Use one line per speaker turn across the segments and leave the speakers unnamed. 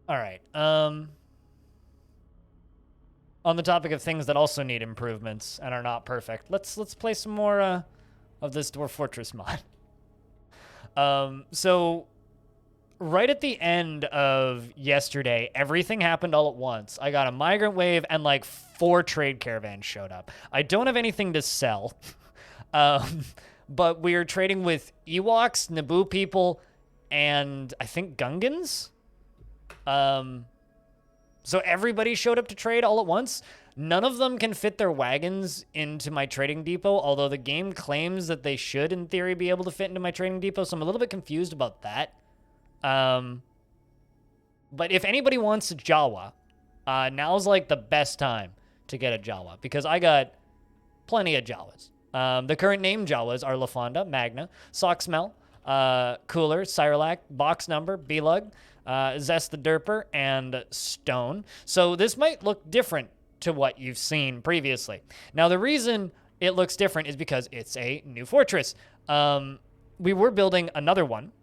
All right. On the topic of things that also need improvements and are not perfect, let's play some more of this Dwarf Fortress mod. So right at the end of yesterday, everything happened all at once. I got a migrant wave and like 4 trade caravans showed up. I don't have anything to sell, um, but we are trading with Ewoks, Naboo people, and I think Gungans. Um, so everybody showed up to trade all at once. None of them can fit their wagons into my trading depot, although the game claims that they should, in theory, be able to fit into my trading depot. So I'm a little bit confused about that. But if anybody wants a Jawa, now's like the best time to get a Jawa because I got plenty of Jawas. The current name Jawas are LaFonda, Magna, Socksmell, Cooler, Cyrolac, Box Number, Belug, Zest the Derper, and Stone. So this might look different to what you've seen previously. Now, the reason it looks different is because it's a new fortress. We were building another one.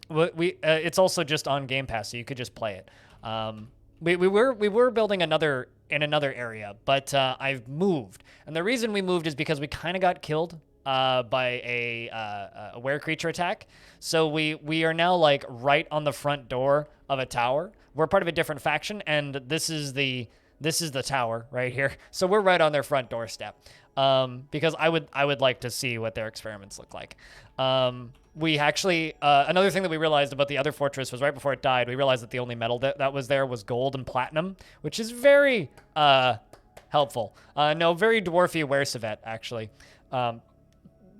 It's also just on Game Pass, so you could just play it. We were building another in another area, but I've moved, and the reason we moved is because we kind of got killed by a were creature attack. So we are now like right on the front door of a tower. We're part of a different faction, and this is the tower right here. So we're right on their front doorstep. Because I would like to see what their experiments look like. We actually, another thing that we realized about the other fortress was right before it died, we realized that the only metal that was there was gold and platinum, which is very helpful. No, very dwarfy Werecivet, actually.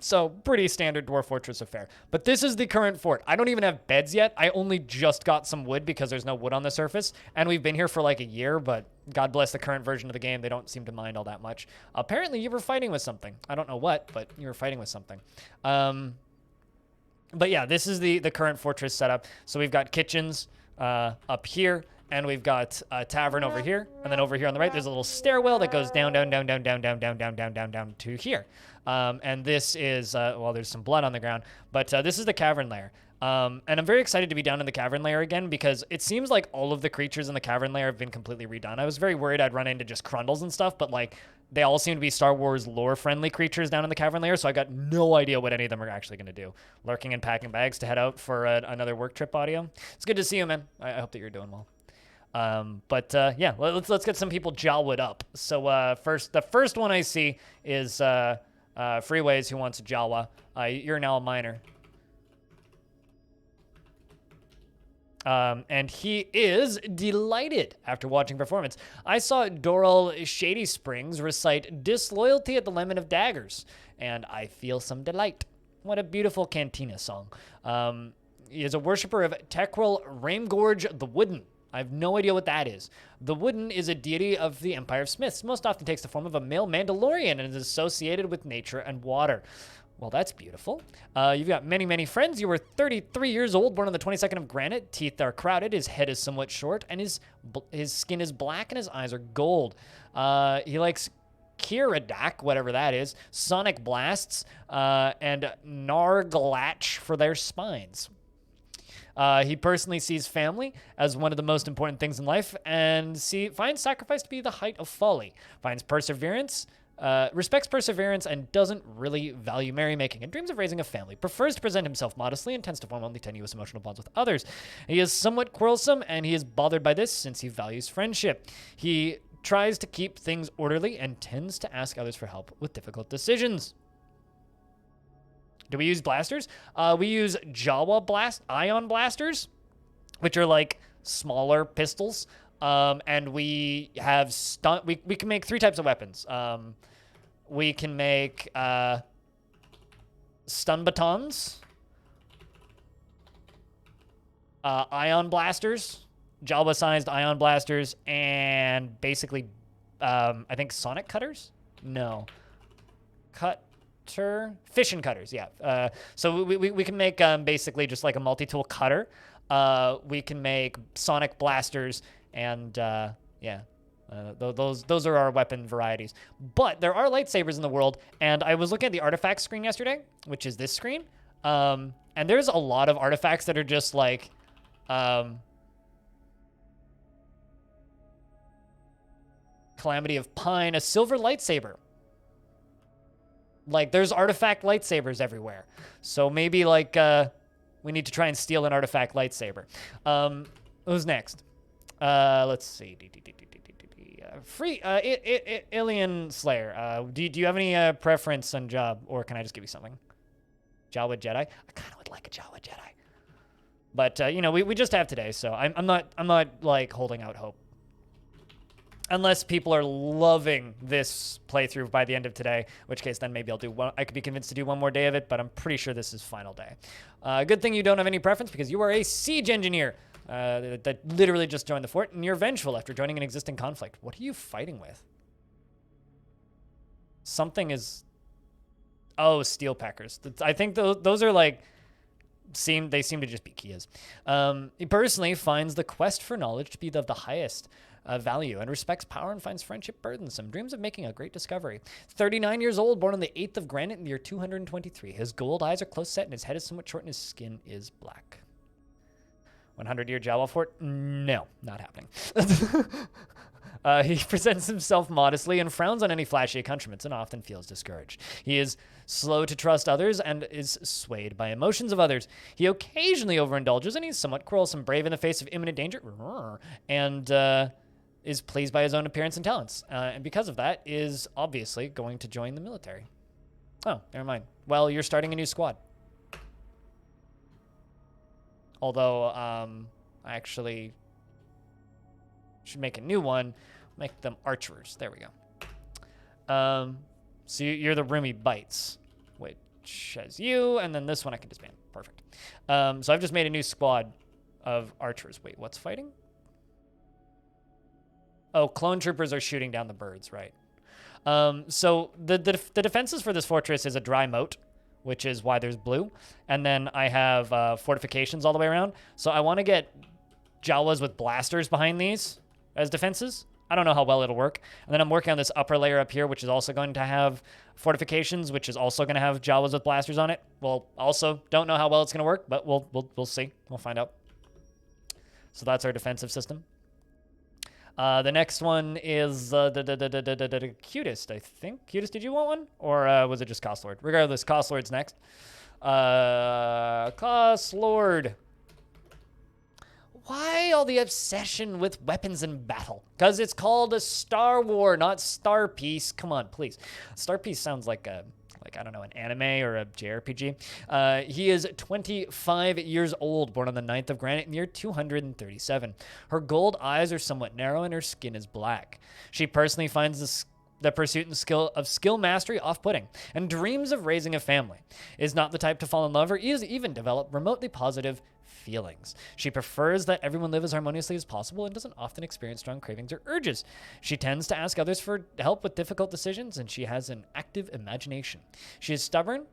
So pretty standard dwarf fortress affair. But this is the current fort. I don't even have beds yet. I only just got some wood because there's no wood on the surface. And we've been here for like a year, but God bless the current version of the game. They don't seem to mind all that much. Apparently you were fighting with something. I don't know what, but you were fighting with something. But yeah, this is the current fortress setup. So we've got kitchens up here, and we've got a tavern over here, and then over here on the right, there's a little stairwell that goes down, down, down, down, down, down, down, down, down, down, down to here. And this is, well, there's some blood on the ground, but this is the cavern layer. And I'm very excited to be down in the cavern layer again because it seems like all of the creatures in the cavern layer have been completely redone. I was very worried I'd run into just Crundles and stuff, but like they all seem to be Star Wars lore-friendly creatures down in the cavern layer, so I got no idea what any of them are actually going to do. Lurking and packing bags to head out for another work trip audio. It's good to see you, man. I hope that you're doing well. Yeah, let's get some people Jawa'd up. So the first one I see is Freeways, who wants a Jawa. You're now a miner. And he is delighted after watching performance. I saw Doral Shady Springs recite Disloyalty at the Lemon of Daggers, and I feel some delight. What a beautiful cantina song. He is a worshiper of Tekril Ramegorge the Wooden. I have no idea what that is. The Wooden is a deity of the Empire of Smiths, most often takes the form of a male Mandalorian and is associated with nature and water. Well, that's beautiful. You've got many, many friends. You were 33 years old, born on the 22nd of Granite. Teeth are crowded. His head is somewhat short, and his skin is black, and his eyes are gold. He likes Kiradak, whatever that is, Sonic Blasts, and Narglatch for their spines. He personally sees family as one of the most important things in life, and finds sacrifice to be the height of folly. Finds perseverance. Respects perseverance and doesn't really value merrymaking and dreams of raising a family. Prefers to present himself modestly and tends to form only tenuous emotional bonds with others. He is somewhat quarrelsome and he is bothered by this since he values friendship. He tries to keep things orderly and tends to ask others for help with difficult decisions. Do we use blasters? We use Jawa ion blasters, which are like smaller pistols. And we have we can make 3 types of weapons. We can make stun batons, ion blasters, Jawa-sized ion blasters, and basically, I think sonic cutters? No. Fission cutters, yeah. So we can make basically just like a multi-tool cutter. We can make sonic blasters, and yeah, those are our weapon varieties. But there are lightsabers in the world, and I was looking at the artifact screen yesterday, which is this screen, and there's a lot of artifacts that are just like Calamity of Pine, a silver lightsaber. Like, there's artifact lightsabers everywhere. So maybe, like, we need to try and steal an artifact lightsaber. Who's next? Let's see. Alien Slayer. Do you have any preference on job, or can I just give you something? Jawa Jedi? I kind of would like a Jawa Jedi. But, you know, we just have today, so I'm not, like, holding out hope. Unless people are loving this playthrough by the end of today, in which case then maybe I'll do one. I could be convinced to do one more day of it, but I'm pretty sure this is final day. Good thing you don't have any preference because you are a siege engineer that literally just joined the fort, and you're vengeful after joining an existing conflict. What are you fighting with? Something is... Oh, steel packers. I think those are like... They seem to just be Kias. He personally finds the quest for knowledge to be of the highest value and respects power and finds friendship burdensome. Dreams of making a great discovery. 39 years old, born on the 8th of Granite in the year 223. His gold eyes are close set and his head is somewhat short and his skin is black. 100-year Jawa fort? No, not happening. He presents himself modestly and frowns on any flashy accoutrements and often feels discouraged. He is slow to trust others and is swayed by emotions of others. He occasionally overindulges and he's somewhat quarrelsome, brave in the face of imminent danger, and is pleased by his own appearance and talents. And because of that, is obviously going to join the military. Oh, never mind. Well, you're starting a new squad. Although, I actually should make a new one. Make them archers. There we go. So you're the Roomy Bites, which has you, and then this one I can disband. Perfect. So I've just made a new squad of archers. Wait, what's fighting? Oh, clone troopers are shooting down the birds, right? So the defenses for this fortress is a dry moat, which is why there's blue. And then I have fortifications all the way around. So I want to get Jawas with blasters behind these as defenses. I don't know how well it'll work. And then I'm working on this upper layer up here, which is also going to have fortifications, which is also going to have Jawas with blasters on it. Well, also don't know how well it's going to work, but we'll see. We'll find out. So that's our defensive system. The next one is the Cutest, I think. Cutest, did you want one? Or was it just Cost Lord? Regardless, Cost Lord's next. Cost Lord. Why all the obsession with weapons in battle? Because it's called a Star War, not Star Piece. Come on, please. Star Piece sounds like a, I don't know, an anime or a JRPG. He is 25 years old, born on the 9th of Granite in the year 237. Her gold eyes are somewhat narrow and her skin is black. She personally finds the pursuit and skill mastery off-putting and dreams of raising a family. Is not the type to fall in love or even develop remotely positive feelings. She prefers that everyone live as harmoniously as possible and doesn't often experience strong cravings or urges. She tends to ask others for help with difficult decisions, and she has an active imagination. She is stubborn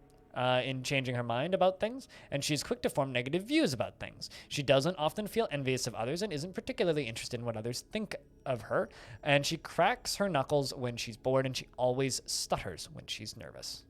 in changing her mind about things, and she's quick to form negative views about things. She doesn't often feel envious of others and isn't particularly interested in what others think of her, and she cracks her knuckles when she's bored, and she always stutters when she's nervous.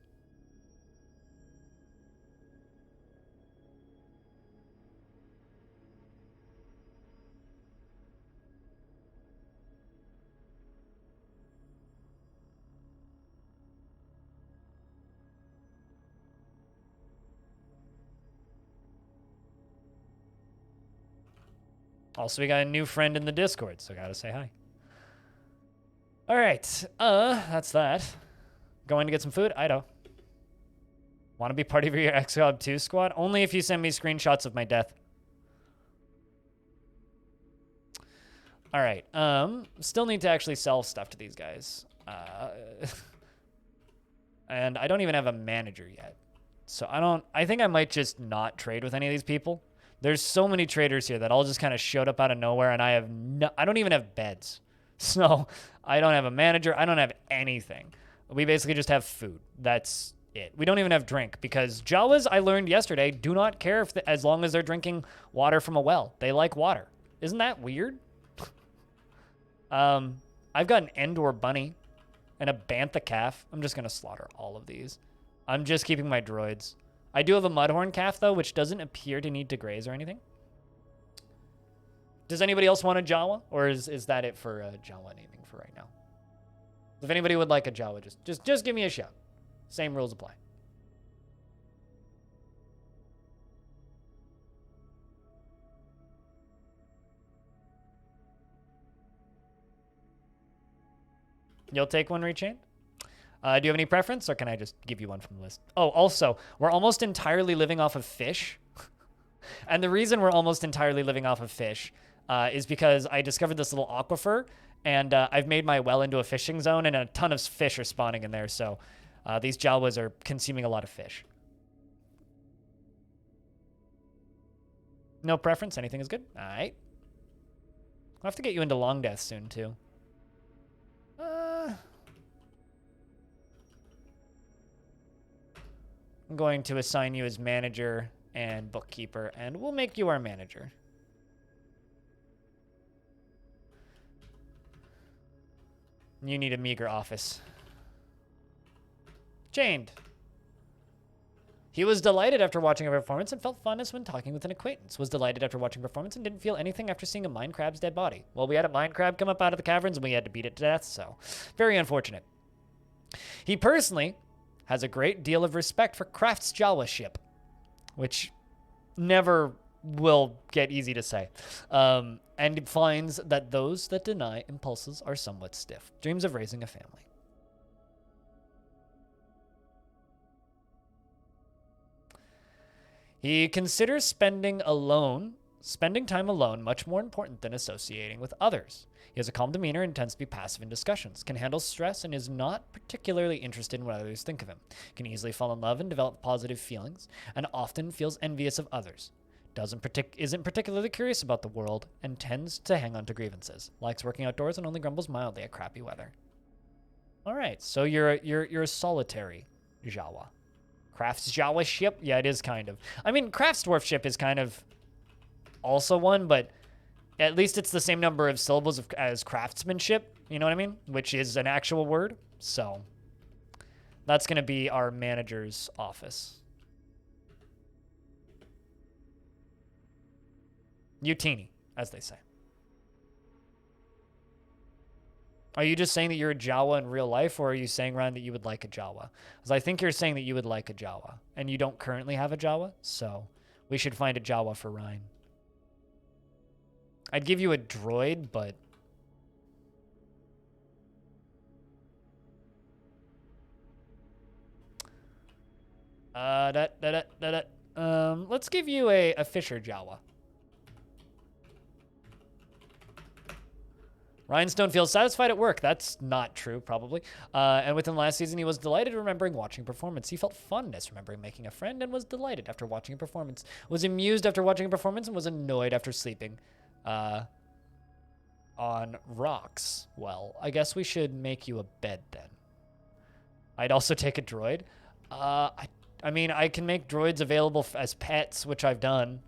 Also, we got a new friend in the Discord, so I gotta say hi. All right, that's that. Going to get some food? Ido. Want to be part of your XCOM 2 squad? Only if you send me screenshots of my death. All right, still need to actually sell stuff to these guys. And I don't even have a manager yet. So I think I might just not trade with any of these people. There's so many traders here that all just kind of showed up out of nowhere, and I don't even have beds. So I don't have a manager. I don't have anything. We basically just have food. That's it. We don't even have drink because Jawas, I learned yesterday, do not care as long as they're drinking water from a well. They like water. Isn't that weird? I've got an Endor bunny and a bantha calf. I'm just going to slaughter all of these. I'm just keeping my droids. I do have a mudhorn calf, though, which doesn't appear to need to graze or anything. Does anybody else want a Jawa? Or is that it for Jawa naming for right now? If anybody would like a Jawa, just give me a shout. Same rules apply. You'll take one rechained? Do you have any preference, or can I just give you one from the list? Oh, also, we're almost entirely living off of fish. And the reason we're almost entirely living off of fish is because I discovered this little aquifer, and I've made my well into a fishing zone, and a ton of fish are spawning in there, so these Jawas are consuming a lot of fish. No preference? Anything is good? All right. I'll have to get you into long death soon, too. I'm going to assign you as manager and bookkeeper, and we'll make you our manager. You need a meager office. Chained. He was delighted after watching a performance and felt fondness when talking with an acquaintance. Was delighted after watching a performance and didn't feel anything after seeing a mine crab's dead body. Well, we had a mine crab come up out of the caverns and we had to beat it to death, so very unfortunate. He personally has a great deal of respect for Kraft's Jawa ship, which never will get easy to say, and finds that those that deny impulses are somewhat stiff. Dreams of raising a family. He considers spending time alone much more important than associating with others. He has a calm demeanor and tends to be passive in discussions, can handle stress, and is not particularly interested in what others think of him, can easily fall in love and develop positive feelings, and often feels envious of others. Isn't particularly curious about the world, and tends to hang on to grievances. Likes working outdoors and only grumbles mildly at crappy weather. All right, so you're a solitary Jawa. Kraft's Jawa ship? Yeah, it is kind of. I mean, Kraft's dwarf ship is kind of also one, but at least it's the same number of syllables as craftsmanship, you know what I mean? Which is an actual word. So that's going to be our manager's office. Utini, as they say. Are you just saying that you're a Jawa in real life, or are you saying, Ryan, that you would like a Jawa? Because I think you're saying that you would like a Jawa, and you don't currently have a Jawa, so we should find a Jawa for Ryan. I'd give you a droid, but... let's give you a Fisher Jawa. Rhinestone feels satisfied at work. That's not true, probably. And within last season, he was delighted remembering watching a performance. He felt fondness remembering making a friend and was delighted after watching a performance. Was amused after watching a performance and was annoyed after sleeping on rocks. Well, I guess we should make you a bed then. I'd also take a droid. I mean, I can make droids available as pets, which I've done.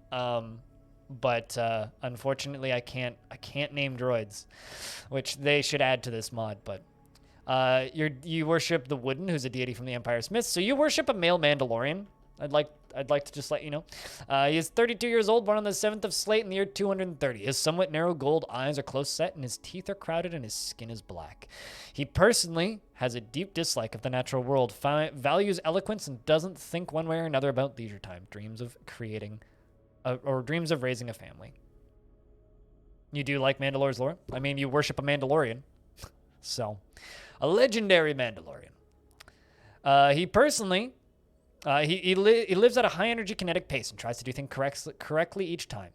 But unfortunately, I can't name droids, which they should add to this mod. But you worship the Wooden, who's a deity from the Empire Smiths. So you worship a male Mandalorian. I'd like to just let you know. He is 32 years old, born on the 7th of Slate in the year 230. His somewhat narrow gold eyes are close set, and his teeth are crowded, and his skin is black. He personally has a deep dislike of the natural world, values eloquence, and doesn't think one way or another about leisure time. Dreams of raising a family. You do like Mandalore's lore? I mean, you worship a Mandalorian. So, a legendary Mandalorian. He personally, he lives at a high-energy kinetic pace and tries to do things correctly each time.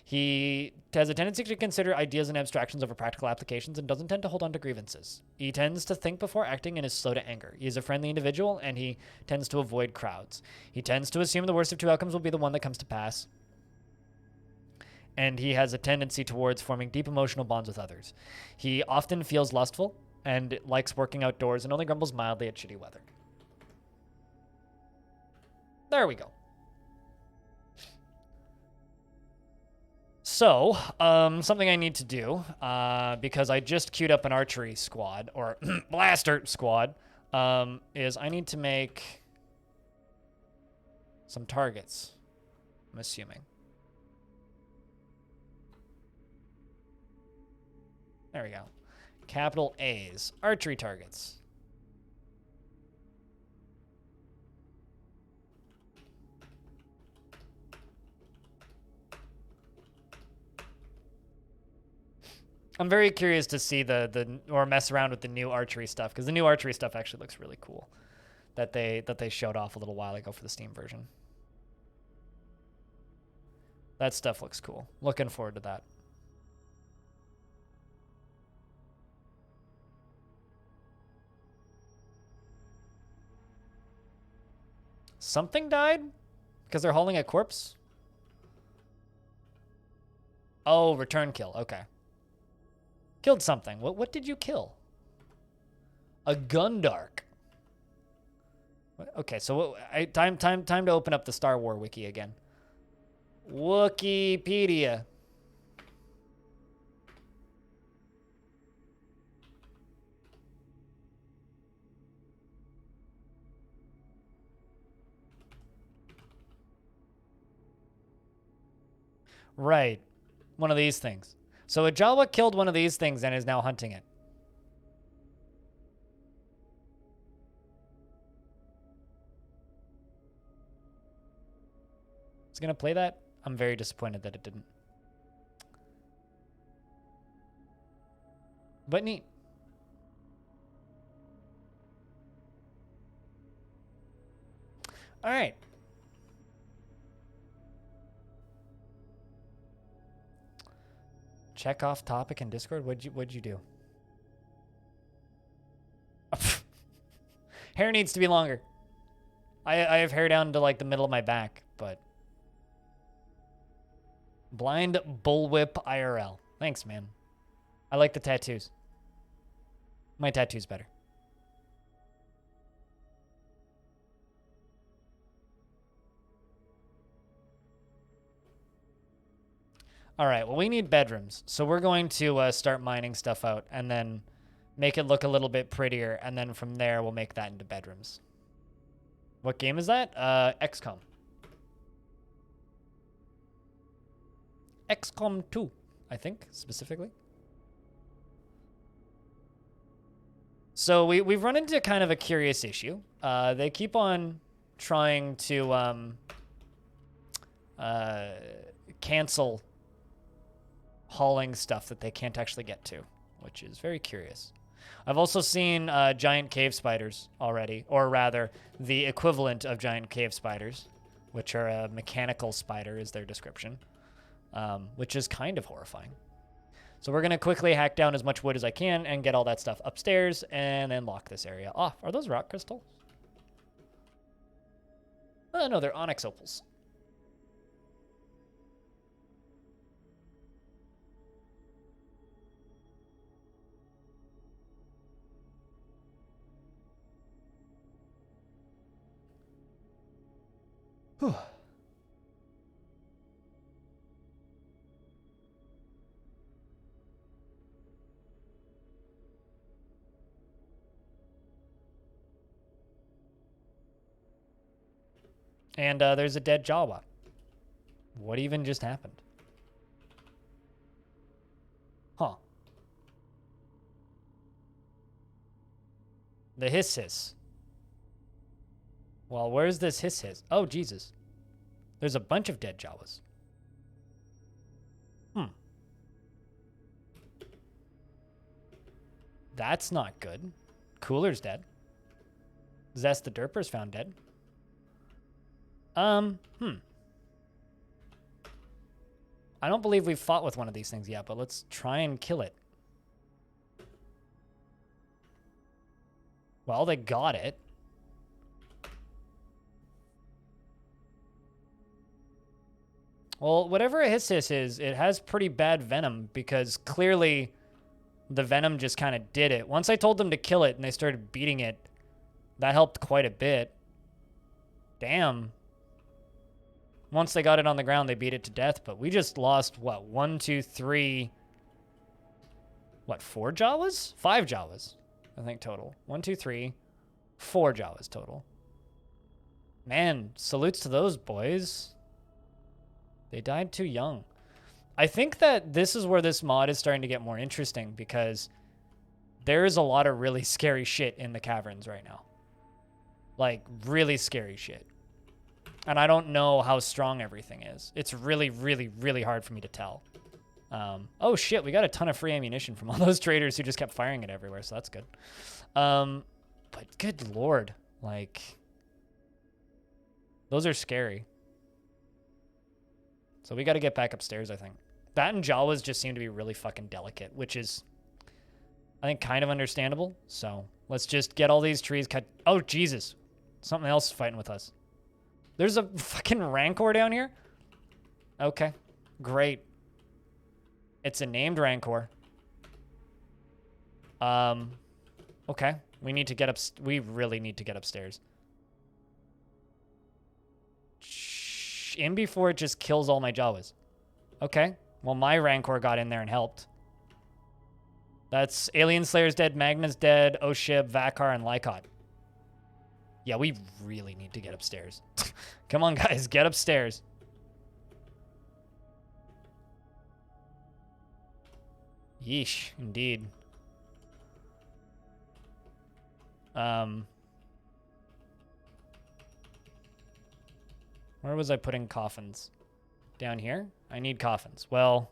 He has a tendency to consider ideas and abstractions over practical applications and doesn't tend to hold on to grievances. He tends to think before acting and is slow to anger. He is a friendly individual, and he tends to avoid crowds. He tends to assume the worst of two outcomes will be the one that comes to pass. And he has a tendency towards forming deep emotional bonds with others. He often feels lustful and likes working outdoors and only grumbles mildly at shitty weather. There we go. So, something I need to do, because I just queued up an archery squad, or blaster squad, is I need to make some targets, I'm assuming. There we go. Capital A's. Archery targets. I'm very curious to see or mess around with the new archery stuff, because the new archery stuff actually looks really cool. That they showed off a little while ago for the Steam version. That stuff looks cool. Looking forward to that. Something died? Because they're hauling a corpse? Oh, return kill. Okay. Killed something. What did you kill? A Gundark. Okay, so time to open up the Star Wars wiki again. Wikipedia. Right. One of these things. So a Jawa killed one of these things and is now hunting it. It's gonna play that? I'm very disappointed that it didn't. But neat. All right. Check off topic in Discord. What'd you do? Hair needs to be longer. I have hair down to like the middle of my back, but blind bullwhip IRL. Thanks, man. I like the tattoos. My tattoo's better. All right, well, we need bedrooms. So we're going to start mining stuff out and then make it look a little bit prettier. And then from there, we'll make that into bedrooms. What game is that? XCOM. XCOM 2, I think, specifically. So we've run into kind of a curious issue. They keep on trying to cancel hauling stuff that they can't actually get to, which is very curious. I've also seen giant cave spiders already, or rather, the equivalent of giant cave spiders, which are a mechanical spider is their description, which is kind of horrifying. So we're going to quickly hack down as much wood as I can and get all that stuff upstairs and then lock this area off. Are those rock crystals? Oh, no, they're onyx opals. Whew. And there's a dead Jawa. What even just happened? Huh. The hiss. Well, where's this hiss? Oh, Jesus. There's a bunch of dead Jawas. That's not good. Cooler's dead. Zest the Derper's found dead. I don't believe we've fought with one of these things yet, but let's try and kill it. Well, they got it. Well, whatever a hiss is, it has pretty bad venom because clearly the venom just kind of did it. Once I told them to kill it and they started beating it, that helped quite a bit. Damn. Once they got it on the ground, they beat it to death, but we just lost, what, 1, 2, 3, what, 4 Jawas? 5 Jawas, I think, total. 1, 2, 3, 4 Jawas total. Man, salutes to those boys. They died too young. I think that this is where this mod is starting to get more interesting because There's a lot of really scary shit in the caverns right now. Like, really scary shit. And I don't know how strong everything is. It's really, really, really hard for me to tell. Oh, shit, we got a ton of free ammunition from all those traders who just kept firing it everywhere, so that's good. But good lord, like, those are scary. So we got to get back upstairs, I think. That and Jawas just seem to be really fucking delicate, which is, I think, kind of understandable. So let's just get all these trees cut. Oh, Jesus. Something else is fighting with us. There's a fucking Rancor down here? Okay, great. It's a named Rancor. Okay. We need to get up. We really need to get upstairs. In before it just kills all my Jawas. Okay. Well, my Rancor got in there and helped. That's Alien Slayer's dead, Magna's dead, Oshib, Vakar, and Lykot. Yeah, we really need to get upstairs. Come on, guys. Get upstairs. Yeesh, indeed. Where was I putting coffins? Down here? I need coffins. Well,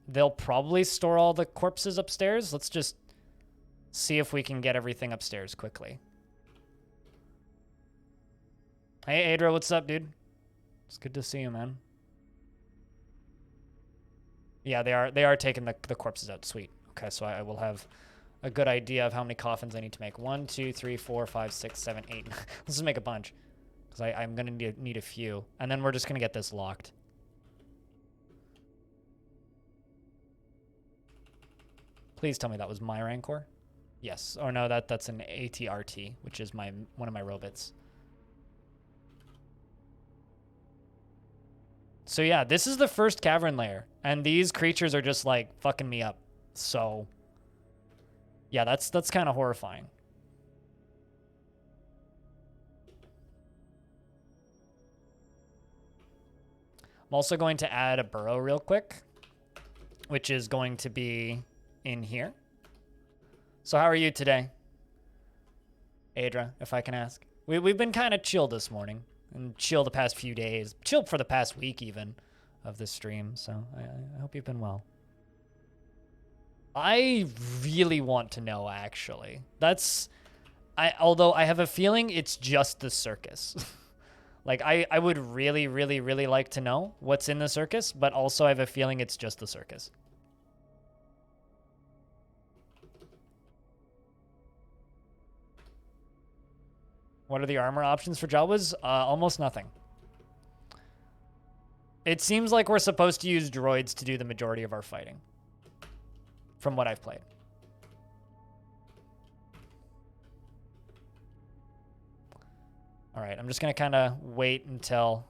they'll probably store all the corpses upstairs. Let's just see if we can get everything upstairs quickly. Hey, Adra, what's up, dude? It's good to see you, man. Yeah, they are taking the corpses out. Sweet. Okay, so I will have a good idea of how many coffins I need to make. 1, 2, 3, 4, 5, 6, 7, 8. Let's just make a bunch. Because I'm going to need a few. And then we're just going to get this locked. Please tell me that was my Rancor. Yes. Oh, no, that's an ATRT, which is one of my robots. So yeah, this is the first cavern layer. And these creatures are just like fucking me up. So yeah, that's kind of horrifying. I'm also going to add a burrow real quick, which is going to be in here. So how are you today, Adra, if I can ask? We've been kind of chill this morning and chill the past few days, chill for the past week even of this stream. So I hope you've been well. I really want to know, actually. Although I have a feeling it's just the circus. Like, I would really, really, really like to know what's in the circus, but also I have a feeling it's just the circus. What are the armor options for Jawas? Almost nothing. It seems like we're supposed to use droids to do the majority of our fighting, from what I've played. All right, I'm just going to kind of wait until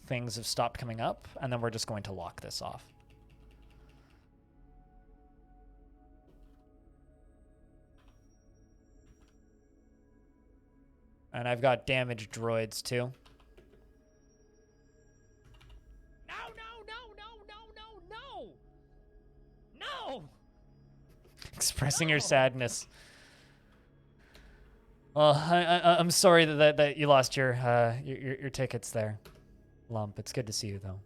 things have stopped coming up, and then we're just going to lock this off. And I've got damaged droids, too. No! Expressing your sadness. Well, I'm sorry that you lost your tickets there, Lump. It's good to see you, though.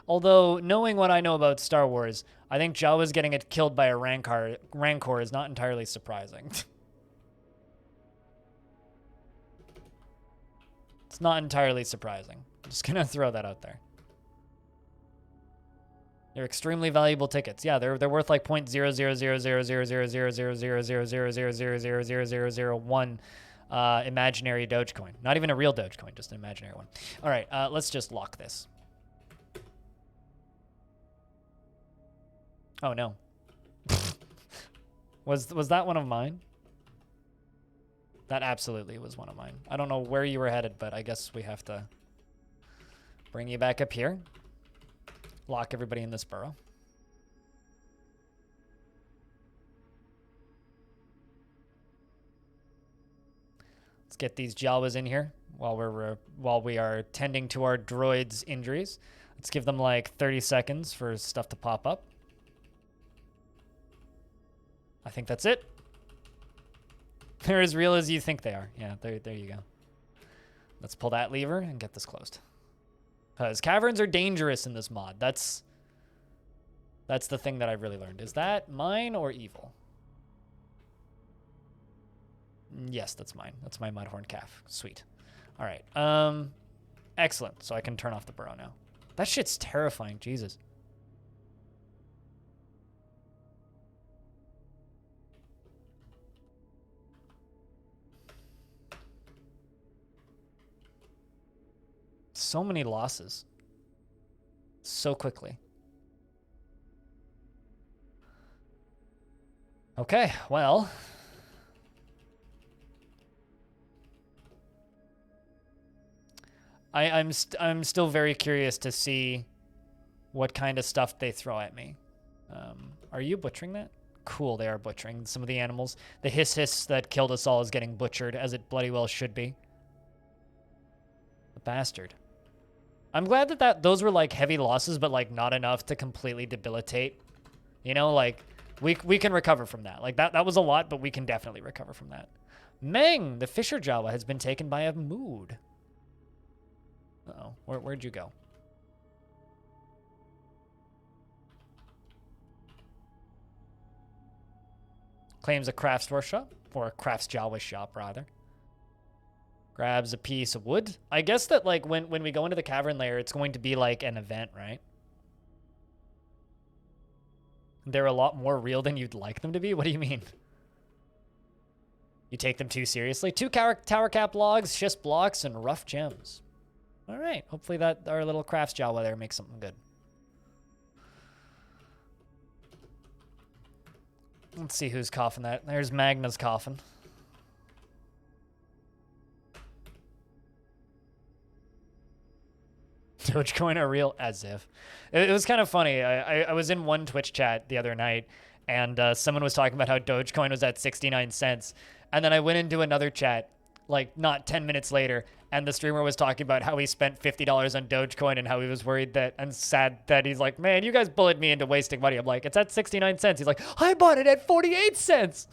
Although, knowing what I know about Star Wars, I think Jawa's getting it killed by a Rancor is not entirely surprising. It's not entirely surprising. I'm just gonna throw that out there. They're extremely valuable tickets. Yeah, they're worth like 0.000000000000000000001 imaginary Dogecoin. Not even a real Dogecoin, just an imaginary one. All right, let's just lock this. Oh no. Was that one of mine? That absolutely was one of mine. I don't know where you were headed, but I guess we have to bring you back up here. Lock everybody in this burrow. Let's get these Jawas in here. while we are tending to our droids' injuries. Let's give them like 30 seconds for stuff to pop up. I think that's it. They're as real as you think they are. Yeah, there you go. Let's pull that lever and get this closed. Because caverns are dangerous in this mod. That's the thing that I've really learned. Is that mine or evil? Yes, that's mine. That's my mudhorn calf. Sweet. All right. Excellent. So I can turn off the burrow now. That shit's terrifying. Jesus. So many losses. So quickly. Okay, well. I'm still very curious to see what kind of stuff they throw at me. Are you butchering that? Cool, they are butchering some of the animals. The hiss that killed us all is getting butchered, as it bloody well should be. The bastard. I'm glad that those were like heavy losses, but like not enough to completely debilitate. You know, like we can recover from that. Like that was a lot, but we can definitely recover from that. Meng, the Fisher Jawa, has been taken by a mood. Uh-oh, where'd you go? Claims a craft store shop, or a crafts Jawa shop, rather. Grabs a piece of wood. I guess that, like, when we go into the cavern layer, it's going to be, like, an event, right? They're a lot more real than you'd like them to be? What do you mean? You take them too seriously? 2 tower cap logs, schist blocks, and rough gems. All right. Hopefully that our little crafts Jawa there makes something good. Let's see who's coughing that. There's Magna's coughing. Dogecoin are real? As if. It was kind of funny. I was in one Twitch chat the other night, and someone was talking about how Dogecoin was at 69 cents. And then I went into another chat, like not 10 minutes later, and the streamer was talking about how he spent $50 on Dogecoin and how he was worried that and sad that he's like, man, you guys bullied me into wasting money. I'm like, it's at 69 cents. He's like, I bought it at 48 cents.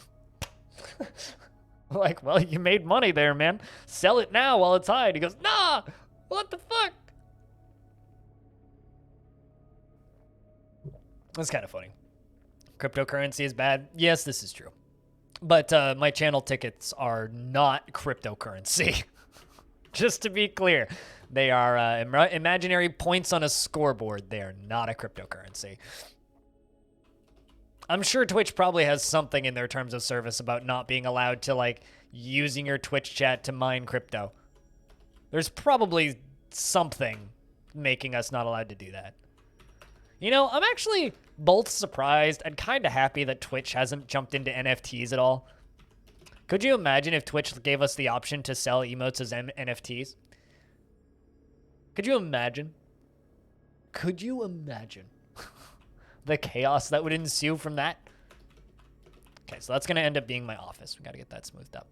Like, well, you made money there, man. Sell it now while it's high. And he goes, nah, what the fuck? That's kind of funny. Cryptocurrency is bad. Yes, this is true. But my channel tickets are not cryptocurrency. Just to be clear, they are imaginary points on a scoreboard. They are not a cryptocurrency. I'm sure Twitch probably has something in their terms of service about not being allowed to, like, using your Twitch chat to mine crypto. There's probably something making us not allowed to do that. You know, I'm actually both surprised and kind of happy that Twitch hasn't jumped into NFTs at all. Could you imagine if Twitch gave us the option to sell emotes as NFTs? Could you imagine? Could you imagine the chaos that would ensue from that? Okay, so that's going to end up being my office. We got to get that smoothed up.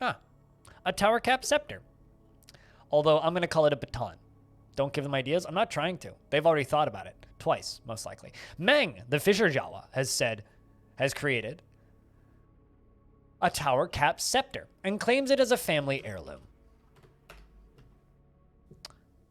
Ah, a tower cap scepter. Although I'm going to call it a baton. Don't give them ideas. I'm not trying to. They've already thought about it. Twice, most likely. Meng, the Fisher Jawa, has created a tower cap scepter and claims it as a family heirloom.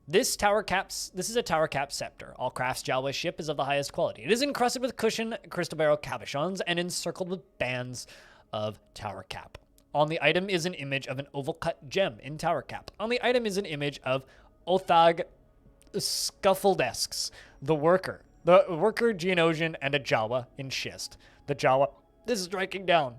This is a tower cap scepter. All crafts Jawa ship is of the highest quality. It is encrusted with cushioned crystal barrel cabochons and encircled with bands of tower cap. On the item is an image of an oval cut gem in tower cap. On the item is an image of Othag Scuffledesks, the worker Geonosian, and a Jawa in schist. The Jawa is striking down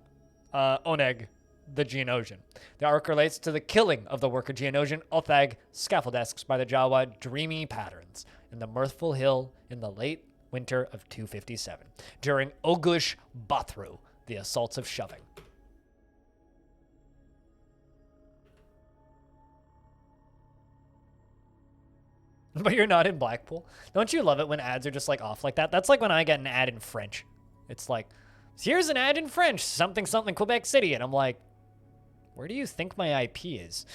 Oneg, the Geonosian. The arc relates to the killing of the worker Geonosian Othag Scaffoldesks by the Jawa Dreamy Patterns in the Mirthful Hill in the late winter of 257 during Ogush Bathru, the assaults of Shoving. But you're not in Blackpool. Don't you love it when ads are just like off like that? That's like when I get an ad in French. It's like, Here's an ad in French, something something Quebec City, and I'm like, where do you think my IP is?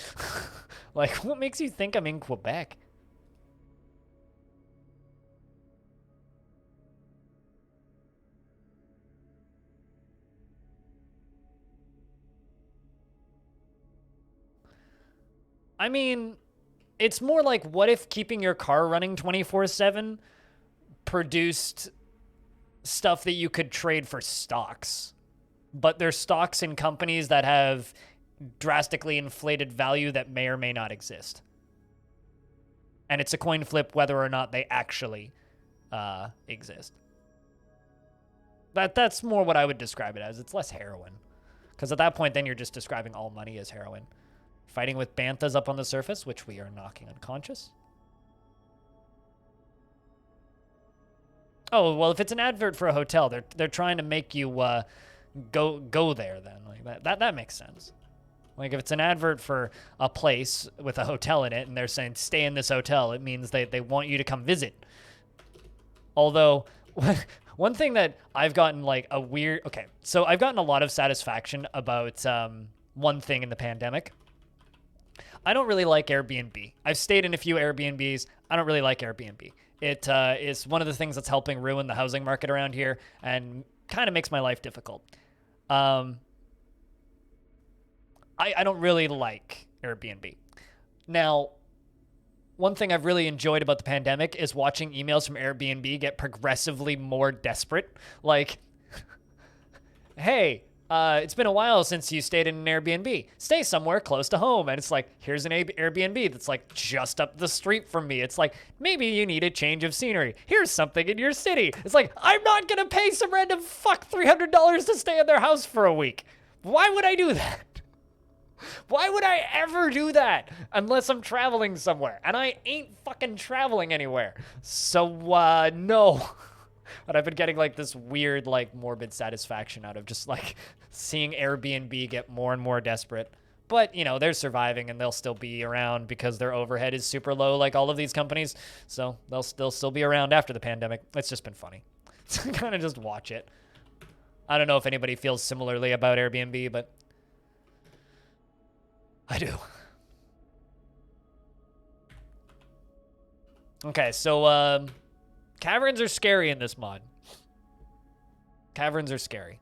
Like, what makes you think I'm in Quebec? I mean, it's more like, what if keeping your car running 24/7 produced stuff that you could trade for stocks? But they're stocks in companies that have drastically inflated value that may or may not exist. And it's a coin flip whether or not they actually exist. That's more what I would describe it as. It's less heroin. Because at that point, then you're just describing all money as heroin. Fighting with banthas up on the surface, which we are knocking unconscious. Oh, well, if it's an advert for a hotel, they're trying to make you go there then. Like that makes sense. Like if it's an advert for a place with a hotel in it and they're saying stay in this hotel, it means they want you to come visit. Although one thing that I've gotten like a weird, okay, so I've gotten a lot of satisfaction about one thing in the pandemic. I don't really like Airbnb. I've stayed in a few Airbnbs. I don't really like Airbnb. It is one of the things that's helping ruin the housing market around here and kind of makes my life difficult. I don't really like Airbnb. Now, one thing I've really enjoyed about the pandemic is watching emails from Airbnb get progressively more desperate. Like, hey, it's been a while since you stayed in an Airbnb. Stay somewhere close to home. And it's like, here's an Airbnb that's like just up the street from me. It's like, maybe you need a change of scenery. Here's something in your city. It's like, I'm not going to pay some random fuck $300 to stay in their house for a week. Why would I do that? Why would I ever do that unless I'm traveling somewhere? And I ain't fucking traveling anywhere. So, no. But I've been getting like this weird, like morbid satisfaction out of just like seeing Airbnb get more and more desperate. But, you know, they're surviving and they'll still be around because their overhead is super low like all of these companies. So they'll still be around after the pandemic. It's just been funny. To kind of just watch it. I don't know if anybody feels similarly about Airbnb, but I do. Okay, so caverns are scary in this mod. Caverns are scary.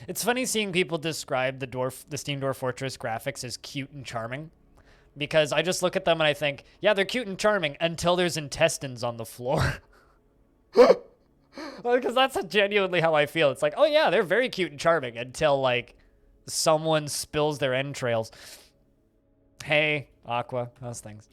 It's funny seeing people describe the Steam Door Fortress graphics as cute and charming, because I just look at them and I think, yeah, they're cute and charming until there's intestines on the floor. Because that's genuinely how I feel. It's like, oh yeah, they're very cute and charming until like someone spills their entrails. Hey, Aqua, how's things?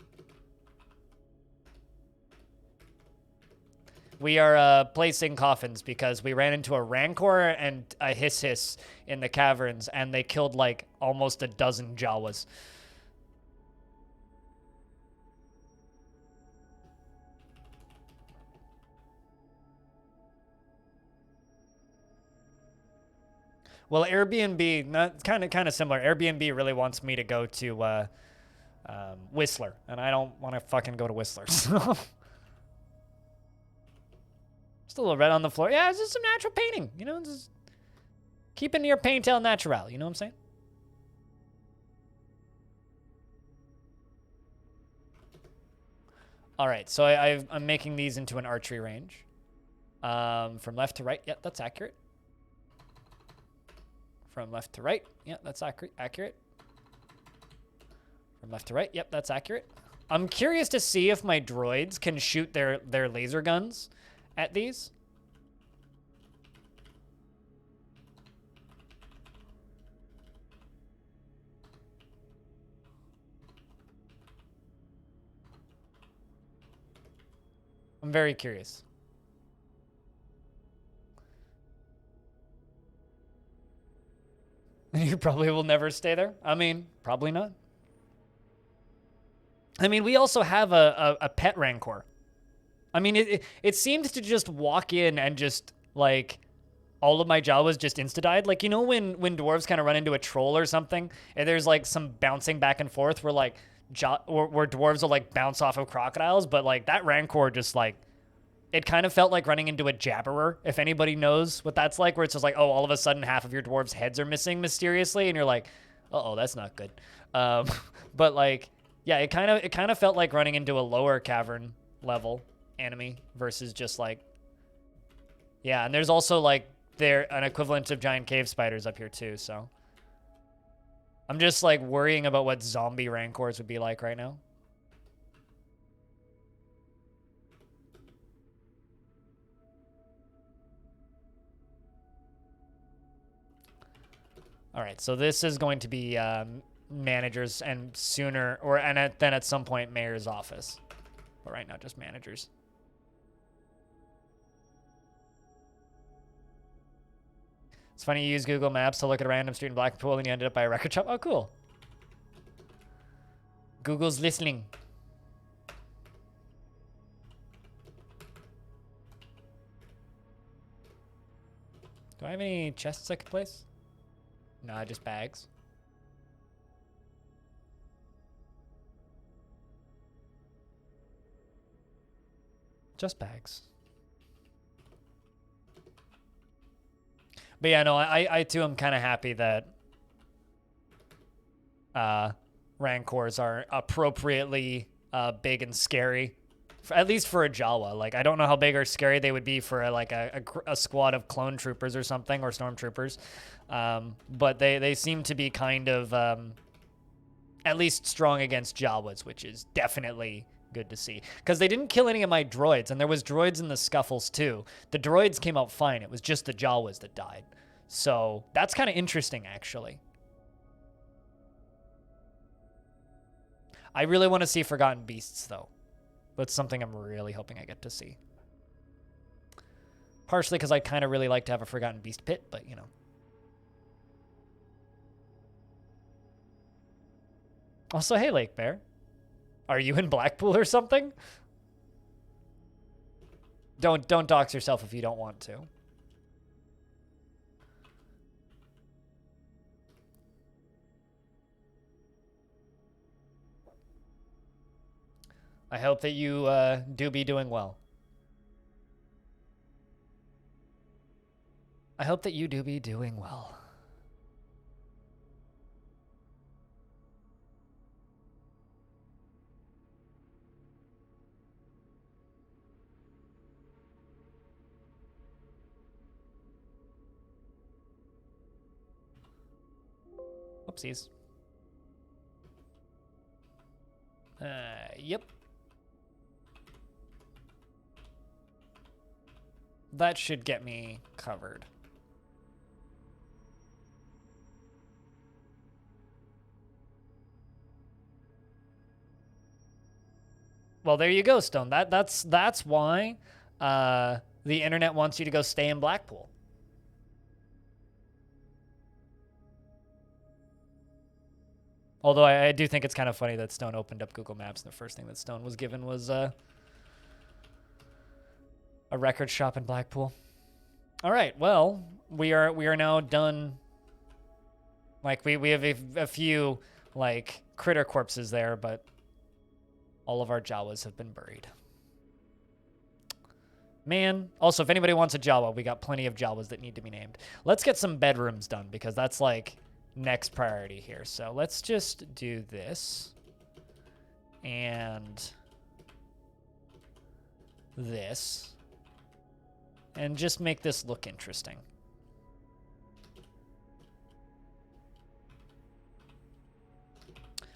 We are placing coffins because we ran into a Rancor and a Hiss in the caverns, and they killed like almost a dozen Jawas. Well, Airbnb, kind of similar. Airbnb really wants me to go to Whistler, and I don't want to fucking go to Whistler. So. Just a little red on the floor. Yeah, it's just some natural painting. You know, just keeping your paintel natural. You know what I'm saying? All right, so I'm making these into an archery range. From left to right. Yep, that's accurate. From left to right. Yep, that's accurate. From left to right. Yep, that's accurate. I'm curious to see if my droids can shoot their laser guns at these. I'm very curious. You probably will never stay there. I mean, probably not. I mean, we also have a pet rancor. I mean, it seemed to just walk in and just, like, all of my Jawas just insta-died. Like, you know when dwarves kind of run into a troll or something, and there's, like, some bouncing back and forth where, like, where dwarves will, like, bounce off of crocodiles, but, like, that rancor just, like, it kind of felt like running into a jabberer, if anybody knows what that's like, where it's just like, oh, all of a sudden half of your dwarves' heads are missing mysteriously, and you're like, uh-oh, that's not good. But, like, yeah, it kind of felt like running into a lower cavern level enemy versus just, like, yeah, and there's also, like, an equivalent of giant cave spiders up here, too, so. I'm just, like, worrying about what zombie rancors would be like right now. All right, so this is going to be managers and sooner, then at some point mayor's office. But right now, just managers. It's funny you use Google Maps to look at a random street in Blackpool and you ended up by a record shop. Oh, cool. Google's listening. Do I have any chests I could place? Nah, just bags. Just bags. But yeah, no, I too am kind of happy that Rancors are appropriately big and scary. At least for a Jawa. Like, I don't know how big or scary they would be for a squad of clone troopers or something, or stormtroopers. But they seem to be kind of at least strong against Jawas, which is definitely good to see. Because they didn't kill any of my droids, and there was droids in the scuffles too. The droids came out fine. It was just the Jawas that died. So that's kind of interesting, actually. I really want to see Forgotten Beasts, though. That's something I'm really hoping I get to see. Partially because I kind of really like to have a Forgotten Beast pit, but, you know. Also, hey, Lake Bear. Are you in Blackpool or something? Don't dox yourself if you don't want to. I hope that you do be doing well. I hope that you do be doing well. Oopsies. Yep. That should get me covered. Well, there you go, Stone. That's why the internet wants you to go stay in Blackpool. Although I do think it's kind of funny that Stone opened up Google Maps and the first thing that Stone was given was a record shop in Blackpool. All right, well, we are now done. Like, we have a few, like, critter corpses there, but all of our Jawas have been buried. Man, also, if anybody wants a Jawa, we got plenty of Jawas that need to be named. Let's get some bedrooms done, because that's, like, next priority here. So let's just do this. And this. And just make this look interesting.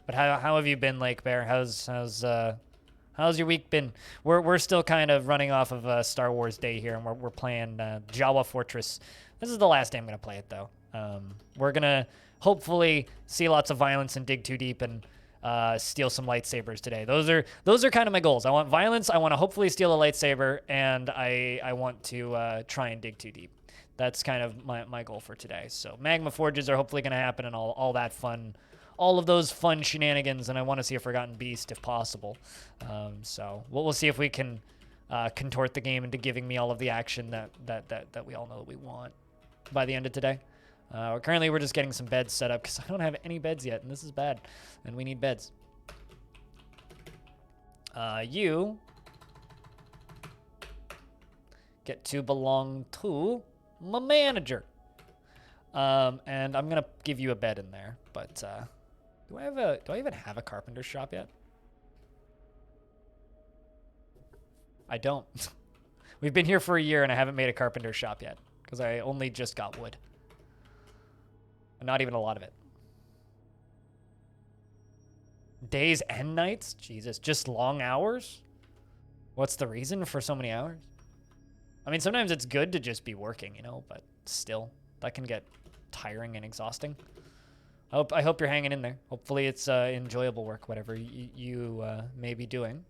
But how have you been, Lake Bear? How's your week been? We're still kind of running off of Star Wars Day here, and we're playing Jawa Fortress. This is the last day I'm gonna play it, though. We're gonna hopefully see lots of violence and dig too deep, and steal some lightsabers today. Those are kind of my goals. I want violence. I want to hopefully steal a lightsaber, and I want to try and dig too deep. That's kind of my goal for today. So magma forges are hopefully going to happen, and all that fun, all of those fun shenanigans. And I want to see a Forgotten Beast if possible. So we'll see if we can contort the game into giving me all of the action that we all know that we want by the end of today. Currently, we're just getting some beds set up because I don't have any beds yet, and this is bad, and we need beds. You get to belong to my manager. And I'm gonna give you a bed in there, but do I even have a carpenter shop yet? I don't. We've been here for a year and I haven't made a carpenter shop yet because I only just got wood. And not even a lot of it. Days and nights? Jesus, just long hours? What's the reason for so many hours? I mean, sometimes it's good to just be working, you know, but still, that can get tiring and exhausting. I hope you're hanging in there. Hopefully it's enjoyable work, whatever you may be doing.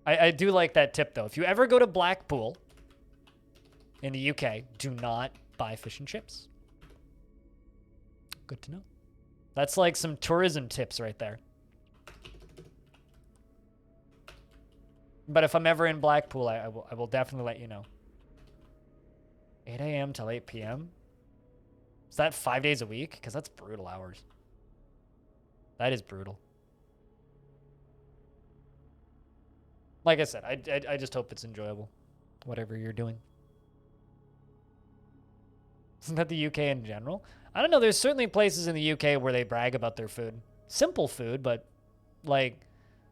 I do like that tip, though. If you ever go to Blackpool in the UK, do not buy fish and chips. Good to know. That's like some tourism tips right there. But if I'm ever in Blackpool, I will definitely let you know. 8 a.m. till 8 p.m.? Is that 5 days a week? Because that's brutal hours. That is brutal. Like I said, I just hope it's enjoyable, whatever you're doing. Isn't that the UK in general? I don't know. There's certainly places in the UK where they brag about their food. Simple food, but like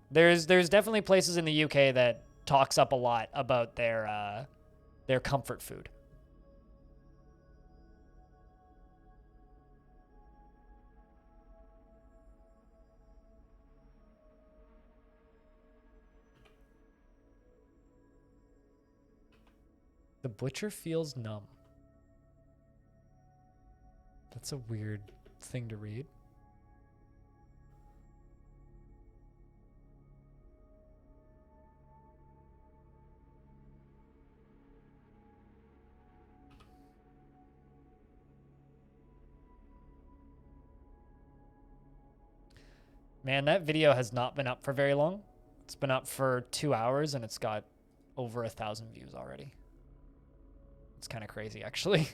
there's definitely places in the UK that talks up a lot about their comfort food. The butcher feels numb. That's a weird thing to read. Man, that video has not been up for very long. It's been up for 2 hours and it's got over 1,000 views already. It's kind of crazy, actually.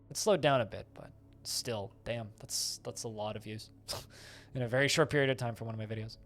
It slowed down a bit, but still, damn, that's a lot of views in a very short period of time for one of my videos.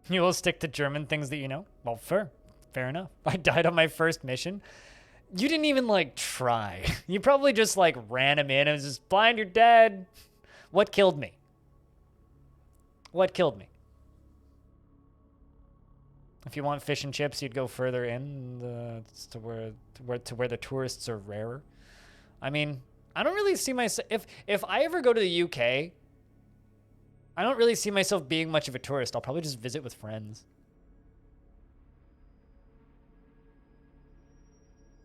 You will stick to German things that you know? Well, fair enough. I died on my first mission. You didn't even, like, try. You probably just, like, ran him in and was just, blind, you're dead. What killed me? What killed me? If you want fish and chips, you'd go further in to where the tourists are rarer. I mean, I don't really see myself... If I ever go to the UK... I don't really see myself being much of a tourist. I'll probably just visit with friends.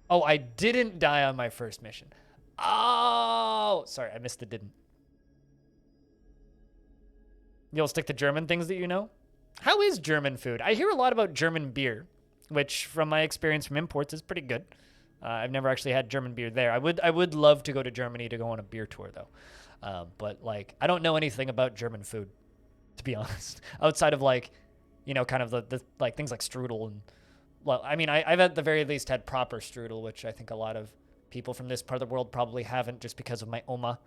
Oh, I didn't die on my first mission. Oh, sorry, I missed the didn't. You'll stick to German things that you know? How is German food? I hear a lot about German beer, which from my experience from imports is pretty good. I've never actually had German beer there. I would love to go to Germany to go on a beer tour though. But like, I don't know anything about German food, to be honest. Outside of like, You know, kind of the like things like strudel and, well, I mean, I've at the very least had proper strudel, which I think a lot of people from this part of the world probably haven't, just because of my Oma.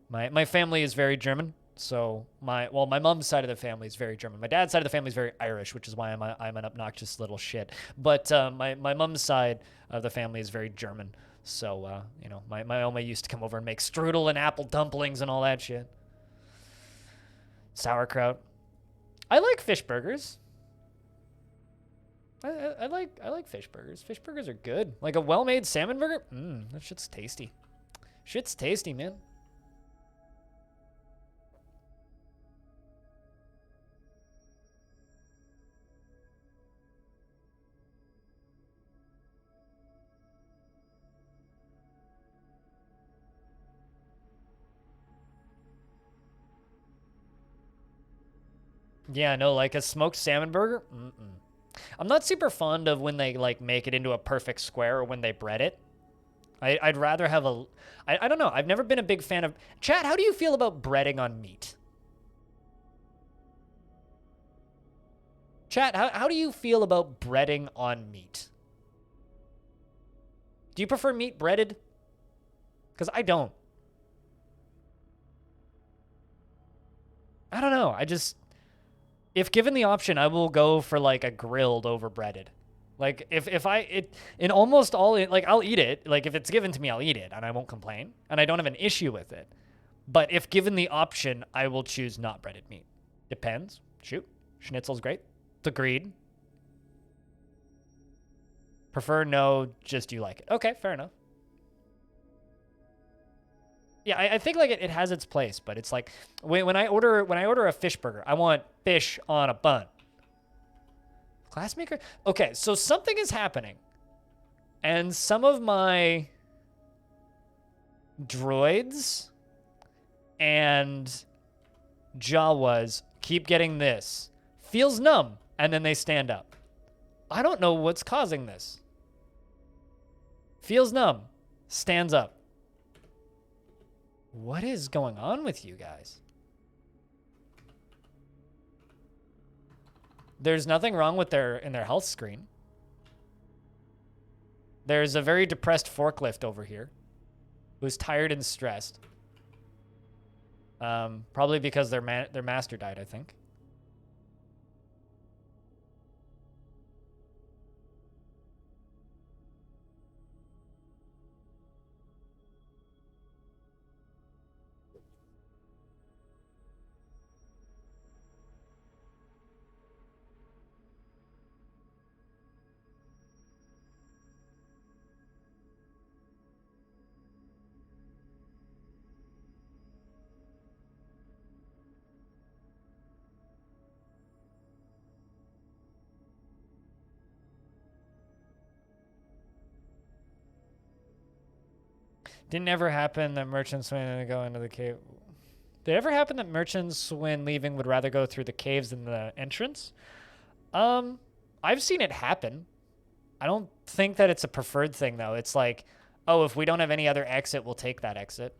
My family is very German, so my mom's side of the family is very German. My dad's side of the family is very Irish, which is why I'm an obnoxious little shit. But my mom's side of the family is very German. So you know, my Oma used to come over and make strudel and apple dumplings and all that shit. Sauerkraut. I like fish burgers. I like fish burgers. Fish burgers are good. Like a well-made salmon burger. That shit's tasty. Shit's tasty, man. Yeah, no, like a smoked salmon burger. I'm not super fond of when they like make it into a perfect square or when they bread it. I'd rather have I don't know. I've never been a big fan of. Chat, how do you feel about breading on meat? Chat, how do you feel about breading on meat? Do you prefer meat breaded? Because I don't. I don't know. If given the option, I will go for like a grilled over breaded. Like if in almost all, like I'll eat it. Like if it's given to me, I'll eat it and I won't complain. And I don't have an issue with it. But if given the option, I will choose not breaded meat. Depends. Shoot. Schnitzel's great. Agreed. Prefer no, just you like it. Okay, fair enough. Yeah, I think like it has its place, but it's like when I order a fish burger, I want fish on a bun. Glassmaker? Okay, so something is happening. And some of my droids and Jawas keep getting this. Feels numb, and then they stand up. I don't know what's causing this. Feels numb, stands up. What is going on with you guys? There's nothing wrong with their health screen. There's a very depressed forklift over here who's tired and stressed. Probably because their master died, I think. Didn't ever happen that merchants when go into the cave. Did it ever happen that merchants when leaving would rather go through the caves than the entrance? I've seen it happen. I don't think that it's a preferred thing though. It's like, oh, if we don't have any other exit, we'll take that exit.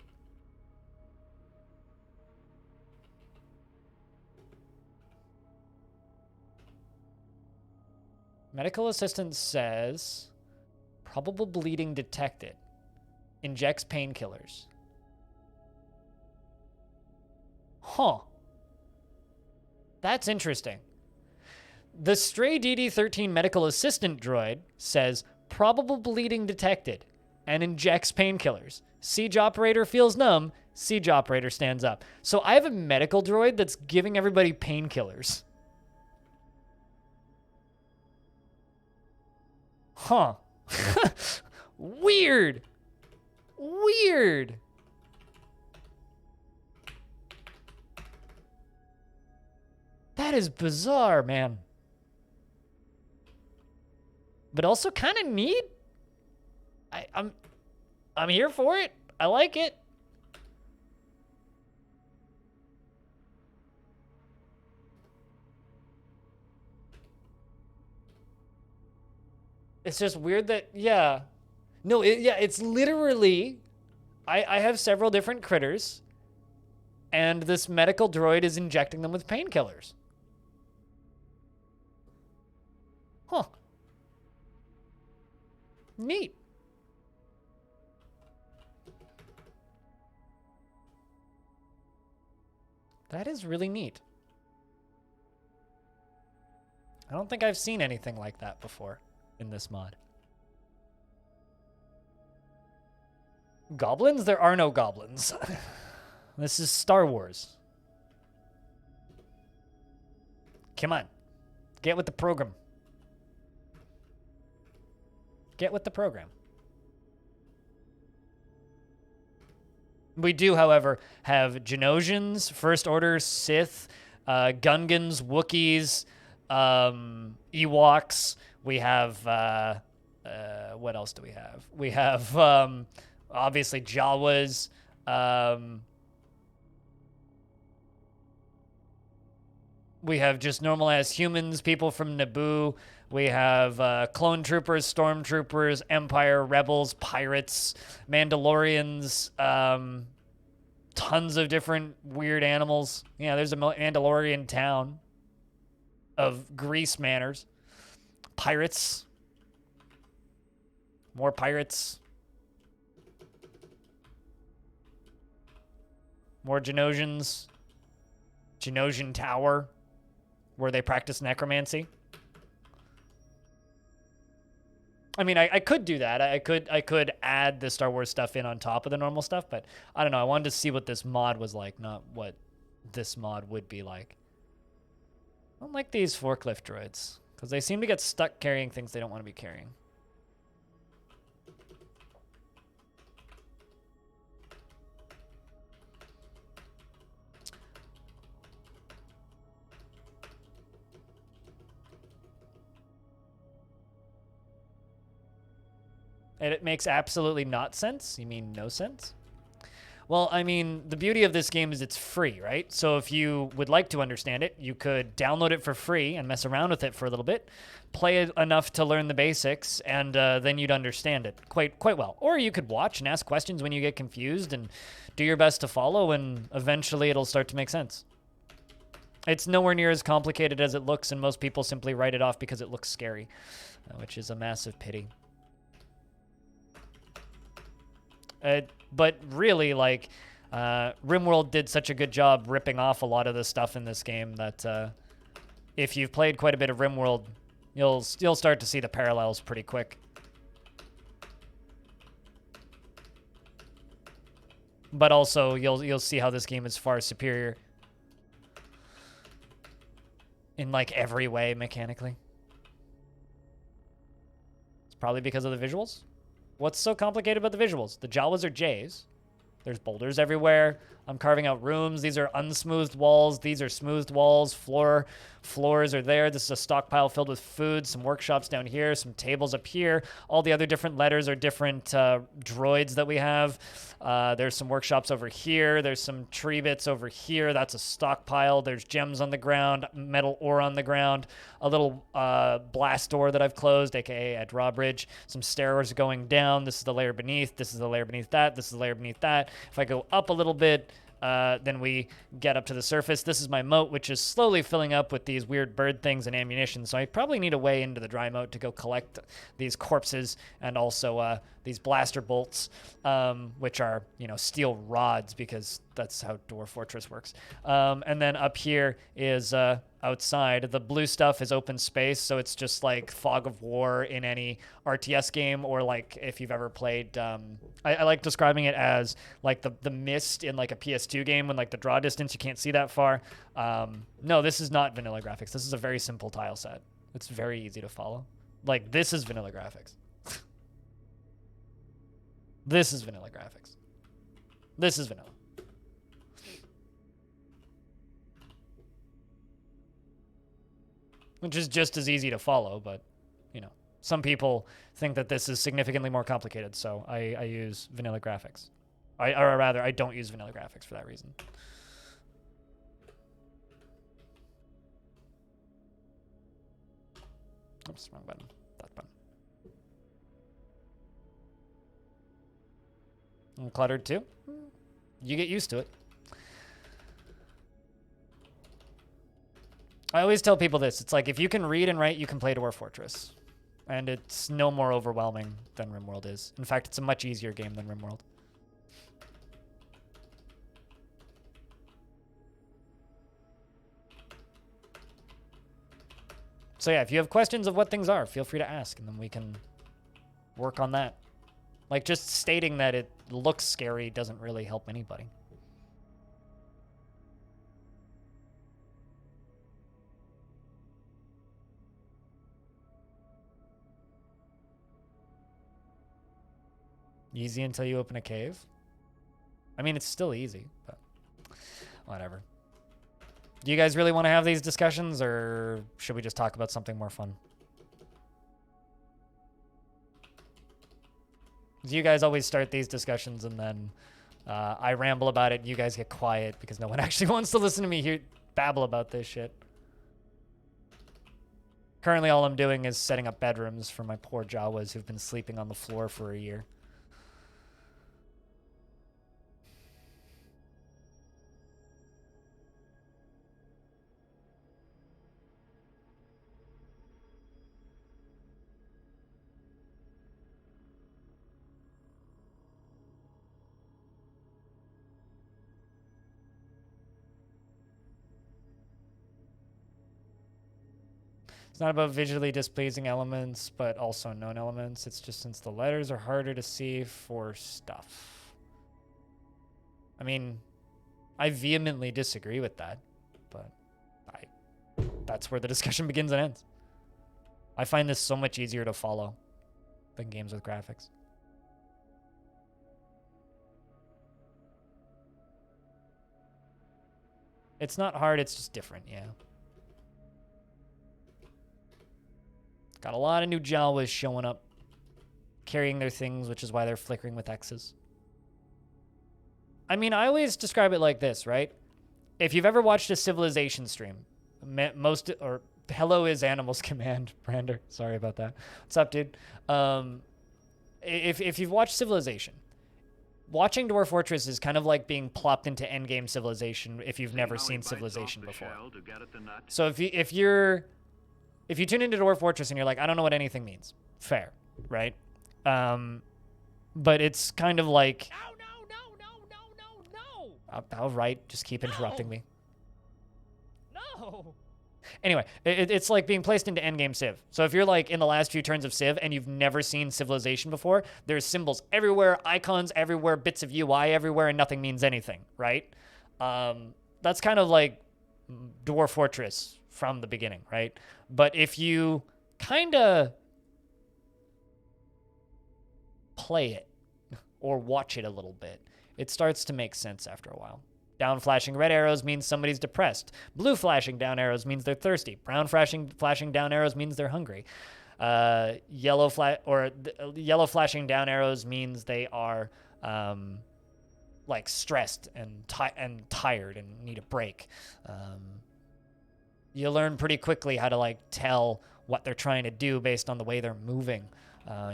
Medical assistant says, probable bleeding detected. Injects painkillers. Huh. That's interesting. The stray DD-13 medical assistant droid says, probable bleeding detected, and injects painkillers. Siege operator feels numb. Siege operator stands up. So I have a medical droid that's giving everybody painkillers. Huh. Weird. Weird. That is bizarre, man. But also kind of neat. I'm here for it. I like it. It's just weird that, yeah. No, it's literally, I have several different critters, and this medical droid is injecting them with painkillers. Huh. Neat. That is really neat. I don't think I've seen anything like that before in this mod. Goblins? There are no goblins. This is Star Wars. Come on. Get with the program. Get with the program. We do, however, have Genosians, First Order, Sith, Gungans, Wookiees, Ewoks. We have, what else do we have? We have, obviously, Jawas. We have just normal-ass humans, people from Naboo. We have clone troopers, stormtroopers, Empire, rebels, pirates, Mandalorians, tons of different weird animals. Yeah, there's a Mandalorian town of grease manners. Pirates. More pirates. More Genosians. Genosian Tower, where they practice necromancy. I mean, I could do that. I could add the Star Wars stuff in on top of the normal stuff, but I don't know. I wanted to see what this mod was like, not what this mod would be like. I don't like these forklift droids, because they seem to get stuck carrying things they don't want to be carrying. And it makes absolutely not sense? You mean no sense? Well, I mean, the beauty of this game is it's free, right? So if you would like to understand it, you could download it for free and mess around with it for a little bit, play it enough to learn the basics, and then you'd understand it quite well. Or you could watch and ask questions when you get confused and do your best to follow, and eventually it'll start to make sense. It's nowhere near as complicated as it looks, and most people simply write it off because it looks scary, which is a massive pity. But really, like, RimWorld did such a good job ripping off a lot of the stuff in this game that if you've played quite a bit of RimWorld, you'll start to see the parallels pretty quick. But also, you'll see how this game is far superior in, like, every way mechanically. It's probably because of the visuals. What's so complicated about the visuals? The Jawas are Jays. There's boulders everywhere. I'm carving out rooms. These are unsmoothed walls. These are smoothed walls. Floors are there. This is a stockpile filled with food. Some workshops down here. Some tables up here. All the other different letters are different droids that we have. There's some workshops over here. There's some tree bits over here. That's a stockpile. There's gems on the ground. Metal ore on the ground. A little blast door that I've closed, aka a drawbridge. Some stairs going down. This is the layer beneath. This is the layer beneath that. This is the layer beneath that. If I go up a little bit, then we get up to the surface. This is my moat, which is slowly filling up with these weird bird things and ammunition. So I probably need a way into the dry moat to go collect these corpses and also these blaster bolts, which are, you know, steel rods, because that's how Dwarf Fortress works. And then up here is outside. The blue stuff is open space, so it's just like fog of war in any RTS game, or like if you've ever played, I like describing it as like the mist in like a PS2 game when like the draw distance, you can't see that far. No, this is not vanilla graphics. This is a very simple tile set. It's very easy to follow. Like, this is vanilla graphics. This is vanilla graphics. This is vanilla. Which is just as easy to follow, but, you know, some people think that this is significantly more complicated, so I use vanilla graphics. Or rather, I don't use vanilla graphics for that reason. Oops, wrong button. That button. And cluttered too? You get used to it. I always tell people this. It's like, if you can read and write, you can play Dwarf Fortress. And it's no more overwhelming than RimWorld is. In fact, it's a much easier game than RimWorld. So yeah, if you have questions of what things are, feel free to ask, and then we can work on that. Like, just stating that it looks scary doesn't really help anybody. Easy until you open a cave? I mean, it's still easy, but whatever. Do you guys really want to have these discussions, or should we just talk about something more fun? You guys always start these discussions, and then I ramble about it, and you guys get quiet because no one actually wants to listen to me here babble about this shit. Currently, all I'm doing is setting up bedrooms for my poor Jawas who've been sleeping on the floor for a year. It's not about visually displeasing elements, but also known elements. It's just since the letters are harder to see for stuff. I mean, I vehemently disagree with that, but that's where the discussion begins and ends. I find this so much easier to follow than games with graphics. It's not hard, it's just different, yeah. Got a lot of new Jawas showing up, carrying their things, which is why they're flickering with X's. I mean, I always describe it like this, right? If you've ever watched a Civilization stream, hello is Animals Command, Brander. Sorry about that. What's up, dude? If you've watched Civilization, watching Dwarf Fortress is kind of like being plopped into endgame Civilization if you've never seen Civilization before. So if you tune into Dwarf Fortress and you're like, I don't know what anything means, fair, right? But it's kind of like... No. All right, just keep interrupting me. No. Anyway, it's like being placed into endgame Civ. So if you're like in the last few turns of Civ and you've never seen Civilization before, there's symbols everywhere, icons everywhere, bits of UI everywhere, and nothing means anything, right? That's kind of like Dwarf Fortress from the beginning, right? But if you kind of play it or watch it a little bit, it starts to make sense after a while. Down flashing red arrows means somebody's depressed. Blue flashing down arrows means they're thirsty. Brown flashing down arrows means they're hungry. Yellow flashing down arrows means they are like stressed and tired and need a break. You learn pretty quickly how to like tell what they're trying to do based on the way they're moving.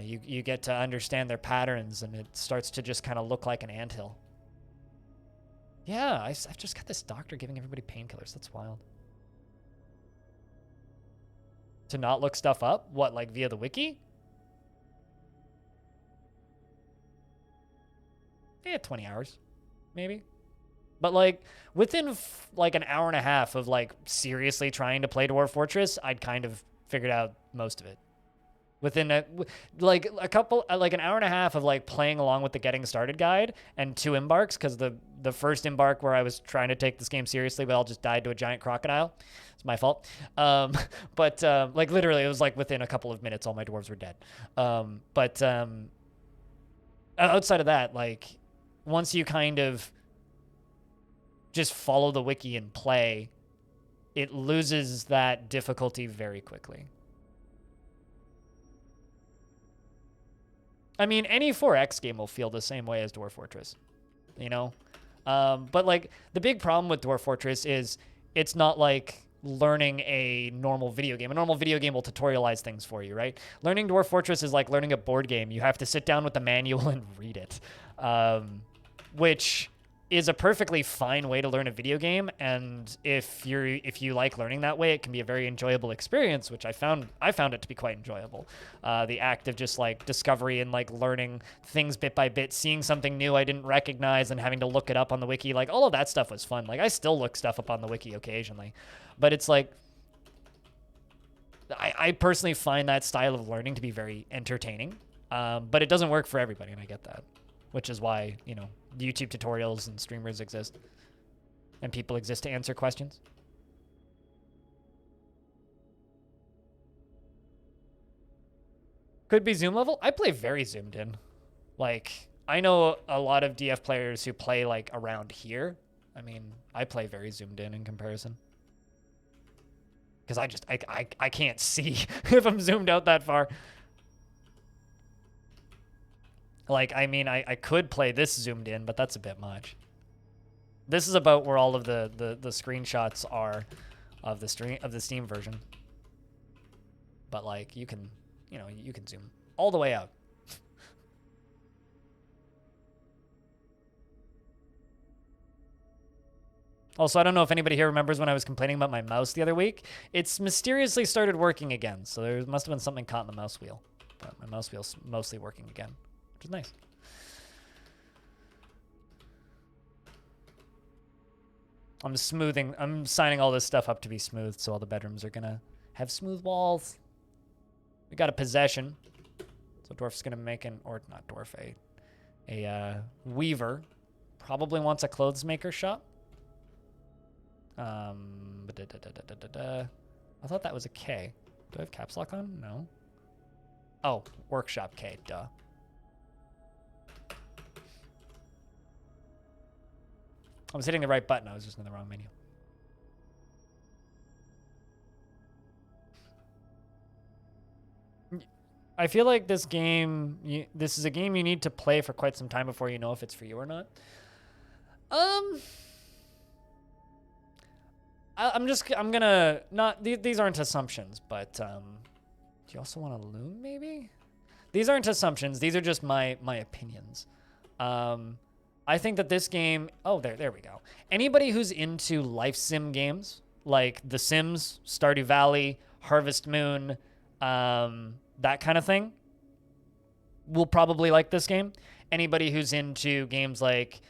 You get to understand their patterns, and it starts to just kind of look like an anthill. Yeah, I've just got this doctor giving everybody painkillers. That's wild. To not look stuff up? What, like via the wiki? Yeah, 20 hours, maybe. But like within like an hour and a half of like seriously trying to play Dwarf Fortress, I'd kind of figured out most of it. Within an hour and a half of like playing along with the getting started guide and 2 embarks, because the first embark where I was trying to take this game seriously, we all just died to a giant crocodile. It's my fault. But like literally it was like within a couple of minutes all my dwarves were dead. Outside of that, like once you kind of just follow the wiki and play, it loses that difficulty very quickly. I mean, any 4X game will feel the same way as Dwarf Fortress, you know? But like the big problem with Dwarf Fortress is it's not like learning a normal video game. A normal video game will tutorialize things for you, right? Learning Dwarf Fortress is like learning a board game. You have to sit down with the manual and read it, which is a perfectly fine way to learn a video game, and if you like learning that way, it can be a very enjoyable experience, which I found it to be quite enjoyable. The act of just like discovery and like learning things bit by bit, seeing something new I didn't recognize and having to look it up on the wiki, like all of that stuff was fun. Like I still look stuff up on the wiki occasionally, but it's like I personally find that style of learning to be very entertaining, but it doesn't work for everybody, and I get that, which is why, you know, YouTube tutorials and streamers exist, and people exist to answer questions. Could be zoom level. I play very zoomed in. Like, I know a lot of DF players who play like around here. I mean, I play very zoomed in comparison. Because I can't see if I'm zoomed out that far. Like, I mean, I could play this zoomed in, but that's a bit much. This is about where all of the screenshots are of the Steam version. But like, you can, you know, you can zoom all the way out. Also, I don't know if anybody here remembers when I was complaining about my mouse the other week. It's mysteriously started working again, so there must have been something caught in the mouse wheel. But my mouse wheel's mostly working again, which is nice. I'm signing all this stuff up to be smooth, so all the bedrooms are gonna have smooth walls. We got a possession. So Dwarf's gonna make or not Dwarf, a weaver. Probably wants a clothes maker shop. I thought that was a K. Do I have caps lock on? No. Oh, workshop K, duh. I was hitting the right button. I was just in the wrong menu. I feel like this game, this is a game you need to play for quite some time before you know if it's for you or not. I'm gonna not, these aren't assumptions, but do you also want a loom maybe? These aren't assumptions. These are just my opinions. I think that this game, oh, there we go. Anybody who's into life sim games, like The Sims, Stardew Valley, Harvest Moon, that kind of thing, will probably like this game. Anybody who's into games like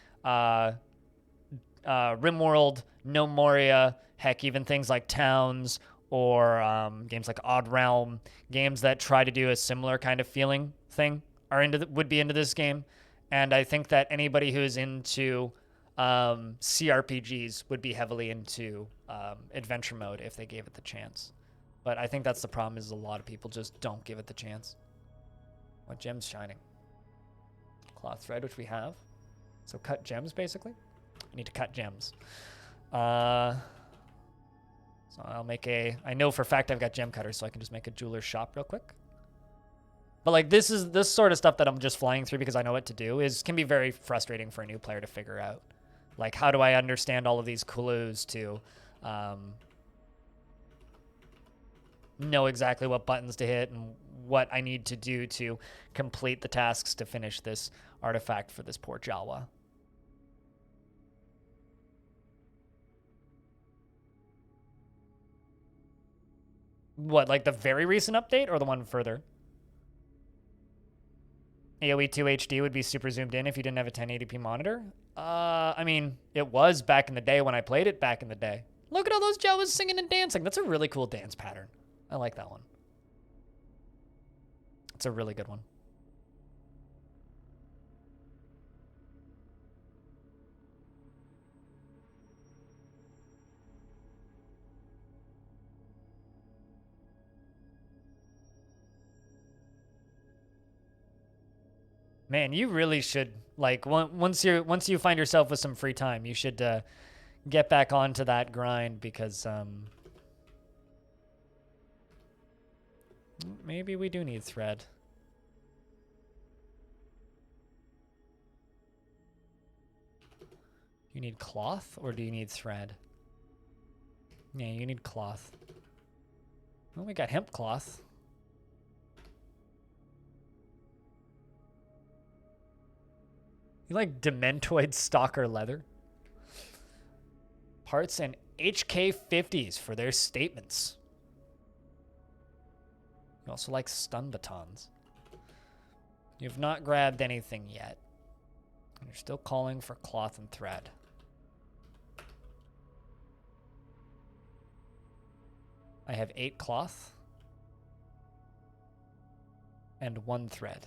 RimWorld, No Moria, heck, even things like Towns, or games like Odd Realm, games that try to do a similar kind of feeling thing, would be into this game. And I think that anybody who's into CRPGs would be heavily into adventure mode if they gave it the chance. But I think that's the problem, is a lot of people just don't give it the chance. What gem's shining? Cloth thread, which we have. So cut gems, basically. I need to cut gems. So I'll make I know for a fact I've got gem cutters, so I can just make a jeweler's shop real quick. But like, this sort of stuff that I'm just flying through because I know what to do can be very frustrating for a new player to figure out. Like, how do I understand all of these clues to know exactly what buttons to hit and what I need to do to complete the tasks to finish this artifact for this poor Jawa. What, like the very recent update or the one further? AoE 2 HD would be super zoomed in if you didn't have a 1080p monitor. I mean, it was back in the day when I played it back in the day. Look at all those Jawas singing and dancing. That's a really cool dance pattern. I like that one. It's a really good one. Man, you really should, like, once you find yourself with some free time, you should get back onto that grind, because maybe we do need thread. You need cloth, or do you need thread? Yeah, you need cloth. Well, we got hemp cloth. You like Dementoid Stalker leather? parts and HK50s for their statements. You also like stun batons. You've not grabbed anything yet. You're still calling for cloth and thread. I have 8 cloth and 1 thread.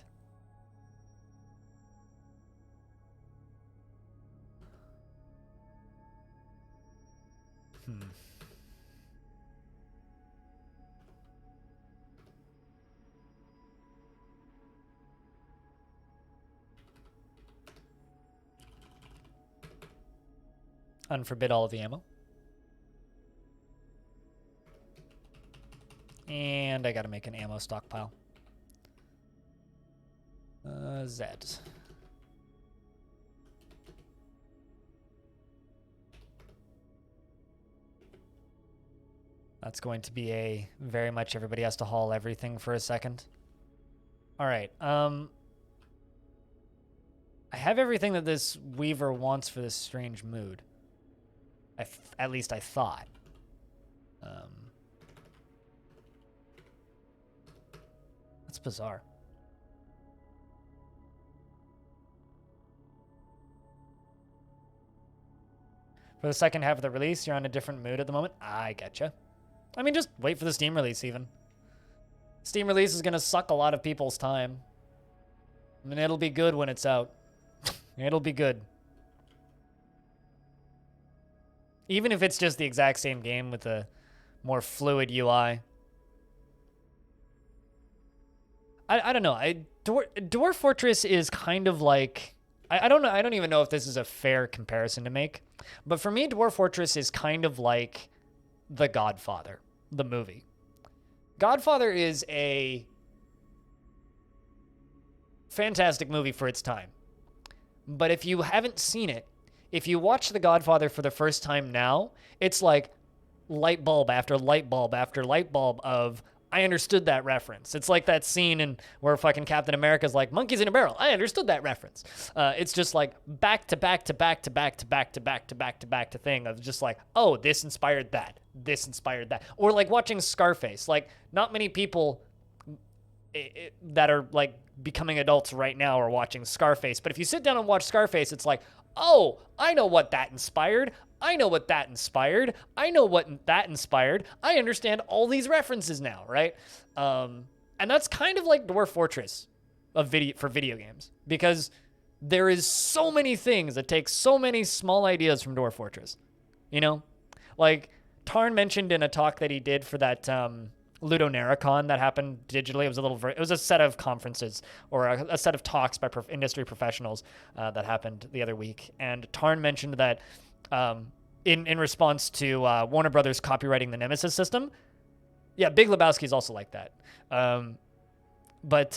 Unforbid all of the ammo. And I gotta make an ammo stockpile. Zed. That's going to be a very much everybody has to haul everything for a second. All right. I have everything that this Weaver wants for this strange mood. At least I thought. That's bizarre. For the second half of the release, you're on a different mood at the moment. I getcha. I mean, just wait for the Steam release even. Steam release is going to suck a lot of people's time. I mean, it'll be good when it's out. It'll be good. Even if it's just the exact same game with a more fluid UI. I don't know. Dwarf Fortress is kind of like... I don't know. I don't even know if this is a fair comparison to make. But for me, Dwarf Fortress is kind of like The Godfather, the movie. Godfather is a fantastic movie for its time. But if you haven't seen it, if you watch The Godfather for the first time now, it's like light bulb after light bulb after light bulb of, I understood that reference. It's like that scene in where fucking Captain America's like, monkeys in a barrel. I understood that reference. It's just like back to back to back to back to back to back to back to back to thing of just like, oh, this inspired that. This inspired that. Or like watching Scarface. Like, not many people that are like becoming adults right now are watching Scarface. But if you sit down and watch Scarface, it's like, oh, I know what that inspired. I know what that inspired. I know what that inspired. I understand all these references now, right? And that's kind of like Dwarf Fortress for video games, because there is so many things that take so many small ideas from Dwarf Fortress. You know? Like, Tarn mentioned in a talk that he did for that Ludonarracon that happened digitally. It was a set of conferences or a set of talks by industry professionals that happened the other week. And Tarn mentioned that in response to Warner Brothers copywriting the Nemesis system. Yeah, Big Lebowski's also like that. But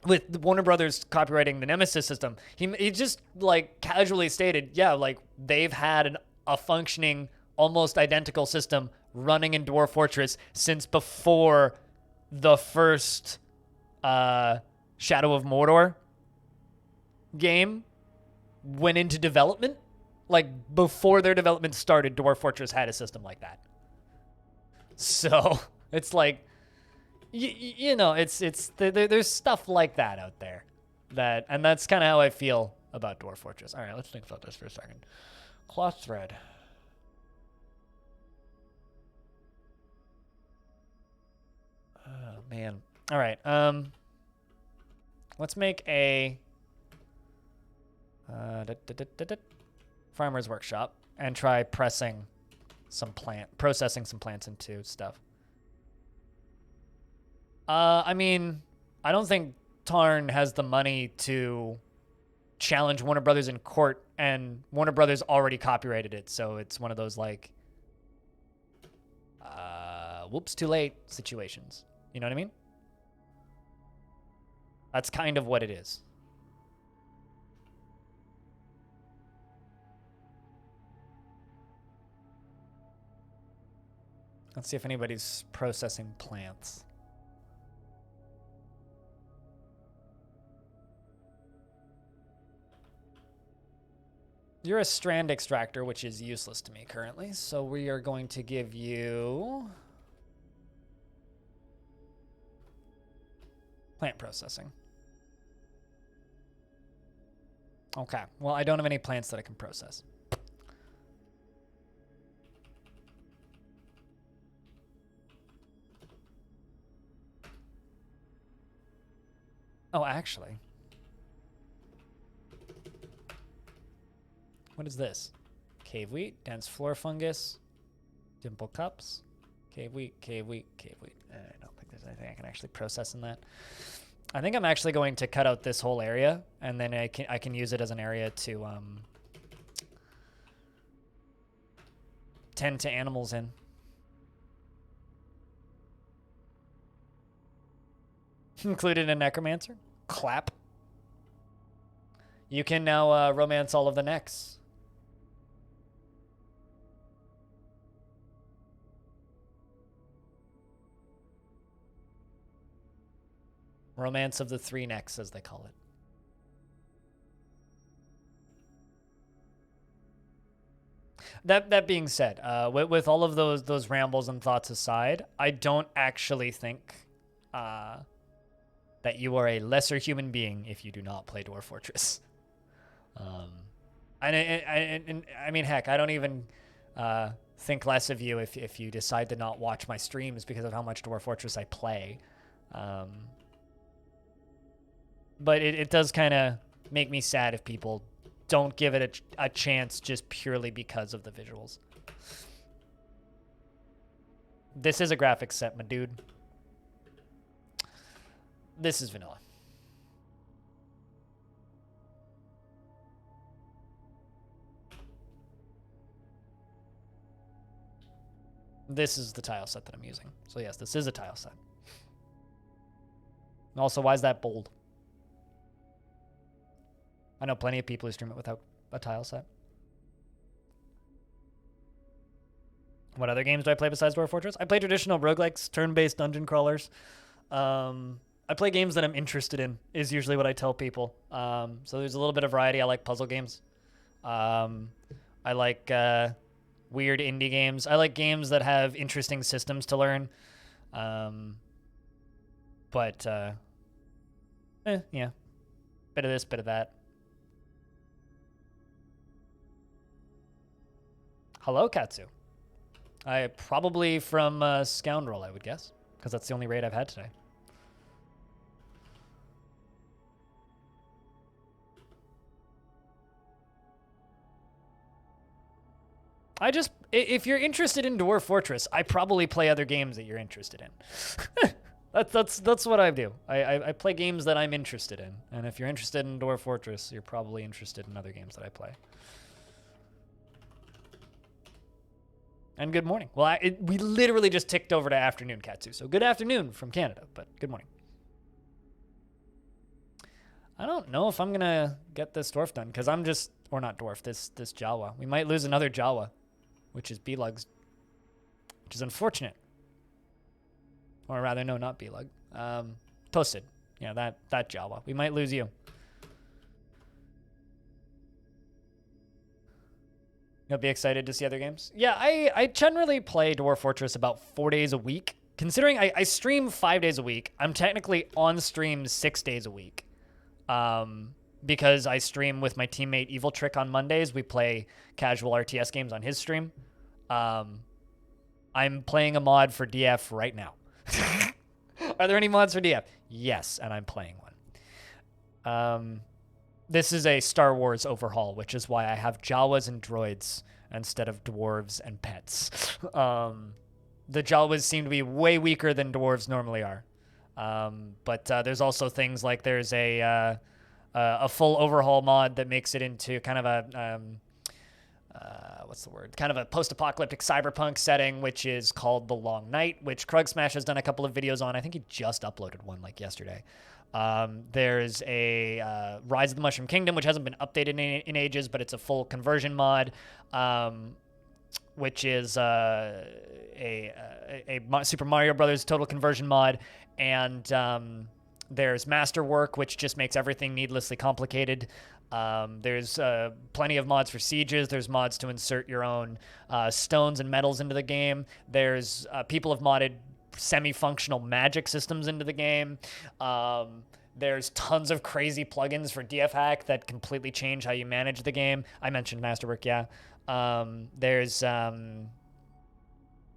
with Warner Brothers copywriting the Nemesis system, he just like casually stated, yeah, like they've had a functioning, almost identical system running in Dwarf Fortress since before the first Shadow of Mordor game went into development. Like, before their development started, Dwarf Fortress had a system like that. So, it's like, you know, there's stuff like that out there. And that's kind of how I feel about Dwarf Fortress. All right, let's think about this for a second. Cloth thread. Oh, man. All right, let's make a... Farmer's Workshop and try processing some plants into stuff. I mean, I don't think Tarn has the money to challenge Warner Brothers in court, and Warner Brothers already copyrighted it, so it's one of those like, whoops, too late situations. You know what I mean? That's kind of what it is. Let's see if anybody's processing plants. You're a strand extractor, which is useless to me currently. So we are going to give you plant processing. Okay. Well, I don't have any plants that I can process. Oh, actually. What is this? Cave wheat, dense floor fungus, dimple cups, cave wheat, cave wheat, cave wheat. I don't think there's anything I can actually process in that. I think I'm actually going to cut out this whole area, and then I can use it as an area to tend to animals in. Included a necromancer. Clap. You can now romance all of the necks. Romance of the 3 necks, as they call it. That being said, with all of those rambles and thoughts aside, I don't actually think that you are a lesser human being if you do not play Dwarf Fortress. I mean, heck, I don't even think less of you if you decide to not watch my streams because of how much Dwarf Fortress I play. But it does kind of make me sad if people don't give it a chance just purely because of the visuals. This is a graphics set, my dude. This is vanilla. This is the tile set that I'm using. So yes, this is a tile set. And also, why is that bold? I know plenty of people who stream it without a tile set. What other games do I play besides Dwarf Fortress? I play traditional roguelikes, turn-based dungeon crawlers. I play games that I'm interested in, is usually what I tell people. So there's a little bit of variety. I like puzzle games. I like weird indie games. I like games that have interesting systems to learn. Yeah. Bit of this, bit of that. Hello, Katsu. I probably from Scoundrel, I would guess, because that's the only raid I've had today. If you're interested in Dwarf Fortress, I probably play other games that you're interested in. That's what I do. I play games that I'm interested in, and if you're interested in Dwarf Fortress, you're probably interested in other games that I play. And good morning. Well, we literally just ticked over to afternoon, Katsu. So good afternoon from Canada, but good morning. I don't know if I'm going to get this dwarf done, because I'm just, or not dwarf, this Jawa. We might lose another Jawa, which is B-Lugs, which is unfortunate. Or rather, no, not B-Lug. Toasted. Yeah, that Jawa. We might lose you. You'll be excited to see other games? Yeah, I generally play Dwarf Fortress about 4 days a week. Considering I stream 5 days a week, I'm technically on stream 6 days a week. Because I stream with my teammate Evil Trick on Mondays. We play casual RTS games on his stream. I'm playing a mod for DF right now. Are there any mods for DF? Yes, and I'm playing one. This is a Star Wars overhaul, which is why I have Jawas and droids instead of dwarves and pets. The Jawas seem to be way weaker than dwarves normally are. But there's also things like there's a full overhaul mod that makes it into kind of a what's the word? Kind of a post-apocalyptic cyberpunk setting, which is called The Long Night, which Krug Smash has done a couple of videos on. I think he just uploaded one like yesterday. There's a Rise of the Mushroom Kingdom, which hasn't been updated in ages, but it's a full conversion mod, which is a Super Mario Brothers total conversion mod. And there's Masterwork, which just makes everything needlessly complicated. There's plenty of mods for sieges. There's mods to insert your own stones and metals into the game. There's people have modded semi-functional magic systems into the game. There's tons of crazy plugins for DF Hack that completely change how you manage the game. I mentioned Masterwork, yeah. There's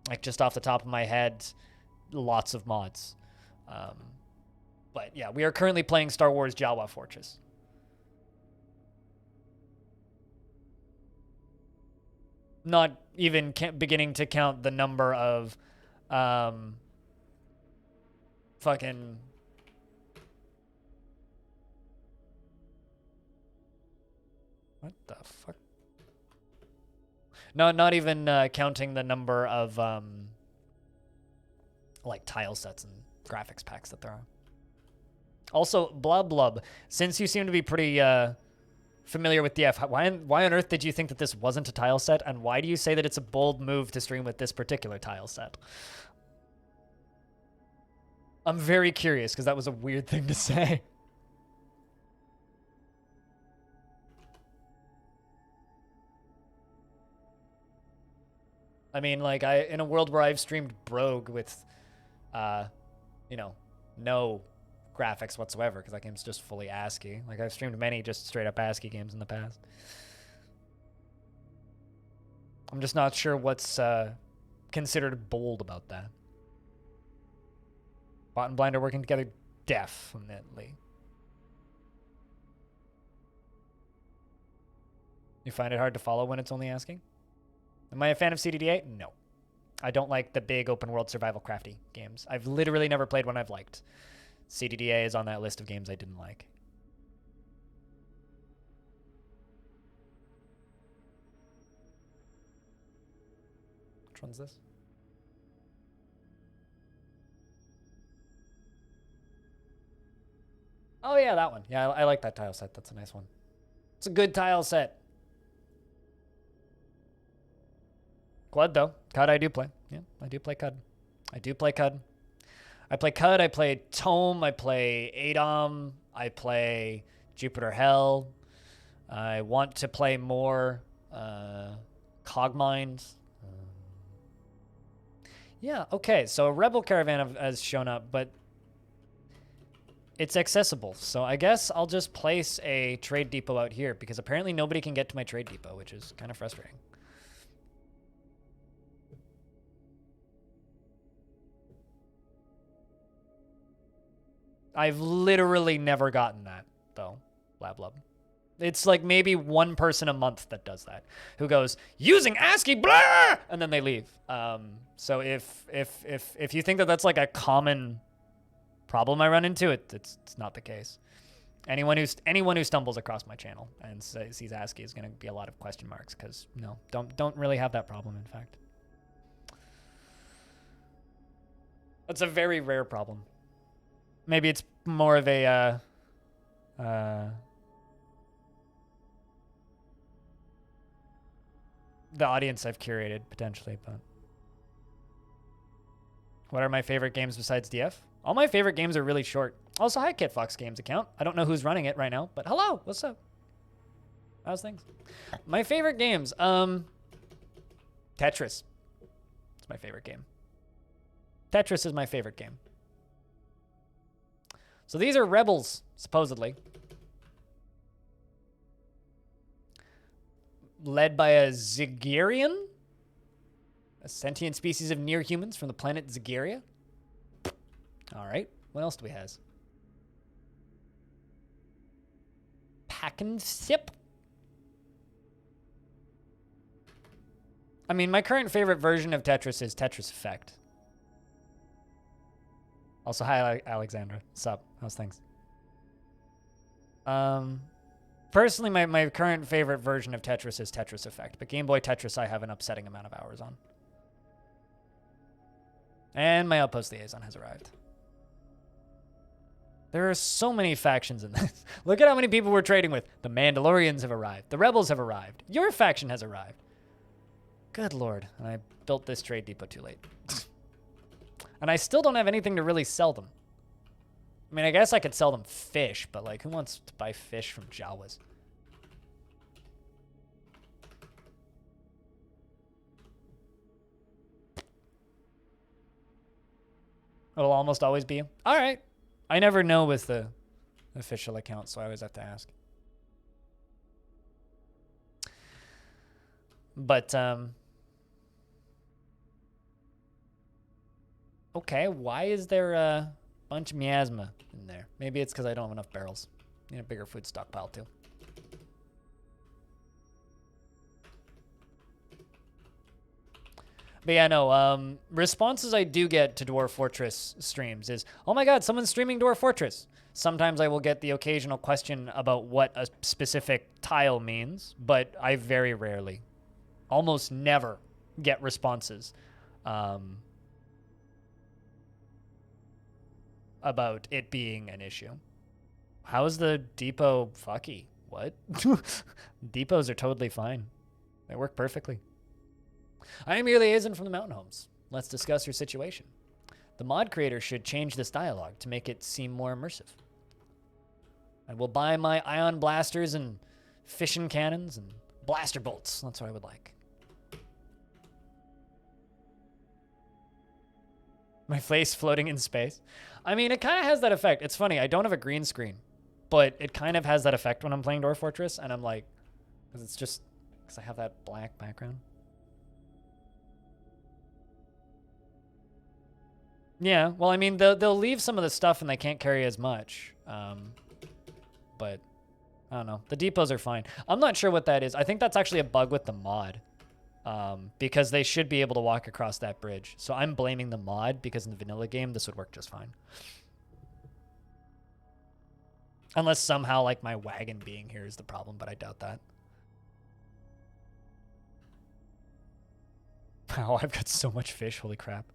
like just off the top of my head, lots of mods. But yeah, we are currently playing Star Wars Jawa Fortress. Not even beginning to count the number of fucking what the fuck? No, not even counting the number of like tile sets and graphics packs that there are. Also, Blub Blub, since you seem to be pretty familiar with DF, why on earth did you think that this wasn't a tile set, and why do you say that it's a bold move to stream with this particular tile set? I'm very curious, because that was a weird thing to say. I mean, like, in a world where I've streamed Brogue with, you know, no graphics whatsoever, because that game's just fully ASCII. Like, I've streamed many just straight up ASCII games in the past. I'm just not sure what's considered bold about that. Bot and Blind are working together definitely. You find it hard to follow when it's only ASCII? Am I a fan of CDDA? No. I don't like the big open world survival crafty games. I've literally never played one I've liked. CDDA is on that list of games I didn't like. Which one's this? Oh yeah, that one. Yeah, I like that tile set. That's a nice one. It's a good tile set. Quad though. Cud I do play. Yeah, I do play Cud. I do play Cud. I play Cud, I play Tome, I play Adom, I play Jupiter Hell. I want to play more Cogmind. Yeah, okay, so a Rebel Caravan has shown up, but it's accessible. So I guess I'll just place a trade depot out here, because apparently nobody can get to my trade depot, which is kind of frustrating. I've literally never gotten that, though, Lab. It's like maybe one person a month that does that, who goes, using ASCII, blah! And then they leave. So if you think that that's like a common problem I run into, it's not the case. Anyone who stumbles across my channel and sees ASCII is going to be a lot of question marks, because no, don't really have that problem, in fact. That's a very rare problem. Maybe it's more of a the audience I've curated, potentially, but what are my favorite games besides DF? All my favorite games are really short. Also, hi, Kit Fox Games account. I don't know who's running it right now, but hello, what's up? How's things? My favorite games, Tetris. It's my favorite game. Tetris is my favorite game. So these are rebels, supposedly. Led by a Zigerian? A sentient species of near humans from the planet Zigeria. Alright, what else do we have? Pack and Sip? I mean, my current favorite version of Tetris is Tetris Effect. Also, hi, Alexandra. Sup? How's things? Personally, my current favorite version of Tetris is Tetris Effect, but Game Boy Tetris I have an upsetting amount of hours on. And my Outpost Liaison has arrived. There are so many factions in this. Look at how many people we're trading with. The Mandalorians have arrived. The Rebels have arrived. Your faction has arrived. Good lord. And I built this trade depot too late. And I still don't have anything to really sell them. I mean, I guess I could sell them fish, but like, who wants to buy fish from Jawas? It'll almost always be you. All right. I never know with the official account, so I always have to ask. But, okay, why is there a bunch of miasma in there? Maybe it's because I don't have enough barrels. Need a bigger food stockpile, too. But yeah, no, responses I do get to Dwarf Fortress streams is, oh my god, someone's streaming Dwarf Fortress. Sometimes I will get the occasional question about what a specific tile means, but I very rarely, almost never, get responses about it being an issue. How is the depot fucky? What? Depots are totally fine. They work perfectly. I am your liaison from the Mountain Homes. Let's discuss your situation. The mod creator should change this dialogue to make it seem more immersive. I will buy my ion blasters and fission cannons and blaster bolts. That's what I would like. My face floating in space. I mean, it kind of has that effect. It's funny. I don't have a green screen, but it kind of has that effect when I'm playing Dwarf Fortress, and I'm like, because it's just, because I have that black background. Yeah, well, I mean, they'll leave some of the stuff and they can't carry as much. But, I don't know. The depots are fine. I'm not sure what that is. I think that's actually a bug with the mod. Because they should be able to walk across that bridge. So I'm blaming the mod because in the vanilla game, this would work just fine. Unless somehow, like, my wagon being here is the problem, but I doubt that. Wow, I've got so much fish. Holy crap.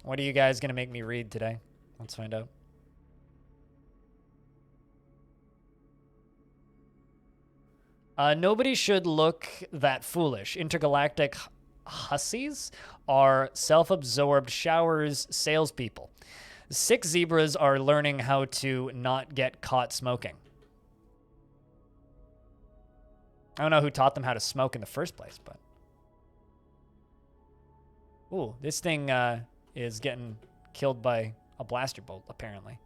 What are you guys going to make me read today? Let's find out. Nobody should look that foolish. Intergalactic hussies are self-absorbed showers salespeople. 6 zebras are learning how to not get caught smoking. I don't know who taught them how to smoke in the first place, but... Ooh, this thing is getting killed by a blaster bolt, apparently.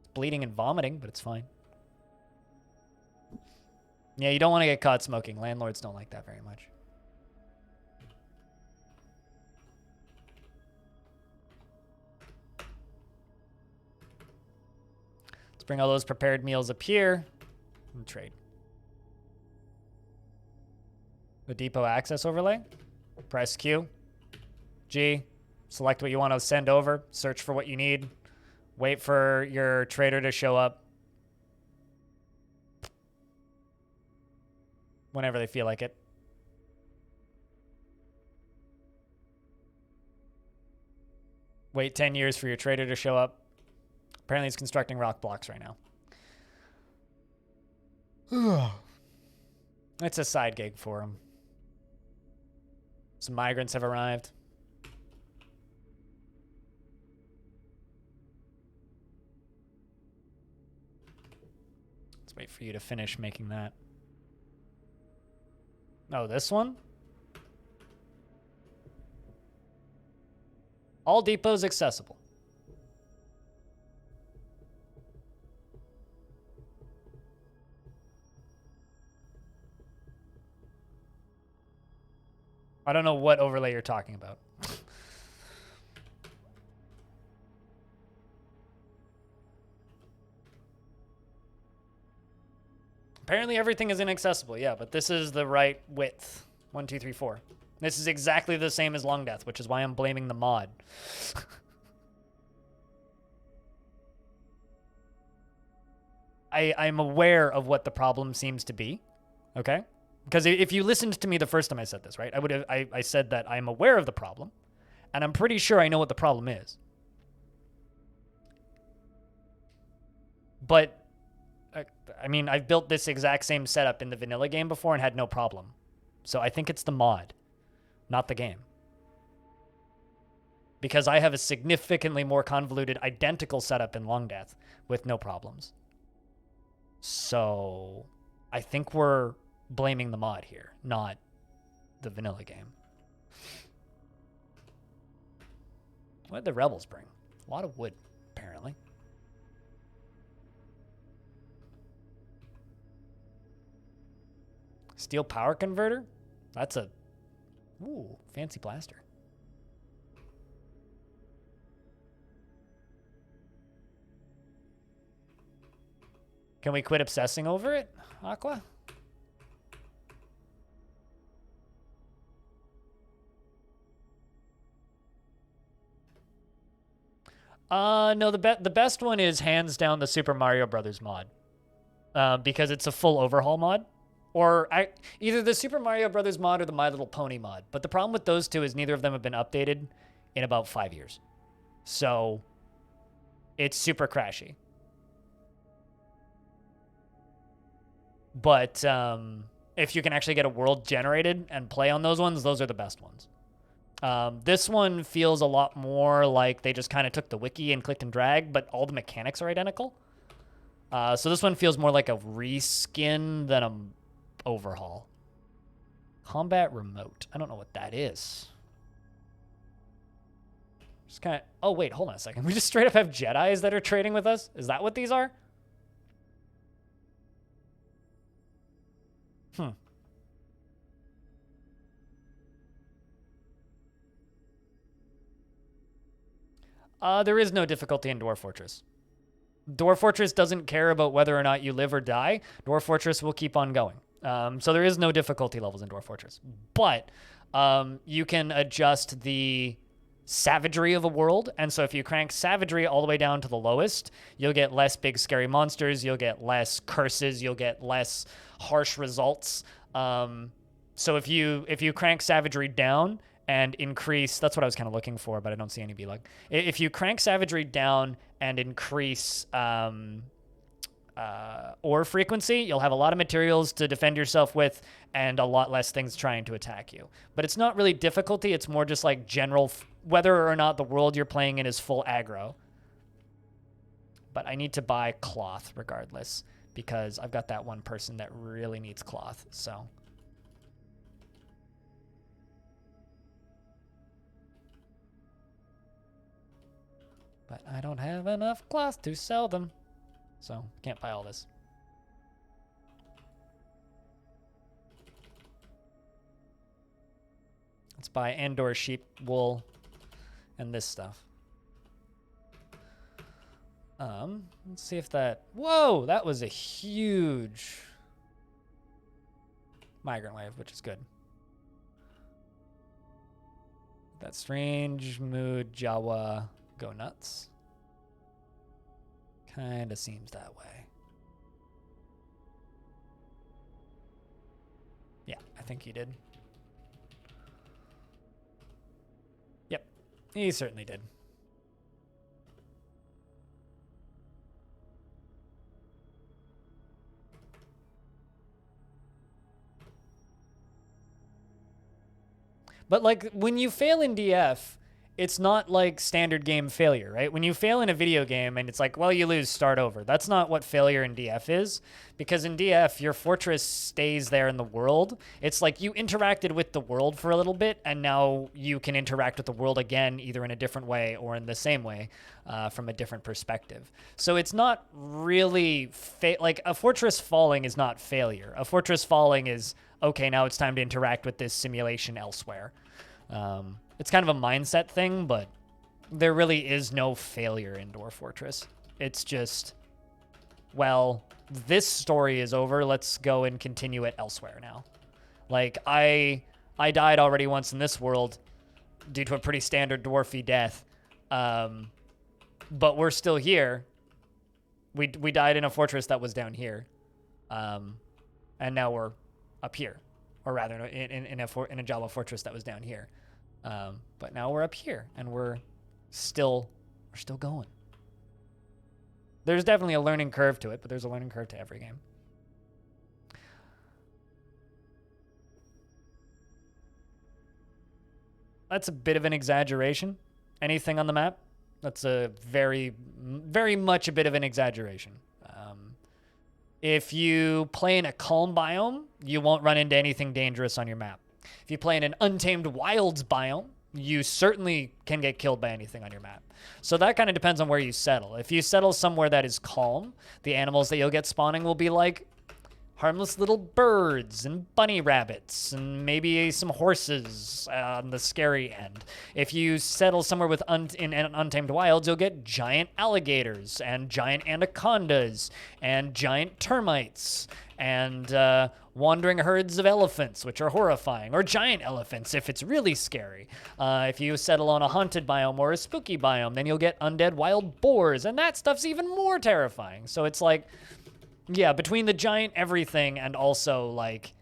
It's bleeding and vomiting, but it's fine. Yeah, you don't want to get caught smoking. Landlords don't like that very much. Let's bring all those prepared meals up here and trade. The depot access overlay. Press Q. G. Select what you want to send over. Search for what you need. Wait for your trader to show up. Whenever they feel like it. Wait 10 years for your trader to show up. Apparently he's constructing rock blocks right now. It's a side gig for him. Some migrants have arrived. Let's wait for you to finish making that. Oh, this one? All depots accessible. I don't know what overlay you're talking about. Apparently everything is inaccessible, yeah, but this is the right width. 1, 2, 3, 4. This is exactly the same as Long Death, which is why I'm blaming the mod. I'm aware of what the problem seems to be, okay? Because if you listened to me the first time I said this, right, I said that I'm aware of the problem, and I'm pretty sure I know what the problem is. But I mean, I've built this exact same setup in the vanilla game before and had no problem. So I think it's the mod, not the game. Because I have a significantly more convoluted, identical setup in Long Death with no problems. So I think we're blaming the mod here, not the vanilla game. What did the rebels bring? A lot of wood, apparently. Steel power converter? That's a... Ooh, fancy blaster. Can we quit obsessing over it, Aqua? No, the best one is hands down the Super Mario Brothers mod. Because it's a full overhaul mod. Or either the Super Mario Brothers mod or the My Little Pony mod. But the problem with those two is neither of them have been updated in about 5 years. So it's super crashy. But if you can actually get a world generated and play on those ones, those are the best ones. This one feels a lot more like they just kind of took the wiki and clicked and drag, but all the mechanics are identical. So this one feels more like a reskin than an overhaul. Combat remote. I don't know what that is. Just kind of... Oh, wait, hold on a second. We just straight up have Jedis that are trading with us? Is that what these are? There is no difficulty in Dwarf Fortress. Dwarf Fortress doesn't care about whether or not you live or die. Dwarf Fortress will keep on going. So there is no difficulty levels in Dwarf Fortress. But you can adjust the savagery of a world. And so if you crank savagery all the way down to the lowest, you'll get less big scary monsters. You'll get less curses. You'll get less harsh results. So if you crank savagery down and increase, that's what I was kind of looking for, but I don't see any B-Lug. If you crank savagery down and increase ore frequency, you'll have a lot of materials to defend yourself with and a lot less things trying to attack you. But it's not really difficulty. It's more just like general, whether or not the world you're playing in is full aggro. But I need to buy cloth regardless because I've got that one person that really needs cloth, so... But I don't have enough cloth to sell them. So, can't buy all this. Let's buy Andor sheep wool and this stuff. Let's see if that... Whoa! That was a huge migrant wave, which is good. That strange mood Jawa... Go nuts. Kinda seems that way. Yeah, I think he did. Yep, he certainly did. But like when you fail in DF, it's not like standard game failure, right? When you fail in a video game and it's like, well, you lose, start over. That's not what failure in DF is. Because in DF, your fortress stays there in the world. It's like you interacted with the world for a little bit, and now you can interact with the world again, either in a different way or in the same way, from a different perspective. So it's not really... like, a fortress falling is not failure. A fortress falling is, okay, now it's time to interact with this simulation elsewhere. It's kind of a mindset thing, but there really is no failure in Dwarf Fortress. It's just, well, this story is over. Let's go and continue it elsewhere now. Like, I died already once in this world due to a pretty standard dwarfy death. But we're still here. We died in a fortress that was down here. And now we're up here. Or rather, in a Jawa fortress that was down here. But now we're up here, and we're still going. There's definitely a learning curve to it, but there's a learning curve to every game. That's a bit of an exaggeration. Anything on the map? That's a very, very much a bit of an exaggeration. If you play in a calm biome, you won't run into anything dangerous on your map. If you play in an untamed wilds biome, you certainly can get killed by anything on your map. So that kind of depends on where you settle. If you settle somewhere that is calm, the animals that you'll get spawning will be like harmless little birds and bunny rabbits and maybe some horses on the scary end. If you settle somewhere with in untamed wilds, you'll get giant alligators and giant anacondas and giant termites and wandering herds of elephants, which are horrifying, or giant elephants if it's really scary. If you settle on a haunted biome or a spooky biome, then you'll get undead wild boars, and that stuff's even more terrifying. So it's like, yeah, between the giant everything and also like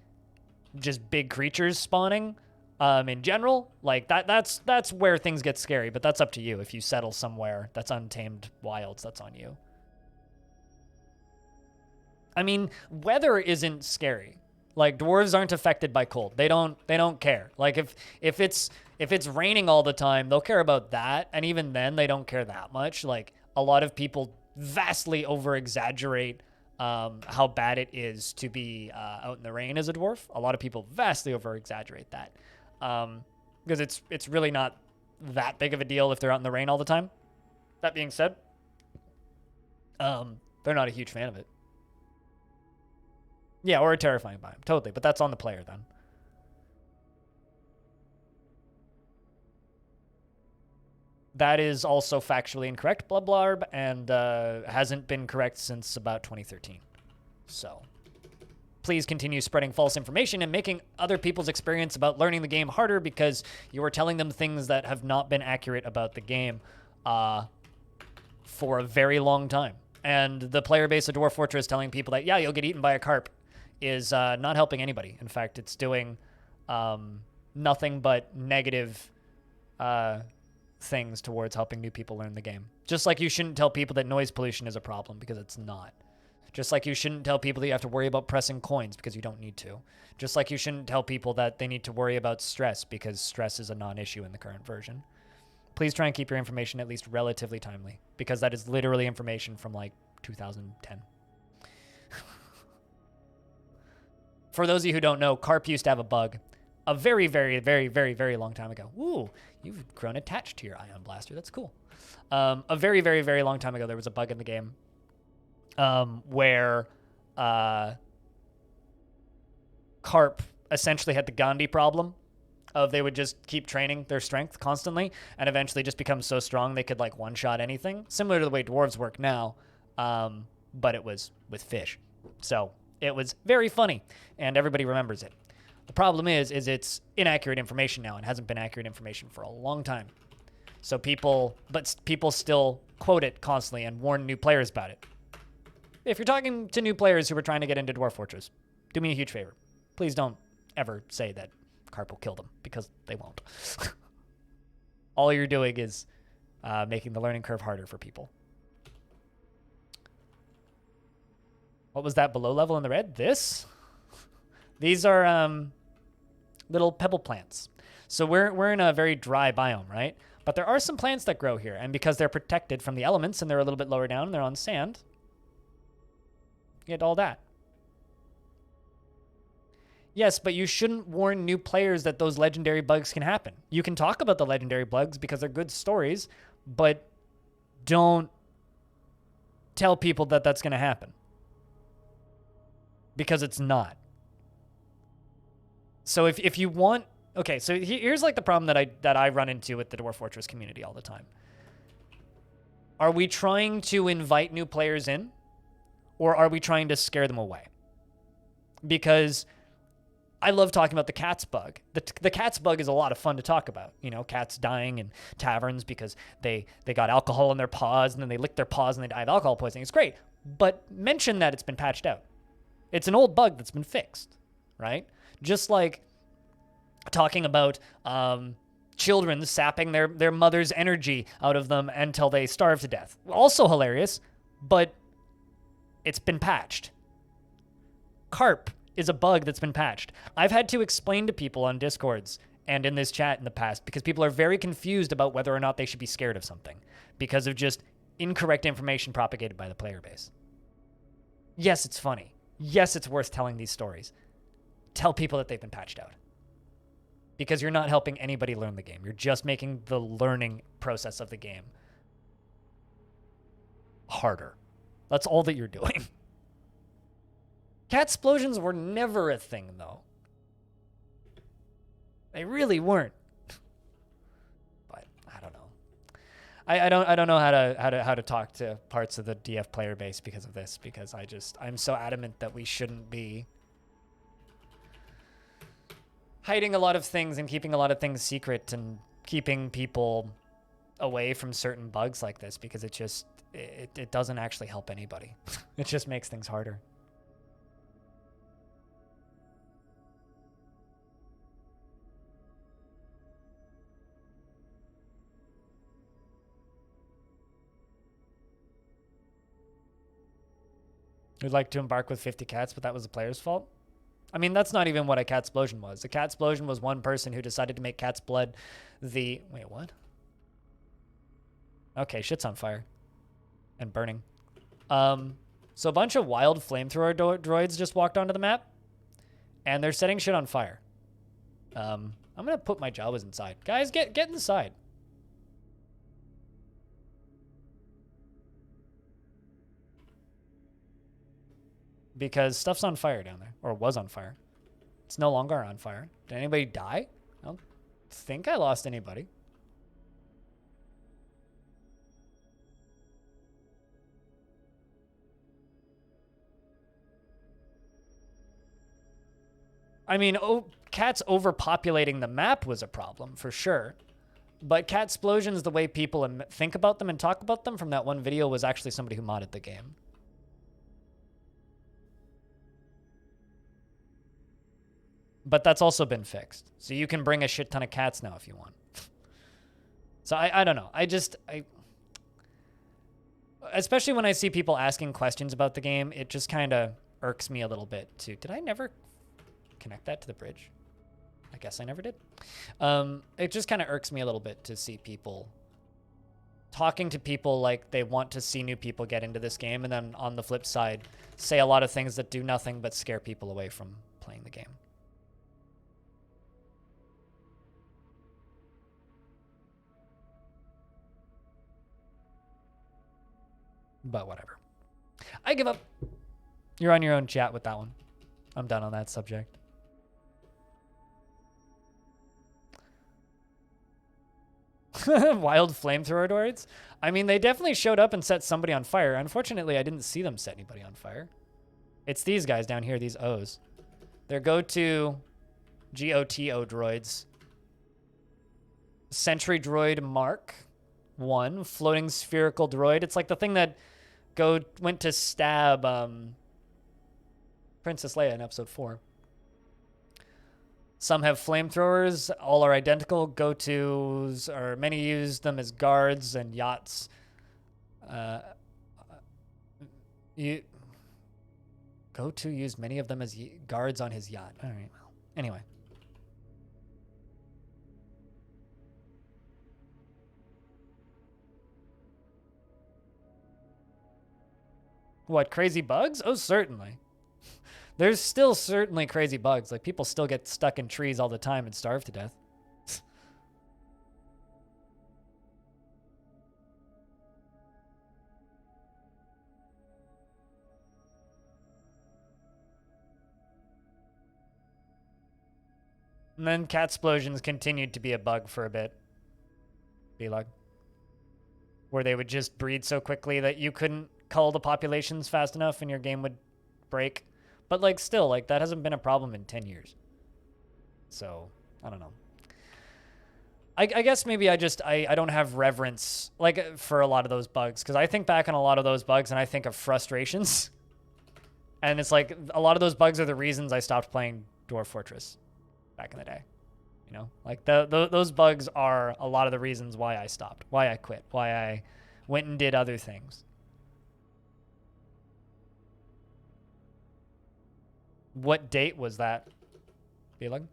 just big creatures spawning, in general, like that's where things get scary. But that's up to you. If you settle somewhere that's untamed wilds, that's on you. I mean, weather isn't scary. Like, dwarves aren't affected by cold. They don't care. Like if it's raining all the time, they'll care about that, and even then they don't care that much. Like, a lot of people vastly over exaggerate how bad it is to be out in the rain as a dwarf. A lot of people vastly over exaggerate that because it's really not that big of a deal if they're out in the rain all the time. That being said, they're not a huge fan of it. Yeah, or a terrifying biome, totally. But that's on the player then. That is also factually incorrect, Blublarb, and hasn't been correct since about 2013. So, please continue spreading false information and making other people's experience about learning the game harder because you are telling them things that have not been accurate about the game for a very long time. And the player base of Dwarf Fortress telling people that, yeah, you'll get eaten by a carp is not helping anybody. In fact, it's doing nothing but negative things towards helping new people learn the game. Just like you shouldn't tell people that noise pollution is a problem, because it's not. Just like you shouldn't tell people that you have to worry about pressing coins, because you don't need to. Just like you shouldn't tell people that they need to worry about stress, because stress is a non-issue in the current version. Please try and keep your information at least relatively timely, because that is literally information from like 2010. For those of you who don't know, carp used to have a bug a very, very, very, very, very long time ago. Ooh, you've grown attached to your ion blaster. That's cool. A very, very, very long time ago, there was a bug in the game where carp essentially had the Gandhi problem of they would just keep training their strength constantly and eventually just become so strong they could like one-shot anything, similar to the way dwarves work now, but it was with fish. So it was very funny, and everybody remembers it. The problem is it's inaccurate information now and hasn't been accurate information for a long time. So people still quote it constantly and warn new players about it. If you're talking to new players who are trying to get into Dwarf Fortress, do me a huge favor. Please don't ever say that carp will kill them, because they won't. All you're doing is making the learning curve harder for people. What was that below level in the red? This? These are little pebble plants. So we're in a very dry biome, right? But there are some plants that grow here, and because they're protected from the elements and they're a little bit lower down, they're on sand, you get all that. Yes, but you shouldn't warn new players that those legendary bugs can happen. You can talk about the legendary bugs because they're good stories, but don't tell people that that's going to happen, because it's not. So if you want, okay, so here's like the problem that I run into with the Dwarf Fortress community all the time. Are we trying to invite new players in, or are we trying to scare them away? Because I love talking about the cats bug. The cats bug is a lot of fun to talk about. You know, cats dying in taverns because they got alcohol in their paws, and then they lick their paws and they die of alcohol poisoning. It's great, but mention that it's been patched out. It's an old bug that's been fixed, right? Just like talking about children sapping their mother's energy out of them until they starve to death. Also hilarious, but it's been patched. Carp is a bug that's been patched. I've had to explain to people on Discords and in this chat in the past because people are very confused about whether or not they should be scared of something because of just incorrect information propagated by the player base. Yes, it's funny. Yes, it's worth telling these stories. tell people that they've been patched out. Because you're not helping anybody learn the game. You're just making the learning process of the game harder. That's all that you're doing. Cat explosions were never a thing, though. They really weren't. But I don't know. I don't know how to talk to parts of the DF player base because of this, because I'm so adamant that we shouldn't be hiding a lot of things and keeping a lot of things secret and keeping people away from certain bugs like this, because it doesn't actually help anybody. It just makes things harder. We'd like to embark with 50 cats, but that was the player's fault. I mean, that's not even what a cat explosion was. A cat explosion was one person who decided to make cat's blood the... Wait, what? Okay, shit's on fire. And burning. So a bunch of wild flamethrower droids just walked onto the map. And they're setting shit on fire. I'm going to put my Jawas inside. Guys, get inside. Because stuff's on fire down there. Or was on fire. It's no longer on fire. Did anybody die? I don't think I lost anybody. I mean, cats overpopulating the map was a problem, for sure. But cat explosions, the way people think about them and talk about them from that one video, was actually somebody who modded the game. But that's also been fixed. So you can bring a shit ton of cats now if you want. So I don't know. Especially when I see people asking questions about the game, it just kind of irks me a little bit too. Did I never connect that to the bridge? I guess I never did. It just kind of irks me a little bit to see people talking to people like they want to see new people get into this game, and then on the flip side, say a lot of things that do nothing but scare people away from playing the game. But whatever. I give up. You're on your own, chat, with that one. I'm done on that subject. Wild flamethrower droids? I mean, they definitely showed up and set somebody on fire. Unfortunately, I didn't see them set anybody on fire. It's these guys down here, these O's. They're GOTO droids. Sentry droid Mark 1. Floating spherical droid. It's like the thing that went to stab Princess Leia in episode 4. Some have flamethrowers. All are identical. GOTOs, or many use them as guards and yachts. GOTO used many of them as guards on his yacht. All right. Well, anyway. What, crazy bugs? Oh, certainly. There's still certainly crazy bugs. Like, people still get stuck in trees all the time and starve to death. And then cat explosions continued to be a bug for a bit. B-Lug. Where they would just breed so quickly that you couldn't cull the populations fast enough and your game would break. But, like, still, like, that hasn't been a problem in 10 years. So, I don't know. I guess maybe I don't have reverence, like, for a lot of those bugs. Because I think back on a lot of those bugs and I think of frustrations. And it's like, a lot of those bugs are the reasons I stopped playing Dwarf Fortress back in the day. You know? Like, those bugs are a lot of the reasons why I stopped. Why I quit. Why I went and did other things. What date was that? Feeling?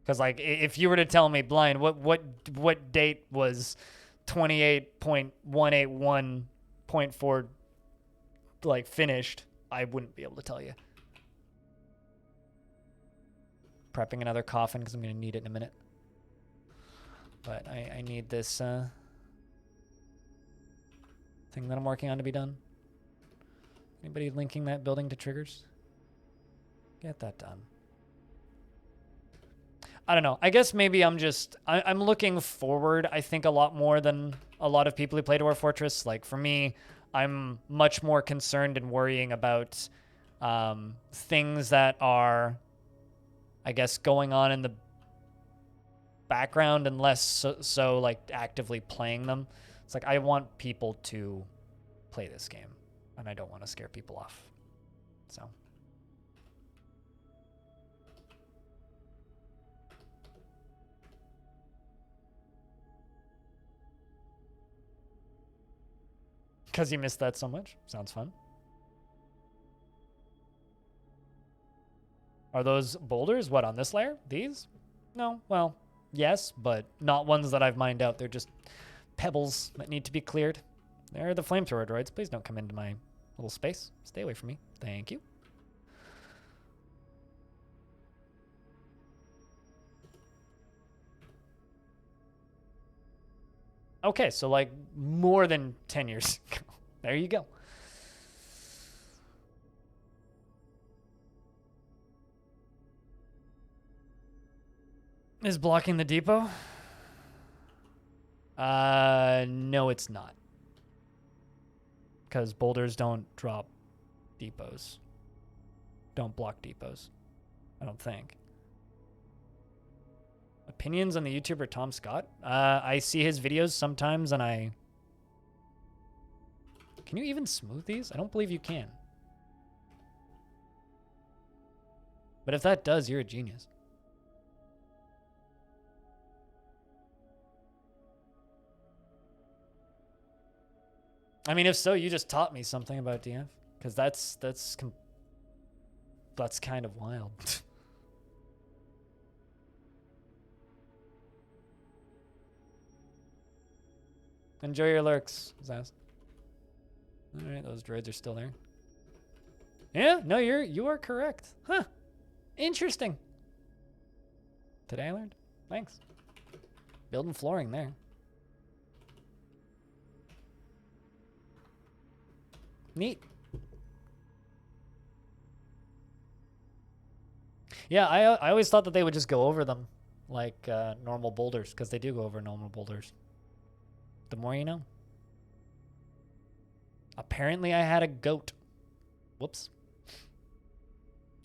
Because, like, if you were to tell me blind, what date was 28.181.4 like finished, I wouldn't be able to tell you. Prepping another coffin because I'm going to need it in a minute. But I need this thing that I'm working on to be done. Anybody linking that building to triggers? Get that done. I don't know. I guess maybe I'm looking forward, I think, a lot more than a lot of people who play Dwarf Fortress. Like, for me, I'm much more concerned and worrying about things that are, I guess, going on in the background and less so like actively playing them. It's like I want people to play this game, and I don't want to scare people off. So. Because you missed that so much? Sounds fun. Are those boulders? What, on this layer? These? No, well, yes, but not ones that I've mined out. They're just pebbles that need to be cleared. They're the flamethrower droids. Please don't come into my little space. Stay away from me. Thank you. Okay, so like more than 10 years ago. There you go. Is blocking the depot? No, it's not. Because boulders don't drop depots. Don't block depots. I don't think. Opinions on the YouTuber Tom Scott? I see his videos sometimes and I... Can you even smooth these? I don't believe you can. But if that does, you're a genius. I mean, if so, you just taught me something about DF. Because that's kind of wild. Enjoy your lurks, Zaz. All right, those droids are still there. Yeah, no, you are correct. Huh. Interesting. Today I learned. Thanks. Building flooring there. Neat. Yeah, I always thought that they would just go over them like normal boulders, because they do go over normal boulders. The more you know. Apparently I had a goat. Whoops.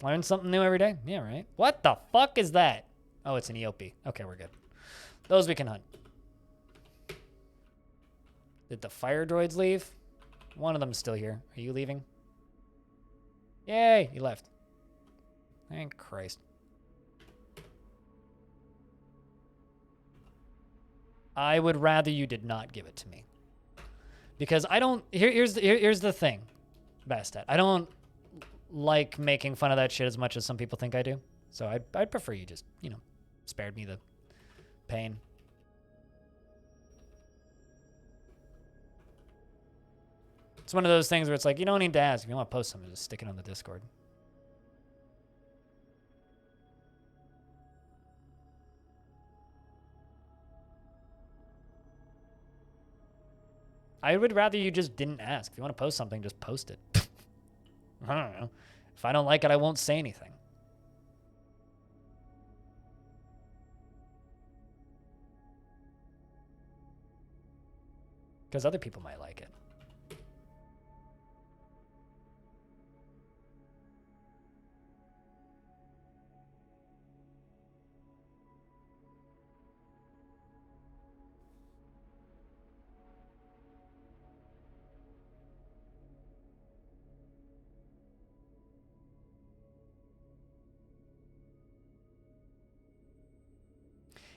Learn something new every day? Yeah, right. What the fuck is that? Oh, it's an EOP. Okay, we're good. Those we can hunt. Did the fire droids leave? One of them's still here. Are you leaving? Yay, you left. Thank Christ. I would rather you did not give it to me. Because I don't... Here's the thing, Bastet. I don't like making fun of that shit as much as some people think I do. So I'd prefer you just, you know, spared me the pain. It's one of those things where it's like, you don't need to ask. If you want to post something, just stick it on the Discord. I would rather you just didn't ask. If you want to post something, just post it. I don't know. If I don't like it, I won't say anything. Because other people might like it.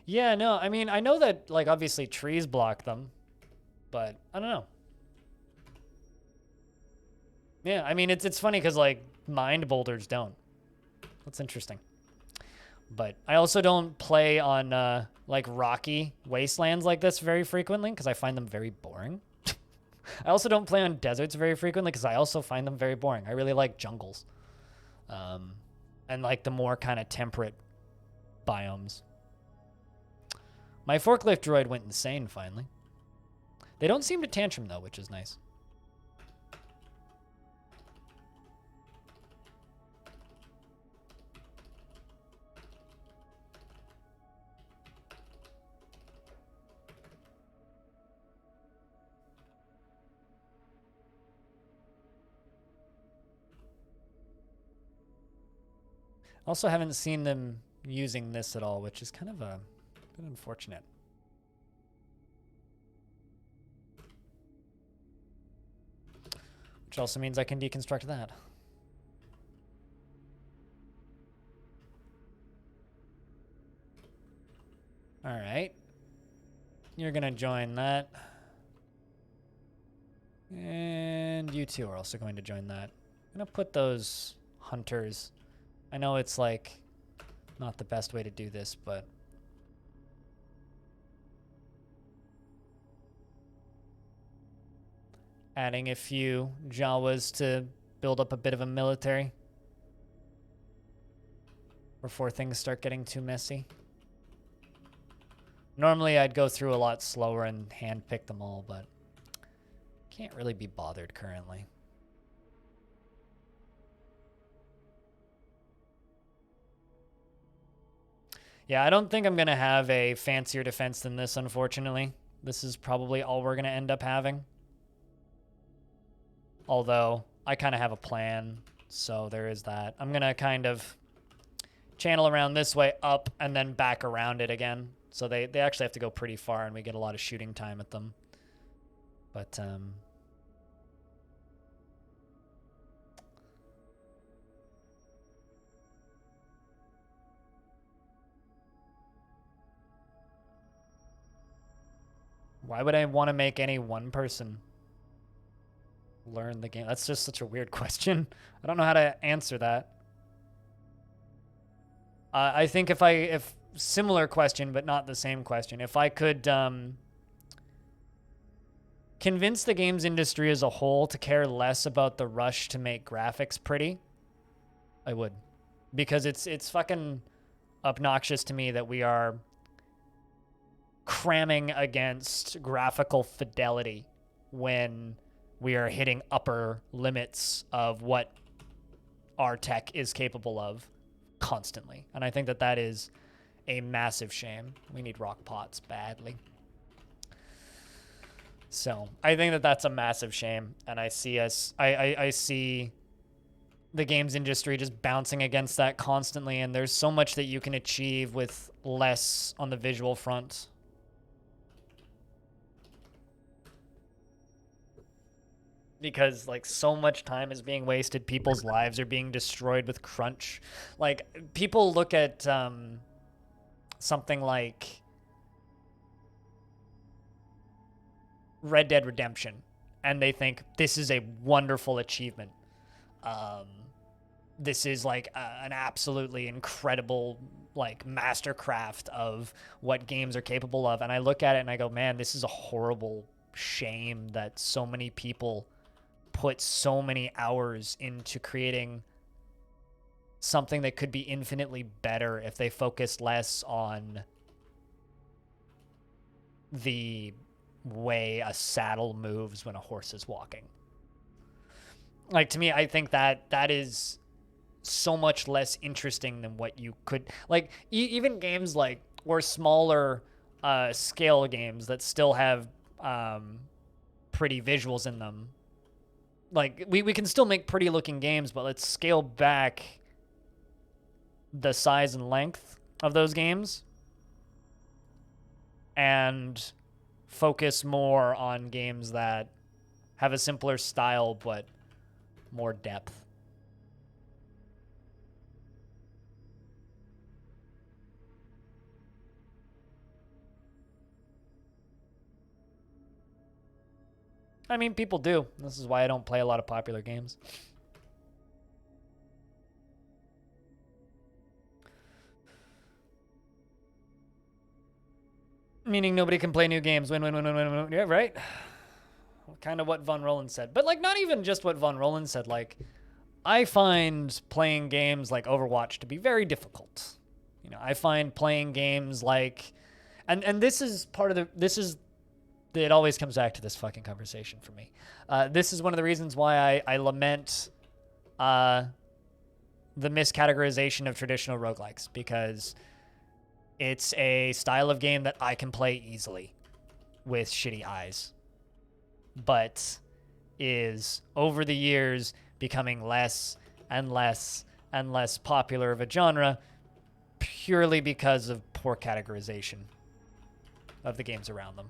Yeah, no, I mean, I know that, like, obviously trees block them, but I don't know. Yeah, I mean, it's funny because, like, mined boulders don't. That's interesting. But I also don't play on, like, rocky wastelands like this very frequently because I find them very boring. I also don't play on deserts very frequently because I also find them very boring. I really like jungles. And like the more kind of temperate biomes. My forklift droid went insane finally. They don't seem to tantrum though, which is nice. Also haven't seen them using this at all, which is kind of a bit unfortunate. Which also means I can deconstruct that. All right. You're going to join that. And you two are also going to join that. I'm going to put those hunters. I know it's like not the best way to do this, but adding a few Jawas to build up a bit of a military before things start getting too messy. Normally I'd go through a lot slower and handpick them all, but can't really be bothered currently. Yeah, I don't think I'm going to have a fancier defense than this, unfortunately. This is probably all we're going to end up having. Although, I kind of have a plan, so there is that. I'm going to kind of channel around this way up and then back around it again. So they actually have to go pretty far, and we get a lot of shooting time at them. But, why would I want to make any one person learn the game? That's just such a weird question. I don't know how to answer that. I think if similar question, but not the same question. If I could convince the games industry as a whole to care less about the rush to make graphics pretty, I would. Because it's fucking obnoxious to me that we are cramming against graphical fidelity when we are hitting upper limits of what our tech is capable of constantly. And I think that that is a massive shame. We need rock pots badly. So I think that that's a massive shame. And I see I see the games industry just bouncing against that constantly. And there's so much that you can achieve with less on the visual front. Because like so much time is being wasted, people's lives are being destroyed with crunch. Like people look at something like Red Dead Redemption and they think this is a wonderful achievement. This is like an absolutely incredible like mastercraft of what games are capable of. And I look at it and I go, man, this is a horrible shame that so many people put so many hours into creating something that could be infinitely better if they focused less on the way a saddle moves when a horse is walking. Like, to me, I think that that is so much less interesting than what you could... Like, even games like, or smaller scale games that still have pretty visuals in them. Like, we can still make pretty looking games, but let's scale back the size and length of those games and focus more on games that have a simpler style but more depth. I mean, people do. This is why I don't play a lot of popular games. Meaning nobody can play new games. Win, win, win, win, win, win. Yeah, right? kind of what Von Roland said. But, like, not even just what Von Roland said. Like, I find playing games like Overwatch to be very difficult. You know, I find playing games like... And this is part of the... This is... It always comes back to this fucking conversation for me. This is one of the reasons why I lament the miscategorization of traditional roguelikes, because it's a style of game that I can play easily with shitty eyes, but is over the years becoming less and less and less popular of a genre purely because of poor categorization of the games around them.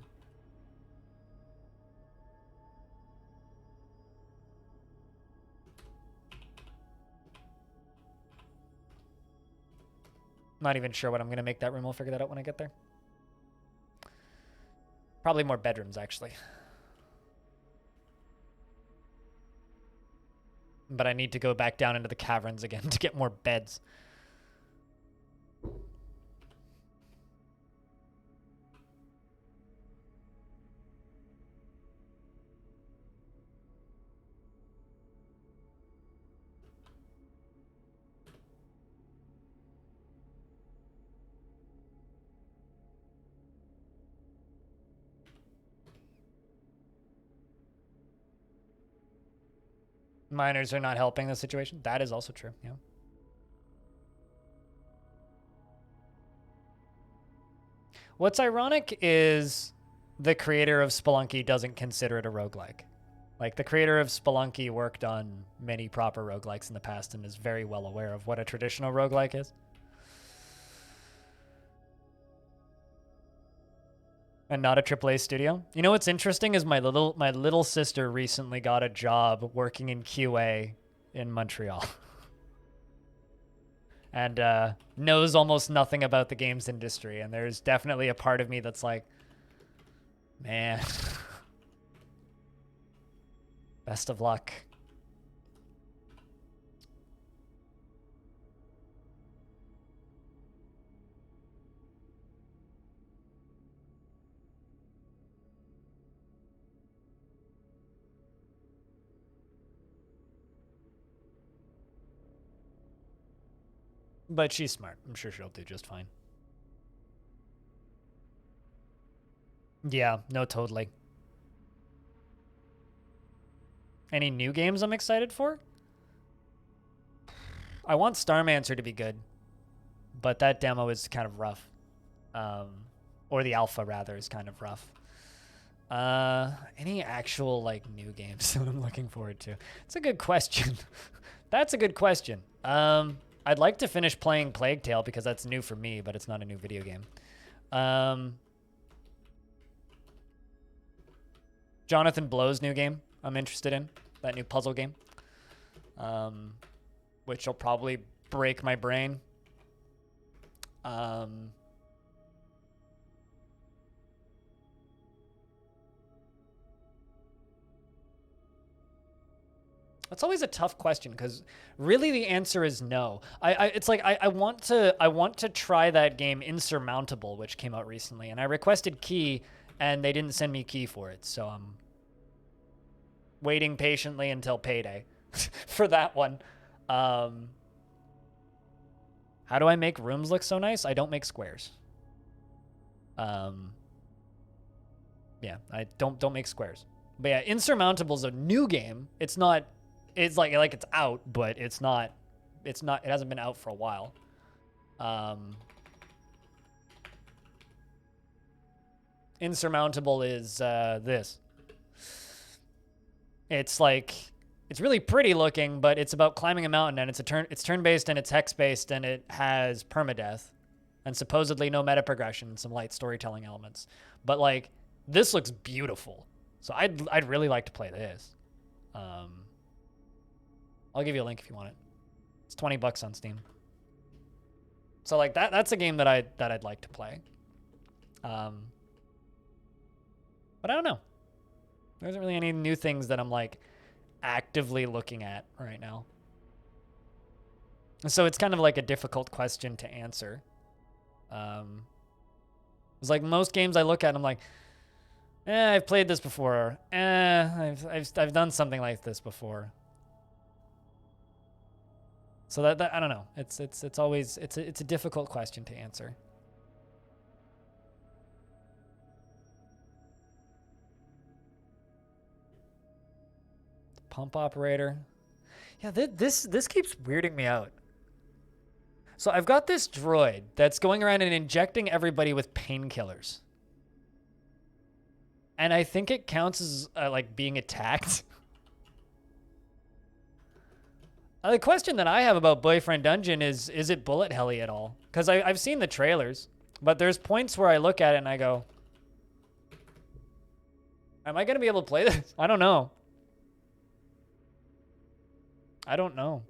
Not even sure what I'm going to make that room. We'll figure that out when I get there. Probably more bedrooms, actually. But I need to go back down into the caverns again to get more beds. Miners are not helping the situation. That is also true, yeah. What's ironic is the creator of Spelunky doesn't consider it a roguelike. Like, the creator of Spelunky worked on many proper roguelikes in the past and is very well aware of what a traditional roguelike is. And not a AAA studio. You know what's interesting is my little sister recently got a job working in QA in Montreal. And knows almost nothing about the games industry. And there's definitely a part of me that's like, man, best of luck. But she's smart. I'm sure she'll do just fine. Yeah, no, totally. Any new games I'm excited for? I want Starmancer to be good, but that demo is kind of rough. Or the alpha, rather, is kind of rough. Any actual, like, new games that I'm looking forward to? It's a good question. That's a good question. I'd like to finish playing Plague Tale because that's new for me, but it's not a new video game. Jonathan Blow's new game I'm interested in. That new puzzle game. Which will probably break my brain. That's always a tough question because really the answer is no. It's like I want to try that game Insurmountable, which came out recently, and I requested key and they didn't send me key for it, so I'm waiting patiently until payday for that one. How do I make rooms look so nice? I don't make squares. Yeah, I don't make squares. But yeah, Insurmountable is a new game. It's not. It's like it's out, but it's not. It hasn't been out for a while. Insurmountable is this. It's like it's really pretty looking, but it's about climbing a mountain, and it's turn-based and it's hex-based, and it has permadeath, and supposedly no meta progression, some light storytelling elements. But like this looks beautiful, so I'd really like to play this. I'll give you a link if you want it. It's $20 on Steam. So like that's a game that I'd like to play. But I don't know. There isn't really any new things that I'm like actively looking at right now. So it's kind of like a difficult question to answer. It's like most games I look at, I'm like, I've played this before. I've done something like this before. So that I don't know. It's always it's a difficult question to answer. Pump operator. Yeah, this keeps weirding me out. So I've got this droid that's going around and injecting everybody with painkillers. And I think it counts as like being attacked. The question that I have about Boyfriend Dungeon is it bullet helly at all? Because I've seen the trailers, but there's points where I look at it and I go, am I going to be able to play this? I don't know. I don't know.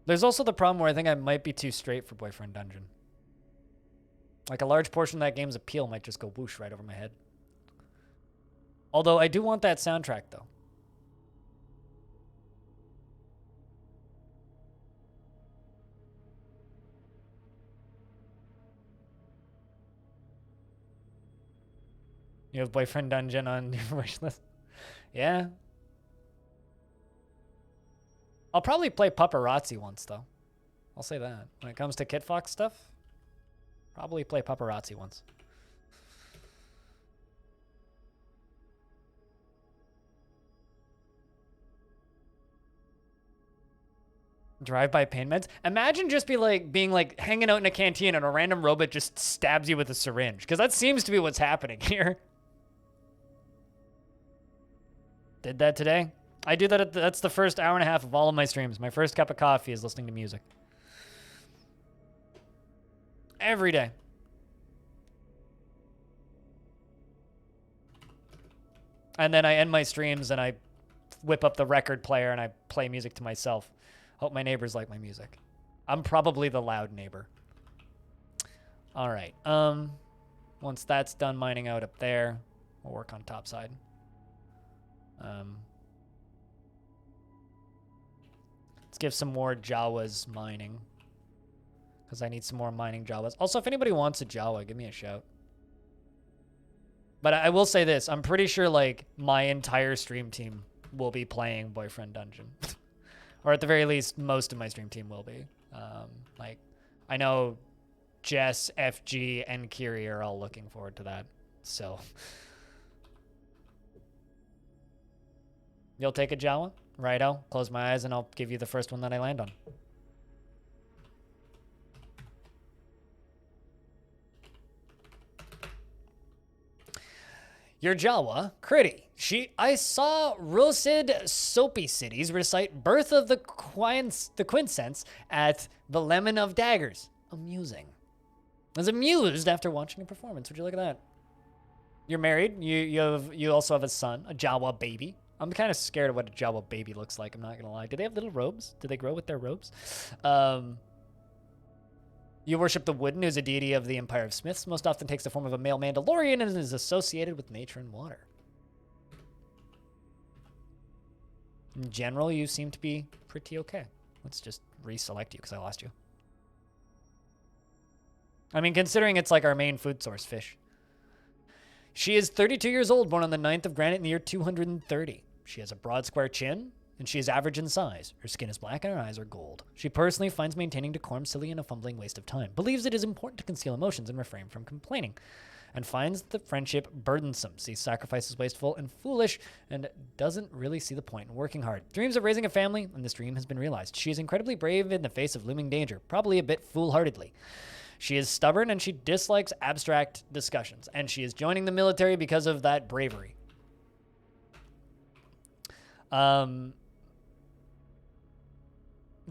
There's also the problem where I think I might be too straight for Boyfriend Dungeon. Like a large portion of that game's appeal might just go whoosh right over my head. Although I do want that soundtrack though. You have Boyfriend Dungeon on your wish list? Yeah. I'll probably play Paparazzi once, though. I'll say that. When it comes to Kit Fox stuff, probably play Paparazzi once. Drive-by pain meds. Imagine just being like hanging out in a canteen and a random robot just stabs you with a syringe, because that seems to be what's happening here. Did that today. I do that. That's the first hour and a half of all of my streams. My first cup of coffee is listening to music. Every day. And then I end my streams and I whip up the record player and I play music to myself. Hope my neighbors like my music. I'm probably the loud neighbor. All right. Once that's done mining out up there, we'll work on top side. Let's give some more Jawas mining, because I need some more mining Jawas. Also, if anybody wants a Jawa, give me a shout. But I will say this. I'm pretty sure, like, my entire stream team will be playing Boyfriend Dungeon. Or at the very least, most of my stream team will be. Like, I know Jess, FG, and Kiri are all looking forward to that. So... You'll take a Jawa? Righto. Close my eyes and I'll give you the first one that I land on. Your Jawa, Critty. I saw Rosid Soapy Cities recite Birth of the Quincense at the Lemon of Daggers. Amusing. I was amused after watching a performance. Would you look at that? You're married. You also have a son, a Jawa baby. I'm kind of scared of what a Jawa baby looks like. I'm not going to lie. Do they have little robes? Do they grow with their robes? You worship the Wooden, who's a deity of the Empire of Smiths. Most often takes the form of a male Mandalorian and is associated with nature and water. In general, you seem to be pretty okay. Let's just reselect you because I lost you. I mean, considering it's like our main food source, fish. She is 32 years old, born on the 9th of Granite in the year 230. She has a broad, square chin, and she is average in size. Her skin is black and her eyes are gold. She personally finds maintaining decorum silly and a fumbling waste of time, believes it is important to conceal emotions and refrain from complaining, and finds the friendship burdensome, sees sacrifices wasteful and foolish, and doesn't really see the point in working hard. Dreams of raising a family, and this dream has been realized. She is incredibly brave in the face of looming danger, probably a bit foolhardily. She is stubborn and she dislikes abstract discussions, and she is joining the military because of that bravery.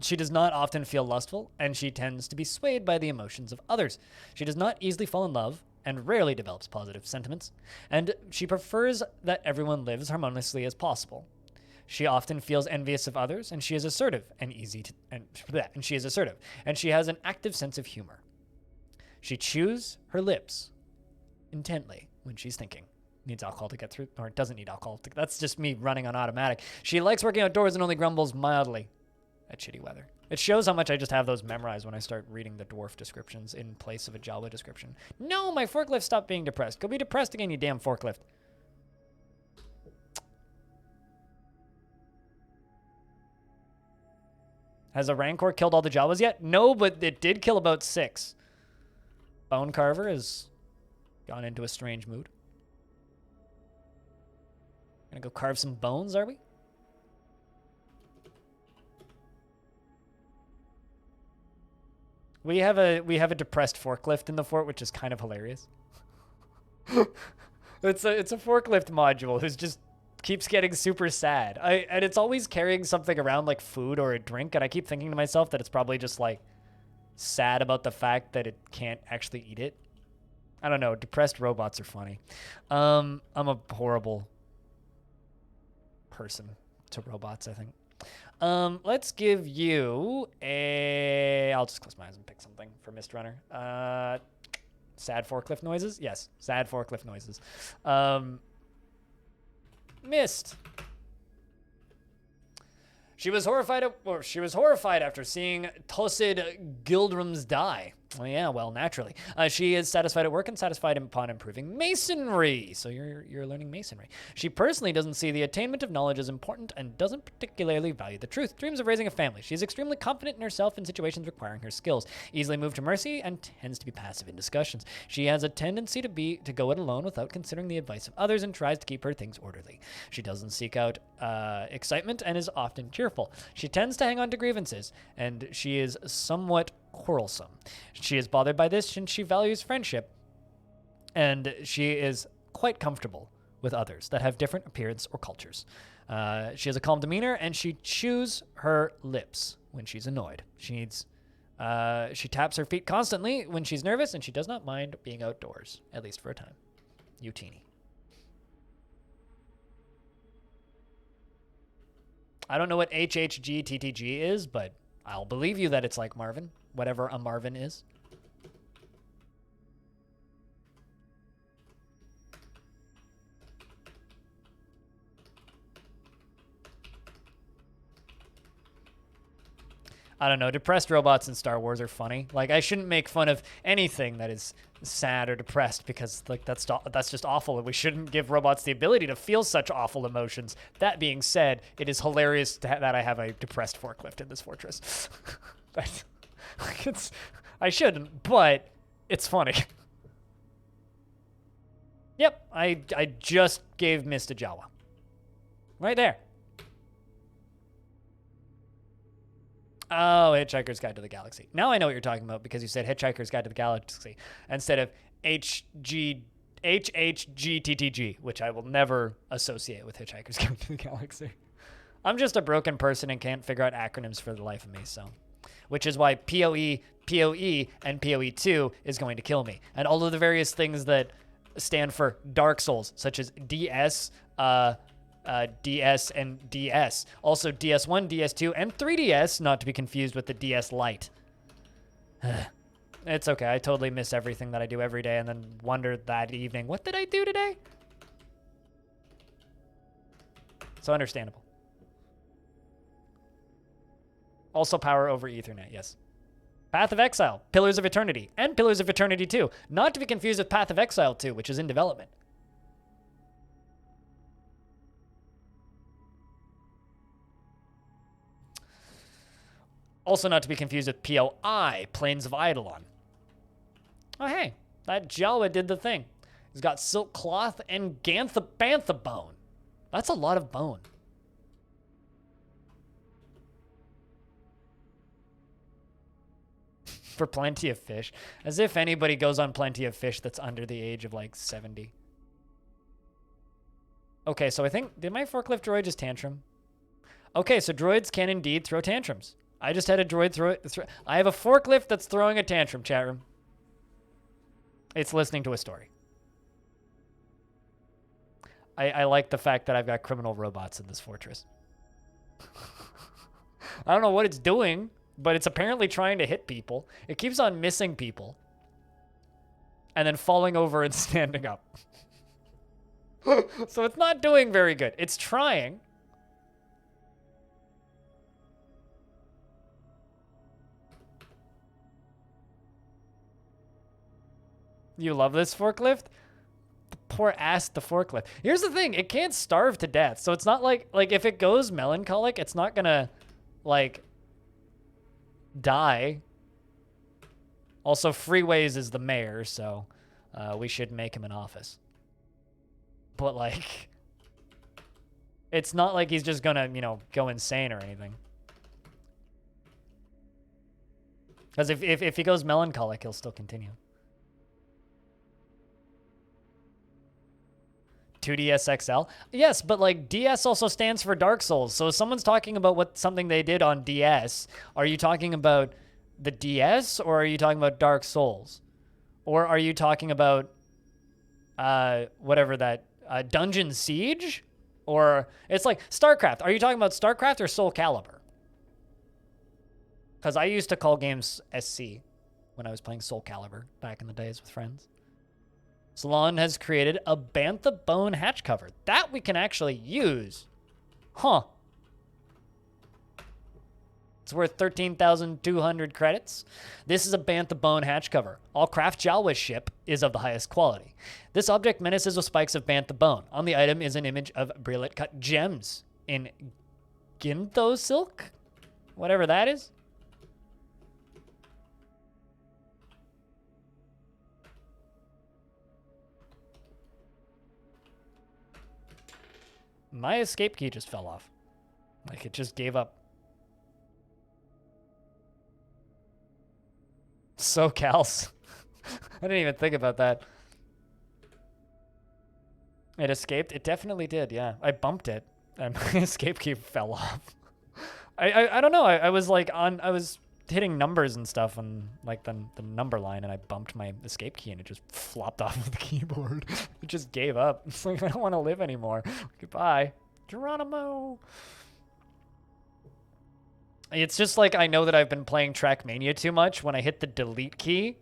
She does not often feel lustful, and she tends to be swayed by the emotions of others. She does not easily fall in love and rarely develops positive sentiments, and she prefers that everyone lives harmoniously as possible. She often feels envious of others, and she is assertive and she has an active sense of humor. She chews her lips intently when she's thinking. Needs alcohol to get through, or doesn't need alcohol. That's just me running on automatic. She likes working outdoors and only grumbles mildly. at shitty weather. It shows how much I just have those memorized when I start reading the dwarf descriptions in place of a Jawa description. No, my forklift stopped being depressed. Go be depressed again, you damn forklift. Has a Rancor killed all the Jawas yet? No, but it did kill about 6. Bone Carver has gone into a strange mood. Gonna go carve some bones, are we? We have a depressed forklift in the fort, which is kind of hilarious. It's a forklift module who's just keeps getting super sad. And it's always carrying something around like food or a drink, and I keep thinking to myself that it's probably just like sad about the fact that it can't actually eat it. I don't know. Depressed robots are funny. I'm a horrible person to robots, I think. Let's give you a... I'll just close my eyes and pick something for Mist Runner. Sad forklift noises? Yes, sad forklift noises. Mist. She was horrified after seeing Tosid Gildrums die. Well, yeah, well, naturally. She is satisfied at work and satisfied upon improving masonry. So you're learning masonry. She personally doesn't see the attainment of knowledge as important and doesn't particularly value the truth. Dreams of raising a family. She's extremely confident in herself in situations requiring her skills. Easily moved to mercy and tends to be passive in discussions. She has a tendency to go it alone without considering the advice of others and tries to keep her things orderly. She doesn't seek out excitement and is often cheerful. She tends to hang on to grievances, and she is somewhat quarrelsome. She is bothered by this, and she values friendship, and she is quite comfortable with others that have different appearance or cultures. She has a calm demeanor, and she chews her lips when she's annoyed. She taps her feet constantly when she's nervous, and she does not mind being outdoors, at least for a time. Utini. I don't know what HHGTTG is, but I'll believe you that it's like Marvin, whatever a Marvin is. I don't know. Depressed robots in Star Wars are funny. Like, I shouldn't make fun of anything that is sad or depressed because, like, that's just awful, and we shouldn't give robots the ability to feel such awful emotions. That being said, it is hilarious that I have a depressed forklift in this fortress. I shouldn't, but it's funny. Yep, I just gave Mist a Jawa. Right there. Oh, Hitchhiker's Guide to the Galaxy. Now I know what you're talking about because you said Hitchhiker's Guide to the Galaxy instead of HHGTTG, which I will never associate with Hitchhiker's Guide to the Galaxy. I'm just a broken person and can't figure out acronyms for the life of me, so. Which is why PoE, PoE, and PoE2 is going to kill me. And all of the various things that stand for Dark Souls, such as DS, DS, and DS. Also DS1, DS2, and 3DS, not to be confused with the DS Lite. It's okay. I totally miss everything that I do every day and then wonder that evening, what did I do today? So understandable. Also power over Ethernet, yes. Path of Exile, Pillars of Eternity, and Pillars of Eternity 2. Not to be confused with Path of Exile 2, which is in development. Also not to be confused with POI, Plains of Eidolon. Oh, hey, that Jawa did the thing. He's got silk cloth and bantha bone. That's a lot of bone. For plenty of fish. As if anybody goes on plenty of fish that's under the age of like 70. Okay, so I think, did my forklift droid just tantrum? Okay, so droids can indeed throw tantrums. I just had a droid I have a forklift that's throwing a tantrum, chat room. It's listening to a story. I like the fact that I've got criminal robots in this fortress. I don't know what it's doing, but it's apparently trying to hit people. It keeps on missing people. And then falling over and standing up. So it's not doing very good. It's trying. You love this forklift? Poor ass the forklift. Here's the thing, it can't starve to death. So it's not like if it goes melancholic, it's not gonna like die. Also, Freeways is the mayor, so we should make him an office. But like, it's not like he's just gonna, you know, go insane or anything. Because if he goes melancholic, he'll still continue. 2DS XL? Yes, but like DS also stands for Dark Souls. So if someone's talking about something they did on DS, are you talking about the DS or are you talking about Dark Souls? Or are you talking about whatever that Dungeon Siege? Or it's like StarCraft. Are you talking about StarCraft or Soul Calibur? Because I used to call games SC when I was playing Soul Calibur back in the days with friends. Salon has created a Bantha Bone hatch cover. That we can actually use. Huh. It's worth 13,200 credits. This is a Bantha Bone hatch cover. All craft Jawa ship is of the highest quality. This object menaces with spikes of Bantha Bone. On the item is an image of brilliant cut gems in Gintho silk? Whatever that is. My escape key just fell off. Like, it just gave up. SoCals. I didn't even think about that. It escaped? It definitely did, yeah. I bumped it, and my escape key fell off. I don't know. I was, like, I was hitting numbers and stuff on, like, the number line, and I bumped my escape key, and it just flopped off of the keyboard. It just gave up. It's like, I don't want to live anymore. Goodbye. Geronimo. It's just like I know that I've been playing Trackmania too much when I hit the delete key,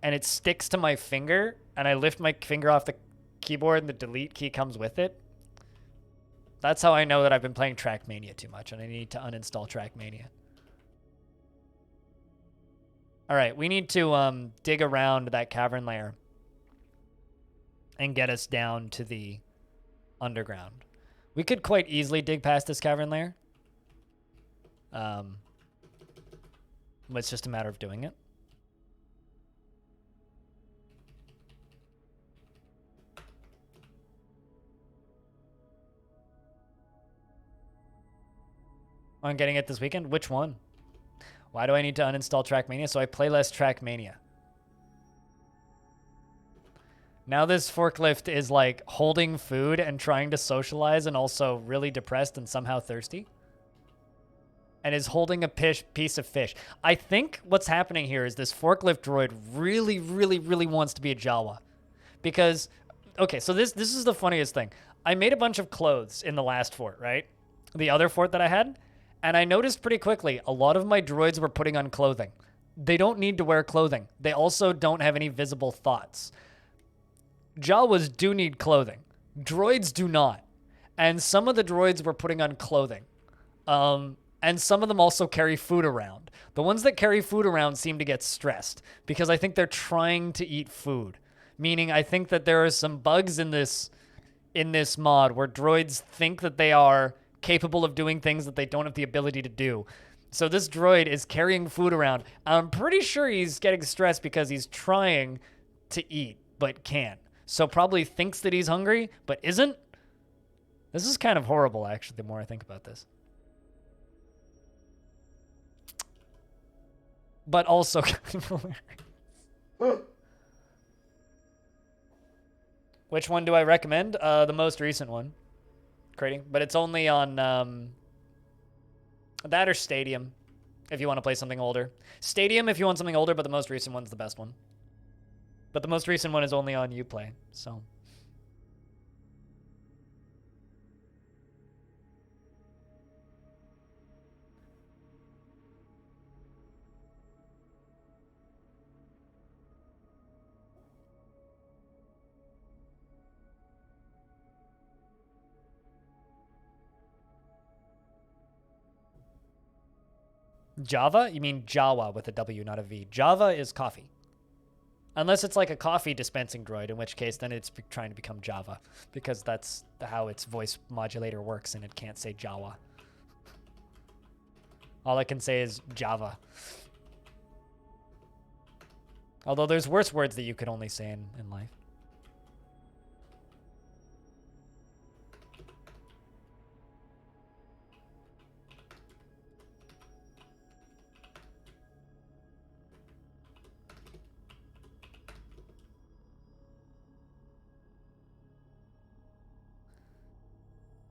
and it sticks to my finger, and I lift my finger off the keyboard, and the delete key comes with it. That's how I know that I've been playing Trackmania too much, and I need to uninstall Trackmania. All right, we need to dig around that cavern layer and get us down to the underground. We could quite easily dig past this cavern layer. It's just a matter of doing it. I'm getting it this weekend? Which one? Why do I need to uninstall Trackmania? So I play less Trackmania. Now this forklift is like holding food and trying to socialize and also really depressed and somehow thirsty. And is holding a piece of fish. I think what's happening here is this forklift droid really, really, really wants to be a Jawa. Because, okay, so this is the funniest thing. I made a bunch of clothes in the last fort, right? The other fort that I had. And I noticed pretty quickly, a lot of my droids were putting on clothing. They don't need to wear clothing. They also don't have any visible thoughts. Jawas do need clothing. Droids do not. And some of the droids were putting on clothing. And some of them also carry food around. The ones that carry food around seem to get stressed because I think they're trying to eat food. Meaning I think that there are some bugs in this mod where droids think that they are capable of doing things that they don't have the ability to do. So this droid is carrying food around. I'm pretty sure he's getting stressed because he's trying to eat but can't. So probably thinks that he's hungry but isn't. This is kind of horrible, actually, the more I think about this. But also kind of hilarious. Which one do I recommend? The most recent one. Creating, but it's only on that or Stadium if you want to play something older. Stadium if you want something older, but the most recent one's the best one. But the most recent one is only on Uplay, so. Java? You mean Jawa with a W, not a V. Java is coffee. Unless it's like a coffee dispensing droid, in which case then it's trying to become Java, because that's how its voice modulator works, and it can't say Jawa. All I can say is Java. Although there's worse words that you could only say in life.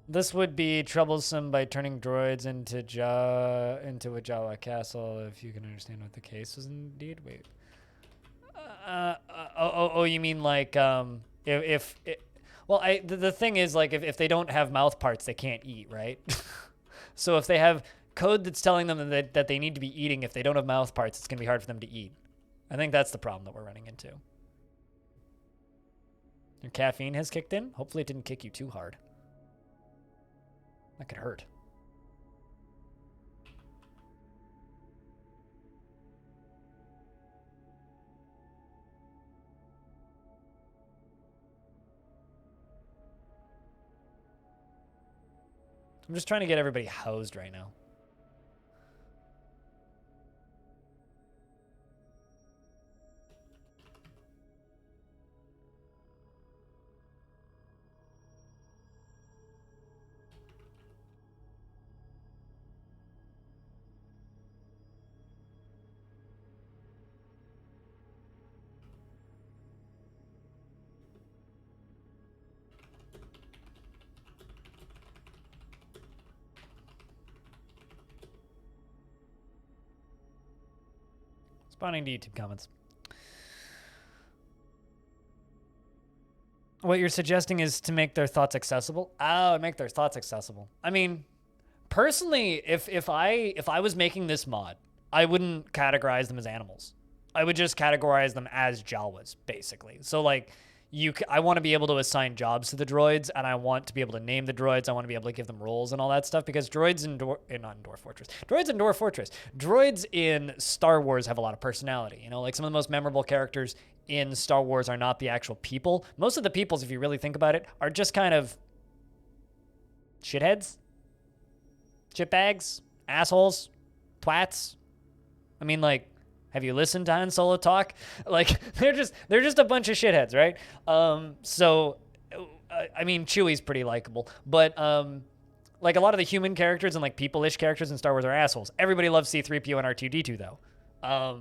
This would be troublesome by turning droids into a Jawa castle, if you can understand what the case is indeed. Wait. You mean like if well, the thing is, like, if they don't have mouth parts, they can't eat, right? So if they have code that's telling them that they need to be eating, if they don't have mouth parts, it's gonna be hard for them to eat. I think that's the problem that we're running into. Your caffeine has kicked in. Hopefully it didn't kick you too hard. That could hurt. I'm just trying to get everybody housed right now. Responding to YouTube comments. What you're suggesting is to make their thoughts accessible? Oh, make their thoughts accessible. I mean, personally, if I was making this mod, I wouldn't categorize them as animals. I would just categorize them as Jawas, basically. So like, I want to be able to assign jobs to the droids, and I want to be able to name the droids. I want to be able to give them roles and all that stuff, because droids in Dwarf Fortress, droids in Star Wars have a lot of personality. You know, like some of the most memorable characters in Star Wars are not the actual people. Most of the peoples, if you really think about it, are just kind of shitheads, shitbags, assholes, twats. I mean, like, have you listened to Han Solo talk? Like, they're just a bunch of shitheads, right? So, I mean, Chewie's pretty likable, but like a lot of the human characters and like people-ish characters in Star Wars are assholes. Everybody loves C-3PO and R2-D2 though.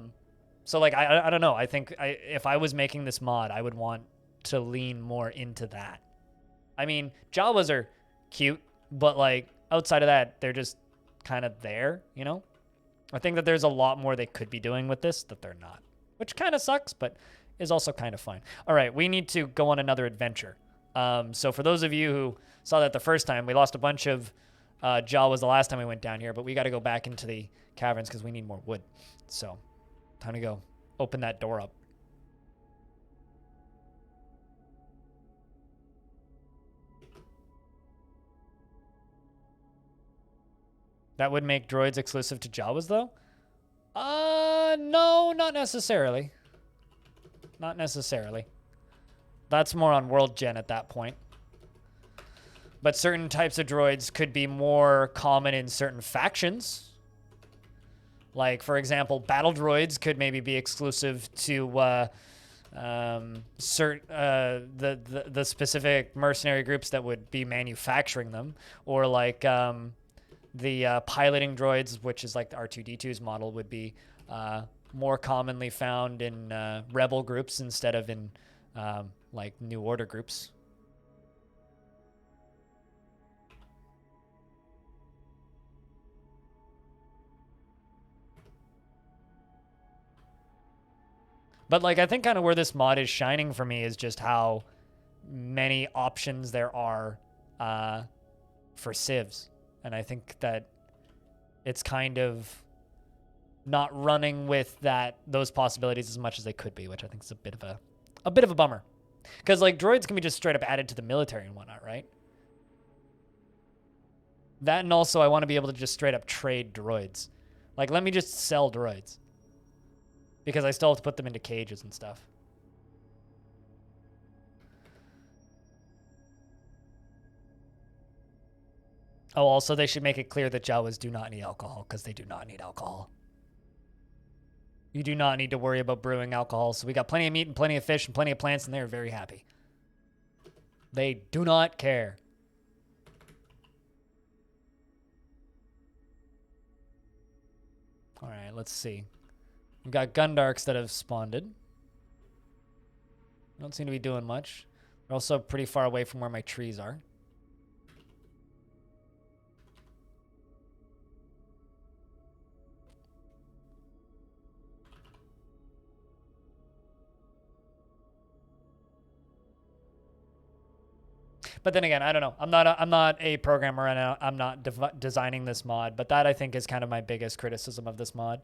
So like, I don't know. I think if I was making this mod, I would want to lean more into that. I mean, Jawas are cute, but like outside of that, they're just kind of there, you know? I think that there's a lot more they could be doing with this that they're not, which kind of sucks, but is also kind of fine. All right, we need to go on another adventure. So for those of you who saw that the first time, we lost a bunch of Jawas the last time we went down here, but we got to go back into the caverns because we need more wood. So time to go open that door up. That would make droids exclusive to Jawas, though? No, not necessarily. Not necessarily. That's more on world gen at that point. But certain types of droids could be more common in certain factions. Like, for example, battle droids could maybe be exclusive to the specific mercenary groups that would be manufacturing them, or like the piloting droids, which is like the R2-D2's model, would be more commonly found in rebel groups instead of in like New Order groups. But like, I think kind of where this mod is shining for me is just how many options there are for civs. And I think that it's kind of not running with those possibilities as much as they could be, which I think is a bit of a bummer. Because like droids can be just straight up added to the military and whatnot, right? That, and also I want to be able to just straight up trade droids. Like, let me just sell droids. Because I still have to put them into cages and stuff. Oh, also, they should make it clear that Jawas do not need alcohol, because they do not need alcohol. You do not need to worry about brewing alcohol. So we got plenty of meat and plenty of fish and plenty of plants, and they're very happy. They do not care. All right, let's see. We've got Gundarks that have spawned. Don't seem to be doing much. They're also pretty far away from where my trees are. But then again, I don't know. I'm not a programmer, and I'm not designing this mod. But that, I think, is kind of my biggest criticism of this mod.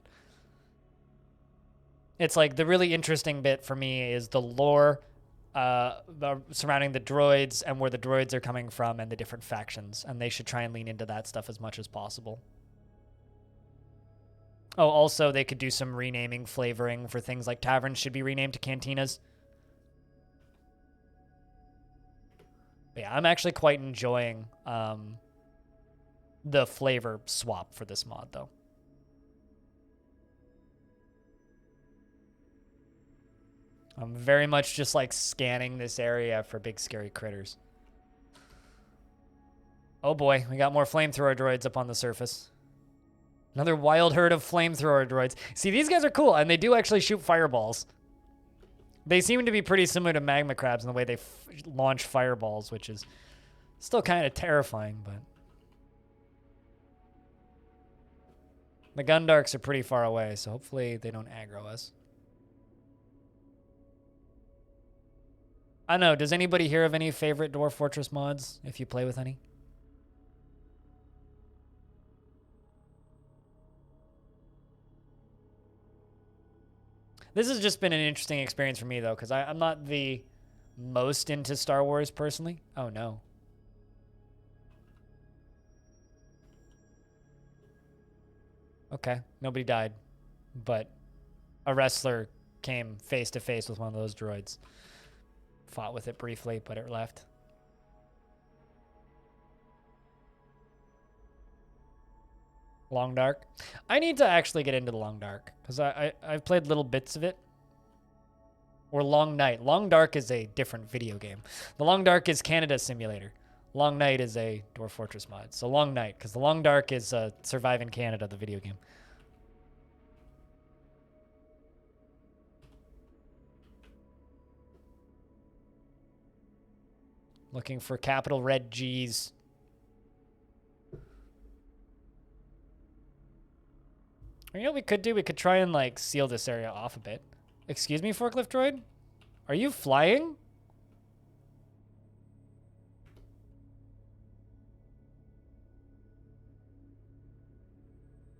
It's like the really interesting bit for me is the lore surrounding the droids and where the droids are coming from and the different factions. And they should try and lean into that stuff as much as possible. Oh, also, they could do some renaming, flavoring for things like taverns should be renamed to cantinas. But yeah, I'm actually quite enjoying the flavor swap for this mod, though. I'm very much just like scanning this area for big scary critters. Oh boy, we got more flamethrower droids up on the surface. Another wild herd of flamethrower droids. See, these guys are cool, and they do actually shoot fireballs. They seem to be pretty similar to magma crabs in the way they launch fireballs, which is still kind of terrifying, but... The Gundarks are pretty far away, so hopefully they don't aggro us. I don't know, does anybody hear of any favorite Dwarf Fortress mods, if you play with any? This has just been an interesting experience for me, though, because I'm not the most into Star Wars, personally. Oh, no. Okay, nobody died, but a wrestler came face to face with one of those droids. Fought with it briefly, but it left. Long Dark. I need to actually get into the Long Dark, because I've played little bits of it. Or Long Night. Long Dark is a different video game. The Long Dark is Canada Simulator. Long Night is a Dwarf Fortress mod. So Long Night, because the Long Dark is Survive in Canada, the video game. Looking for capital red G's. You know what we could do? We could try and, like, seal this area off a bit. Excuse me, forklift droid? Are you flying?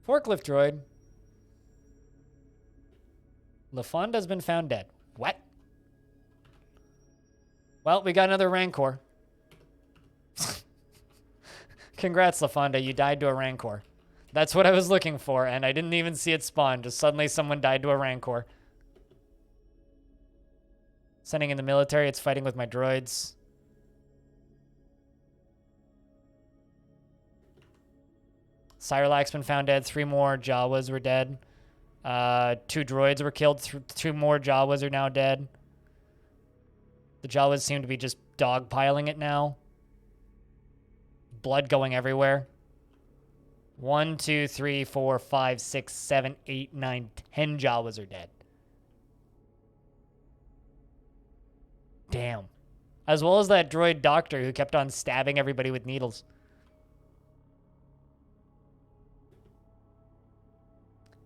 Forklift droid. LaFonda has been found dead. What? Well, we got another Rancor. Congrats, LaFonda. You died to a Rancor. That's what I was looking for, and I didn't even see it spawn. Just suddenly someone died to a Rancor. Sending in the military. It's fighting with my droids. Cyrlax's been found dead. 3 more Jawas were dead. 2 droids were killed. 2 more Jawas are now dead. The Jawas seem to be just dogpiling it now. Blood going everywhere. 1, 2, 3, 4, 5, 6, 7, 8, 9, 10 Jawas are dead. Damn. As well as that droid doctor who kept on stabbing everybody with needles.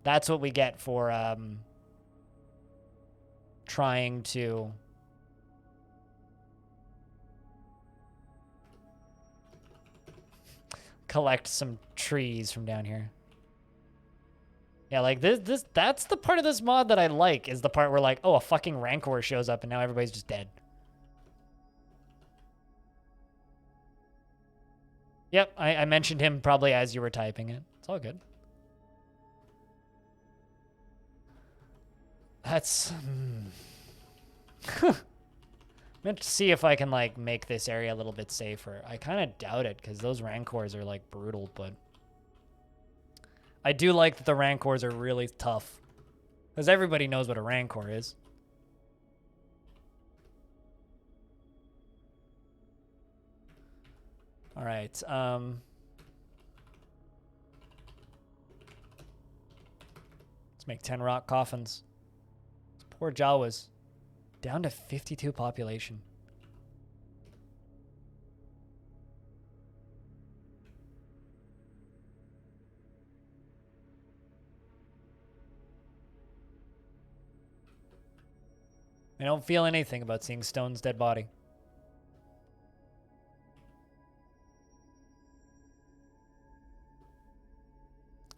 That's what we get for trying to collect some trees from down here. Yeah, like that's the part of this mod that I like, is the part where, like, oh, a fucking Rancor shows up and now everybody's just dead. Yep, I mentioned him probably as you were typing it. It's all good. That's... I'm gonna see if I can, like, make this area a little bit safer. I kind of doubt it, because those Rancors are, like, brutal, but... I do like that the Rancors are really tough. Because everybody knows what a Rancor is. Alright, let's make 10 rock coffins. Those poor Jawas. Down to 52 population. I don't feel anything about seeing Stone's dead body.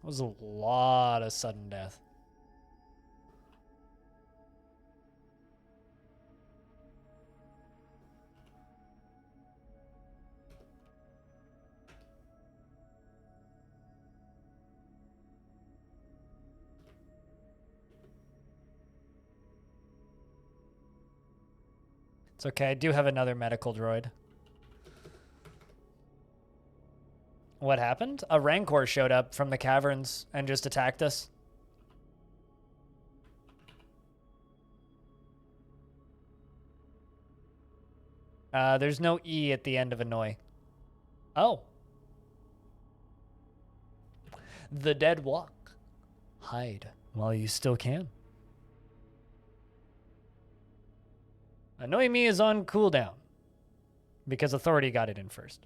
That was a lot of sudden death. It's okay, I do have another medical droid. What happened? A Rancor showed up from the caverns and just attacked us. There's no E at the end of annoy. Oh. The dead walk. Hide while you still can. Annoy me is on cooldown because Authority got it in first.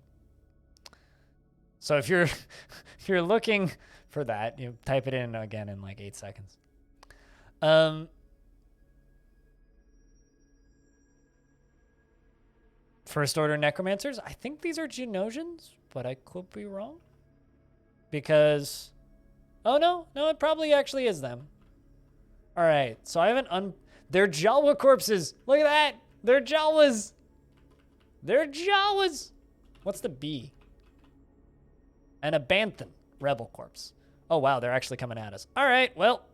So if you're if you're looking for that, you type it in again in like 8 seconds. First Order Necromancers. I think these are Genosians, but I could be wrong. Because, oh no, it probably actually is them. All right, so I haven't they're Jawa corpses. Look at that. They're Jawas. They're Jawas. What's the B? An Abanthan Rebel Corpse. Oh, wow. They're actually coming at us. All right. Well.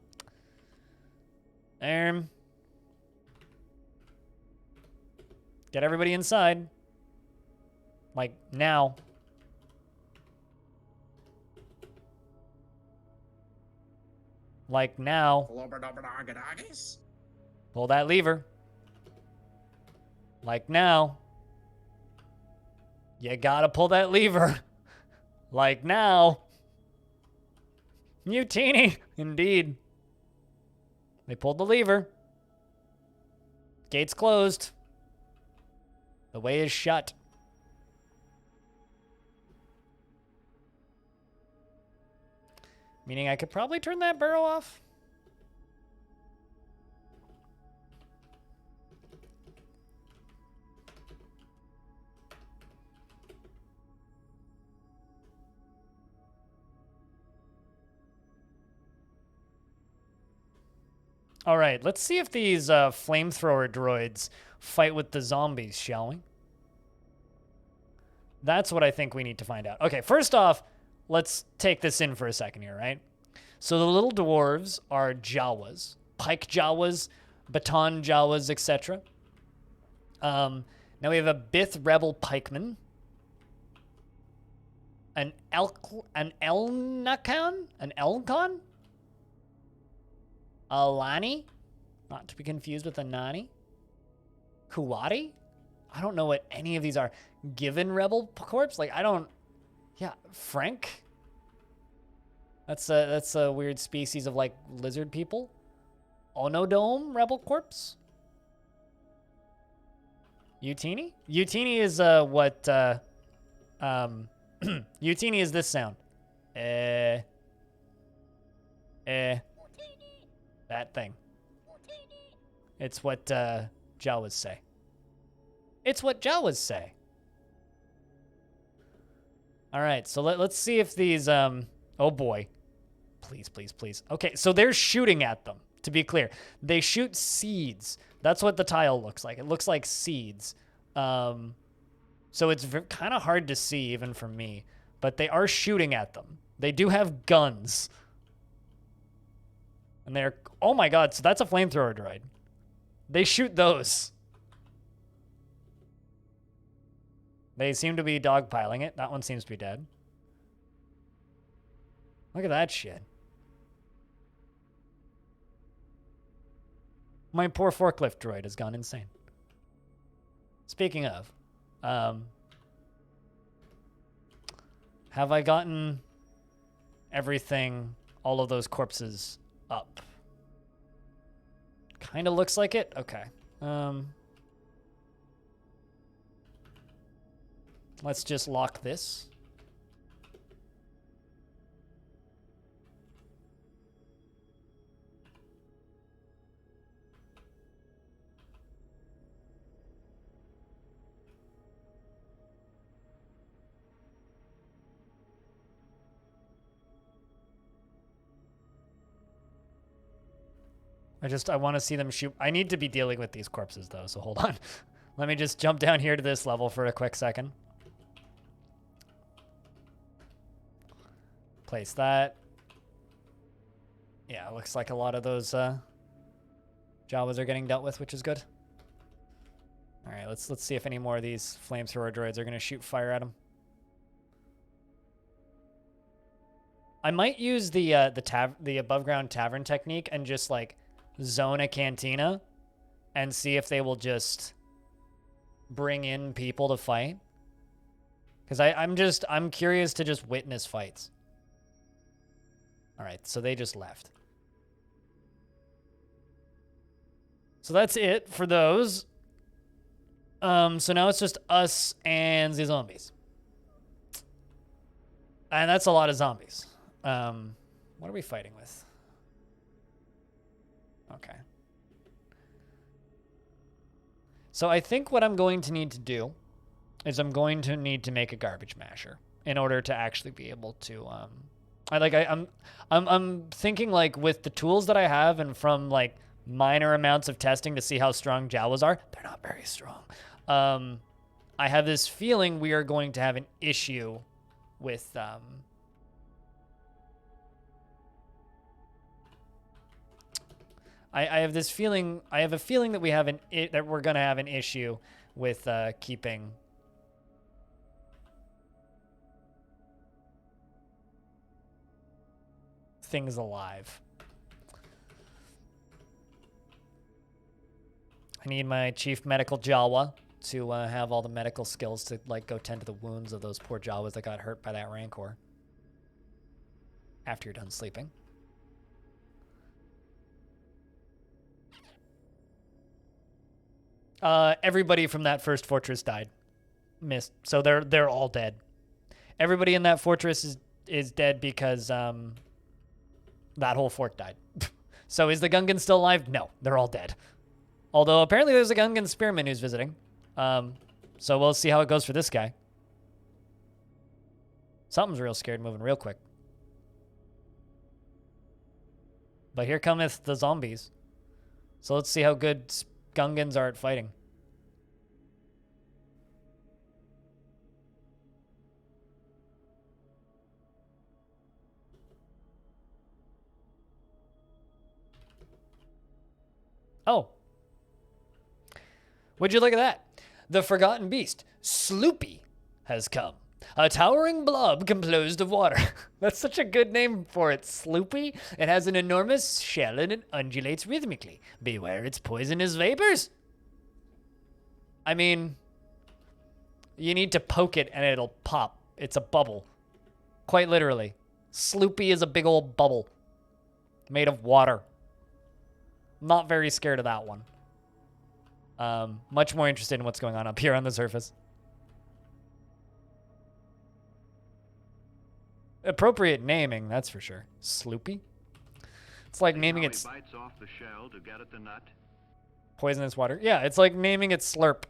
Get everybody inside. Like, now. Like, now. Pull that lever. Like, now. You gotta pull that lever. Like, now. Mutiny. Indeed. They pulled the lever. Gates closed. The way is shut. Meaning I could probably turn that burrow off. All right, let's see if these flamethrower droids fight with the zombies, shall we? That's what I think we need to find out. Okay, first off, let's take this in for a second here, right? So the little dwarves are Jawas, pike Jawas, baton Jawas, etc. Now we have a Bith rebel pikeman, an Elnakan, an Elkon, a Lani, not to be confused with a Nani, Kuwati. I don't know what any of these are. Given rebel corpse, like I don't. Yeah, Frank. That's a weird species of like lizard people. Onodome rebel corpse. Utini? Utini is what Utini is this sound. That thing. It's what Jawas say. It's what Jawas say. All right, so let's see if these oh boy. Please, please, please. Okay, so they're shooting at them, to be clear. They shoot seeds. That's what the tile looks like. It looks like seeds. So it's kind of hard to see even for me, but they are shooting at them. They do have guns. And they're, oh my god, so that's a flamethrower droid. They shoot those. They seem to be dogpiling it. That one seems to be dead. Look at that shit. My poor forklift droid has gone insane. Speaking of, have I gotten everything, all of those corpses up? Kind of looks like it. Okay. Let's just lock this. I want to see them shoot. I need to be dealing with these corpses, though, so hold on. Let me just jump down here to this level for a quick second. Place that. Yeah, it looks like a lot of those Jawas are getting dealt with, which is good. All right, let's see if any more of these flamethrower droids are going to shoot fire at them. I might use the above ground tavern technique and just like zone a cantina and see if they will just bring in people to fight. Because I'm curious to just witness fights. All right, so they just left. So that's it for those. So now it's just us and the zombies. And that's a lot of zombies. What are we fighting with? Okay. So I think what I'm going to need to do is I'm going to need to make a garbage masher in order to actually be able to I'm thinking like with the tools that I have and from like minor amounts of testing to see how strong Jawas are, they're not very strong. I have this feeling we are going to have an issue with I have this feeling. I have a feeling that that we're gonna have an issue with keeping things alive. I need my chief medical Jawa to have all the medical skills to like go tend to the wounds of those poor Jawas that got hurt by that Rancor. After you're done sleeping. Everybody from that first fortress died. Missed. So they're all dead. Everybody in that fortress is dead because that whole fort died. So is the Gungan still alive? No, they're all dead. Although apparently there's a Gungan spearman who's visiting. So we'll see how it goes for this guy. Something's real scared, moving real quick. But here cometh the zombies. So let's see how good Gungans are at fighting. Oh. Would you look at that? The Forgotten Beast, Sloopy, has come. A towering blob composed of water. That's such a good name for it, Sloopy. It has an enormous shell and it undulates rhythmically. Beware its poisonous vapors. I mean, you need to poke it and it'll pop. It's a bubble. Quite literally. Sloopy is a big old bubble made of water. Not very scared of that one. Much more interested in what's going on up here on the surface. Appropriate naming, that's for sure. Sloopy. It's like naming it.
Bites off the shell to get at the nut.
Poisonous water. Yeah, it's like naming it Slurp.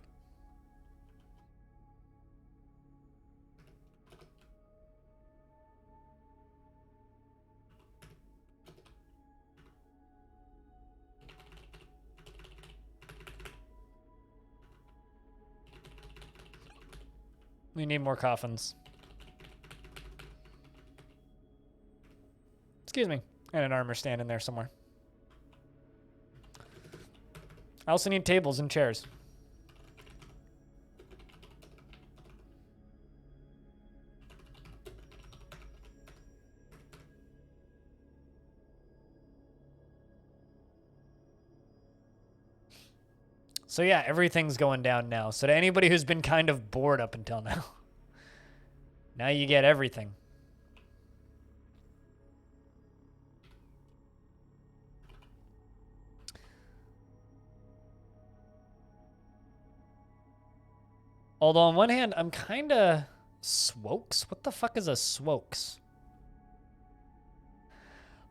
We need more coffins. Excuse me. And an armor stand in there somewhere. I also need tables and chairs. So yeah, everything's going down now. So to anybody who's been kind of bored up until now, now you get everything. Although on one hand, I'm kind of... Swokes? What the fuck is a swokes?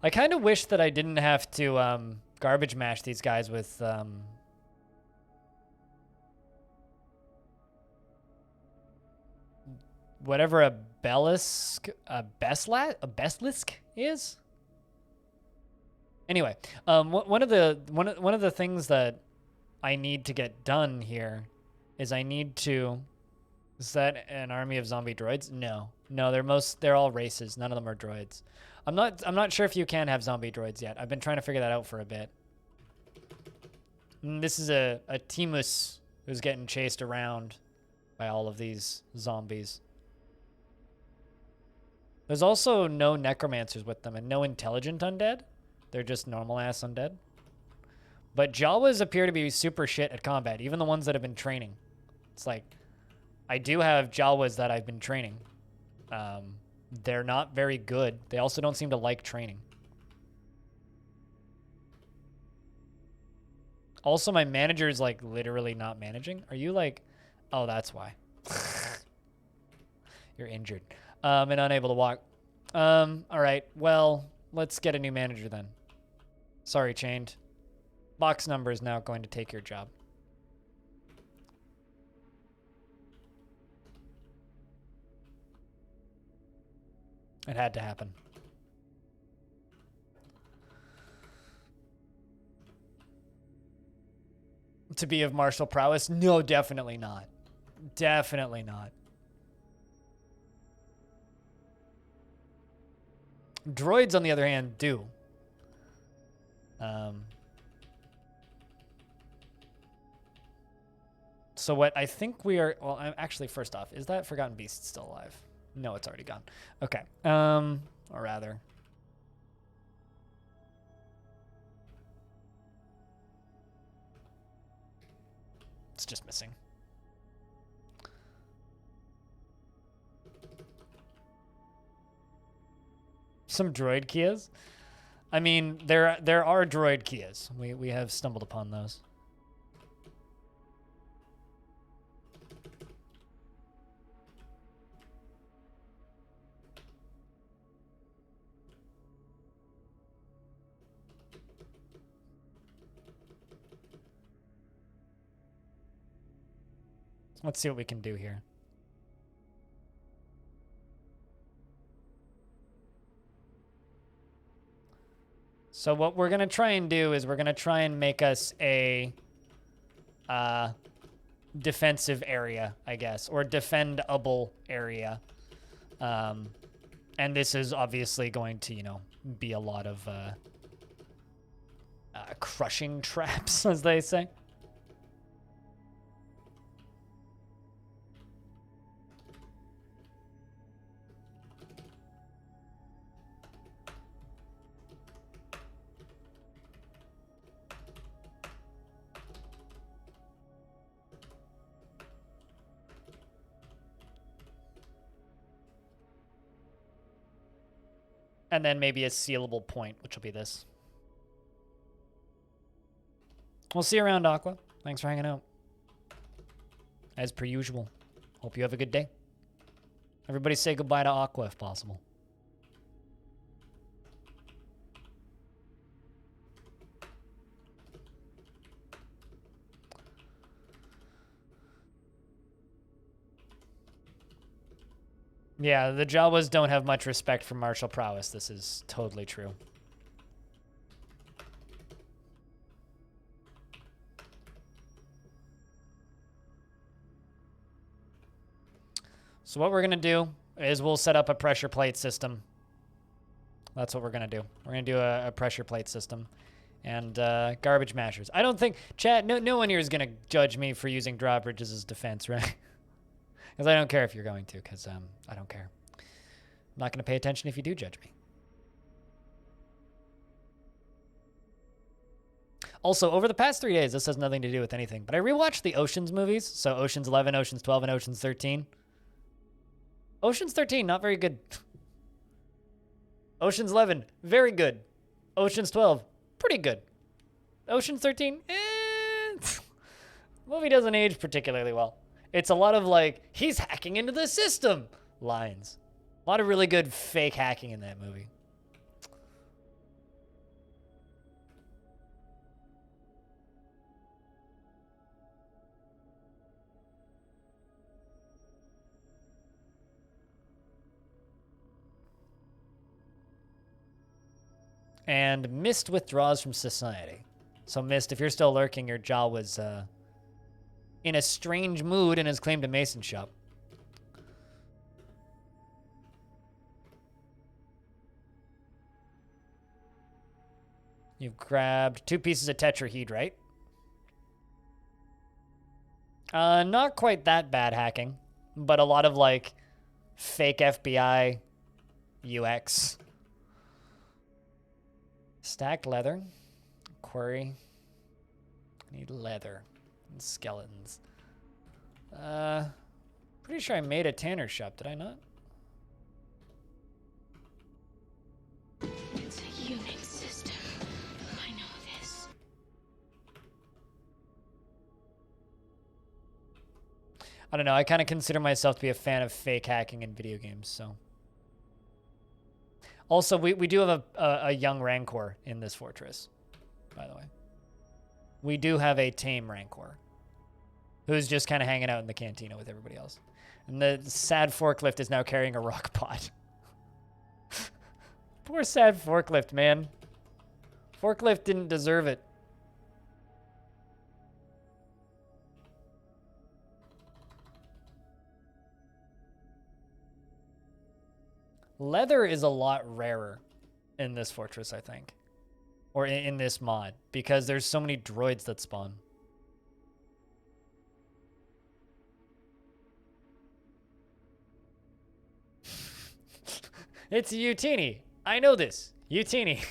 I kind of wish that I didn't have to garbage mash these guys with... whatever a Beslisk is? Anyway, one of the things that I need to get done here is I need to... Is that an army of zombie droids? No. No, they're all races. None of them are droids. I'm not sure if you can have zombie droids yet. I've been trying to figure that out for a bit. This is a Timus who's getting chased around by all of these zombies. There's also no necromancers with them and no intelligent undead. They're just normal ass undead. But Jawas appear to be super shit at combat, even the ones that have been training. It's like, I do have Jawas that I've been training. They're not very good. They also don't seem to like training. Also, my manager is like literally not managing. Are you like, oh, that's why. You're injured. And unable to walk. All right, well, let's get a new manager then. Sorry, Chained. Box number is now going to take your job. It had to happen. To be of martial prowess? No, definitely not. Definitely not. Droids, on the other hand, do. So what I think we are... Well, I'm actually, first off, is that Forgotten Beast still alive? No, it's already gone. Okay. Or rather... It's just missing. Some droid Kias? I mean, there are droid Kias. We have stumbled upon those. Let's see what we can do here. So what we're going to try and do is we're going to try and make us a defensive area, I guess, or defendable area. And this is obviously going to, you know, be a lot of crushing traps, as they say. And then maybe a sealable point, which will be this. We'll see you around, Aqua. Thanks for hanging out. As per usual. Hope you have a good day. Everybody say goodbye to Aqua if possible. Yeah, the Jawas don't have much respect for martial prowess. This is totally true. So what we're going to do is we'll set up a pressure plate system. That's what we're going to do. We're going to do a pressure plate system. And garbage mashers. I don't think... Chat, no one here is going to judge me for using drawbridges as defense, right? Because I don't care if you're going to, because I don't care. I'm not going to pay attention if you do judge me. Also, over the past 3 days, this has nothing to do with anything, but I rewatched the Oceans movies. So Oceans 11, Oceans 12, and Oceans 13. Oceans 13, not very good. Oceans 11, very good. Oceans 12, pretty good. Oceans 13, movie doesn't age particularly well. It's a lot of like, he's hacking into the system lines. A lot of really good fake hacking in that movie. And Mist withdraws from society. So Mist, if you're still lurking, your jaw was in a strange mood and has claimed a mason shop. You've grabbed 2 pieces of tetrahedrite. Not quite that bad hacking, but a lot of like fake FBI UX. Stacked leather. Quarry. Need leather and skeletons. Pretty sure I made a tanner shop, did I not?
It's a Unix system. I know this.
I don't know. I kind of consider myself to be a fan of fake hacking in video games, so. Also, we do have a young Rancor in this fortress, by the way. We do have a tame Rancor who's just kind of hanging out in the cantina with everybody else. And the sad forklift is now carrying a rock pot. Poor sad forklift, man. Forklift didn't deserve it. Leather is a lot rarer in this fortress, I think. Or in this mod, because there's so many droids that spawn. It's Utini. I know this. Utini.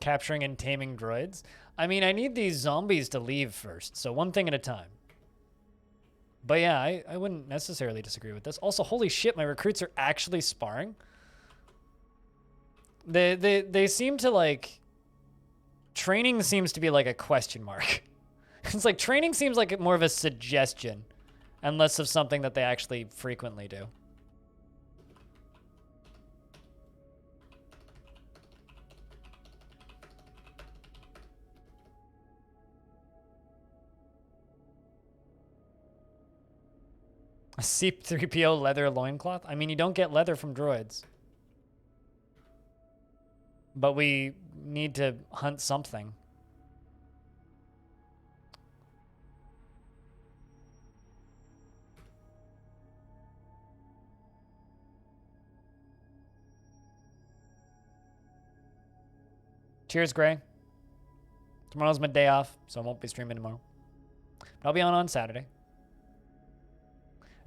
Capturing and taming droids. I mean, I need these zombies to leave first, so one thing at a time. But yeah, I wouldn't necessarily disagree with this. Also, holy shit, my recruits are actually sparring. They seem to like... Training seems to be like a question mark. It's like training seems like more of a suggestion and less of something that they actually frequently do. A C-3PO leather loincloth? I mean, you don't get leather from droids. But we need to hunt something. Cheers, Gray. Tomorrow's my day off, so I won't be streaming tomorrow. But I'll be on Saturday.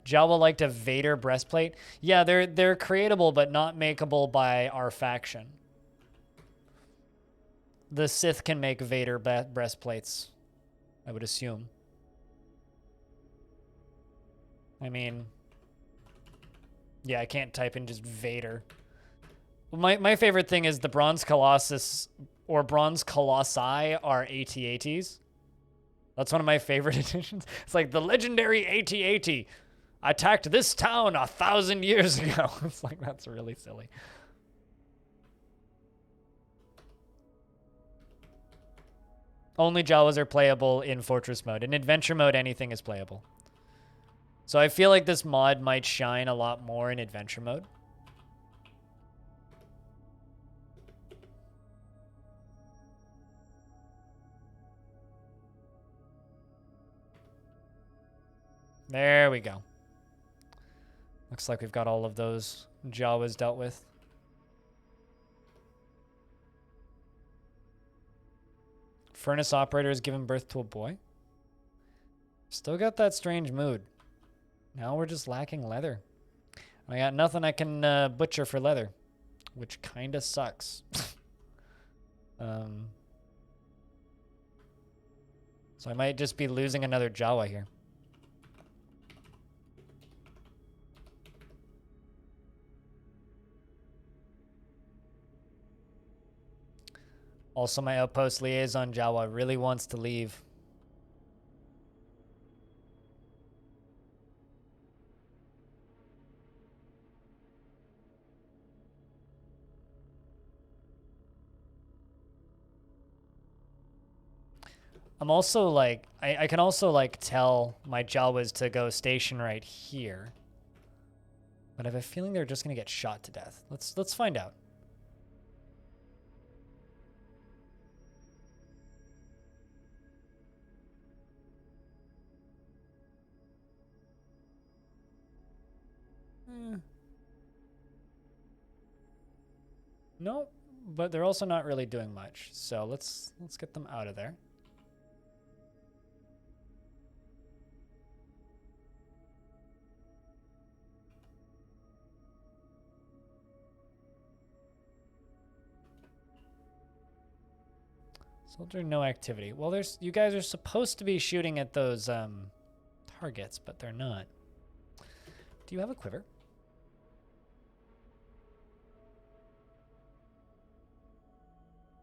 Jawa liked a Vader breastplate. Yeah, they're creatable, but not makeable by our faction. The Sith can make Vader breastplates, I would assume. I mean, yeah, I can't type in just Vader. My favorite thing is the Bronze Colossus or Bronze Colossi are AT-ATs. That's one of my favorite editions. It's like the legendary AT-AT attacked this town 1,000 years ago. It's like, that's really silly. Only Jawas are playable in Fortress mode. In Adventure mode, anything is playable. So I feel like this mod might shine a lot more in Adventure mode. There we go. Looks like we've got all of those Jawas dealt with. Furnace operator has given birth to a boy. Still got that strange mood. Now we're just lacking leather. I got nothing I can butcher for leather, which kind of sucks. So I might just be losing another Jawa here. Also, my outpost liaison Jawa really wants to leave. I'm also like, I can also like tell my Jawas to go station right here. But I have a feeling they're just gonna get shot to death. Let's find out. No, but they're also not really doing much. So let's get them out of there. Soldier, no activity. Well, you guys are supposed to be shooting at those targets, but they're not. Do you have a quiver?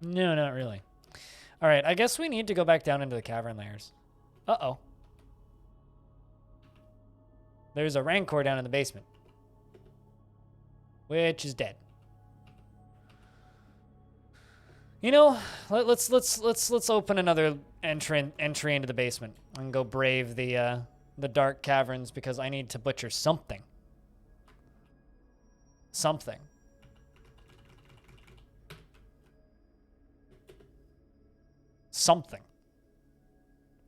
No, not really. All right, I guess we need to go back down into the cavern layers. Uh-oh. There's a Rancor down in the basement, which is dead. You know, let's open another entry into the basement and go brave the dark caverns because I need to butcher something. Something. Something.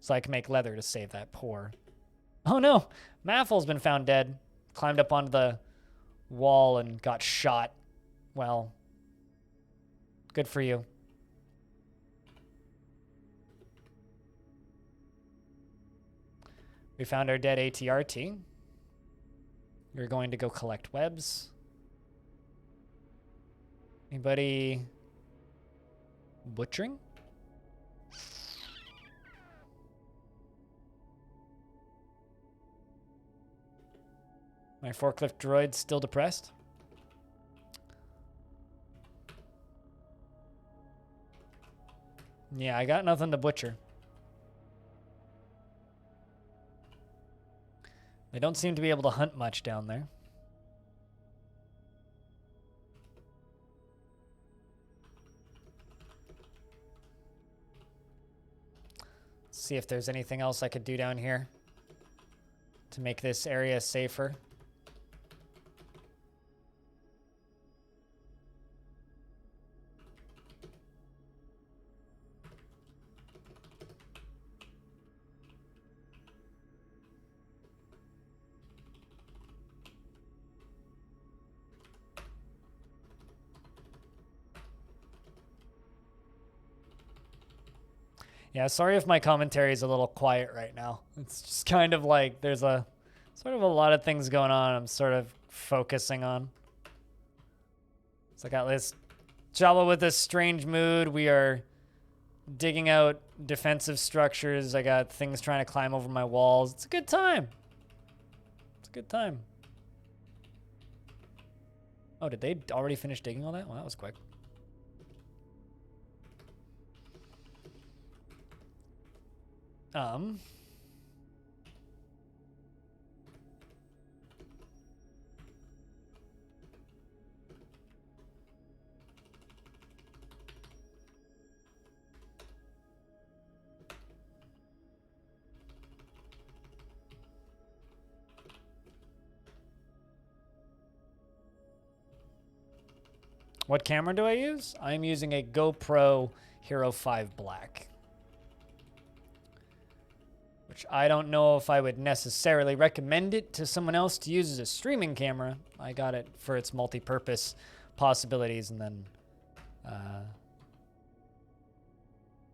So I can make leather to save that poor. Oh no, Maffle's been found dead. Climbed up onto the wall and got shot. Well, good for you. We found our dead ATRT. We're going to go collect webs. Anybody butchering? My forklift droid's still depressed. Yeah, I got nothing to butcher. They don't seem to be able to hunt much down there. Let's see if there's anything else I could do down here to make this area safer. Yeah, sorry if my commentary is a little quiet right now. It's just kind of like there's a sort of a lot of things going on I'm sort of focusing on. So I got this Jawa with this strange mood. We are digging out defensive structures. I got things trying to climb over my walls. It's a good time. It's a good time. Oh, did they already finish digging all that? Well, that was quick. What camera do I use? I'm using a GoPro Hero 5 Black. Which I don't know if I would necessarily recommend it to someone else to use as a streaming camera. I got it for its multi-purpose possibilities and then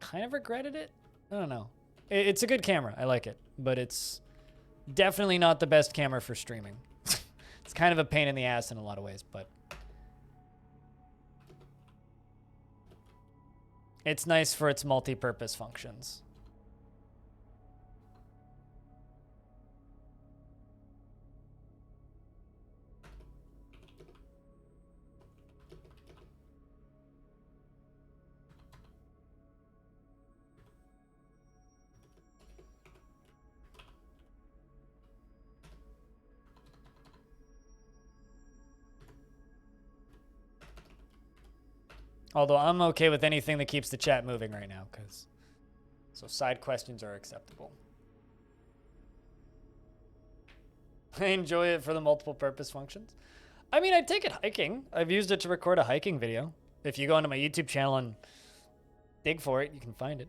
kind of regretted it. I don't know. It's a good camera. I like it. But it's definitely not the best camera for streaming. It's kind of a pain in the ass in a lot of ways, but it's nice for its multi-purpose functions. Although I'm okay with anything that keeps the chat moving right now, so side questions are acceptable. I enjoy it for the multiple purpose functions. I mean, I take it hiking. I've used it to record a hiking video. If you go onto my YouTube channel and dig for it, you can find it.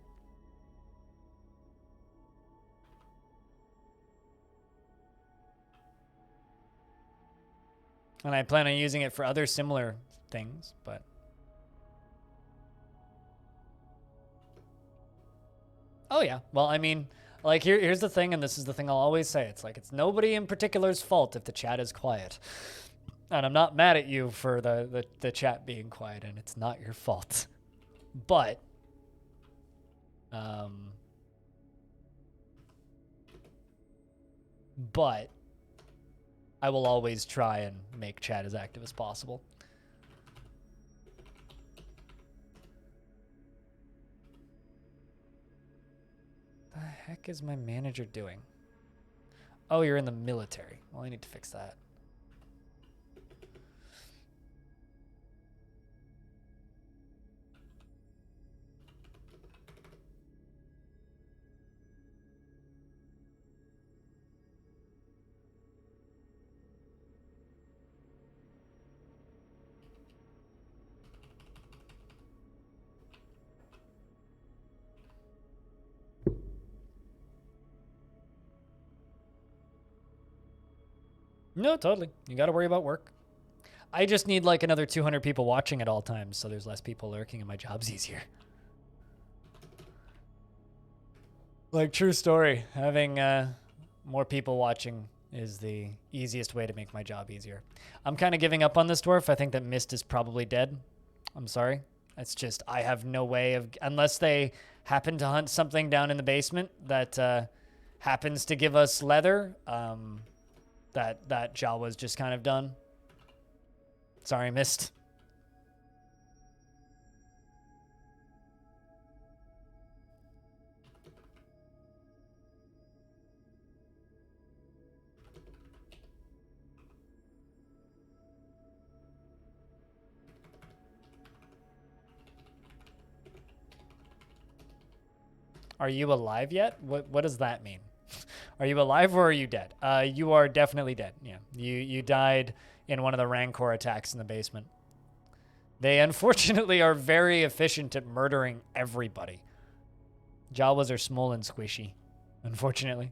And I plan on using it for other similar things, but oh yeah. Well, I mean, like here's the thing, and this is the thing I'll always say. It's like it's nobody in particular's fault if the chat is quiet. And I'm not mad at you for the chat being quiet, and it's not your fault. But I will always try and make chat as active as possible. The heck is my manager doing? Oh, you're in the military. Well, I need to fix that. No, totally. You got to worry about work. I just need like another 200 people watching at all times, so there's less people lurking and my job's easier. Like, true story. Having more people watching is the easiest way to make my job easier. I'm kind of giving up on this dwarf. I think that Mist is probably dead. I'm sorry. It's just, I have no way of, unless they happen to hunt something down in the basement that happens to give us leather, that Jawa's just kind of done. Sorry, Mist. Are you alive yet? What does that mean? Are you alive or are you dead? You are definitely dead. Yeah, you died in one of the Rancor attacks in the basement. They unfortunately are very efficient at murdering everybody. Jawas are small and squishy, unfortunately.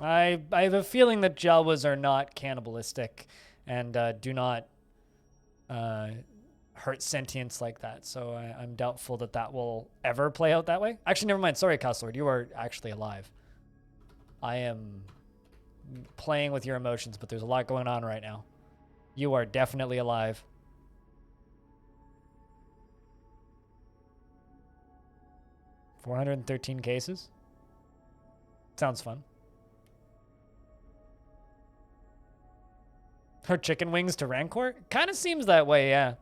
I have a feeling that Jawas are not cannibalistic and do not hurt sentience like that. So I'm doubtful that that will ever play out that way. Actually, never mind. Sorry, Castlord. You are actually alive. I am playing with your emotions, but there's a lot going on right now. You are definitely alive. $413 cases? Sounds fun. Her chicken wings to Rancor? Kind of seems that way, yeah.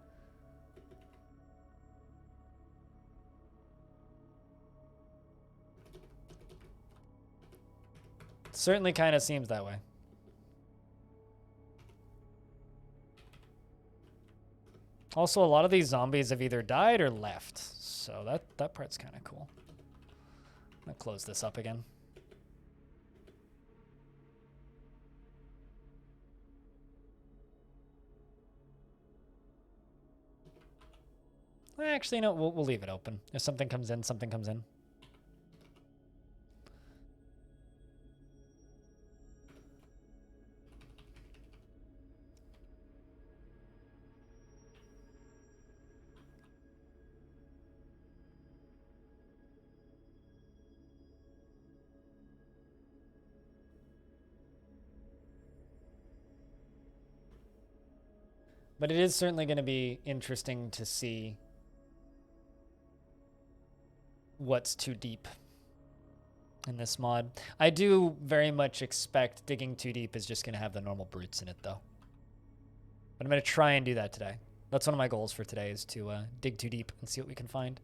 Certainly kind of seems that way. Also, a lot of these zombies have either died or left, so that part's kind of cool. I'm gonna close this up again. Actually, no, we'll leave it open. If something comes in, something comes in. But it is certainly going to be interesting to see what's too deep in this mod. I do very much expect digging too deep is just going to have the normal brutes in it, though. But I'm going to try and do that today. That's one of my goals for today, is to dig too deep and see what we can find.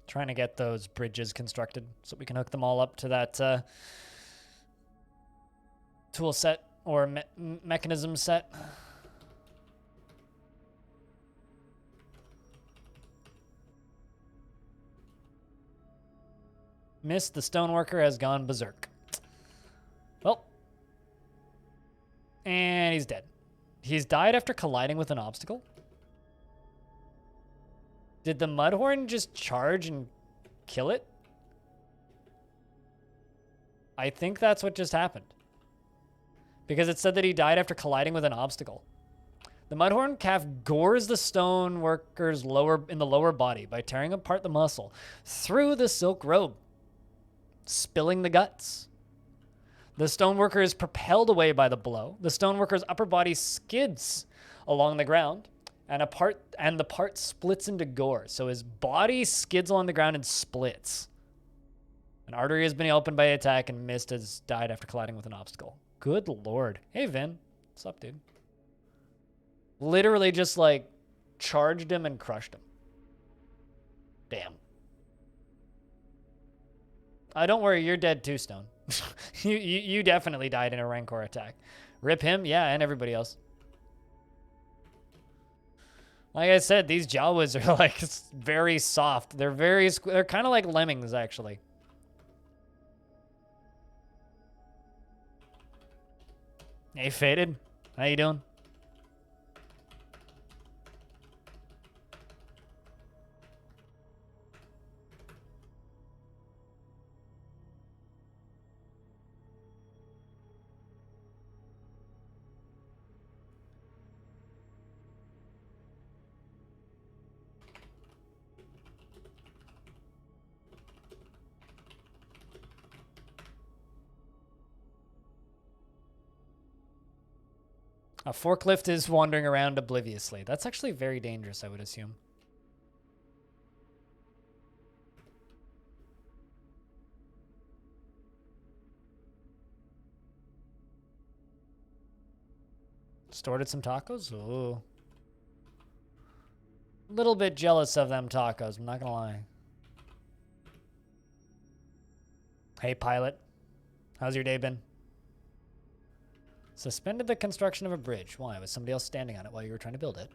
Trying to get those bridges constructed so we can hook them all up to that tool set or mechanism set. Missed. The stoneworker has gone berserk. Well. And he's dead. He's died after colliding with an obstacle? Did the Mudhorn just charge and kill it? I think that's what just happened. Because it said that he died after colliding with an obstacle. The Mudhorn calf gores the stoneworker's in the lower body by tearing apart the muscle through the silk robe, spilling the guts. The stoneworker is propelled away by the blow. The stoneworker's upper body skids along the ground, and the part splits into gore. So his body skids along the ground and splits. An artery has been opened by attack, and Mist has died after colliding with an obstacle. Good lord. Hey, Vin. What's up, dude? Literally just, like, charged him and crushed him. Damn. Don't worry, you're dead too, Stone. you definitely died in a Rancor attack. Rip him, yeah, and everybody else. Like I said, these Jawas are like very soft. They're kind of like lemmings, actually. Hey, Faded. How you doing? A forklift is wandering around obliviously. That's actually very dangerous, I would assume. Stored some tacos? Ooh. A little bit jealous of them tacos, I'm not gonna lie. Hey, pilot. How's your day been? Suspended the construction of a bridge. Why? Was somebody else standing on it while you were trying to build it?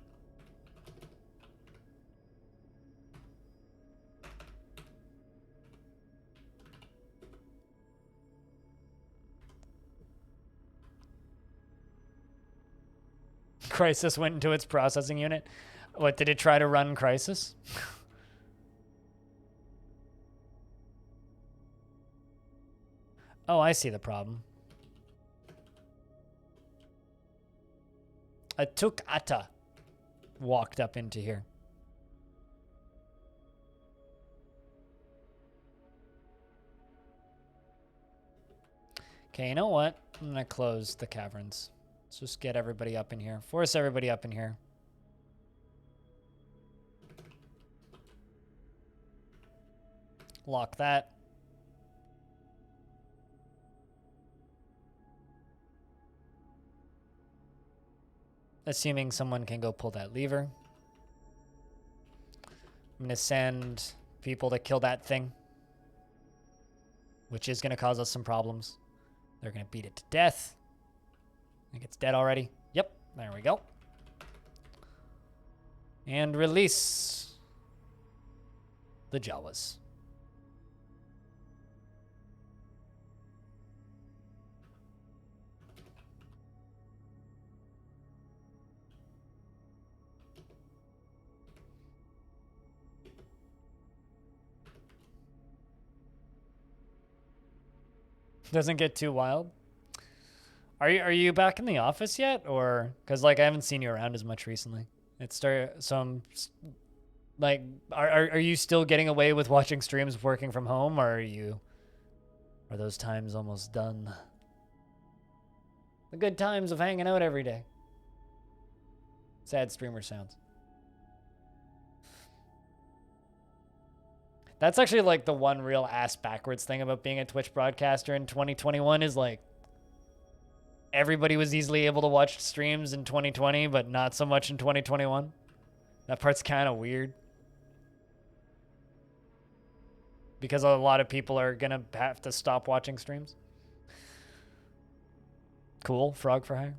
Crisis went into its processing unit. What, did it try to run Crisis? Oh, I see the problem. A Tuk-Ata walked up into here. Okay, you know what? I'm gonna close the caverns. Let's just get everybody up in here. Force everybody up in here. Lock that. assuming someone can go pull that lever. I'm gonna send people to kill that thing, which is gonna cause us some problems. They're gonna beat it to death. I think it's dead already. Yep, there we go. And release the Jawas. Doesn't get too wild. Are you back in the office yet, or because like I haven't seen you around as much recently? It started some like are you still getting away with watching streams working from home, or are those times almost done? The good times of hanging out every day. Sad streamer sounds. That's actually like the one real ass backwards thing about being a Twitch broadcaster in 2021 is like everybody was easily able to watch streams in 2020, but not so much in 2021. That part's kind of weird. Because a lot of people are going to have to stop watching streams. Cool, frog for hire.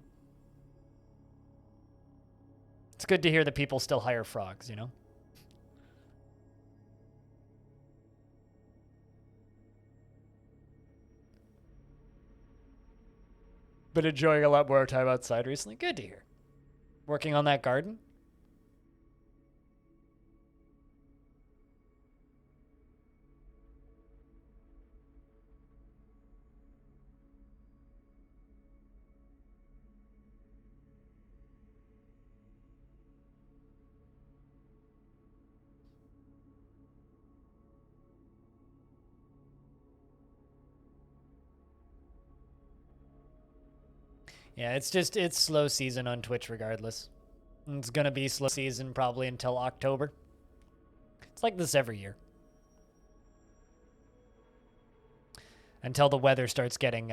It's good to hear that people still hire frogs, you know? Been enjoying a lot more time outside recently. Good to hear. Working on that garden. Yeah, it's slow season on Twitch regardless. It's gonna be slow season probably until October. It's like this every year. Until the weather starts getting,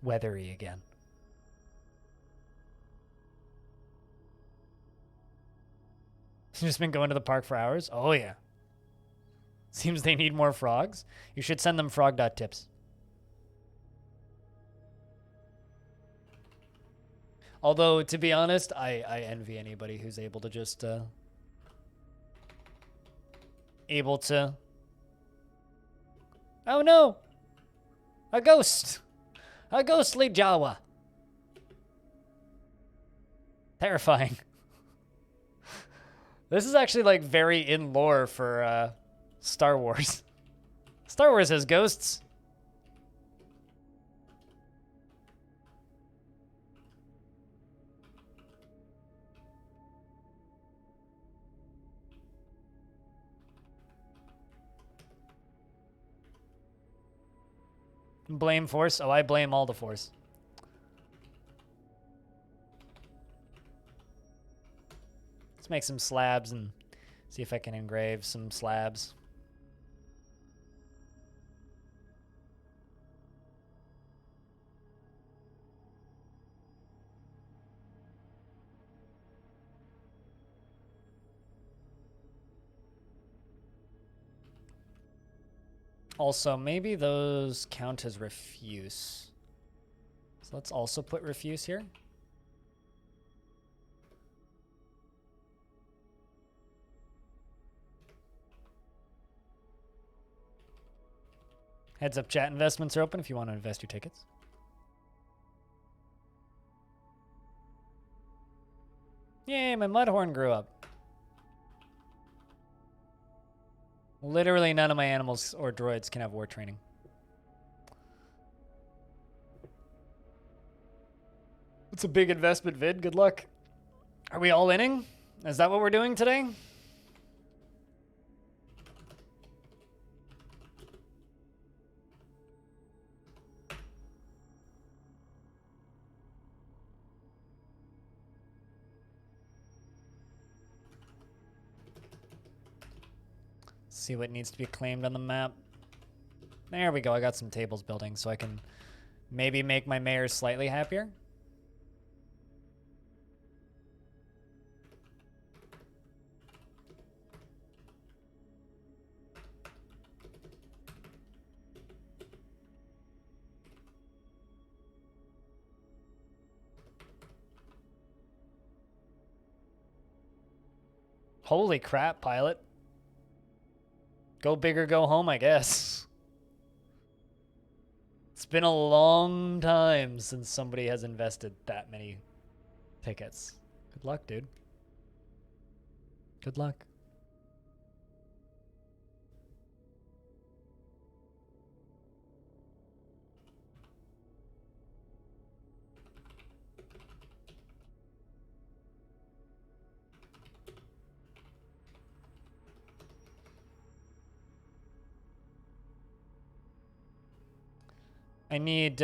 weathery again. Just been going to the park for hours? Oh, yeah. Seems they need more frogs. You should send them frog.tips. Although, to be honest, I envy anybody who's able to just, Oh no! A ghost! A ghostly Jawa! Terrifying. This is actually, like, very in lore for, Star Wars. Star Wars has ghosts. Blame Force? Oh, I blame all the Force. Let's make some slabs and see if I can engrave some slabs. Also, maybe those count as refuse. So let's also put refuse here. Heads up, chat investments are open if you want to invest your tickets. Yay, my mudhorn grew up. Literally none of my animals or droids can have war training. It's a big investment vid. Good luck. Are we all inning? Is that what we're doing today? See what needs to be claimed on the map. There we go. I got some tables building so I can maybe make my mayors slightly happier. Holy crap, pilot. Go big or go home, I guess. It's been a long time since somebody has invested that many tickets. Good luck, dude. Good luck. I need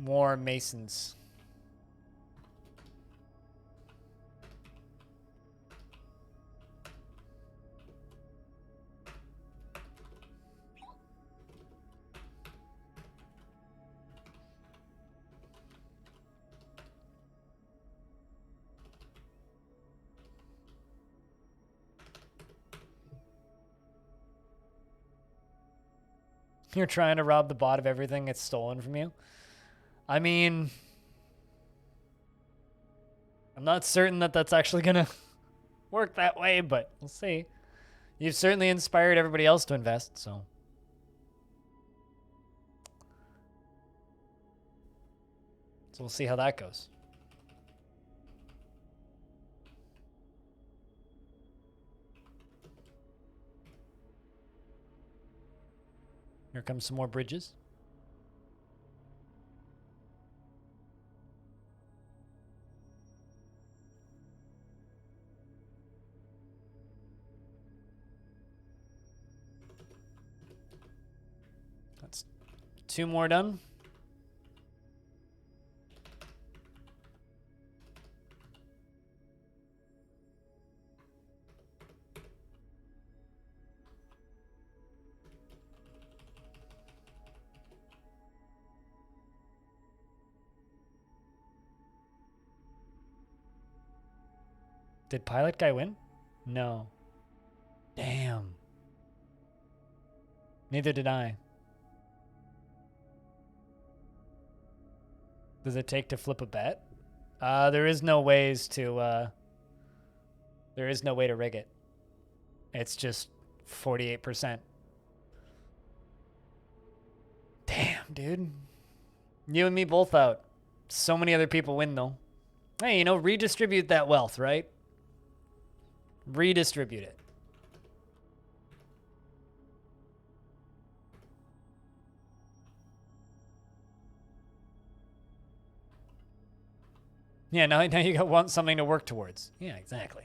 more masons. You're trying to rob the bot of everything that's stolen from you? I mean, I'm not certain that that's actually going to work that way, but we'll see. You've certainly inspired everybody else to invest, so. So we'll see how that goes. Here comes some more bridges. That's 2 more done. Did pilot guy win? No. Damn. Neither did I. Does it take to flip a bet? There is no ways to, there is no way to rig it. It's just 48%. Damn, dude. You and me both out. So many other people win, though. Hey, you know, redistribute that wealth, right? Redistribute it. Yeah, now you want something to work towards. Yeah, exactly.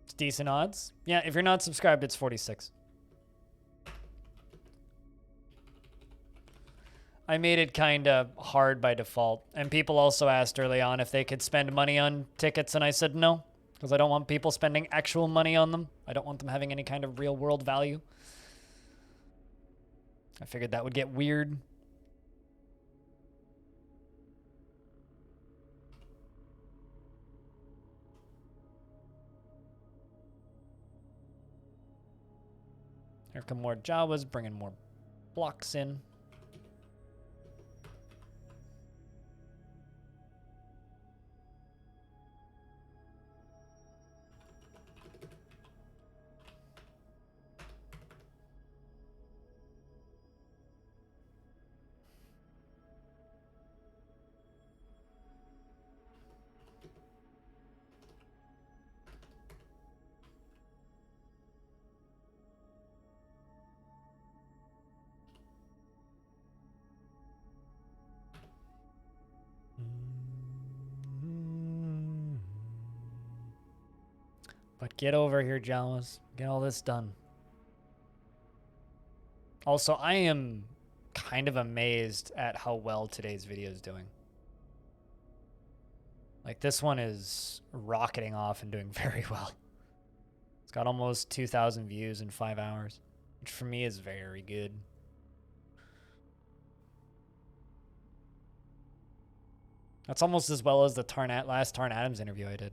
It's decent odds. Yeah, if you're not subscribed, it's 46. I made it kind of hard by default. And people also asked early on if they could spend money on tickets, and I said no, because I don't want people spending actual money on them. I don't want them having any kind of real world value. I figured that would get weird. Here come more Jawas, bringing more blocks in. But get over here, Jawas. Get all this done. Also, I am kind of amazed at how well today's video is doing. Like, this one is rocketing off and doing very well. It's got almost 2,000 views in 5 hours, which for me is very good. That's almost as well as the last Tarn Adams interview I did.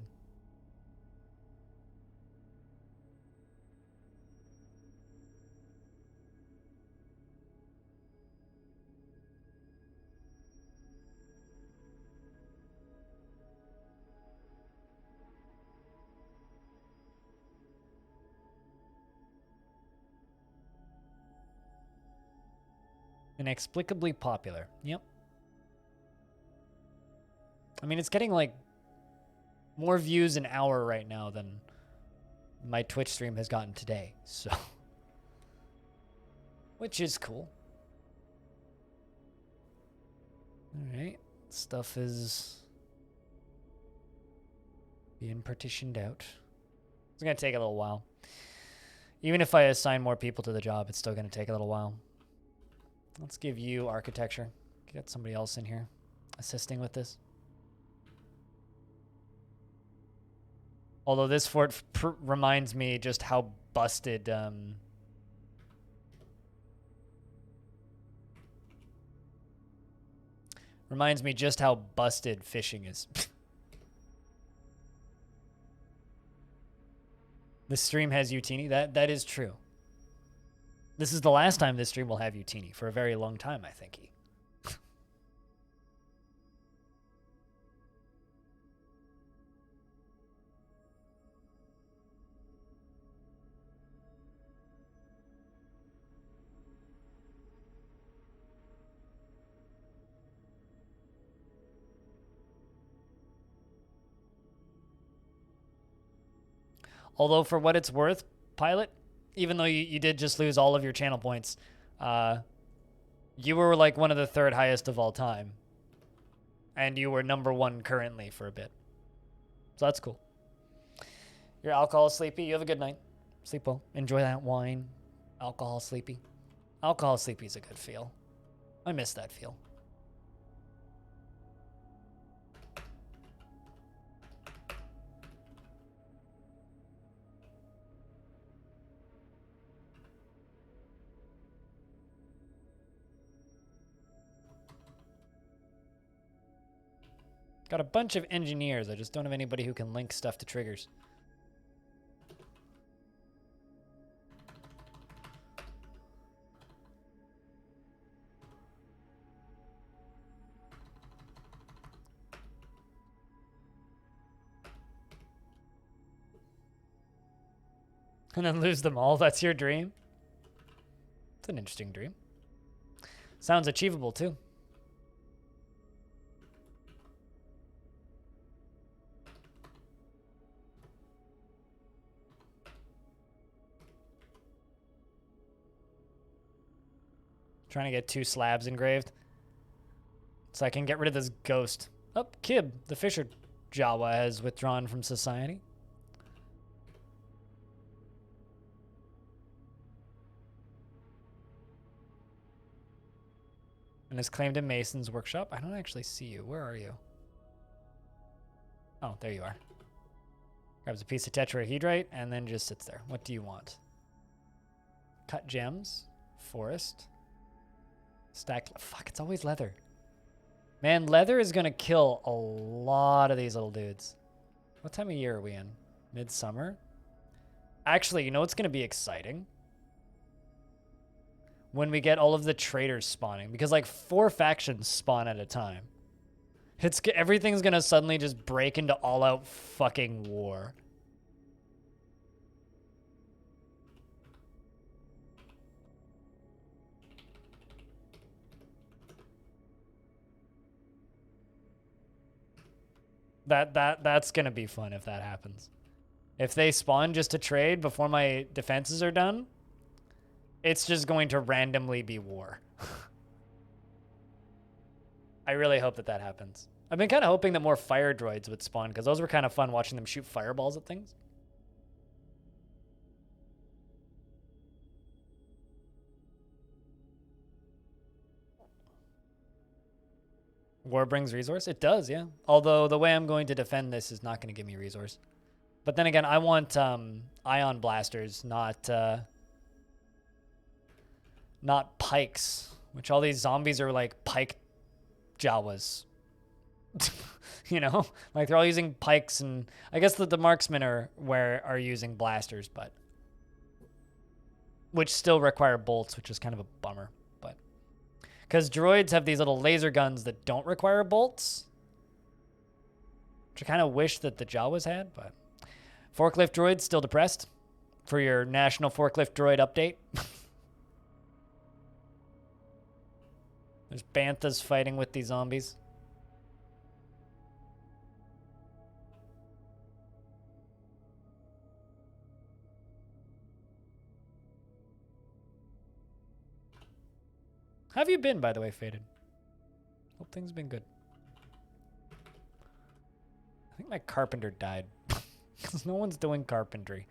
Inexplicably popular. Yep. I mean, it's getting like more views an hour right now than my Twitch stream has gotten today. So, which is cool. All right. Stuff is being partitioned out. It's going to take a little while. Even if I assign more people to the job, it's still going to take a little while. Let's give you architecture. Get somebody else in here assisting with this. Although this fort reminds me just how busted fishing is. This stream has Utini. That is true. This is the last time this stream will have Utini for a very long time, I think. Although, for what it's worth, Pilot, even though you did just lose all of your channel points, you were like one of the third highest of all time. And you were #1 currently for a bit. So that's cool. You're alcohol sleepy. You have a good night. Sleep well. Enjoy that wine. Alcohol sleepy. Alcohol sleepy is a good feel. I miss that feel. Got a bunch of engineers. I just don't have anybody who can link stuff to triggers. And then lose them all. That's your dream? It's an interesting dream. Sounds achievable, too. Trying to get 2 slabs engraved so I can get rid of this ghost. Oh, Kib, the fisher Jawa, has withdrawn from society. And is claimed in Mason's workshop. I don't actually see you. Where are you? Oh, there you are. Grabs a piece of tetrahedrite and then just sits there. What do you want? Cut gems. Forest. Stack. Fuck, it's always leather. Man, leather is going to kill a lot of these little dudes. What time of year are we in? Midsummer? Actually, you know what's going to be exciting? When we get all of the traders spawning. Because like 4 factions spawn at a time. Everything's going to suddenly just break into all-out fucking war. That's gonna be fun if that happens. If they spawn just to trade before my defenses are done, it's just going to randomly be war. I really hope that happens. I've been kind of hoping that more fire droids would spawn because those were kind of fun watching them shoot fireballs at things. War brings resource? It does, yeah. Although the way I'm going to defend this is not going to give me resource. But then again, I want ion blasters, not pikes. Which all these zombies are like pike Jawas. You know, like they're all using pikes, and I guess the marksmen are using blasters, but which still require bolts, which is kind of a bummer. But because droids have these little laser guns that don't require bolts, which I kind of wish that the Jawas had. But forklift droid still depressed for your national forklift droid update. There's banthas fighting with these zombies. How have you been, by the way, Faded? Hope things have been good. I think my carpenter died. Because no one's doing carpentry.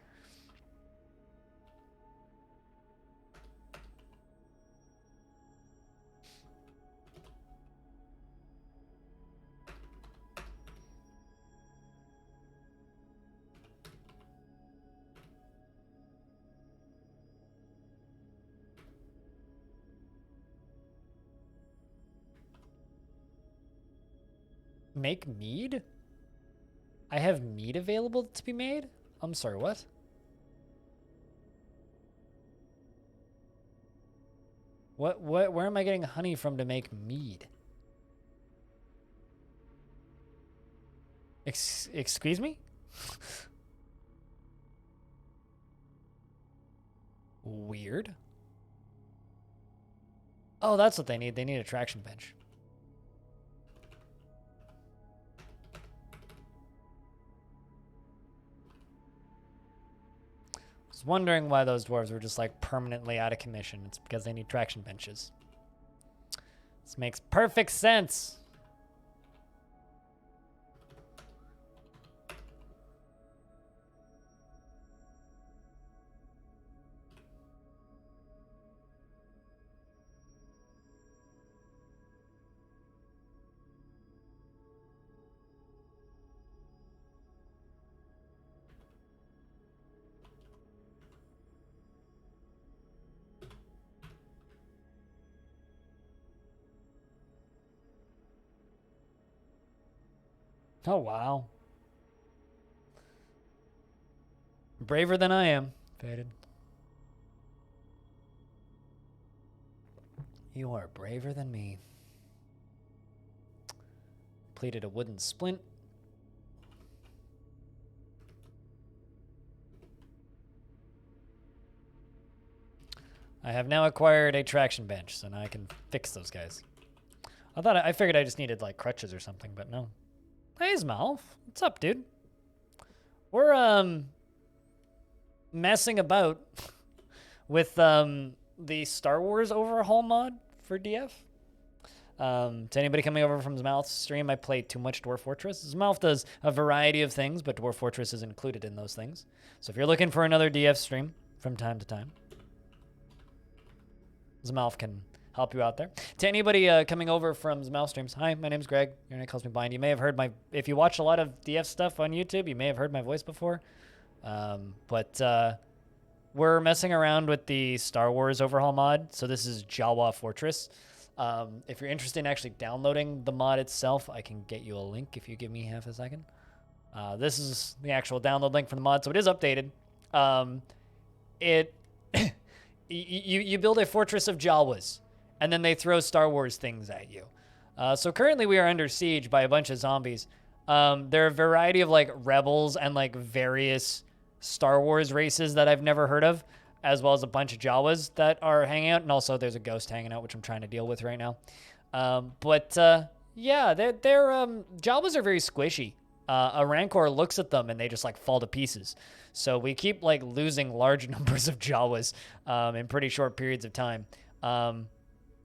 Make mead? I have mead available to be made? I'm sorry, what? Where am I getting honey from to make mead? Excuse me? Weird. Oh, that's what they need. They need a traction bench. I was wondering why those dwarves were just like permanently out of commission. It's because they need traction benches. This makes perfect sense. Oh, wow. Braver than I am, Faded. You are braver than me. Completed a wooden splint. I have now acquired a traction bench, so now I can fix those guys. I figured I just needed like crutches or something, but no. Hey, Smalf. What's up, dude? We're messing about with the Star Wars overhaul mod for DF. To anybody coming over from Smalf's stream, I play too much Dwarf Fortress. Smalf does a variety of things, but Dwarf Fortress is included in those things. So if you're looking for another DF stream from time to time, Smalf can help you out there. To anybody coming over from Smalf streams, hi, my name's Greg. Your name calls me blind. You may have heard if you watch a lot of DF stuff on YouTube, you may have heard my voice before. But we're messing around with the Star Wars overhaul mod. So this is Jawa Fortress. If you're interested in actually downloading the mod itself, I can get you a link if you give me half a second. This is the actual download link for the mod, so it is updated. You build a fortress of Jawas, and then they throw Star Wars things at you. So currently we are under siege by a bunch of zombies. There are a variety of like rebels and like various Star Wars races that I've never heard of, as well as a bunch of Jawas that are hanging out, and also there's a ghost hanging out, which I'm trying to deal with right now. Yeah, Jawas are very squishy. A Rancor looks at them and they just like fall to pieces. So we keep like losing large numbers of Jawas in pretty short periods of time.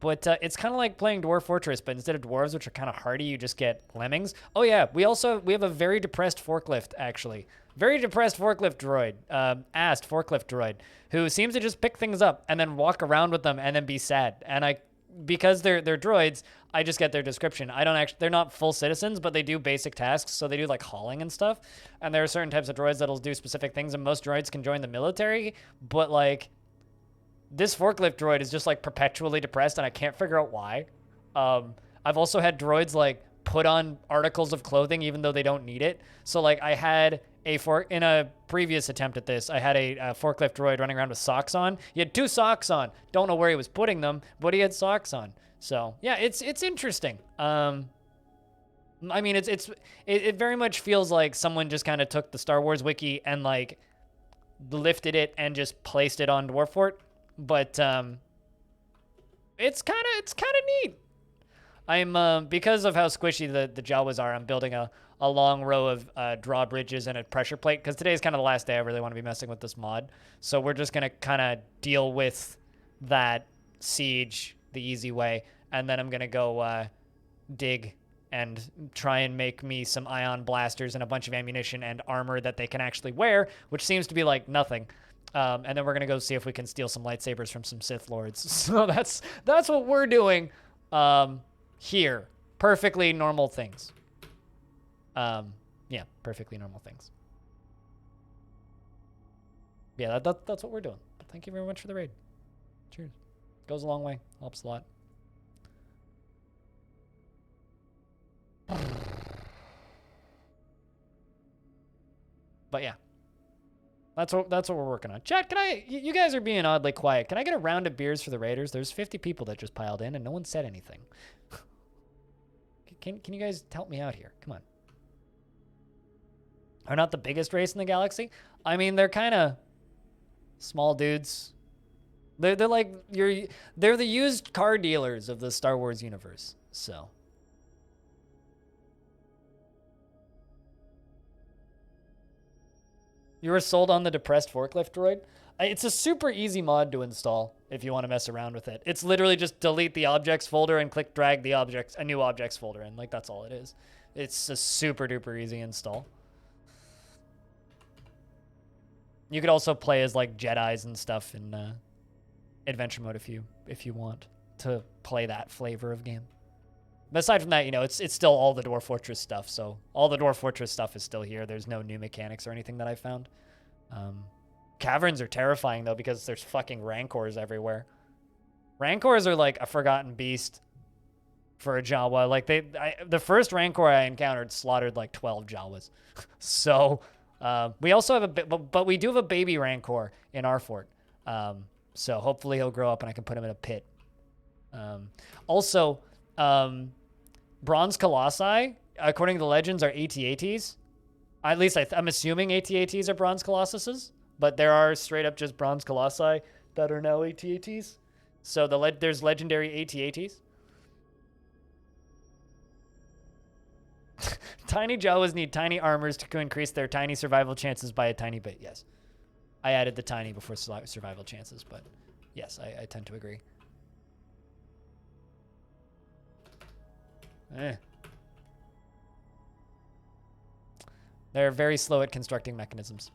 It's kind of like playing Dwarf Fortress, but instead of dwarves, which are kind of hardy, you just get lemmings. Oh yeah, we have a very depressed forklift, actually. Very depressed forklift droid, assed forklift droid, who seems to just pick things up and then walk around with them and then be sad. And because they're droids, I just get their description. They're not full citizens, but they do basic tasks. So they do like hauling and stuff. And there are certain types of droids that'll do specific things, and most droids can join the military, but like, this forklift droid is just like perpetually depressed, and I can't figure out why. I've also had droids like put on articles of clothing even though they don't need it. So like I had in a previous attempt at this, I had a forklift droid running around with socks on. He had 2 socks on. Don't know where he was putting them, but he had socks on. So yeah, it's interesting. I mean, it very much feels like someone just kind of took the Star Wars wiki and like lifted it and just placed it on Dwarf Fort. But it's kind of neat. I'm because of how squishy the Jawas are, I'm building a long row of drawbridges and a pressure plate, because today is kind of the last day I really want to be messing with this mod. So we're just gonna kind of deal with that siege the easy way, and then I'm gonna go dig and try and make me some ion blasters and a bunch of ammunition and armor that they can actually wear, which seems to be like nothing. And then we're gonna go see if we can steal some lightsabers from some Sith Lords. So that's what we're doing here. Perfectly normal things. Yeah, perfectly normal things. Yeah, that's what we're doing. But thank you very much for the raid. Cheers. Goes a long way. Helps a lot. But yeah, that's what we're working on. Chat, you guys are being oddly quiet. Can I get a round of beers for the Raiders? There's 50 people that just piled in and no one said anything. Can you guys help me out here? Come on. Are not the biggest race in the galaxy? I mean, they're kind of small dudes. They're like they're the used car dealers of the Star Wars universe. So. You were sold on the depressed forklift droid? It's a super easy mod to install if you want to mess around with it. It's literally just delete the objects folder and click drag the objects, a new objects folder in. Like, that's all it is. It's a super duper easy install. You could also play as like Jedis and stuff in adventure mode if you want to play that flavor of game. But aside from that, you know, it's still all the Dwarf Fortress stuff. So all the Dwarf Fortress stuff is still here. There's no new mechanics or anything that I found. Caverns are terrifying though, because there's fucking Rancors everywhere. Rancors are like a forgotten beast for a Jawa. Like the first Rancor I encountered slaughtered like 12 Jawas. So we also have but we do have a baby Rancor in our fort. So hopefully he'll grow up and I can put him in a pit. Also, Bronze Colossi, according to the legends, are AT-ATs. At least I'm assuming AT-ATs are Bronze Colossuses, but there are straight up just Bronze Colossi that are now AT-ATs. So there's legendary AT-ATs. Tiny Jawas need tiny armors to increase their tiny survival chances by a tiny bit. Yes. I added the tiny before survival chances, but yes, I tend to agree. They're very slow at constructing mechanisms.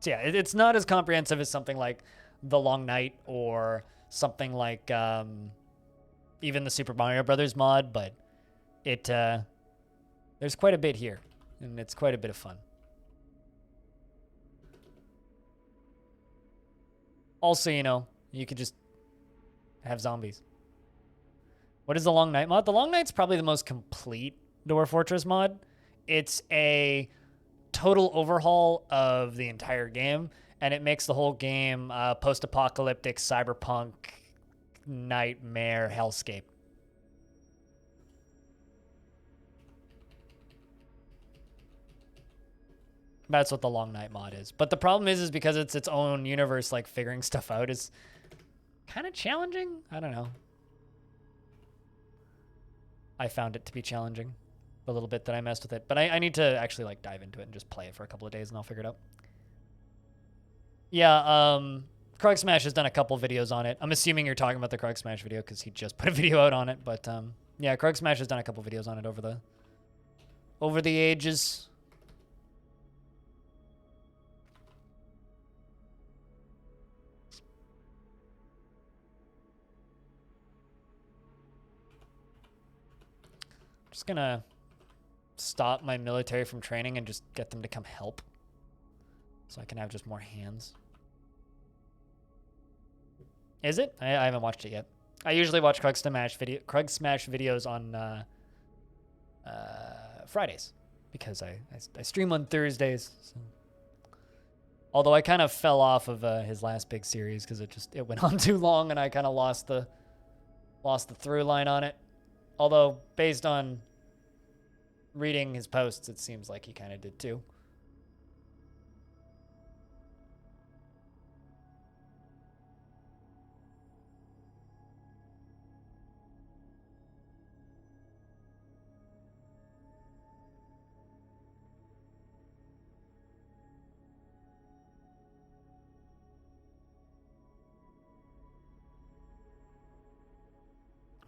So yeah, it's not as comprehensive as something like the Long Night or something like even the Super Mario Brothers mod, but there's quite a bit here, and it's quite a bit of fun. Also, you know, you could just have zombies. What is the Long Night mod? The Long Night's probably the most complete Dwarf Fortress mod. It's a total overhaul of the entire game, and it makes the whole game post-apocalyptic cyberpunk nightmare hellscape. That's what the Long Night mod is. But the problem is because it's its own universe, like figuring stuff out is kind of challenging. I don't know. I found it to be challenging a little bit that I messed with it, but I need to actually like dive into it and just play it for a couple of days and I'll figure it out. Yeah, Krug Smash has done a couple videos on it. I'm assuming you're talking about the Krug Smash video because he just put a video out on it, but yeah, Krug Smash has done a couple videos on it over the ages. Just gonna stop my military from training and just get them to come help so I can have just more hands. Is it? I haven't watched it yet. I usually watch Krug Smash videos on Fridays because I stream on Thursdays. So. Although I kind of fell off of his last big series because it went on too long and I kind of lost the through line on it. Although based on reading his posts, it seems like he kind of did too.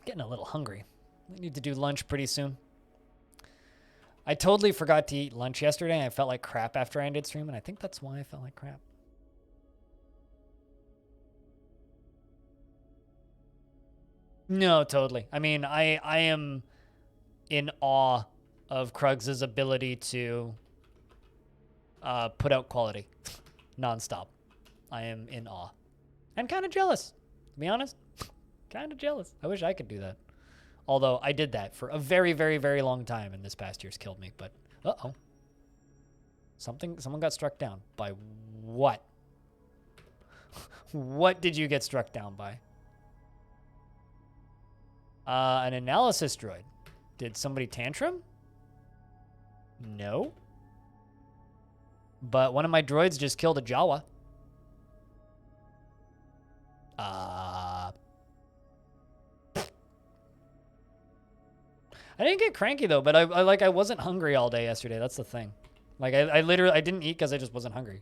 Getting a little hungry. I need to do lunch pretty soon. I totally forgot to eat lunch yesterday, and I felt like crap after I ended stream, and I think that's why I felt like crap. No, totally. I mean, I am in awe of Krugs' ability to put out quality nonstop. I am in awe. I'm kind of jealous, to be honest. Kind of jealous. I wish I could do that. Although I did that for a very, very, very long time, and this past year's killed me. But uh-oh. Someone got struck down. By what? What did you get struck down by? An analysis droid. Did somebody tantrum? No. But one of my droids just killed a Jawa. I didn't get cranky though, but I wasn't hungry all day yesterday. That's the thing. Like I literally didn't eat because I just wasn't hungry.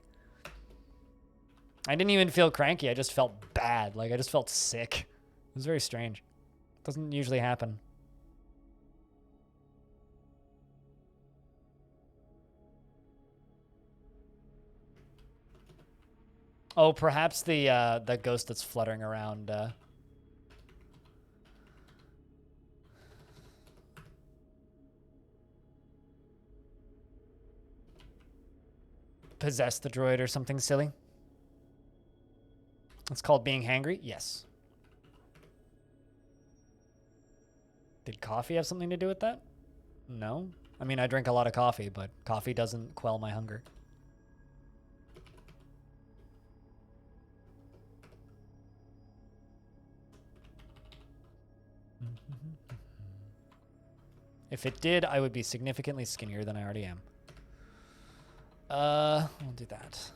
I didn't even feel cranky. I just felt bad. Like I just felt sick. It was very strange. It doesn't usually happen. Oh, perhaps the ghost that's fluttering around. Possess the droid or something silly. It's called being hangry? Yes. Did coffee have something to do with that? No. I mean, I drink a lot of coffee, but coffee doesn't quell my hunger. If it did, I would be significantly skinnier than I already am. We'll do that.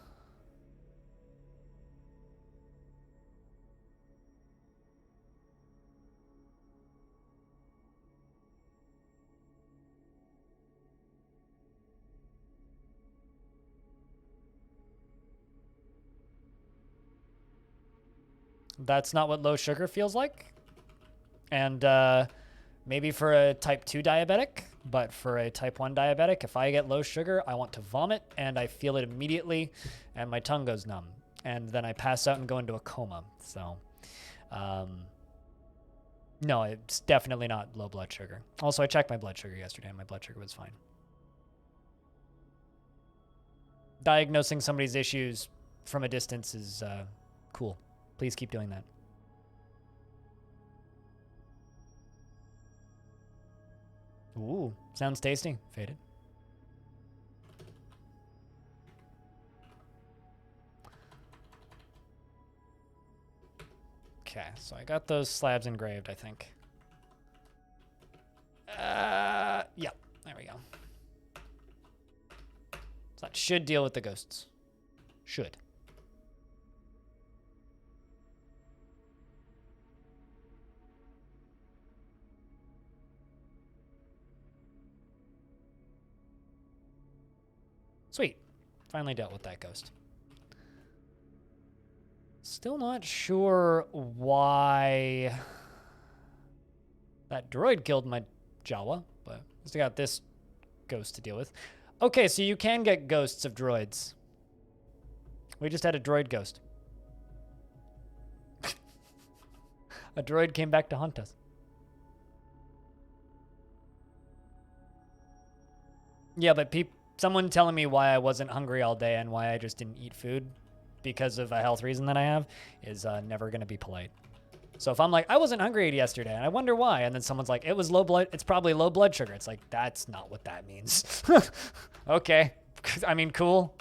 That's not what low sugar feels like. And maybe for a type 2 diabetic, but for a type 1 diabetic, if I get low sugar, I want to vomit, and I feel it immediately, and my tongue goes numb. And then I pass out and go into a coma. So, no, it's definitely not low blood sugar. Also, I checked my blood sugar yesterday, and my blood sugar was fine. Diagnosing somebody's issues from a distance is cool. Please keep doing that. Ooh, sounds tasty. Faded. Okay, so I got those slabs engraved, I think. Yeah, there we go. So that should deal with the ghosts. Should. Sweet. Finally dealt with that ghost. Still not sure why that droid killed my Jawa, but at least I got this ghost to deal with. Okay, so you can get ghosts of droids. We just had a droid ghost. A droid came back to hunt us. Yeah, but someone telling me why I wasn't hungry all day and why I just didn't eat food because of a health reason that I have is never going to be polite. So if I'm like, I wasn't hungry yesterday, and I wonder why, and then someone's like, it's probably low blood sugar. It's like, that's not what that means. Okay. I mean, cool.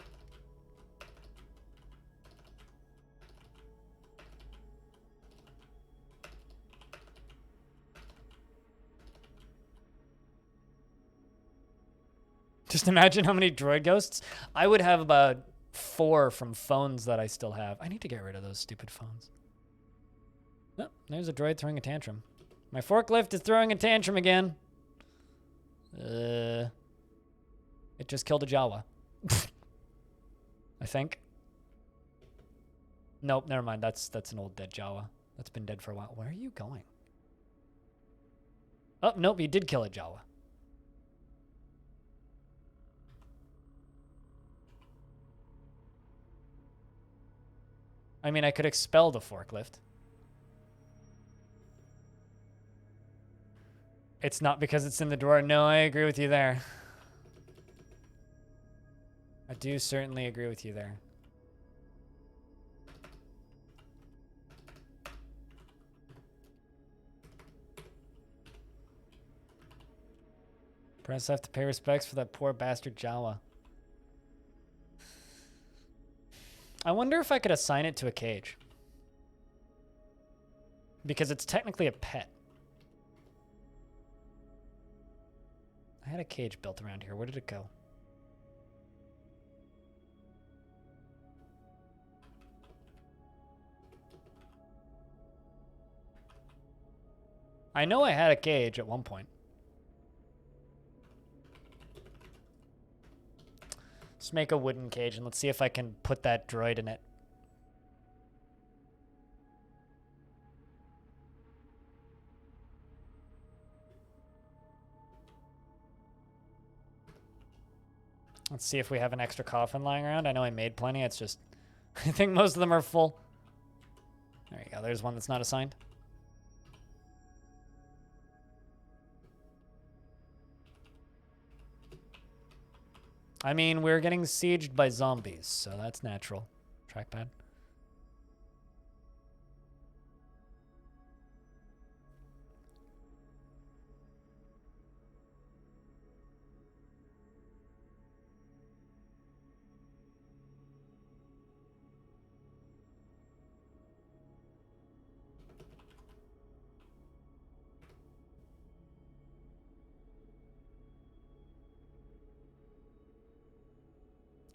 Just imagine how many droid ghosts. I would have about 4 from phones that I still have. I need to get rid of those stupid phones. Oh, there's a droid throwing a tantrum. My forklift is throwing a tantrum again. It just killed a Jawa. I think. Nope, never mind. That's an old dead Jawa. That's been dead for a while. Where are you going? Oh, nope, he did kill a Jawa. I mean, I could expel the forklift. It's not because it's in the drawer. No, I agree with you there. I do certainly agree with you there. Press F to pay respects for that poor bastard Jawa. I wonder if I could assign it to a cage. Because it's technically a pet. I had a cage built around here. Where did it go? I know I had a cage at one point. Let's make a wooden cage and let's see if I can put that droid in it. Let's see if we have an extra coffin lying around. I know I made plenty. It's just, I think most of them are full. There you go. There's one that's not assigned. I mean, we're getting sieged by zombies, so that's natural. Trackpad.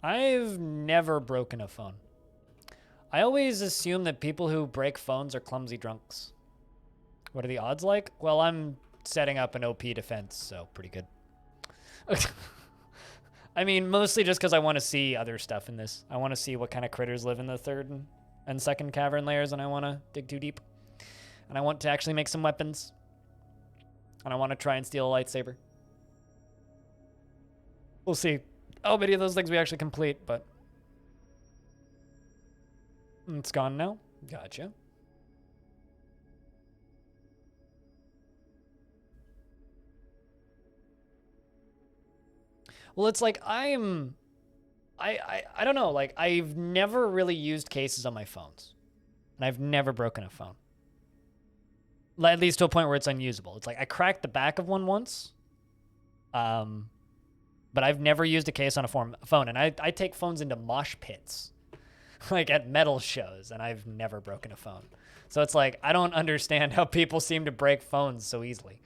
I've never broken a phone. I always assume that people who break phones are clumsy drunks. What are the odds like? Well, I'm setting up an OP defense, so pretty good. I mean, mostly just because I want to see other stuff in this. I want to see what kind of critters live in the third and second cavern layers, and I want to dig too deep. And I want to actually make some weapons. And I want to try and steal a lightsaber. We'll see how many of those things we actually complete, but it's gone now. Gotcha. Well, it's like I don't know, like I've never really used cases on my phones. And I've never broken a phone. At least to a point where it's unusable. It's like I cracked the back of one once. But I've never used a case on a phone. And I take phones into mosh pits, like at metal shows, and I've never broken a phone. So it's like, I don't understand how people seem to break phones so easily.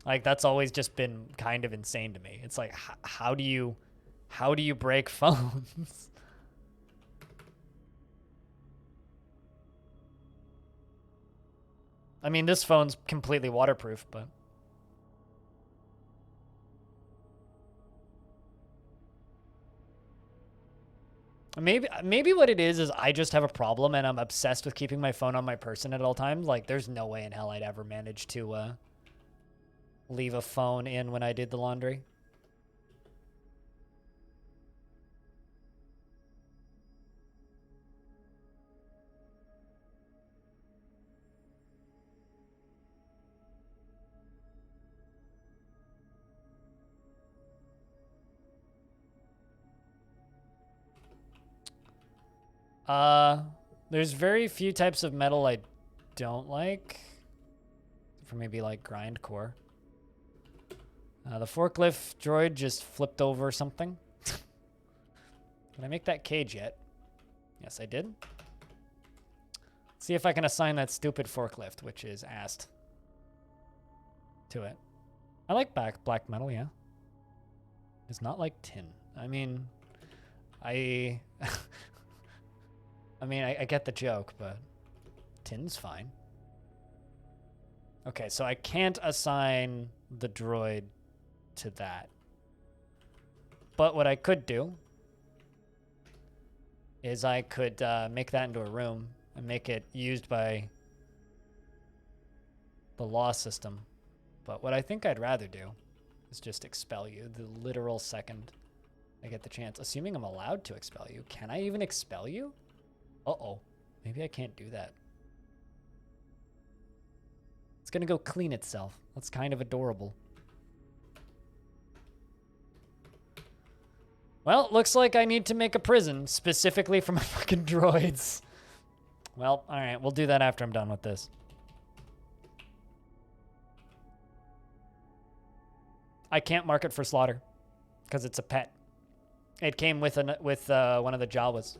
Like, that's always just been kind of insane to me. It's like, how do you break phones? I mean, this phone's completely waterproof, but... Maybe what it is I just have a problem and I'm obsessed with keeping my phone on my person at all times. Like, there's no way in hell I'd ever manage to leave a phone in when I did the laundry. There's very few types of metal I don't like. For maybe like grindcore. The forklift droid just flipped over something. Did I make that cage yet? Yes, I did. Let's see if I can assign that stupid forklift, which is asked, to it. I like black metal, yeah. It's not like tin. I mean, I get the joke, but tin's fine. Okay, so I can't assign the droid to that. But what I could do is I could make that into a room and make it used by the law system. But what I think I'd rather do is just expel you the literal second I get the chance. Assuming I'm allowed to expel you. Can I even expel you? Uh-oh. Maybe I can't do that. It's gonna go clean itself. That's kind of adorable. Well, looks like I need to make a prison specifically for my fucking droids. Well, alright, we'll do that after I'm done with this. I can't mark it for slaughter because it's a pet. It came with one of the Jawas.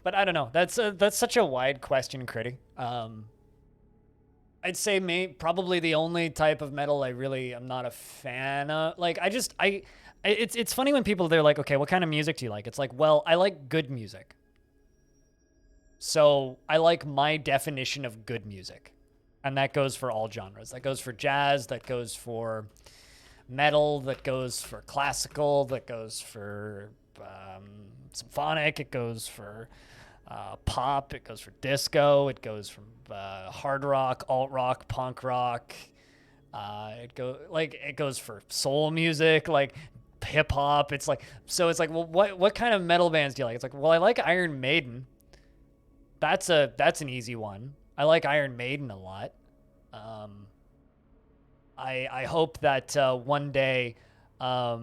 But I don't know. That's such a wide question, Critty. I'd say probably the only type of metal I really am not a fan of. Like, it's funny when they're like, okay, what kind of music do you like? It's like, well, I like good music. So I like my definition of good music. And that goes for all genres. That goes for jazz, that goes for metal, that goes for classical, that goes for symphonic, it goes for pop, it goes for disco, it goes from hard rock, alt rock, punk rock. It goes for soul music, like hip hop. It's like, well, what kind of metal bands do you like? It's like, well, I like Iron Maiden. That's an easy one. I like Iron Maiden a lot. I hope that one day all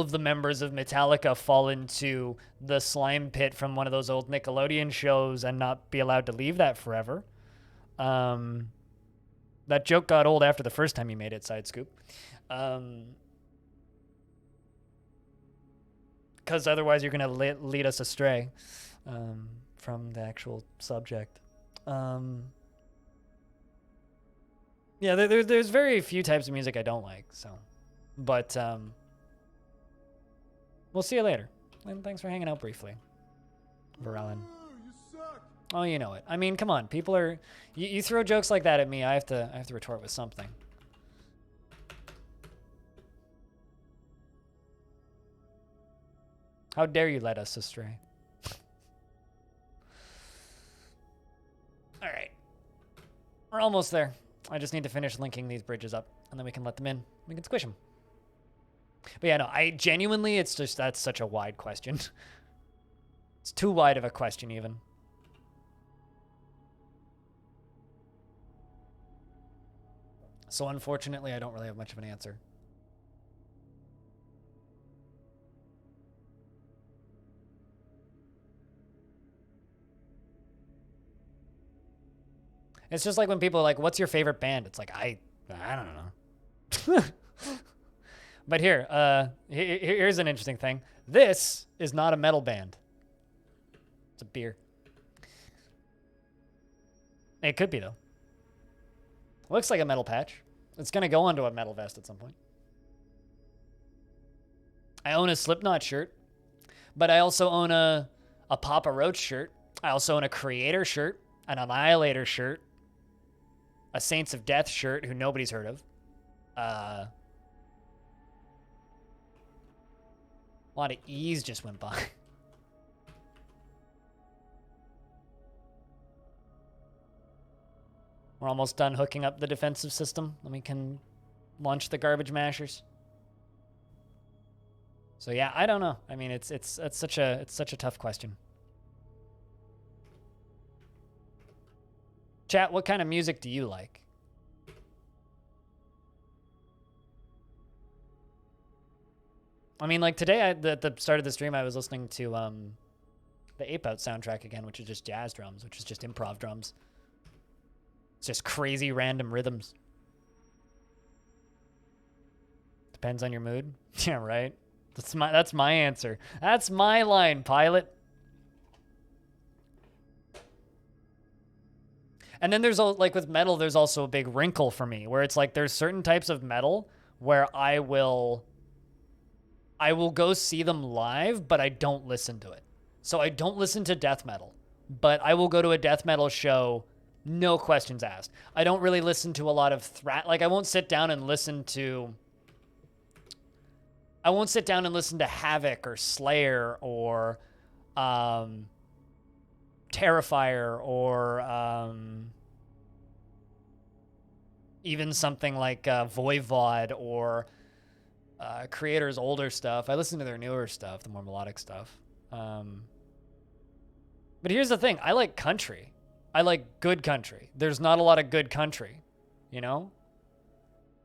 of the members of Metallica fall into the slime pit from one of those old Nickelodeon shows and not be allowed to leave that forever. That joke got old after the first time you made it, Side Scoop. Because otherwise you're going to lead us astray from the actual subject. Yeah, there's very few types of music I don't like, so. But we'll see you later. And thanks for hanging out briefly, Varellen. Oh, you know it. I mean, come on. People are... You throw jokes like that at me, I have to retort with something. How dare you let us astray? All right. We're almost there. I just need to finish linking these bridges up, and then we can let them in. We can squish them. But yeah, no, I genuinely, it's just, that's such a wide question. It's too wide of a question, even. So unfortunately, I don't really have much of an answer. It's just like when people are like, what's your favorite band? It's like, I don't know. But here's an interesting thing. This is not a metal band. It's a beer. It could be, though. Looks like a metal patch. It's going to go onto a metal vest at some point. I own a Slipknot shirt, but I also own a Papa Roach shirt. I also own a Creator shirt, an Annihilator shirt, a Saints of Death shirt, who nobody's heard of. A lot of E's just went by. We're almost done hooking up the defensive system. Then we can launch the garbage mashers. So yeah, I don't know. I mean, it's such a tough question. Chat, what kind of music do you like? I mean, like today, at the start of the stream, I was listening to the Ape Out soundtrack again, which is just jazz drums, which is just improv drums. It's just crazy random rhythms. Depends on your mood. Yeah, right. That's my answer. That's my line, pilot. And then there's like with metal, there's also a big wrinkle for me where it's like there's certain types of metal where I will go see them live, but I don't listen to it. So I don't listen to death metal, but I will go to a death metal show, no questions asked. I don't really listen to a lot of like I won't sit down and listen to Havoc or Slayer or Terrifier or even something like Voivod or Creator's older stuff. I listen to their newer stuff, the more melodic stuff. But here's the thing. I like country. I like good country. There's not a lot of good country, you know?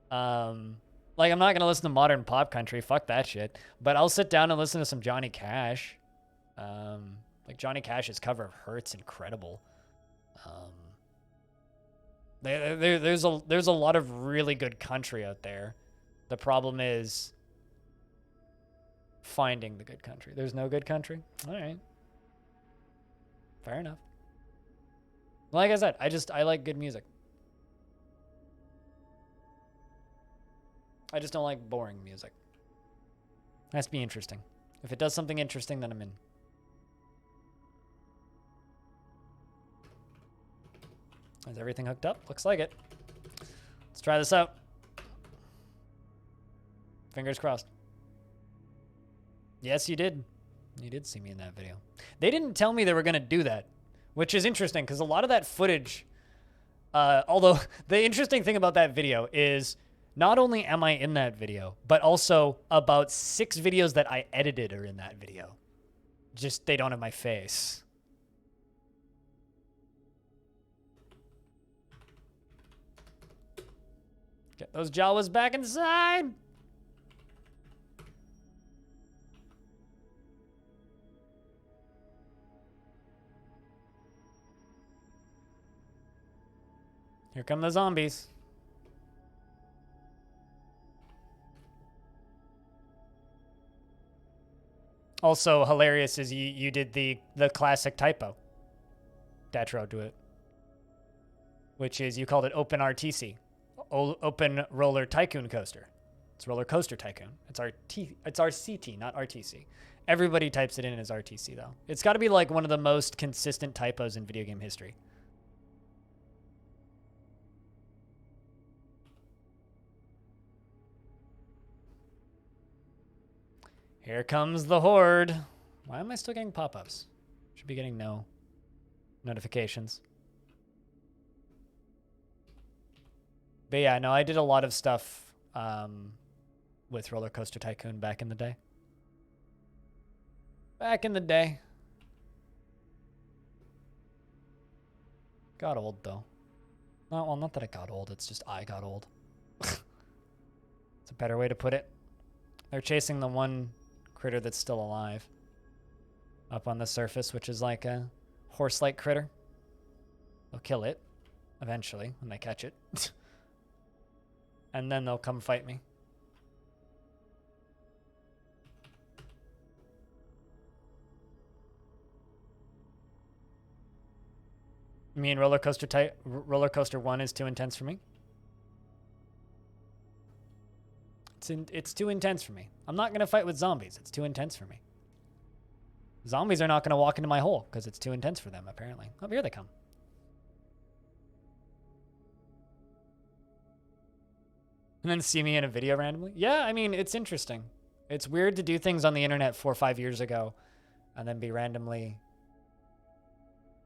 Like, I'm not going to listen to modern pop country. Fuck that shit. But I'll sit down and listen to some Johnny Cash. Like, Johnny Cash's cover of Hurt's incredible. There's a lot of really good country out there. The problem is finding the good country. There's no good country? All right. Fair enough. Like I said, I like good music. I just don't like boring music. It has to be interesting. If it does something interesting, then I'm in. Is everything hooked up? Looks like it. Let's try this out. Fingers crossed. Yes, you did. You did see me in that video. They didn't tell me they were going to do that, which is interesting because a lot of that footage, although the interesting thing about that video is not only am I in that video, but also about 6 videos that I edited are in that video. Just they don't have my face. Get those Jawas back inside. Here come the zombies. Also hilarious is you did the classic typo. Datro do it. Which is you called it Open RTC. Open Roller Tycoon Coaster. It's Roller Coaster Tycoon. It's RCT, not RTC. Everybody types it in as RTC though. It's got to be like one of the most consistent typos in video game history. Here comes the horde. Why am I still getting pop-ups? Should be getting no notifications. But yeah, no, I did a lot of stuff with Roller Coaster Tycoon back in the day. Back in the day. Got old, though. Well, not that it got old. It's just I got old. It's a better way to put it. They're chasing the one critter that's still alive up on the surface, which is like a horse-like critter. They'll kill it eventually when they catch it. And then they'll come fight me. You mean Roller Coaster 1 is too intense for me? It's too intense for me. I'm not going to fight with zombies. It's too intense for me. Zombies are not going to walk into my hole because it's too intense for them, apparently. Oh, here they come. And then see me in a video randomly? Yeah, I mean, it's interesting. It's weird to do things on the internet 4 or 5 years ago and then be randomly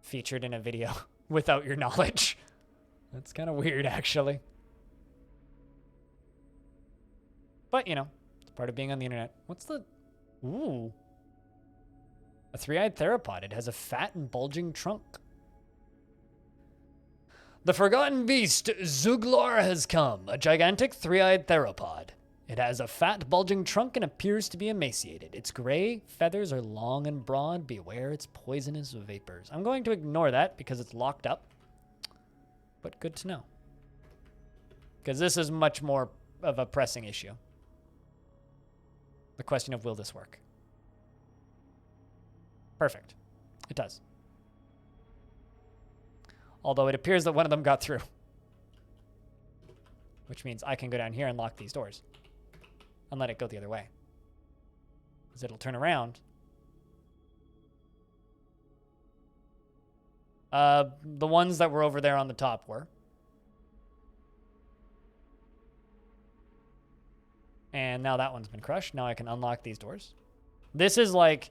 featured in a video without your knowledge. That's kind of weird, actually. But, you know, it's part of being on the internet. What's the... Ooh. A 3-eyed theropod. It has a fat and bulging trunk. The forgotten beast, Zuglar, has come. A gigantic 3-eyed theropod. It has a fat, bulging trunk and appears to be emaciated. Its gray feathers are long and broad. Beware its poisonous vapors. I'm going to ignore that because it's locked up. But good to know. Because this is much more of a pressing issue. The question of will this work? Perfect. It does. Although it appears that one of them got through. Which means I can go down here and lock these doors. And let it go the other way. Because it'll turn around. The ones that were over there on the top were. And now that one's been crushed. Now I can unlock these doors. This is like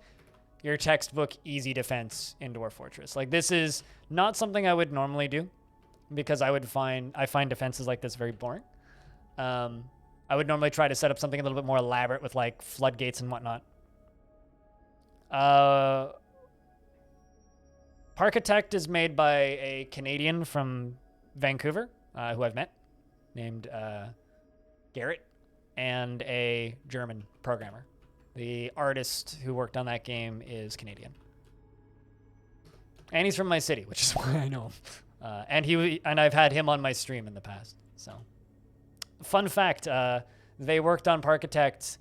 your textbook easy defense indoor fortress. Like, this is not something I would normally do because I find defenses like this very boring. I would normally try to set up something a little bit more elaborate with like floodgates and whatnot. Parkitect is made by a Canadian from Vancouver, who I've met, named Garrett, and a German programmer. The artist who worked on that game is Canadian. And he's from my city, which is why I know him. And I've had him on my stream in the past. So, fun fact, they worked on Parkitect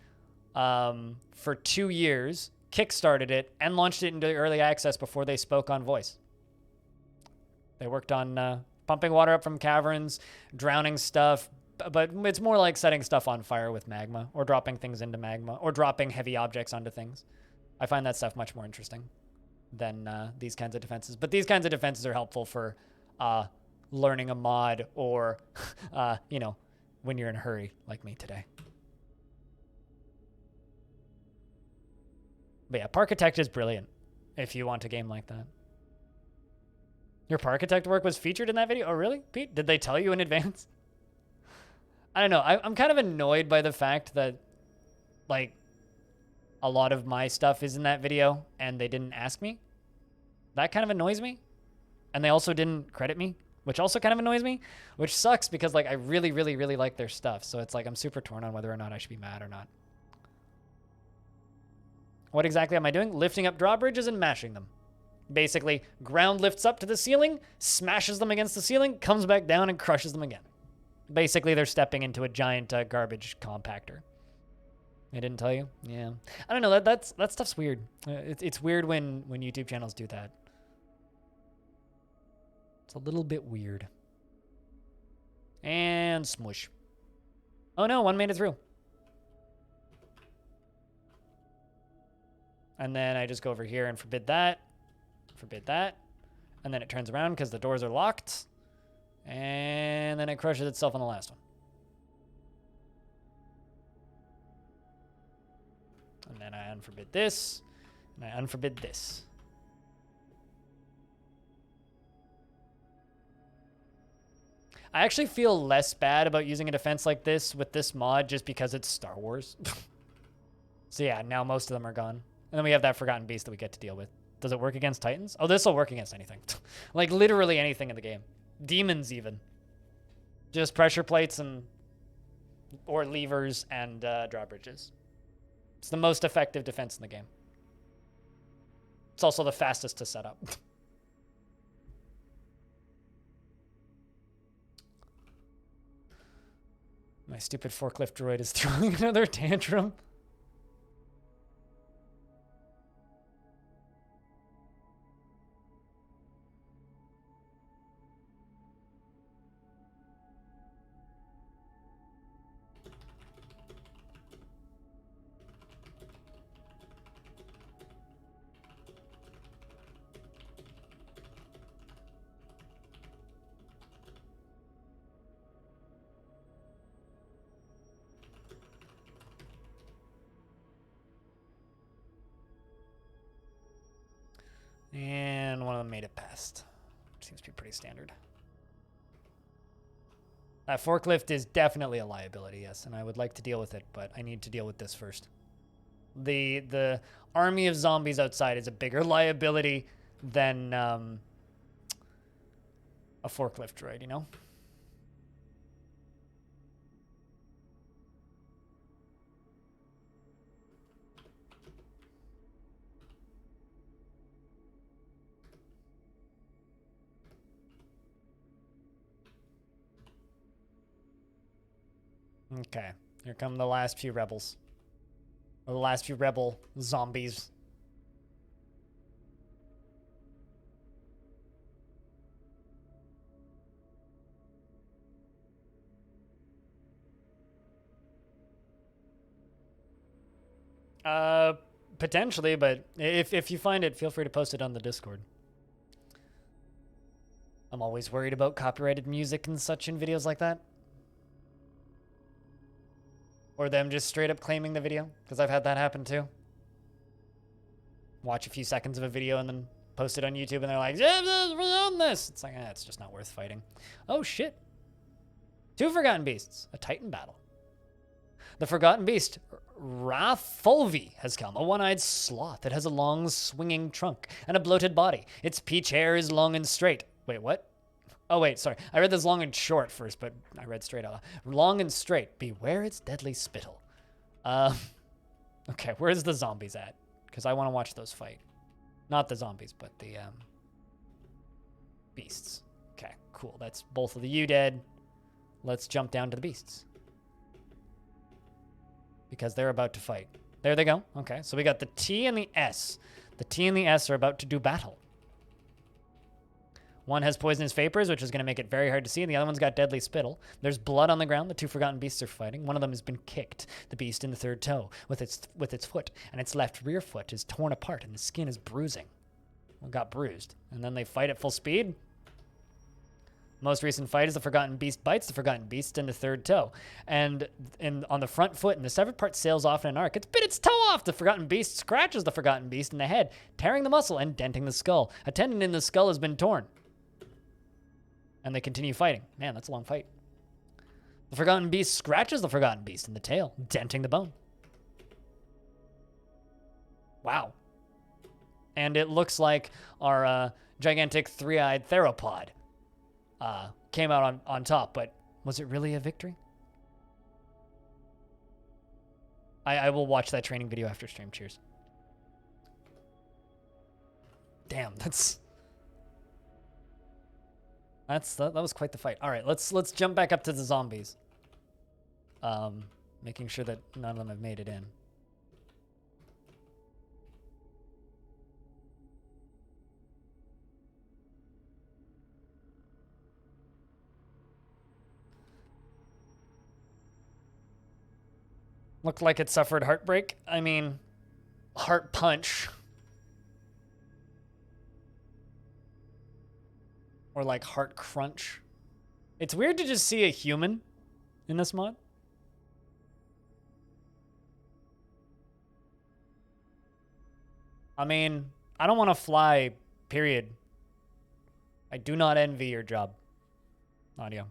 for 2 years, kickstarted it, and launched it into early access before they spoke on voice. They worked on pumping water up from caverns, drowning stuff, but it's more like setting stuff on fire with magma, or dropping things into magma, or dropping heavy objects onto things. I find that stuff much more interesting than these kinds of defenses. But these kinds of defenses are helpful for learning a mod, or, you know, when you're in a hurry, like me today. But yeah, Parkitect is brilliant if you want a game like that. Your Parkitect work was featured in that video? Oh, really, Pete? Did they tell you in advance? I don't know. I'm kind of annoyed by the fact that, like, a lot of my stuff is in that video and they didn't ask me. That kind of annoys me. And they also didn't credit me, which also kind of annoys me, which sucks because, like, I really, really, really like their stuff. So it's like I'm super torn on whether or not I should be mad or not. What exactly am I doing? Lifting up drawbridges and mashing them. Basically, ground lifts up to the ceiling, smashes them against the ceiling, comes back down and crushes them again. Basically, they're stepping into a giant garbage compactor. I didn't tell you? Yeah. I don't know. That stuff's weird. It's weird when YouTube channels do that. It's a little bit weird. And smush. Oh no, one made it through. And then I just go over here and forbid that. Forbid that. And then it turns around because the doors are locked. And then it crushes itself on the last one. And then I unforbid this. And I unforbid this. I actually feel less bad about using a defense like this with this mod just because it's Star Wars. So yeah, now most of them are gone. And then we have that Forgotten Beast that we get to deal with. Does it work against Titans? Oh, this will work against anything. Like literally anything in the game. Demons even. Just pressure plates and or levers and drawbridges. It's the most effective defense in the game. It's also the fastest to set up. My stupid forklift droid is throwing another tantrum. And one of them made it past. Seems to be pretty standard. That forklift is definitely a liability, yes, and I would like to deal with it, but I need to deal with this first. The army of zombies outside is a bigger liability than a forklift droid, you know? Okay, here come the last few rebels. Or the last few rebel zombies. Potentially, but if you find it, feel free to post it on the Discord. I'm always worried about copyrighted music and such in videos like that. Or them just straight up claiming the video, because I've had that happen too. Watch a few seconds of a video and then post it on YouTube and they're like, yeah, we're on this. It's like, it's just not worth fighting. Oh shit. 2 Forgotten Beasts, a Titan battle. The Forgotten Beast, Ratholvi, has come, a one-eyed sloth that has a long swinging trunk and a bloated body. Its peach hair is long and straight. Wait, what? Oh, wait, sorry. I read this long and short first, but I read straight out. Long and straight. Beware its deadly spittle. Okay, where's the zombies at? Because I want to watch those fight. Not the zombies, but the beasts. Okay, cool. That's both of the U-dead. Let's jump down to the beasts. Because they're about to fight. There they go. Okay, so we got the T and the S. The T and the S are about to do battle. One has poisonous vapors, which is going to make it very hard to see, and the other one's got deadly spittle. There's blood on the ground. The 2 Forgotten Beasts are fighting. One of them has been kicked, the beast in the 3rd toe, with its foot, and its left rear foot is torn apart, and the skin is bruising. Well, got bruised. And then they fight at full speed. Most recent fight is the Forgotten Beast bites the Forgotten Beast in the 3rd toe. And on the front foot, and the severed part sails off in an arc. It's bit its toe off. The Forgotten Beast scratches the Forgotten Beast in the head, tearing the muscle and denting the skull. A tendon in the skull has been torn. And they continue fighting. Man, that's a long fight. The Forgotten Beast scratches the Forgotten Beast in the tail, denting the bone. Wow. And it looks like our gigantic 3-eyed theropod came out on top, but was it really a victory? I will watch that training video after stream. Cheers. Damn, that was quite the fight. All right, let's jump back up to the zombies. Making sure that none of them have made it in. Looked like it suffered heartbreak. I mean, heart punch. Or like heart crunch. It's weird to just see a human in this mod. I mean, I don't want to fly, period. I do not envy your job, Nadia.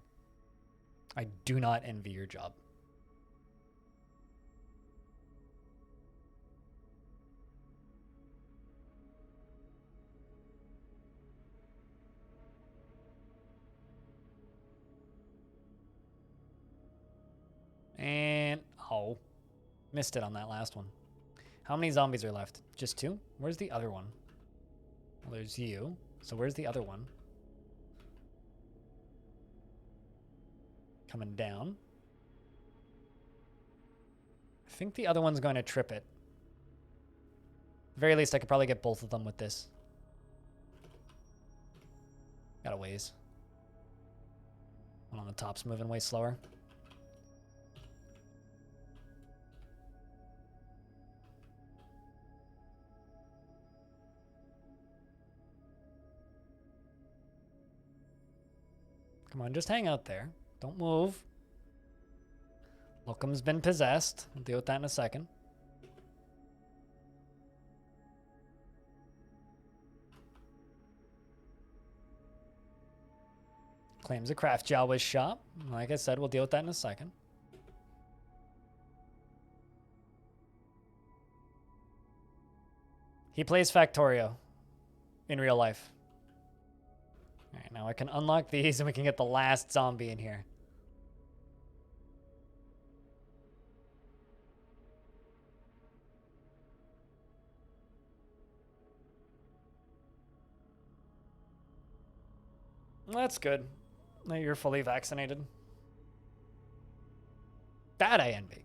I do not envy your job. And, oh, missed it on that last one. How many zombies are left? Just 2? Where's the other one? Well, there's you. So where's the other one? Coming down. I think the other one's going to trip it. At the very least, I could probably get both of them with this. Got a ways. One on the top's moving way slower. Come on, just hang out there. Don't move. Lookham's been possessed. We'll deal with that in a second. Claims a craft Jawa's shop. Like I said, we'll deal with that in a second. He plays Factorio in real life. All right, now I can unlock these and we can get the last zombie in here. That's good. Now you're fully vaccinated. That I envy.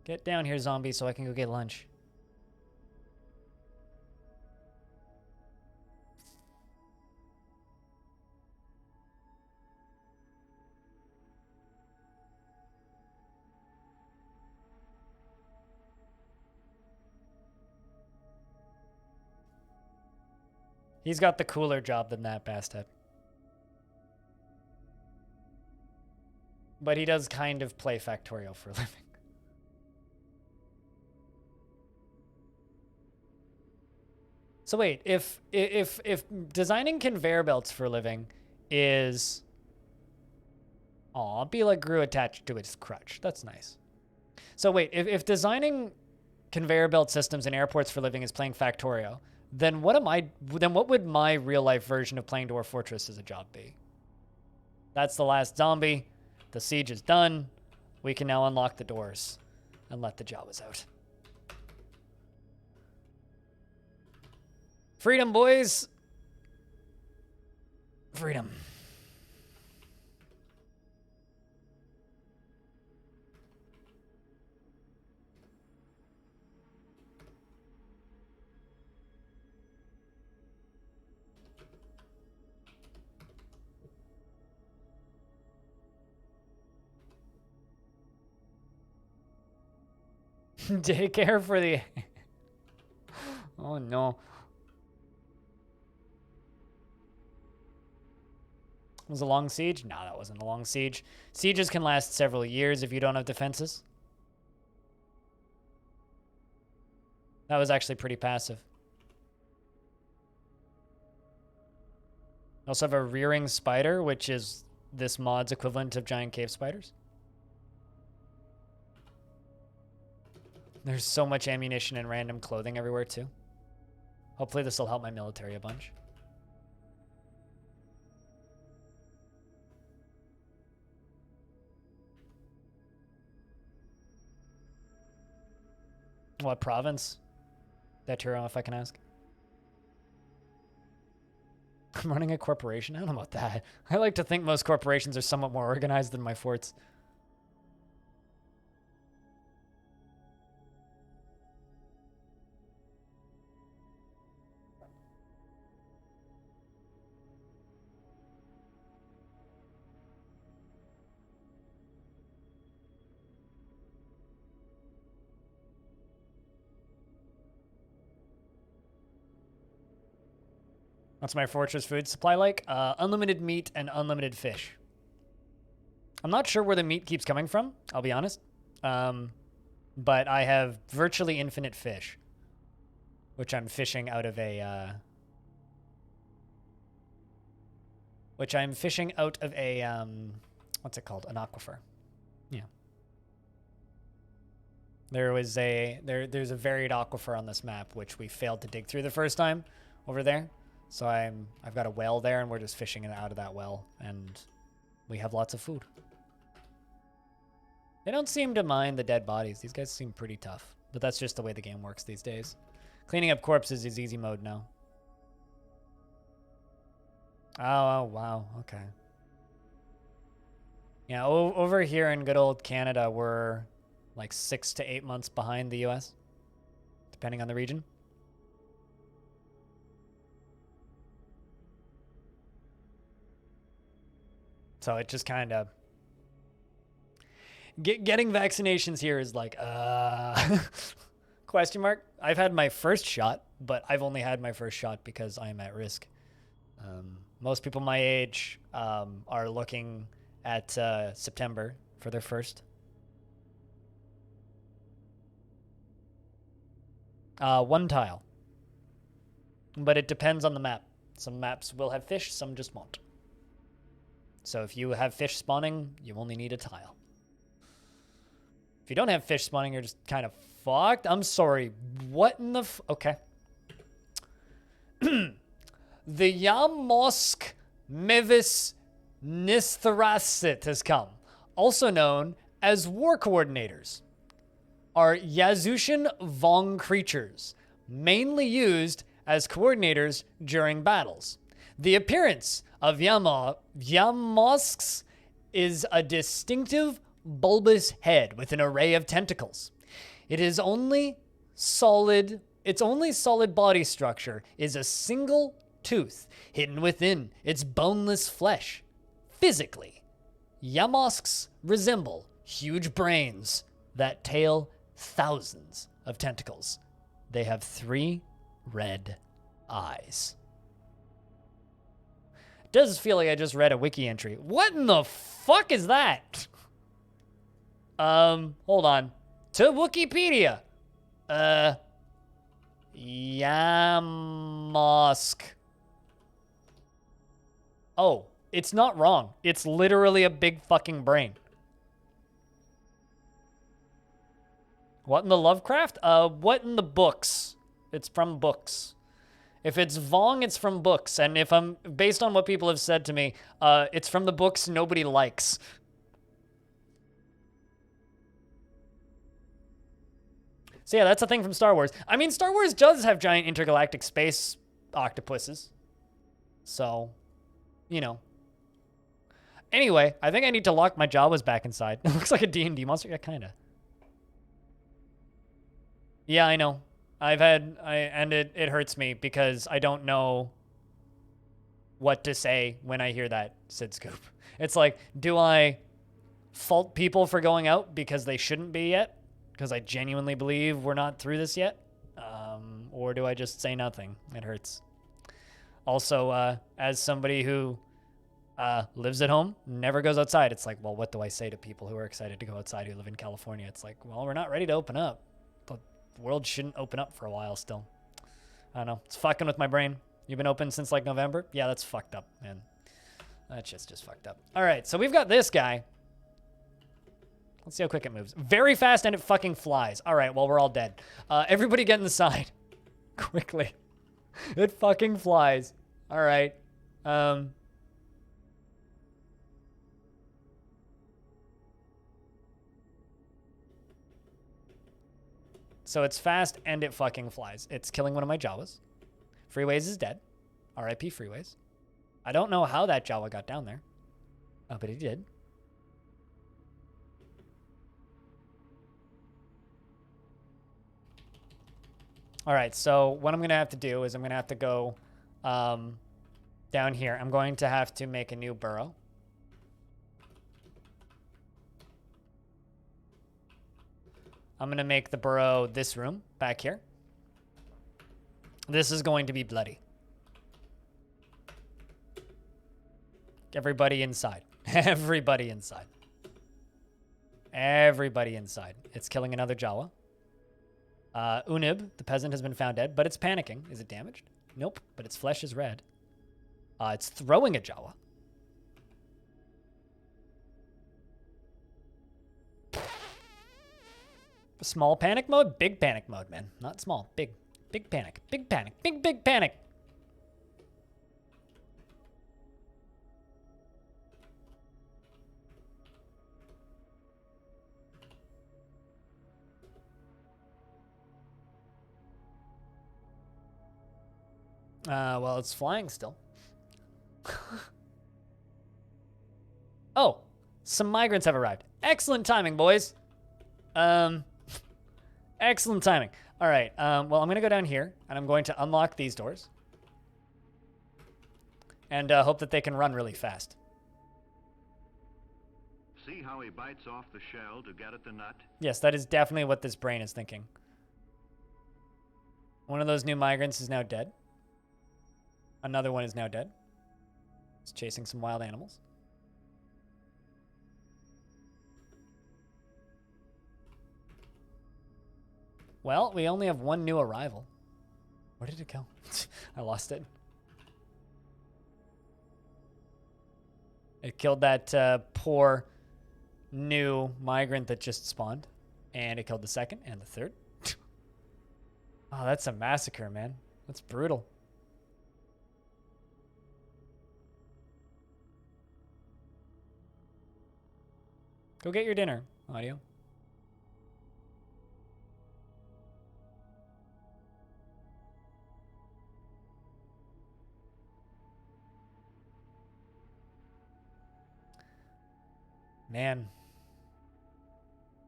Get down here, zombie, so I can go get lunch. He's got the cooler job than that bastard. But he does kind of play Factorio for a living. So wait, if designing conveyor belts for a living is... Aw, Bila grew attached to its crutch. That's nice. So wait, if designing conveyor belt systems in airports for a living is playing Factorio, then what would my real life version of playing Dwarf Fortress as a job be? That's the last zombie. The siege is done. We can now unlock the doors and let the Jawas out. Freedom, boys. Freedom. Daycare for the... Oh, no. Was it a long siege? No, that wasn't a long siege. Sieges can last several years if you don't have defenses. That was actually pretty passive. We also have a rearing spider, which is this mod's equivalent of giant cave spiders. There's so much ammunition and random clothing everywhere, too. Hopefully this will help my military a bunch. What province? That Turo, if I can ask. I'm running a corporation? I don't know about that. I like to think most corporations are somewhat more organized than my forts. What's my fortress food supply like? Unlimited meat and unlimited fish. I'm not sure where the meat keeps coming from, I'll be honest. But I have virtually infinite fish, which I'm fishing out of a... what's it called? An aquifer. Yeah. There's a varied aquifer on this map, which we failed to dig through the first time over there. So I've got a well there, and we're just fishing it out of that well, and we have lots of food. They don't seem to mind the dead bodies. These guys seem pretty tough, but that's just the way the game works these days. Cleaning up corpses is easy mode now. Oh wow, okay. Yeah, over here in good old Canada, we're like 6 to 8 months behind the US, depending on the region. So it just kind of... Getting vaccinations here is like, question mark. I've had my first shot, but I've only had my first shot because I'm at risk. Most people my age are looking at September for their first. One tile. But it depends on the map. Some maps will have fish, some just won't. So if you have fish spawning, you only need a tile. If you don't have fish spawning, you're just kind of fucked. I'm sorry. What in the okay. The Yamosk Mevis Nistharasit has come, also known as war coordinators. are Yazushin Vong creatures, mainly used as coordinators during battles. The appearance of Yamosks is a distinctive bulbous head with an array of tentacles. Its only solid body structure is a single tooth hidden within its boneless flesh. Physically, Yamosks resemble huge brains that tail thousands of tentacles. They have 3 red eyes. It does feel like I just read a wiki entry. What in the fuck is that? Hold on. To Wikipedia. Yamosk. Oh, it's not wrong. It's literally a big fucking brain. What in the Lovecraft? What in the books? It's from books. If it's Vong, it's from books. And if I'm, based on what people have said to me, it's from the books nobody likes. So yeah, that's a thing from Star Wars. I mean, Star Wars does have giant intergalactic space octopuses. So, you know. Anyway, I think I need to lock my Jawas back inside. It looks like a D&D monster. Yeah, kind of. Yeah, I know. And it hurts me because I don't know what to say when I hear that, Sid Scoop. It's like, do I fault people for going out because they shouldn't be yet? Because I genuinely believe we're not through this yet? Or do I just say nothing? It hurts. Also, as somebody who lives at home, never goes outside, it's like, well, what do I say to people who are excited to go outside who live in California? It's like, well, we're not ready to open up. The world shouldn't open up for a while still. I don't know. It's fucking with my brain. You've been open since like November? Yeah, that's fucked up, man. That's just fucked up. All right, so we've got this guy. Let's see how quick it moves. Very fast, and it fucking flies. All right, well, we're all dead. Everybody get inside. Quickly. It fucking flies. All right. So it's fast, and it fucking flies. It's killing one of my Jawas. Freeways is dead. R.I.P. Freeways. I don't know how that Jawa got down there. Oh, but he did. All right, so what I'm going to have to do is I'm going to have to go down here. I'm going to have to make a new burrow. I'm going to make the burrow this room back here. This is going to be bloody. Everybody inside. Everybody inside. Everybody inside. It's killing another Jawa. Unib, the peasant, has been found dead, but it's panicking. Is it damaged? Nope, but its flesh is red. It's throwing a Jawa. Small panic mode? Big panic mode, man. Not small. Big. Big panic. Big panic. Big, big panic. Well, it's flying still. Oh, some migrants have arrived. Excellent timing, boys. Excellent timing. All right, well, I'm going to go down here, and I'm going to unlock these doors. And hope that they can run really fast.
See how he bites off the shell to get at the nut?
Yes, that is definitely what this brain is thinking. One of those new migrants is now dead. Another one is now dead. It's chasing some wild animals. Well, we only have one new arrival. Where did it go? I lost it. It killed that poor new migrant that just spawned. And it killed the second and the third. Oh, that's a massacre, man. That's brutal. Go get your dinner, Audio. Man.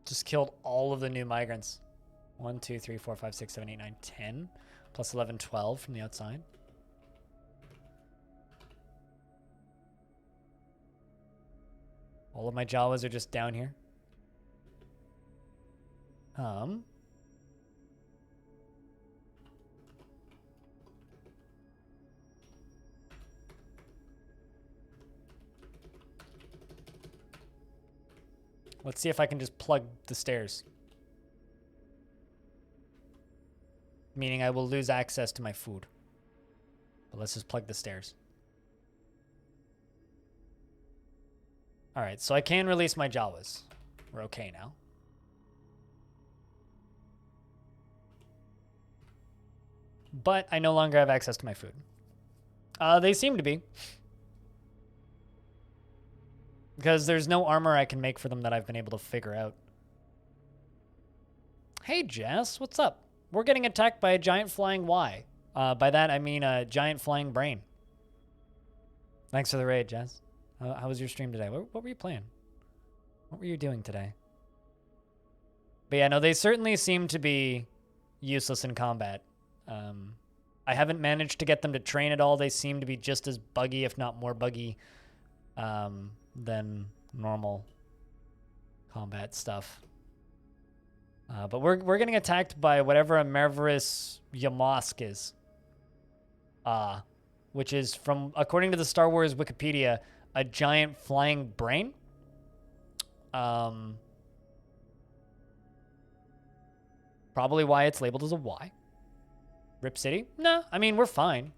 Just killed all of the new migrants. 1, 2, 3, 4, 5, 6, 7, 8, 9, 10. Plus 11, 12 from the outside. All of my Jawas are just down here. Let's see if I can just plug the stairs. Meaning I will lose access to my food. But let's just plug the stairs. Alright, so I can release my Jawas. We're okay now. But I no longer have access to my food. They seem to be. Because there's no armor I can make for them that I've been able to figure out. Hey, Jess, what's up? We're getting attacked by a giant flying Y. By that, I mean a giant flying brain. Thanks for the raid, Jess. How was your stream today? What were you playing? What were you doing today? But yeah, no, they certainly seem to be useless in combat. I haven't managed to get them to train at all. They seem to be just as buggy, if not more buggy, than normal combat stuff. But we're getting attacked by whatever a Merverous Yamosk is. Which is from, according to the Star Wars Wikipedia, a giant flying brain. Probably why it's labeled as a Y. Rip City? No, I mean, we're fine.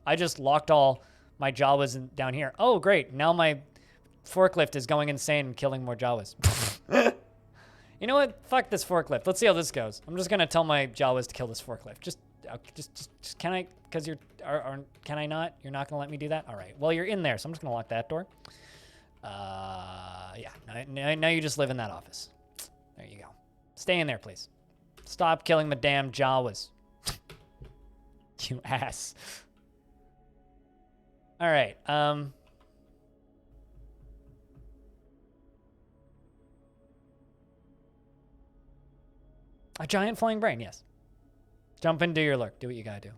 I just locked all my Jawas down here. Oh, great. Now my forklift is going insane and killing more Jawas. You know what? Fuck this forklift. Let's see how this goes. I'm just going to tell my Jawas to kill this forklift. Just can I? Because can I not? You're not going to let me do that? All right. Well, you're in there, so I'm just going to lock that door. Yeah. Now you just live in that office. There you go. Stay in there, please. Stop killing the damn Jawas. You ass. All right. A giant flying brain, yes. Jump and do your lurk. Do what you gotta do.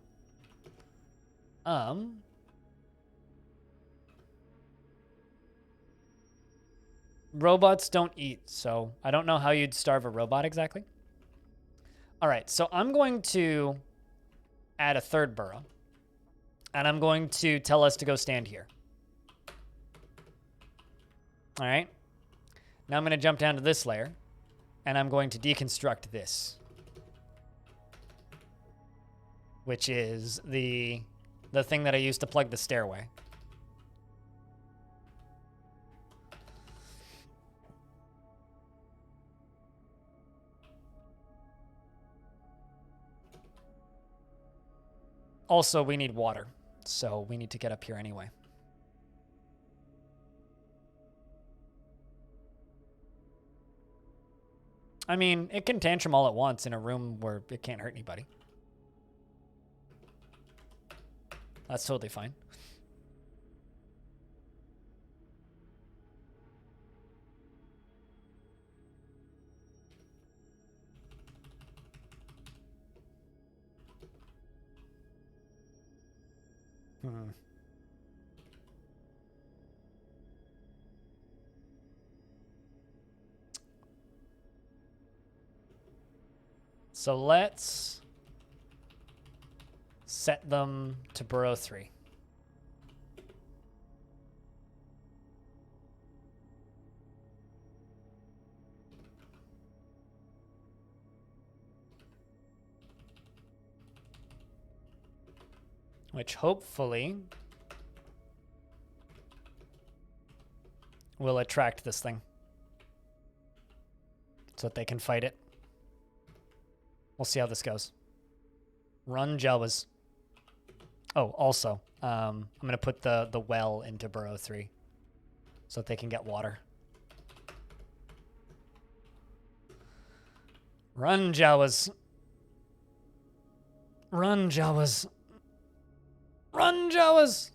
Robots don't eat, so I don't know how you'd starve a robot exactly. All right, so I'm going to add a third burrow, and I'm going to tell us to go stand here. All right. Now I'm going to jump down to this layer, and I'm going to deconstruct this, which is the thing that I used to plug the stairway. Also, we need water, so we need to get up here anyway. I mean, it can tantrum all at once in a room where it can't hurt anybody. That's totally fine. So let's set them to burrow 3. Which hopefully will attract this thing so that they can fight it. We'll see how this goes. Run Jawas. Oh, also, I'm going to put the well into burrow 3 so that they can get water. Run Jawas. Run Jawas. Run Jawas.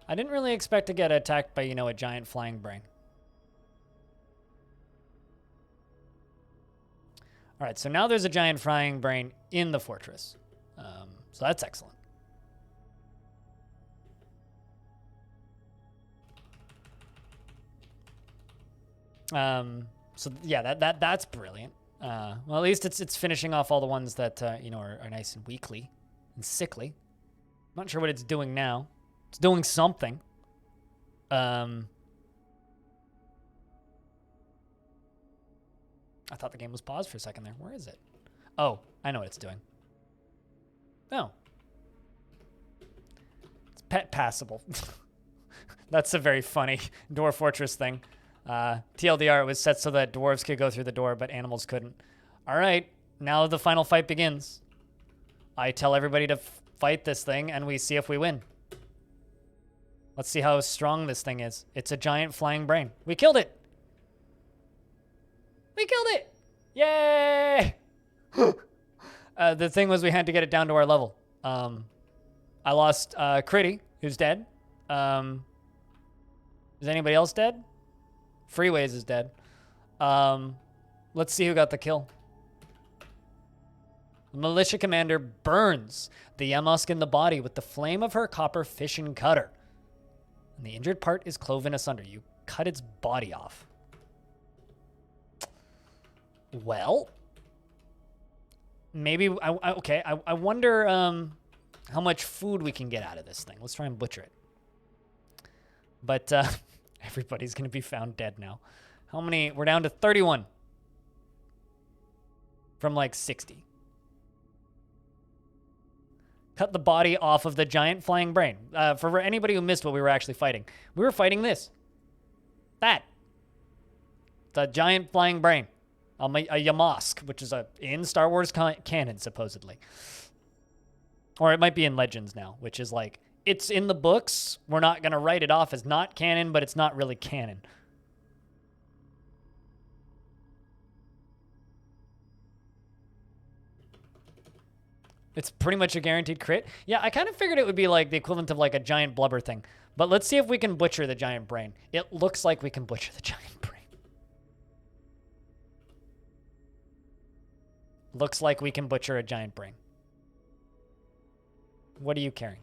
I didn't really expect to get attacked by, you know, a giant flying brain. All right, so now there's a giant flying brain in the fortress. So that's excellent. So yeah, that's brilliant. Well, at least it's finishing off all the ones that you know are nice and weakly and sickly. I'm not sure what it's doing now. It's doing something. I thought the game was paused for a second there. Where is it? Oh, I know what it's doing. No. It's pet passable. That's a very funny Dwarf Fortress thing. TLDR, it was set so that dwarves could go through the door, but animals couldn't. All right, now the final fight begins. I tell everybody to fight this thing, and we see if we win. Let's see how strong this thing is. It's a giant flying brain. We killed it. We killed it. Yay! The thing was we had to get it down to our level. I lost Critty, who's dead. Is anybody else dead? Freeways is dead. Let's see who got the kill. The militia commander burns the Yamusk in the body with the flame of her copper fishing cutter. And the injured part is cloven asunder. You cut its body off. Well, maybe, okay, I wonder how much food we can get out of this thing. Let's try and butcher it. But everybody's going to be found dead now. How many? We're down to 31 from like 60. Cut the body off of the giant flying brain. For anybody who missed what we were actually fighting, we were fighting this. That. The giant flying brain. A Yamusk, which is in Star Wars canon, supposedly. Or it might be in Legends now, which is like, it's in the books. We're not going to write it off as not canon, but it's not really canon. It's pretty much a guaranteed crit. Yeah, I kind of figured it would be like the equivalent of like a giant blubber thing. But let's see if we can butcher the giant brain. It looks like we can butcher the giant brain. Looks like we can butcher a giant brain. What are you carrying?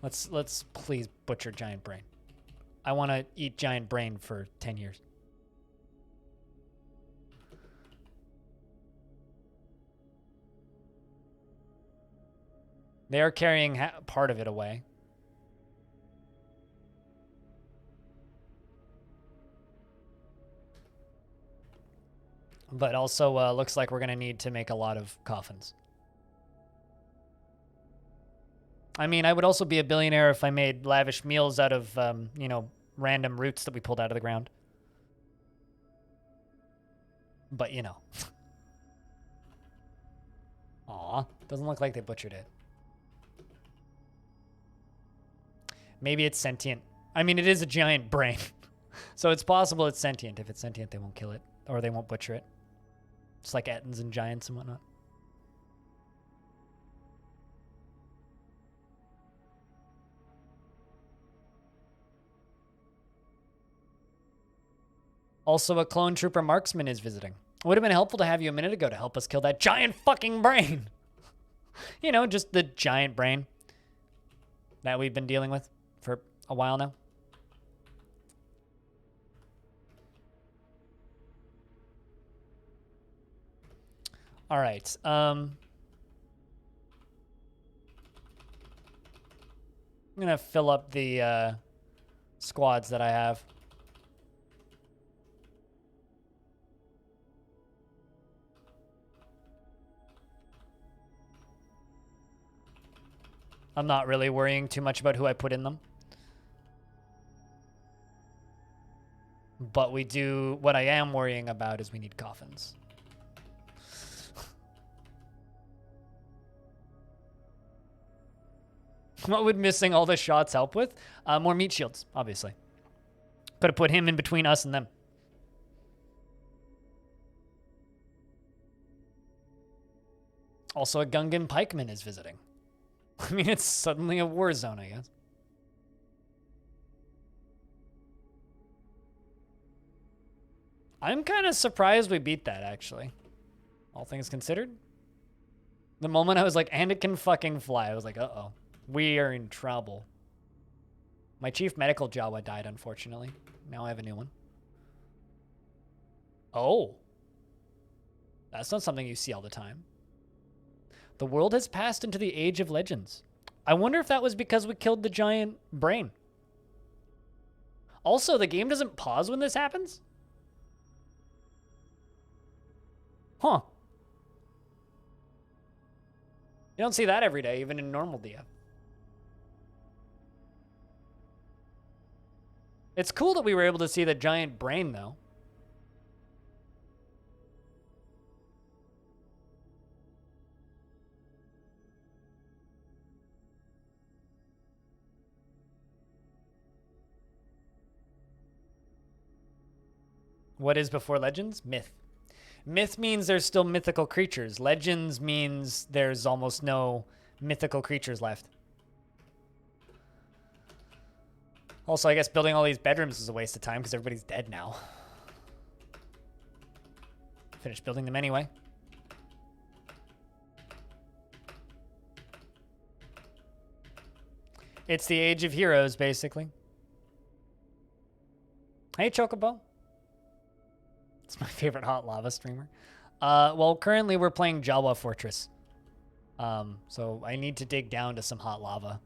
Let's please butcher giant brain. I want to eat giant brain for 10 years. They are carrying part of it away. But also looks like we're going to need to make a lot of coffins. I mean, I would also be a billionaire if I made lavish meals out of, you know, random roots that we pulled out of the ground. But, you know. Aw, doesn't look like they butchered it. Maybe it's sentient. I mean, it is a giant brain. So it's possible it's sentient. If it's sentient, they won't kill it. Or they won't butcher it. It's like Ettins and giants and whatnot. Also, a clone trooper marksman is visiting. Would have been helpful to have you a minute ago to help us kill that giant fucking brain. You know, just the giant brain that we've been dealing with for a while now. All right. I'm going to fill up the squads that I have. I'm not really worrying too much about who I put in them. But we do, what I am worrying about is we need coffins. What would missing all the shots help with? More meat shields, obviously. Could have put him in between us and them. Also, a Gungan pikeman is visiting. I mean, it's suddenly a war zone, I guess. I'm kind of surprised we beat that, actually. All things considered. The moment I was like, and it can fucking fly, I was like, uh-oh. We are in trouble. My chief medical Jawa died, unfortunately. Now I have a new one. Oh. That's not something you see all the time. The world has passed into the age of legends. I wonder if that was because we killed the giant brain. Also, the game doesn't pause when this happens? Huh. You don't see that every day, even in normal DF. It's cool that we were able to see the giant brain, though. What is before legends? Myth. Myth means there's still mythical creatures. Legends means there's almost no mythical creatures left. Also, I guess building all these bedrooms is a waste of time because everybody's dead now. Finish building them anyway. It's the age of heroes, basically. Hey, Chocobo. It's my favorite hot lava streamer. Well, currently we're playing Jawa Fortress. So I need to dig down to some hot lava.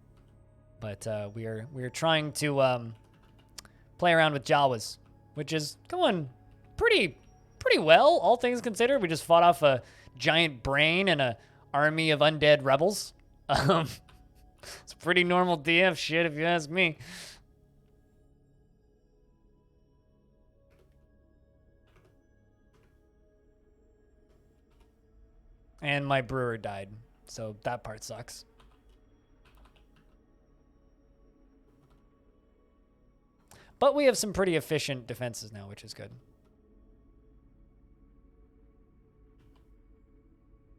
But we are trying to play around with Jawas, which is going pretty well, all things considered. We just fought off a giant brain and a army of undead rebels. It's pretty normal DF shit, if you ask me. And my brewer died, so that part sucks. But we have some pretty efficient defenses now, which is good.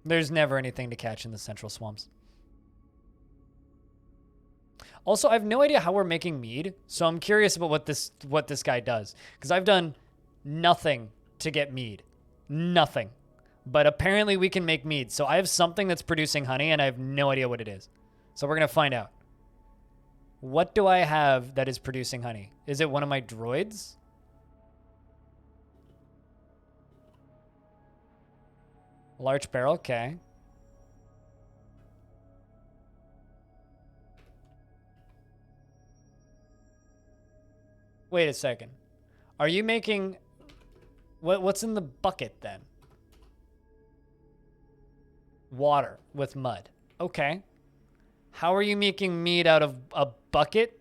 There's never anything to catch in the central swamps. Also, I have no idea how we're making mead, so I'm curious about what this guy does. Because I've done nothing to get mead. Nothing. But apparently we can make mead. So I have something that's producing honey, and I have no idea what it is. So we're going to find out. What do I have that is producing honey? Is it one of my droids? Large barrel, okay. Wait a second. Are you making... What's in the bucket, then? Water with mud. Okay. How are you making mead out of a bucket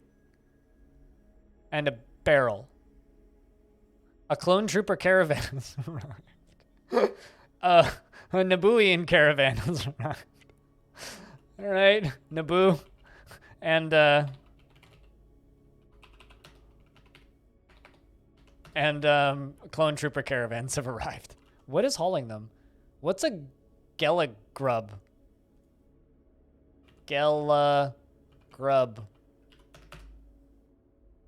and a barrel? A clone trooper caravan has arrived. A Nabooian caravan has arrived. All right, Naboo and clone trooper caravans have arrived. What is hauling them? What's a Gelagrub? Grub.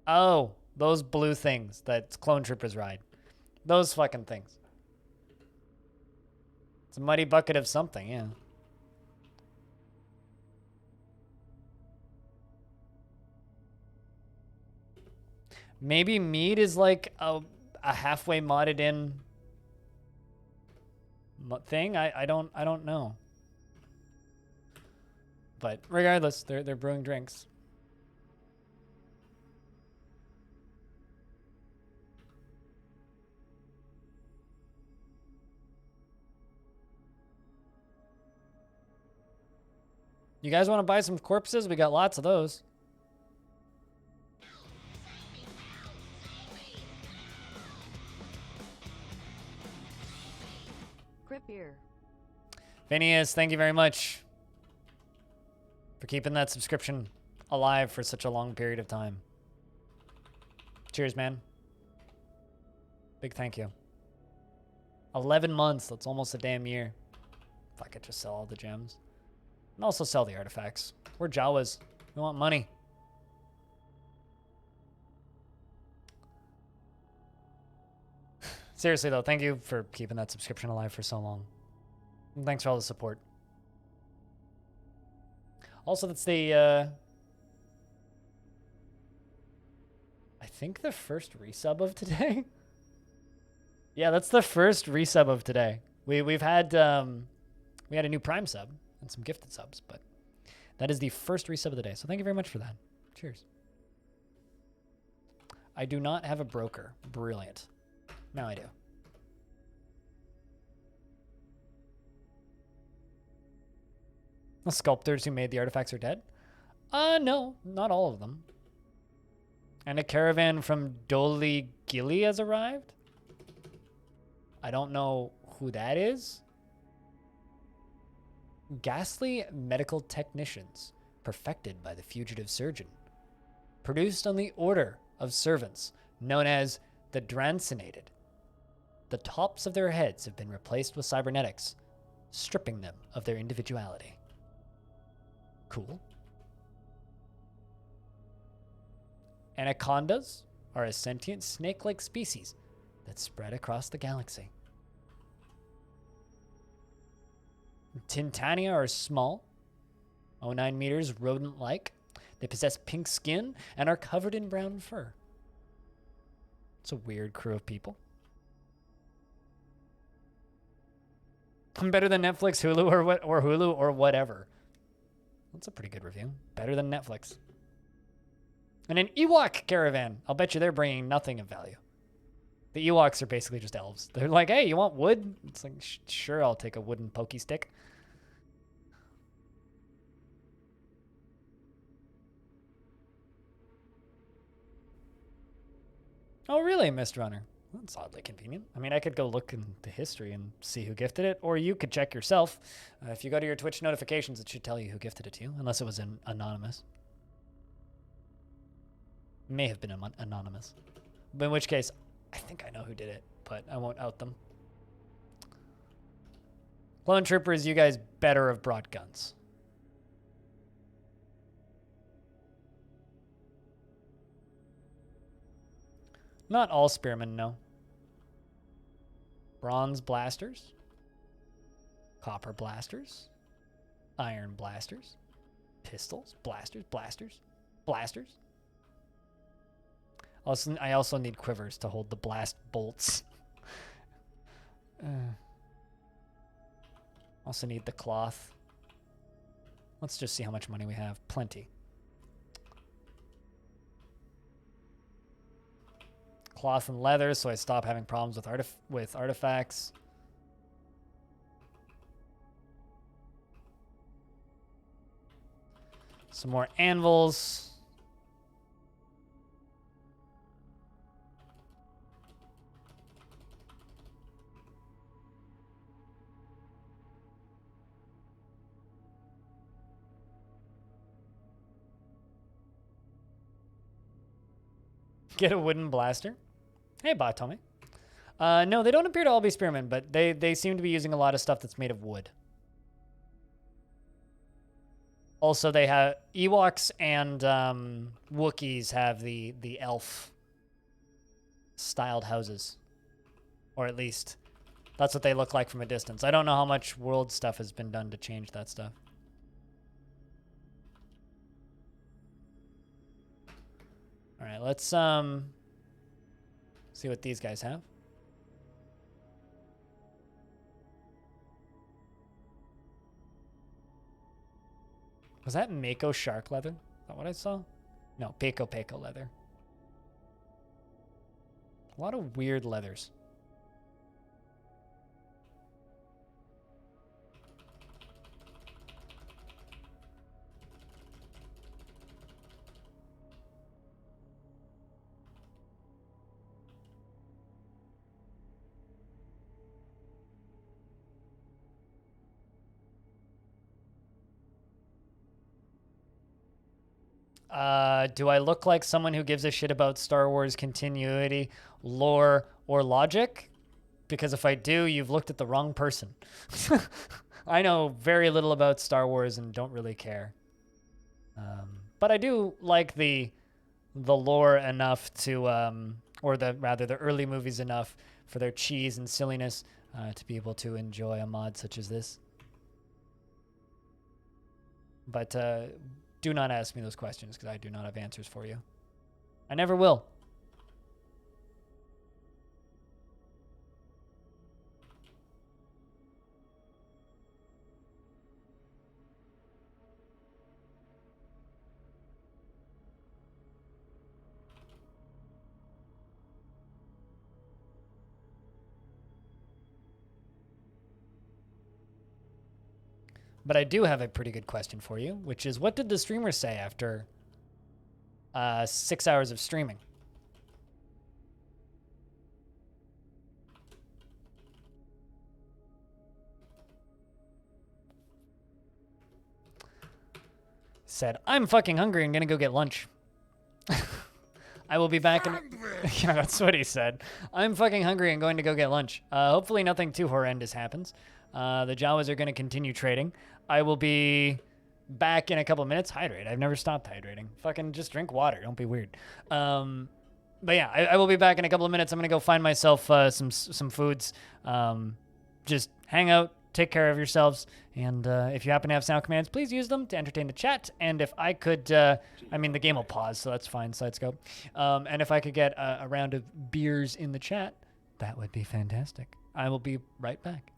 Oh, those blue things that clone troopers ride. Those fucking things. It's a muddy bucket of something, yeah. Maybe mead is like a halfway modded in thing. I don't know. But regardless, they're brewing drinks. You guys want to buy some corpses? We got lots of those.
Grip here.
Phineas, thank you very much for keeping that subscription alive for such a long period of time. Cheers, man. Big thank you. 11 months. That's almost a damn year. If I could just sell all the gems. And also sell the artifacts. We're Jawas. We want money. Seriously, though, thank you for keeping that subscription alive for so long. And thanks for all the support. Also, that's the, I think the first resub of today. Yeah, that's the first resub of today. We've had, we had a new Prime sub and some gifted subs, but that is the first resub of the day. So thank you very much for that. Cheers. I do not have a broker. Brilliant. Now I do. The sculptors who made the artifacts are dead? No, not all of them. And a caravan from Doli Gili has arrived? I don't know who that is. Ghastly medical technicians, perfected by the fugitive surgeon. Produced on the order of servants, known as the Drancinated. The tops of their heads have been replaced with cybernetics, stripping them of their individuality. Cool. Anacondas are a sentient snake-like species that spread across the galaxy. Tintania are small, 09 meters, rodent-like. They possess pink skin and are covered in brown fur. It's a weird crew of people. Better than Netflix, Hulu, or Hulu, or whatever. That's a pretty good review. Better than Netflix. And an Ewok caravan. I'll bet you they're bringing nothing of value. The Ewoks are basically just elves. They're like, hey, you want wood? It's like, sure, I'll take a wooden pokey stick. Oh, really, Mist Runner? That's oddly convenient. I mean, I could go look into history and see who gifted it, or you could check yourself. If you go to your Twitch notifications, it should tell you who gifted it to you, unless it was anonymous. May have been anonymous. But in which case, I think I know who did it, but I won't out them. Clone Troopers, you guys better have brought guns. Not all spearmen, no. Bronze blasters. Copper blasters. Iron blasters. Pistols. Blasters. Blasters. I also need quivers to hold the blast bolts. Also need the cloth. Let's just see how much money we have. Plenty. Cloth and leather, so I stop having problems with artifacts. Some more anvils. Get a wooden blaster. Hey, Batomi. No, they don't appear to all be spearmen, but they seem to be using a lot of stuff that's made of wood. Also, they have Ewoks and Wookiees have the elf styled houses, or at least that's what they look like from a distance. I don't know how much world stuff has been done to change that stuff. All right, let's see what these guys have. Was that Mako shark leather? Is that what I saw? No, Peko leather. A lot of weird leathers. Do I look like someone who gives a shit about Star Wars continuity, lore, or logic? Because if I do, you've looked at the wrong person. I know very little about Star Wars and don't really care. But I do like the lore enough to, or the early movies enough for their cheese and silliness to be able to enjoy a mod such as this. But do not ask me those questions because I do not have answers for you. I never will. But I do have a pretty good question for you, which is what did the streamer say after 6 hours of streaming? Said, I'm fucking hungry. I'm going to go get lunch. I will be back in... Yeah, that's what he said. I'm fucking hungry and going to go get lunch. Hopefully nothing too horrendous happens. The Jawas are going to continue trading. I will be back in a couple minutes. Hydrate. I've never stopped hydrating. Fucking just drink water. Don't be weird. But yeah, I will be back in a couple of minutes. I'm going to go find myself some foods. Just hang out. Take care of yourselves. And if you happen to have sound commands, please use them to entertain the chat. And if I could, I mean, the game will pause, so that's fine, Sidescope. And if I could get a round of beers in the chat, that would be fantastic. I will be right back.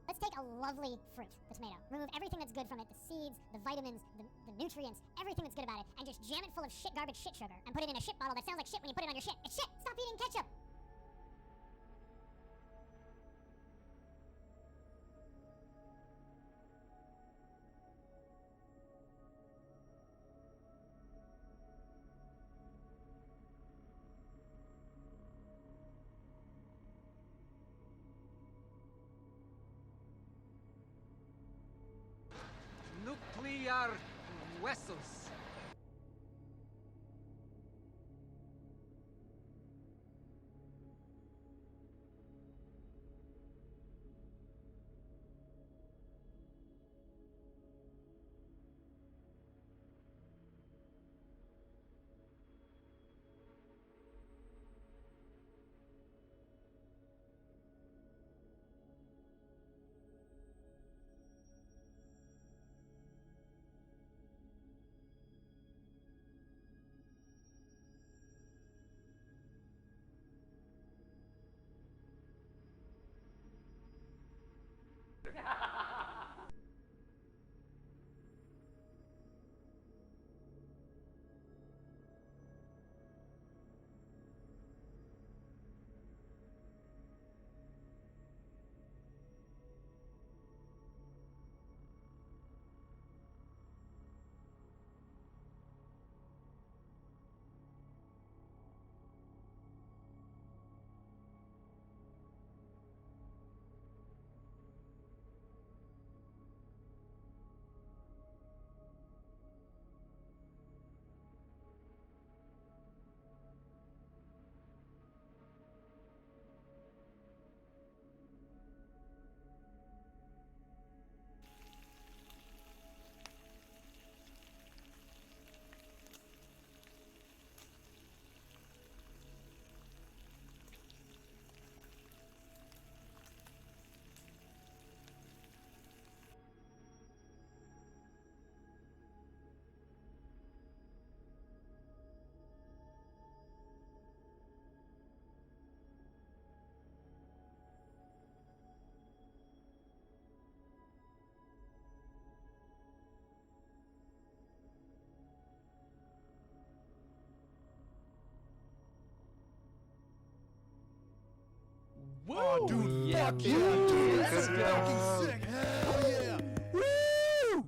Let's take a lovely fruit, the tomato. Remove everything that's good from it, the seeds, the vitamins, the nutrients, everything that's good about it, and just jam it full of shit garbage shit sugar and put it in a shit bottle that sounds like shit when you put it on your shit. It's shit! Stop eating ketchup!
Nuclear vessels.
Oh, dude, fuck yeah, dude. That's fucking sick. Hell yeah. Woo!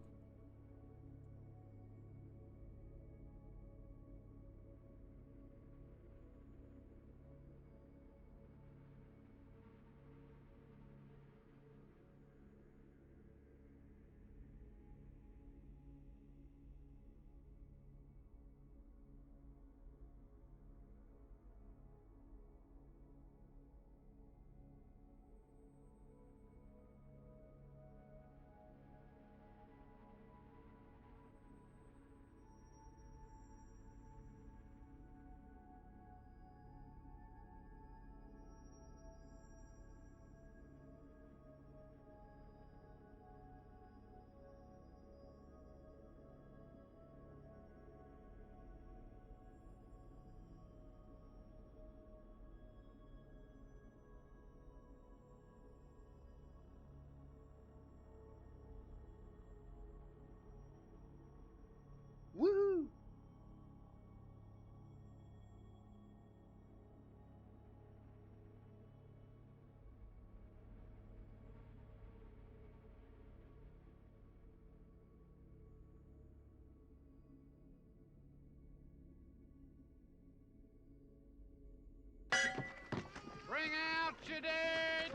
Woohoo!
Bring out your dead!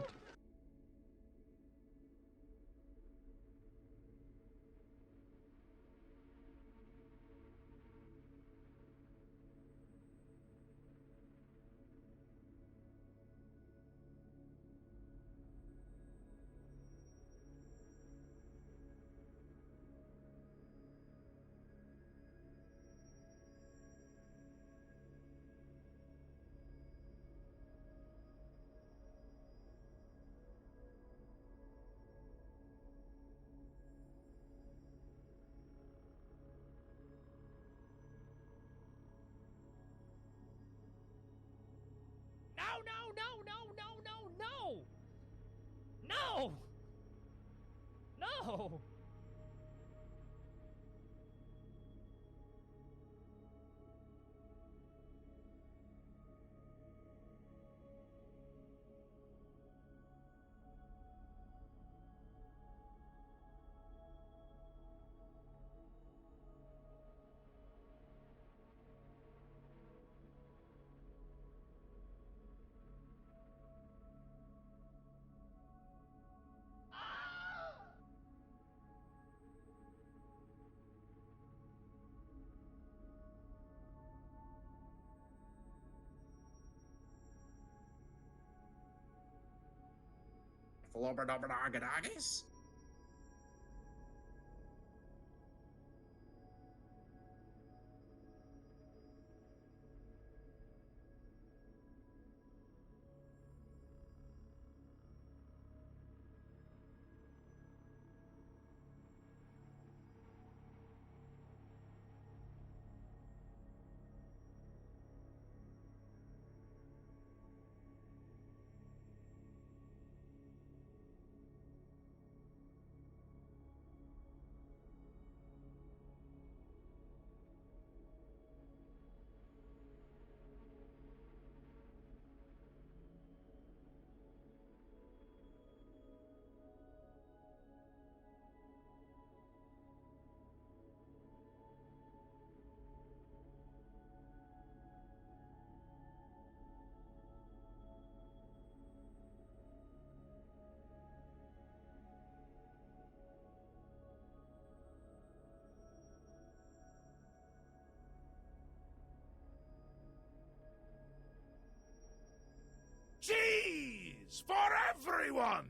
No, no, no, no, no, no, no! No! No!
Flobberdobberdoggadoggies?
Cheese for everyone!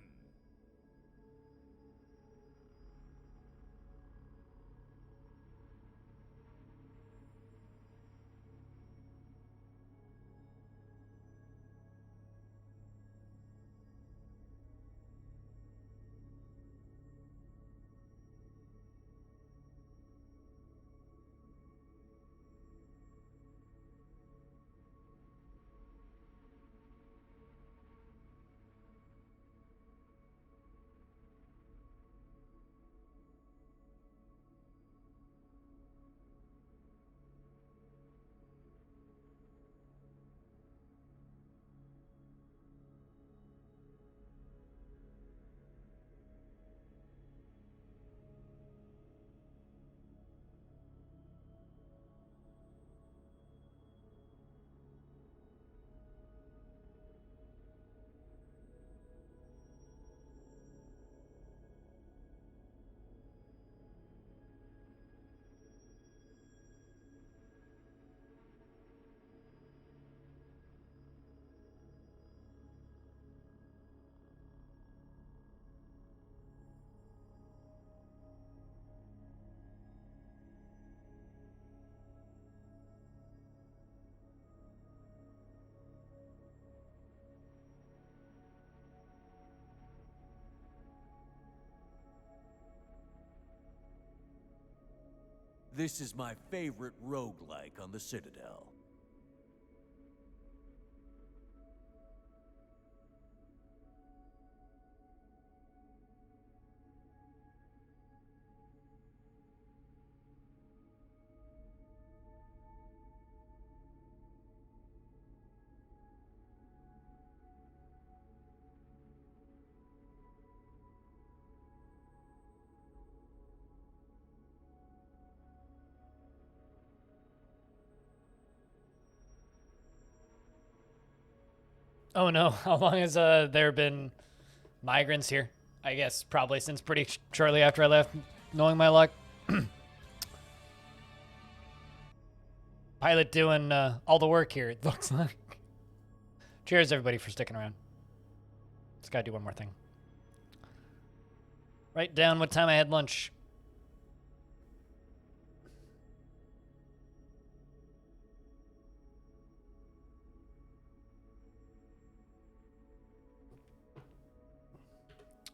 This is my favorite roguelike on the Citadel.
Oh no, how long has there been migrants here? I guess probably since pretty shortly after I left, knowing my luck. Pilot doing all the work here, it looks like. Cheers, everybody, for sticking around. Just gotta do one more thing. Write down what time I had lunch.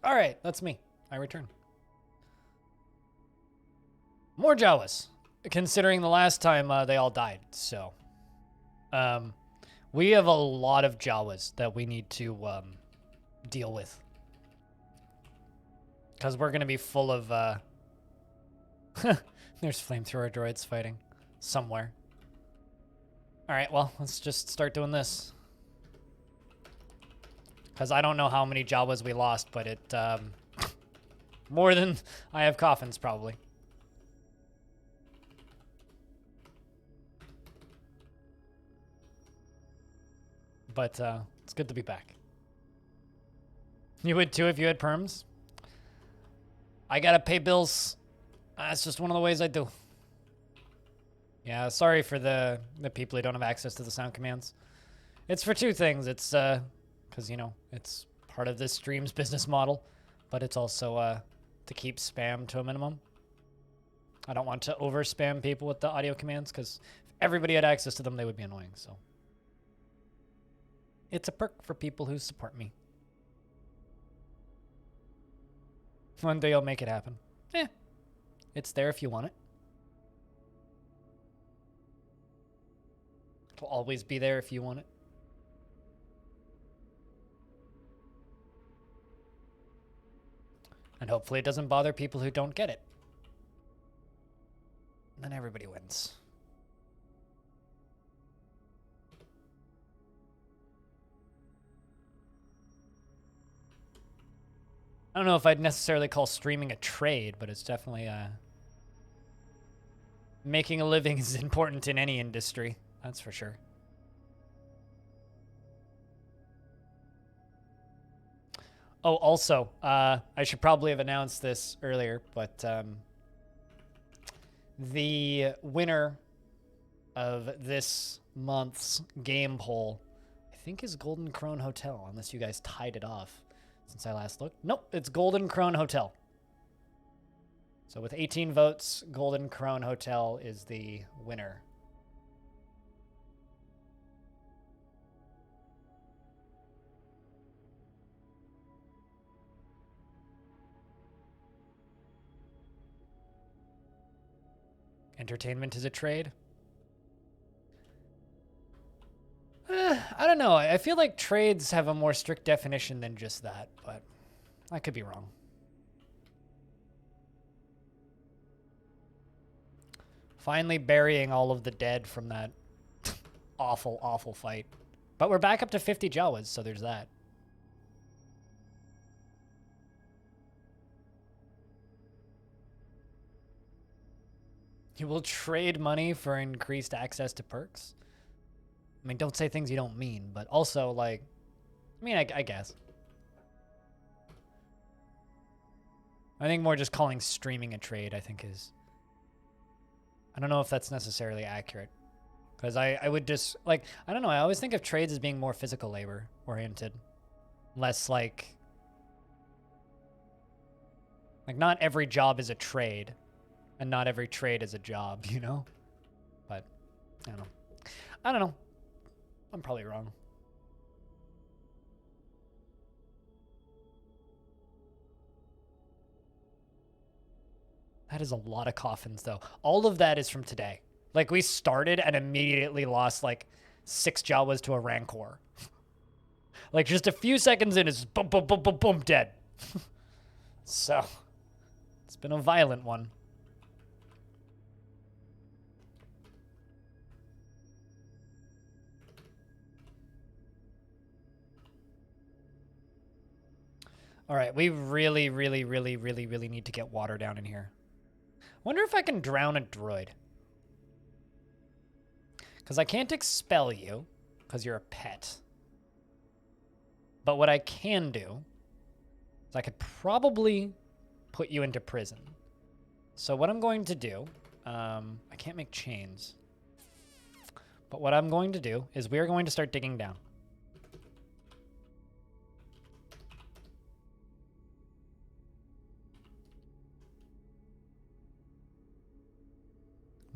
All right, that's me. I return. More Jawas, considering the last time they all died. So, we have a lot of Jawas that we need to deal with. Because we're going to be full of... There's flamethrower droids fighting somewhere. All right, well, let's just start doing this. Because I don't know how many Jawas we lost, but it... more than I have coffins, probably. But it's good to be back. You would too if you had perms? I gotta pay bills. That's just one of the ways I do. Yeah, sorry for the people who don't have access to the sound commands. It's for two things. It's because, you know, it's part of this stream's business model, but it's also to keep spam to a minimum. I don't want to over spam people with the audio commands because if everybody had access to them, they would be annoying. So it's a perk for people who support me. One day I'll make it happen. It's there if you want it. It'll always be there if you want it. And hopefully it doesn't bother people who don't get it. And then everybody wins. I don't know if I'd necessarily call streaming a trade, but it's definitely making a living is important in any industry. That's for sure. Oh, also, I should probably have announced this earlier, but the winner of this month's game poll, I think, is Golden Crone Hotel, unless you guys tied it off since I last looked. Nope, it's Golden Crone Hotel. So with 18 votes, Golden Crone Hotel is the winner. Entertainment is a trade? I don't know. I feel like trades have a more strict definition than just that, but I could be wrong. Finally burying all of the dead from that awful, awful fight. But we're back up to 50 Jawas, so there's that. You will trade money for increased access to perks? I mean, don't say things you don't mean, but also, like, I mean, I guess. I think more just calling streaming a trade, I think, is... I don't know if that's necessarily accurate. Because I would just, like, I don't know, I always think of trades as being more physical labor oriented. Less like not every job is a trade. And not every trade is a job, you know? But, I don't know. I don't know. I'm probably wrong. That is a lot of coffins, though. All of that is from today. Like, we started and immediately lost, like, 6 Jawas to a Rancor. Like, just a few seconds in, it's boom, boom, boom, boom, boom, dead. So, it's been a violent one. All right, we really, really, really, really, really need to get water down in here. Wonder if I can drown a droid. Because I can't expel you, because you're a pet. But what I can do is I could probably put you into prison. So what I'm going to do, I can't make chains. But what I'm going to do is we are going to start digging down.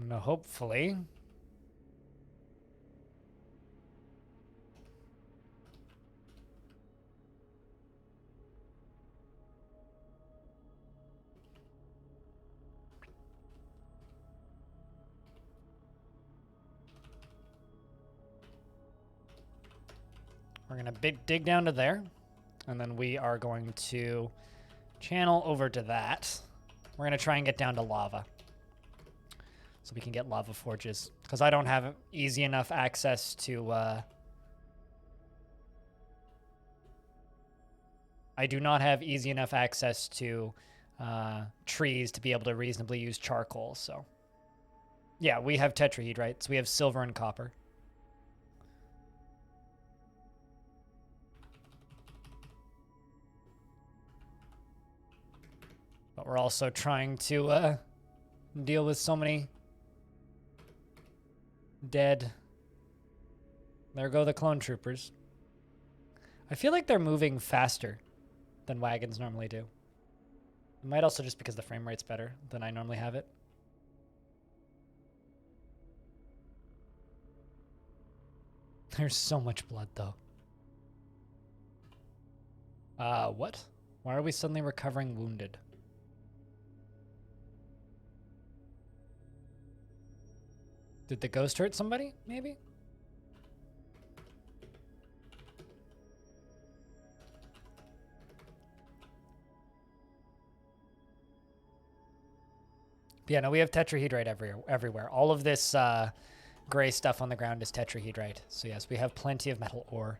Now, hopefully, we're going to dig down to there, and then we are going to channel over to that. We're going to try and get down to lava, so we can get lava forges, because I don't have easy enough access to, I do not have easy enough access to trees to be able to reasonably use charcoal, so. Yeah, we have tetrahedrites. We have silver and copper. But we're also trying to deal with so many dead. There go the clone troopers. I feel like they're moving faster than wagons normally do. It might also just because the frame rate's better than I normally have it. There's so much blood, though. What? Why are we suddenly recovering wounded? Did the ghost hurt somebody, maybe? Yeah, no, we have tetrahedrite everywhere. All of this gray stuff on the ground is tetrahedrite. So yes, we have plenty of metal ore.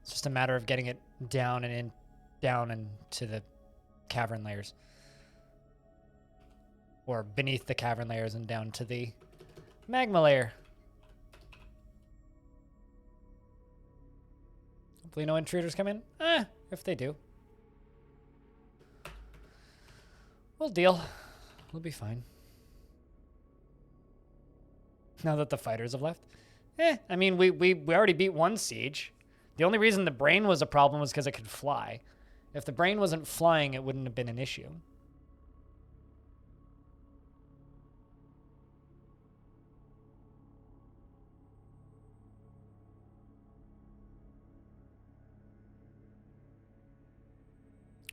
It's just a matter of getting it down and down into the cavern layers. Or beneath the cavern layers and down to the magma layer. Hopefully no intruders come in. If they do, we'll deal. We'll be fine. Now that the fighters have left. I mean, we already beat one siege. The only reason the brain was a problem was because it could fly. If the brain wasn't flying, it wouldn't have been an issue.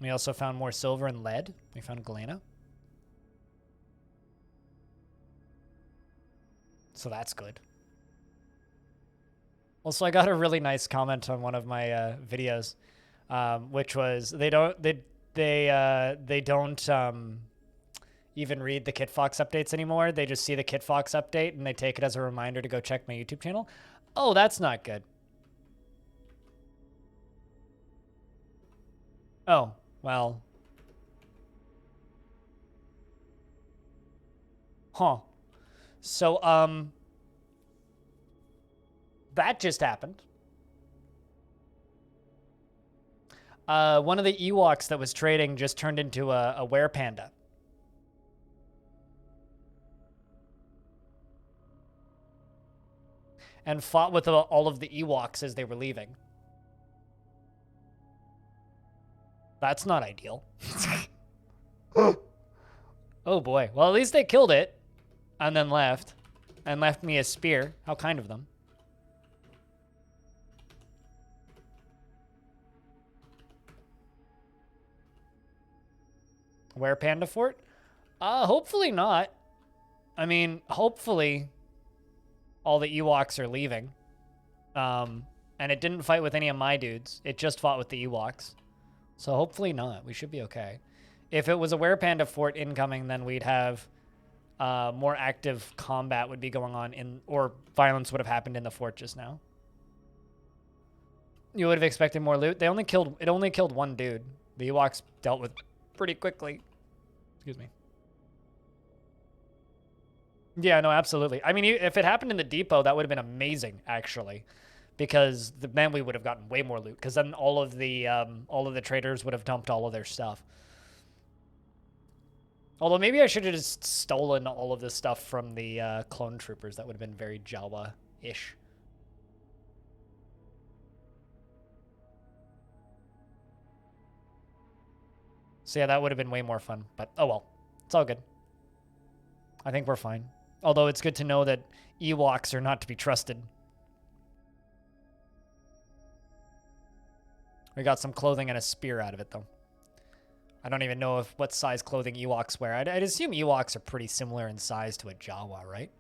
We also found more silver and lead. We found galena. So that's good. Also, I got a really nice comment on one of my videos, which was they don't even read the KitFox updates anymore. They just see the KitFox update and they take it as a reminder to go check my YouTube channel. Oh, that's not good. Oh, well. Huh. So, that just happened. One of the Ewoks that was trading just turned into a werepanda. And fought with all of the Ewoks as they were leaving. That's not ideal. Oh boy. Well, at least they killed it. And then left. And left me a spear. How kind of them. Where Panda Fort? Hopefully not. I mean, hopefully all the Ewoks are leaving. And it didn't fight with any of my dudes. It just fought with the Ewoks. So hopefully not. We should be okay. If it was a Werepanda fort incoming, then we'd have more active combat would be going on or violence would have happened in the fort just now. You would have expected more loot. It only killed one dude. The Ewoks dealt with pretty quickly. Excuse me. Yeah, no, absolutely. I mean, if it happened in the depot, that would have been amazing, actually, because then we would have gotten way more loot. Because then all of the traders would have dumped all of their stuff. Although maybe I should have just stolen all of this stuff from the clone troopers. That would have been very Jawa-ish. So yeah, that would have been way more fun. But oh well, it's all good. I think we're fine. Although it's good to know that Ewoks are not to be trusted. We got some clothing and a spear out of it, though. I don't even know what size clothing Ewoks wear. I'd assume Ewoks are pretty similar in size to a Jawa, right?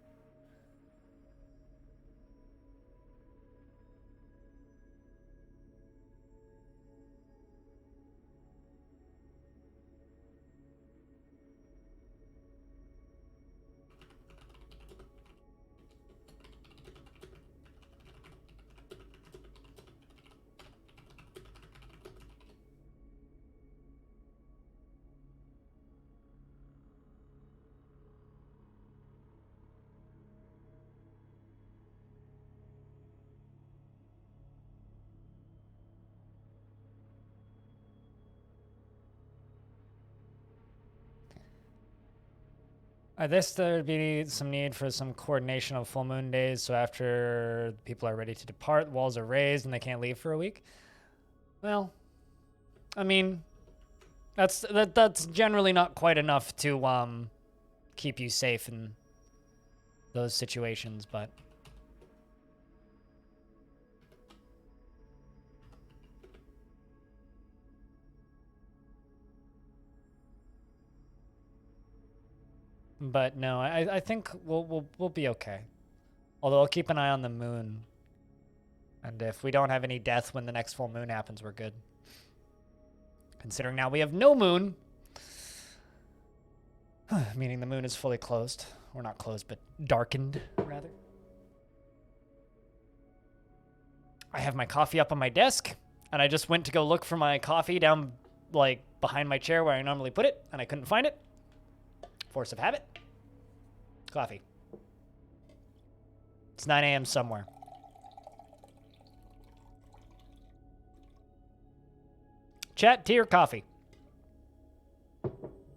This there'd be some need for some coordination of full moon days, so after people are ready to depart, walls are raised and they can't leave for a week. Well, I mean, that's generally not quite enough to keep you safe in those situations, but no, I think we'll be okay. Although I'll keep an eye on the moon, and if we don't have any death when the next full moon happens, we're good. Considering now we have no moon, meaning the moon is fully closed, or not closed, but darkened rather. I have my coffee up on my desk, and I just went to go look for my coffee down like behind my chair where I normally put it, and I couldn't find it. Force of habit. Coffee. It's 9 a.m. somewhere. Chat, tea, or coffee?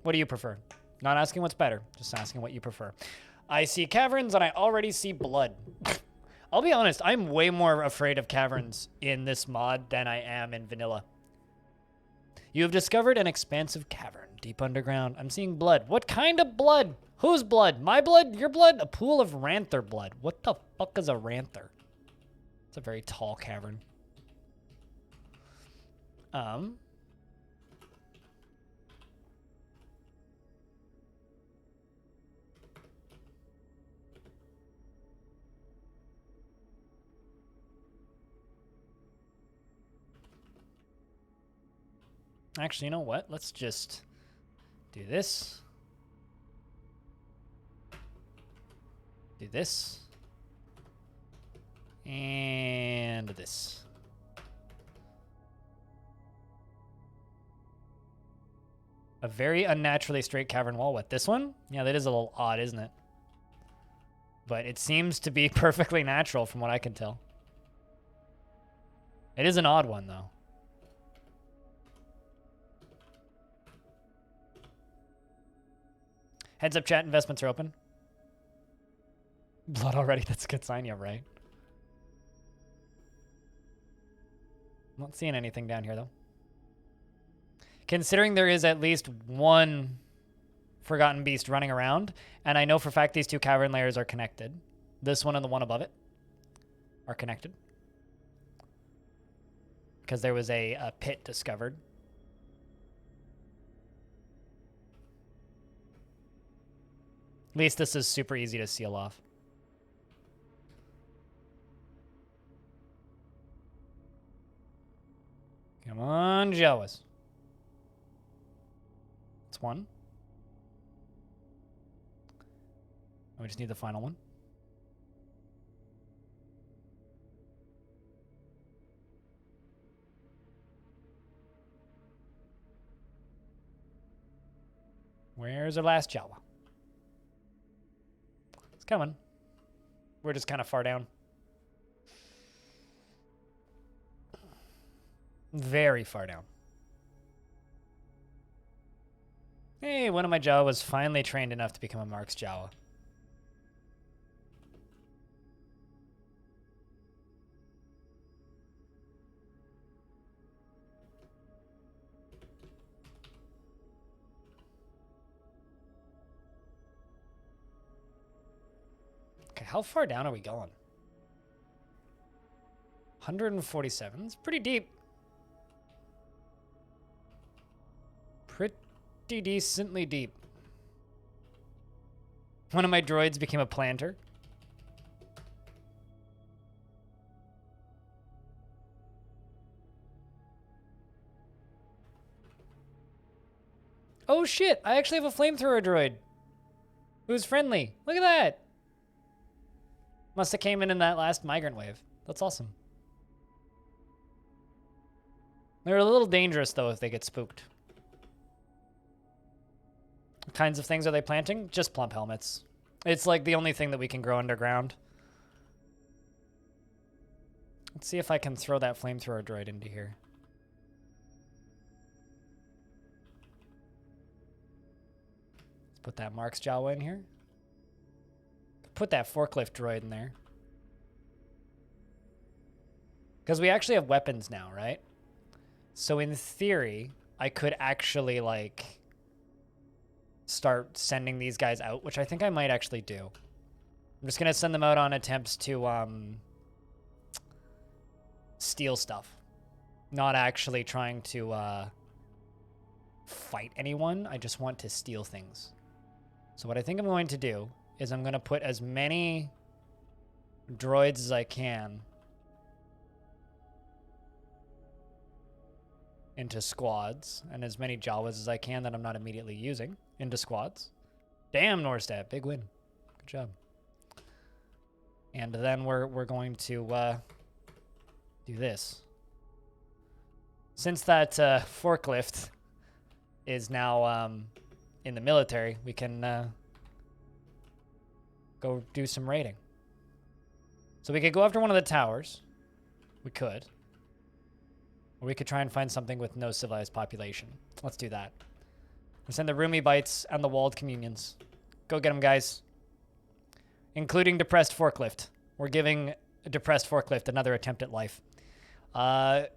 What do you prefer? Not asking what's better, just asking what you prefer. I see caverns and I already see blood. I'll be honest, I'm way more afraid of caverns in this mod than I am in vanilla. You have discovered an expansive cavern deep underground. I'm seeing blood. What kind of blood? Whose blood? My blood? Your blood? A pool of ranther blood. What the fuck is a ranther? It's a very tall cavern. Actually, you know what? Let's just do this. Do this. And this. A very unnaturally straight cavern wall. What, this one? Yeah, that is a little odd, isn't it? But it seems to be perfectly natural from what I can tell. It is an odd one, though. Heads up, chat. Investments are open. Blood already. That's a good sign. Yeah, right. I'm not seeing anything down here, though. Considering there is at least one forgotten beast running around, and I know for a fact these two cavern layers are connected. This one and the one above it are connected. Because there was a pit discovered. At least this is super easy to seal off. Come on, Jawas. That's one. We just need the final one. Where's our last Jawa? It's coming. We're just kind of far down. Very far down. Hey, one of my Jawa was finally trained enough to become a Mark's Jawa. Okay, how far down are we going? 147. It's pretty deep. Pretty decently deep. One of my droids became a planter. Oh shit, I actually have a flamethrower droid. Who's friendly. Look at that. Must have came in that last migrant wave. That's awesome. They're a little dangerous though if they get spooked. What kinds of things are they planting? Just plump helmets. It's like the only thing that we can grow underground. Let's see if I can throw that flamethrower droid into here. Let's put that Mark's Jawa in here. Put that forklift droid in there. Because we actually have weapons now, right? So in theory, I could actually, like, start sending these guys out, which I think I might actually do. I'm just going to send them out on attempts to steal stuff. Not actually trying to fight anyone. I just want to steal things. So what I think I'm going to do is I'm going to put as many droids as I can into squads, and as many Jawas as I can that I'm not immediately using into squads. Damn, Norstad, big win. Good job. And then we're going to do this. Since that forklift is now in the military, we can go do some raiding. So we could go after one of the towers. We could. Or we could try and find something with no civilized population. Let's do that. We send the Roomy Bites and the Walled Communions. Go get them, guys. Including Depressed Forklift. We're giving a Depressed Forklift another attempt at life.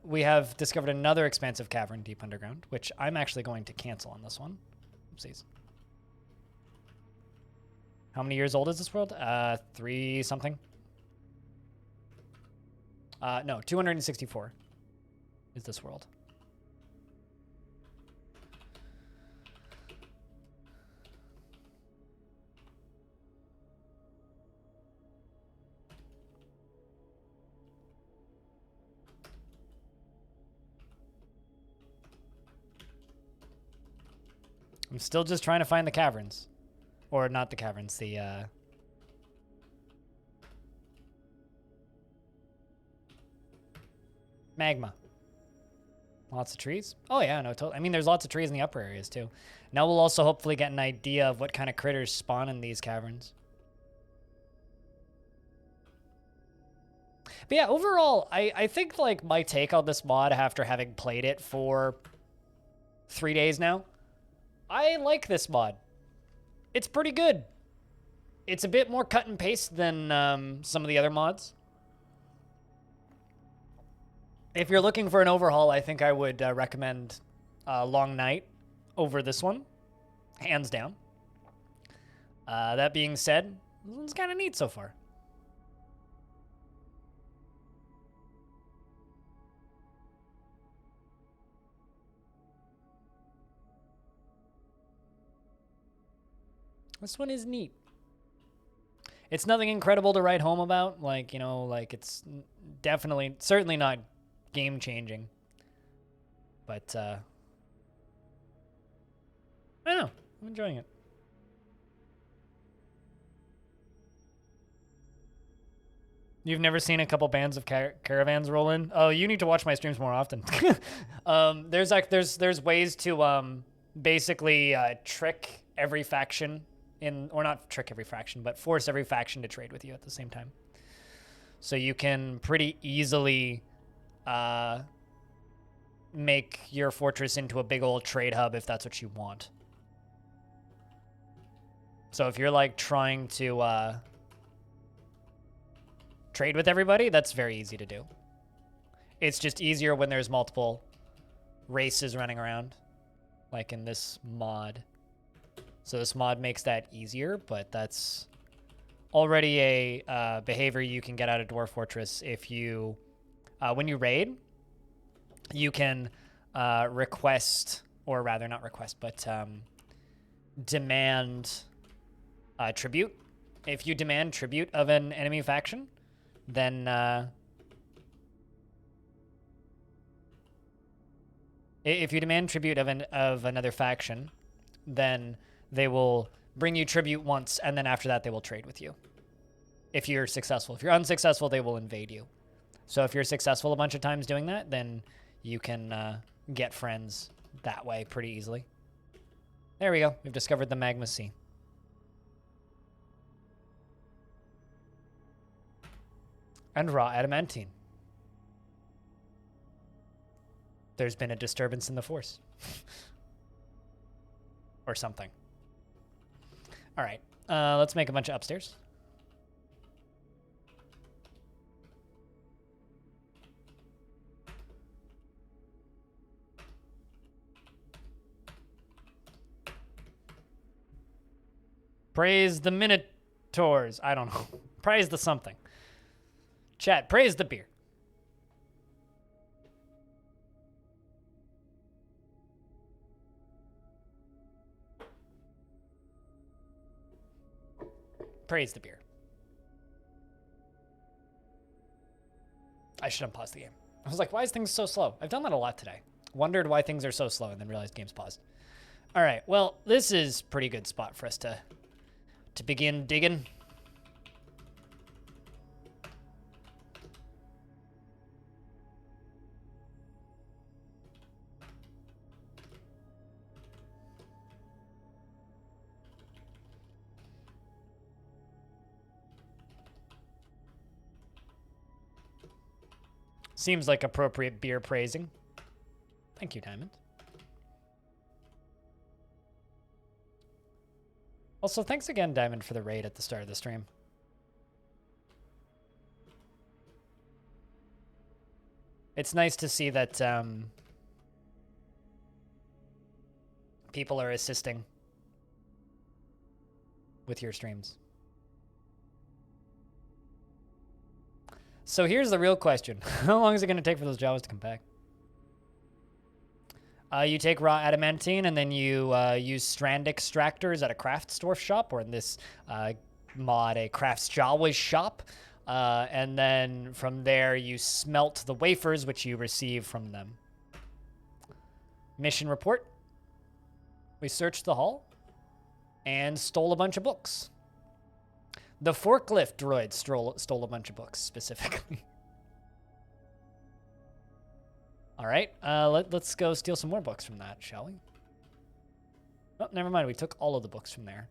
We have discovered another expansive cavern deep underground, which I'm actually going to cancel on this one. Oopsies. How many years old is this world? 3 something. No, 264 is this world. I'm still just trying to find the caverns. Or not the caverns, the magma. Lots of trees? Oh yeah, no, totally. I mean, there's lots of trees in the upper areas too. Now we'll also hopefully get an idea of what kind of critters spawn in these caverns. But yeah, overall, I think like my take on this mod after having played it for 3 days now, I like this mod. It's pretty good. It's a bit more cut and paste than some of the other mods. If you're looking for an overhaul, I think I would recommend Long Night over this one. Hands down. That being said, this one's kind of neat so far. This one is neat. It's nothing incredible to write home about. Like, you know, like it's certainly not game changing. But, I don't know. I'm enjoying it. You've never seen a couple bands of caravans roll in? Oh, you need to watch my streams more often. There's ways to basically trick every faction or not trick every faction, but force every faction to trade with you at the same time. So you can pretty easily make your fortress into a big old trade hub if that's what you want. So if you're like trying to trade with everybody, that's very easy to do. It's just easier when there's multiple races running around, like in this mod. So this mod makes that easier, but that's already a behavior you can get out of Dwarf Fortress. If you, when you raid, you can request, or rather not request, but demand tribute. If you demand tribute of an enemy faction, then if you demand tribute of another faction, then they will bring you tribute once, and then after that they will trade with you. If you're successful. If you're unsuccessful, they will invade you. So if you're successful a bunch of times doing that, then you can get friends that way pretty easily. There we go. We've discovered the Magma Sea. And raw adamantine. There's been a disturbance in the force. Or something. All right. Let's make a bunch of upstairs. Praise the Minotaurs. I don't know. Praise the something. Chat, praise the beer. Praise the beer. I should unpause the game. I was like, why is things so slow? I've done that a lot today. Wondered why things are so slow and then realized game's paused. All right, well, this is a pretty good spot for us to begin digging. Seems like appropriate beer praising. Thank you, Diamond. Also, thanks again, Diamond, for the raid at the start of the stream. It's nice to see that people are assisting with your streams. So here's the real question. How long is it going to take for those Jawas to come back? You take raw adamantine and then you use strand extractors at a crafts dwarf shop, or in this mod, a crafts Jawa shop. And then from there, you smelt the wafers, which you receive from them. Mission report. We searched the hall and stole a bunch of books. The forklift droid stole a bunch of books, specifically. All right, let's go steal some more books from that, shall we? Oh, never mind. We took all of the books from there.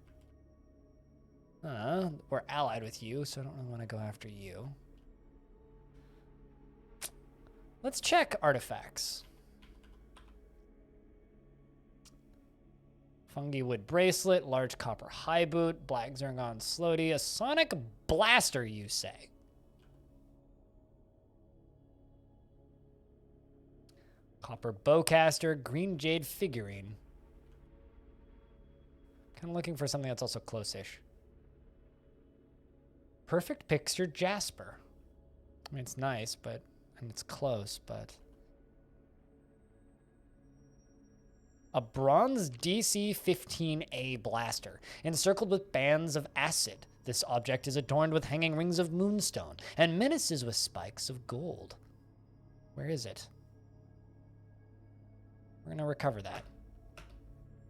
We're allied with you, so I don't really want to go after you. Let's check artifacts. Fungi wood bracelet, large copper high boot, black zircon sloty, a sonic blaster, you say? Copper bowcaster, green jade figurine. Kind of looking for something that's also close-ish. Perfect picture jasper. I mean, it's nice, and it's close, but... A bronze DC-15A blaster, encircled with bands of acid. This object is adorned with hanging rings of moonstone and menaces with spikes of gold. Where is it? We're going to recover that.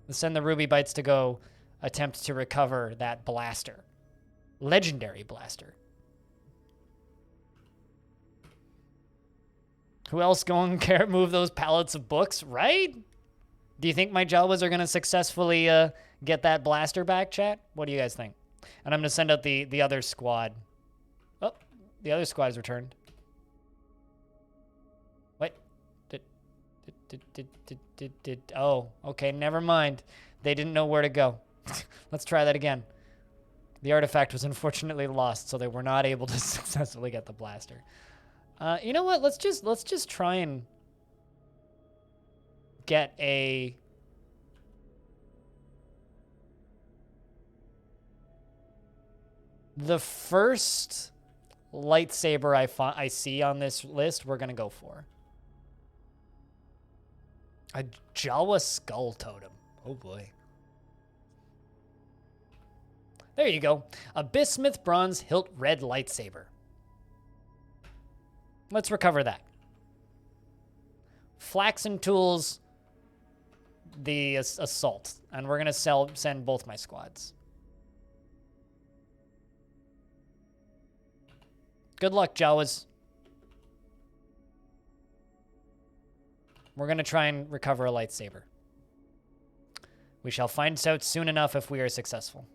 Let's send the Ruby Bites to go attempt to recover that blaster. Legendary blaster. Who else going to move those pallets of books, right? Do you think my Jawas are going to successfully get that blaster back, chat? What do you guys think? And I'm going to send out the other squad. Oh, the other squad has returned. What? Oh, okay, never mind. They didn't know where to go. Let's try that again. The artifact was unfortunately lost, so they were not able to successfully get the blaster. You know what? Let's just try and get a the first lightsaber I see on this list, we're gonna go for a Jawa skull totem. Oh boy. There you go. A bismuth bronze hilt red lightsaber. Let's recover that. Flaxen tools the assault, and we're gonna send both my squads. Good luck, Jawas. We're gonna try and recover a lightsaber. We shall find out soon enough if we are successful.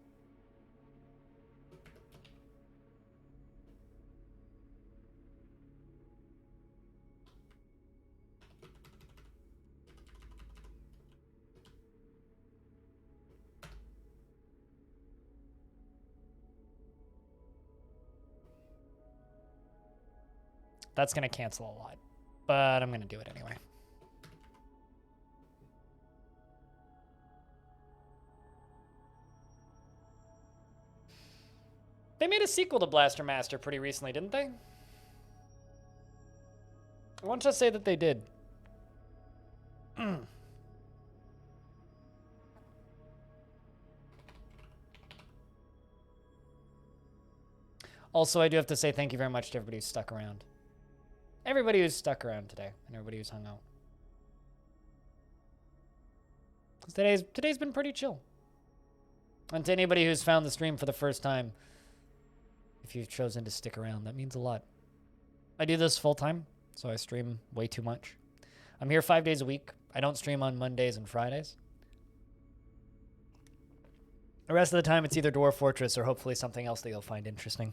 That's going to cancel a lot, but I'm going to do it anyway. They made a sequel to Blaster Master pretty recently, didn't they? I want to say that they did. Also, I do have to say thank you very much to everybody who stuck around. Everybody who's stuck around today, and everybody who's hung out. Today's been pretty chill. And to anybody who's found the stream for the first time, if you've chosen to stick around, that means a lot. I do this full time, so I stream way too much. I'm here 5 days a week. I don't stream on Mondays and Fridays. The rest of the time, it's either Dwarf Fortress or hopefully something else that you'll find interesting.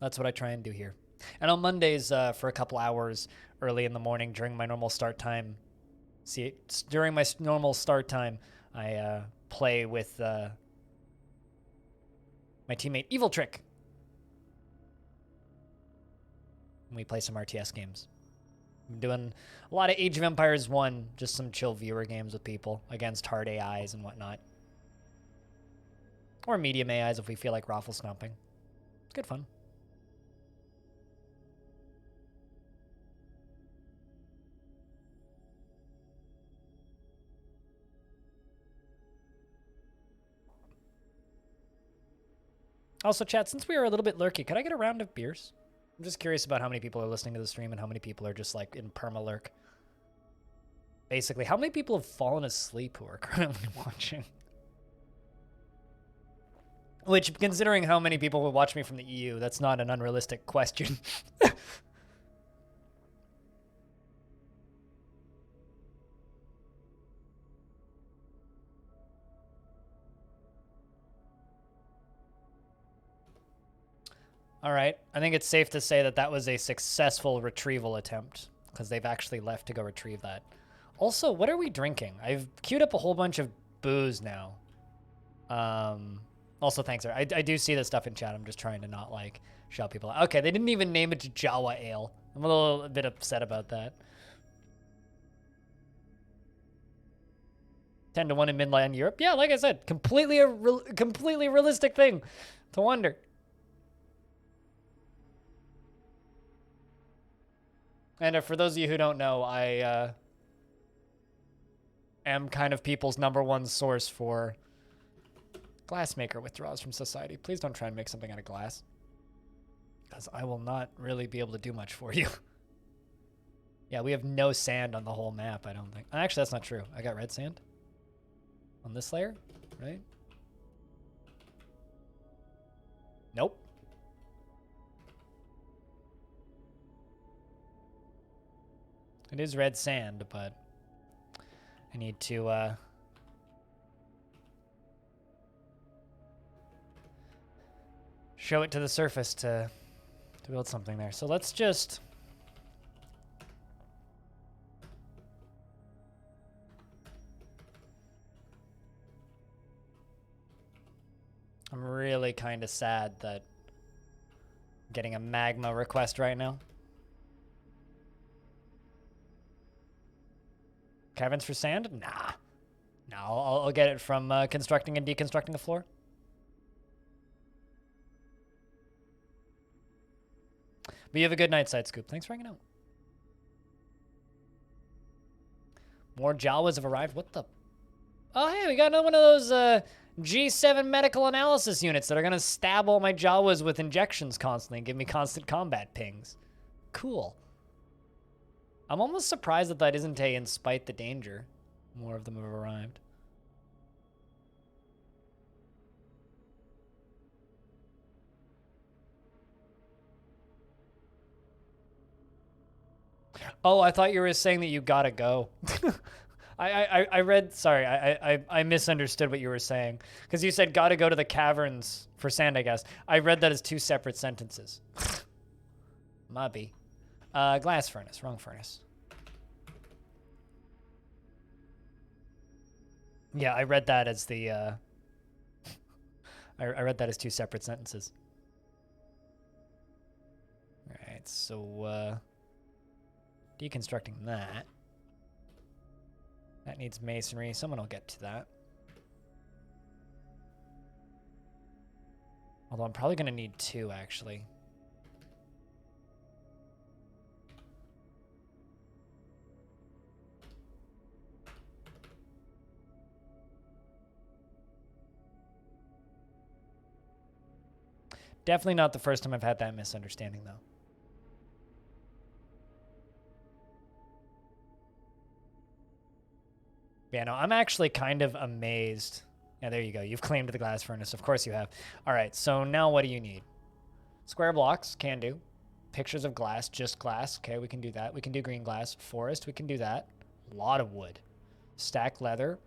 That's what I try and do here. And on Mondays, for a couple hours early in the morning during my normal start time, during my normal start time, I play with my teammate Evil Trick. And we play some RTS games. I'm doing a lot of Age of Empires 1, just some chill viewer games with people against hard AIs and whatnot. Or medium AIs if we feel like raffle stomping. It's good fun. Also, chat, since we are a little bit lurky, could I get a round of beers? I'm just curious about how many people are listening to the stream and how many people are just like in perma-lurk. Basically, how many people have fallen asleep who are currently watching? Which, considering how many people would watch me from the EU, that's not an unrealistic question. All right, I think it's safe to say that that was a successful retrieval attempt because they've actually left to go retrieve that. Also, what are we drinking? I've queued up a whole bunch of booze now. Also, thanks, sir. I do see this stuff in chat. I'm just trying to not, like, shout people out. Okay, they didn't even name it Jawa Ale. I'm a little bit upset about that. 10-1 in Midland Europe. Yeah, like I said, completely realistic thing to wonder. And for those of you who don't know, I am kind of people's #1 source for Glassmaker withdraws from society. Please don't try and make something out of glass. Because I will not really be able to do much for you. Yeah, we have no sand on the whole map, I don't think. Actually, that's not true. I got red sand on this layer, right? Nope. It is red sand, but I need to show it to the surface to build something there. So let's just... I'm really kind of sad that I'm getting a magma request right now. Caverns for sand? Nah. No, I'll get it from constructing and deconstructing a floor. But you have a good night, Side Scoop. Thanks for hanging out. More Jawas have arrived. What the? Oh, hey, we got another one of those G7 medical analysis units that are going to stab all my Jawas with injections constantly and give me constant combat pings. Cool. I'm almost surprised that that isn't a in spite the danger. More of them have arrived. Oh, I thought you were saying that you gotta go. I read, sorry, I misunderstood what you were saying. Because you said gotta go to the caverns for sand, I guess. I read that as two separate sentences. Might be. Glass furnace, wrong furnace. Yeah, I read that as the, I read that as two separate sentences. Alright, so, deconstructing that. That needs masonry. Someone will get to that. Although I'm probably going to need two, actually. Definitely not the first time I've had that misunderstanding, though. Yeah, no, I'm actually kind of amazed. Yeah, there you go. You've claimed the glass furnace. Of course you have. All right, so now what do you need? Square blocks, can do. Pictures of glass, just glass. Okay, we can do that. We can do green glass. Forest, we can do that. A lot of wood. Stack leather.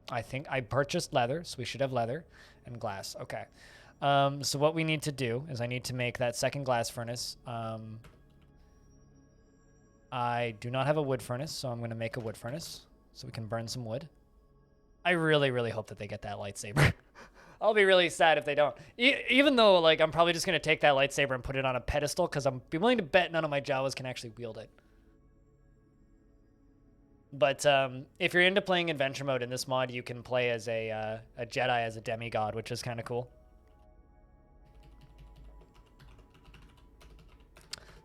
I think I purchased leather, so we should have leather and glass. Okay. So what we need to do is I need to make that second glass furnace. I do not have a wood furnace, so I'm going to make a wood furnace so we can burn some wood. I really, really hope that they get that lightsaber. I'll be really sad if they don't. Even though, like, I'm probably just going to take that lightsaber and put it on a pedestal because I'm willing to bet none of my Jawas can actually wield it. But if you're into playing adventure mode in this mod, you can play as a Jedi as a demigod, which is kind of cool.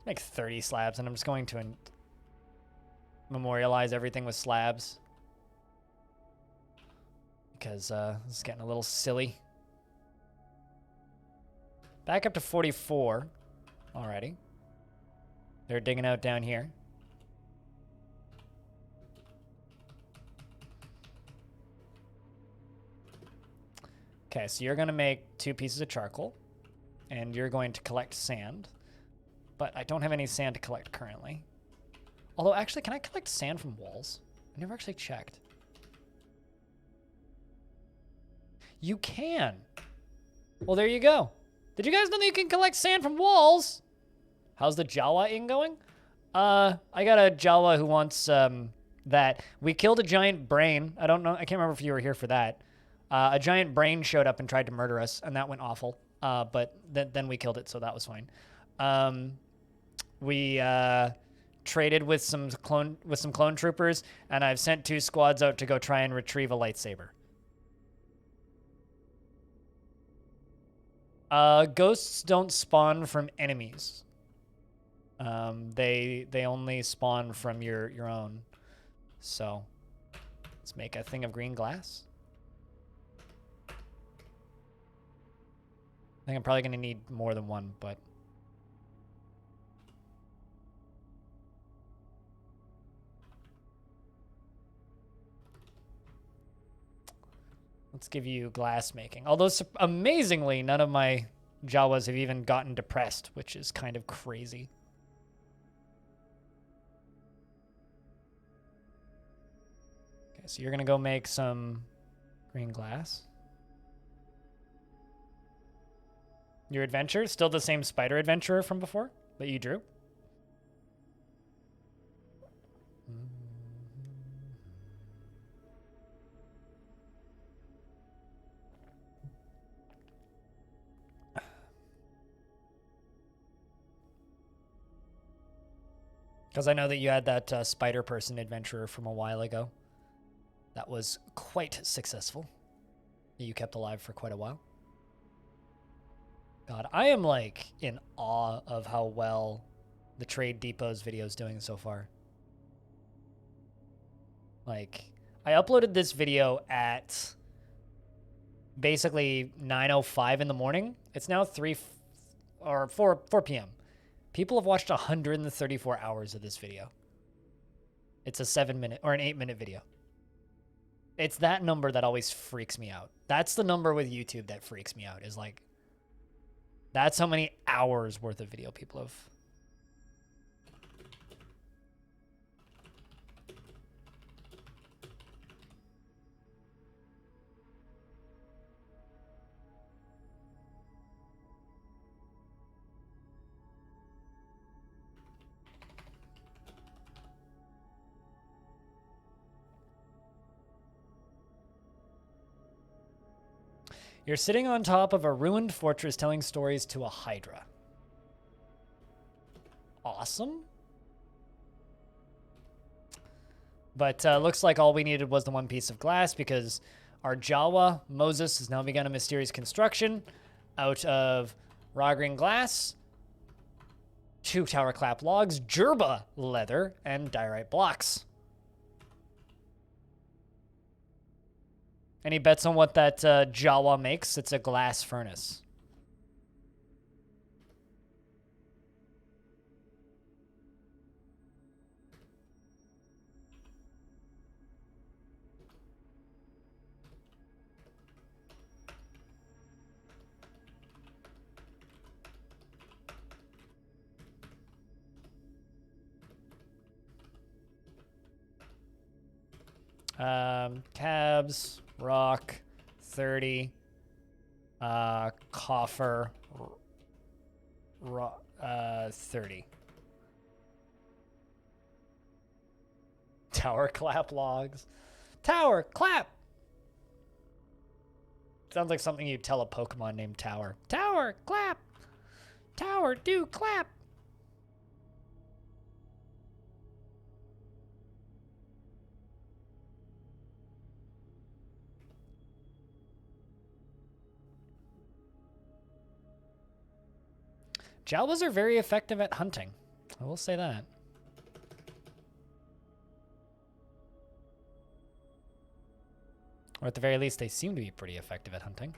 Make 30 slabs, and I'm just going to memorialize everything with slabs. Because this is getting a little silly. Back up to 44 already. They're digging out down here. Okay, so you're going to make 2 pieces of charcoal, and you're going to collect sand. But I don't have any sand to collect currently. Although, actually, can I collect sand from walls? I never actually checked. You can. Well, there you go. Did you guys know that you can collect sand from walls? How's the Jawa ing going? I got a Jawa who wants that. We killed a giant brain. I don't know. I can't remember if you were here for that. A giant brain showed up and tried to murder us, and that went awful. But then we killed it, so that was fine. We traded with some clone troopers, and I've sent 2 squads out to go try and retrieve a lightsaber. Ghosts don't spawn from enemies. They only spawn from your own. So let's make a thing of green glass. think I'm probably going to need more than one, but... Let's give you glass making. Although, amazingly, none of my Jawas have even gotten depressed, which is kind of crazy. Okay, so you're going to go make some green glass. Your adventure, still the same spider adventurer from before that you drew? Because I know that you had that spider person adventurer from a while ago. That was quite successful. That you kept alive for quite a while. God, I am like in awe of how well the Trade Depot's video is doing so far. Like, I uploaded this video at basically 9:05 in the morning. It's now 4 p.m. People have watched 134 hours of this video. It's a 7-minute or an 8-minute video. It's that number that always freaks me out. That's the number with YouTube that freaks me out, is like, that's how many hours worth of video people have. You're sitting on top of a ruined fortress telling stories to a hydra. Awesome. But looks like all we needed was the one piece of glass, because our Jawa, Moses, has now begun a mysterious construction out of raw green glass, 2 tower clap logs, jerba leather, and diorite blocks. Any bets on what that Jawa makes? It's a glass furnace. Cabs, rock, 30, coffer, 30. Tower clap logs. Tower clap! Sounds like something you'd tell a Pokemon named Tower. Tower clap! Tower do clap! Jawas are very effective at hunting. I will say that. Or at the very least, they seem to be pretty effective at hunting.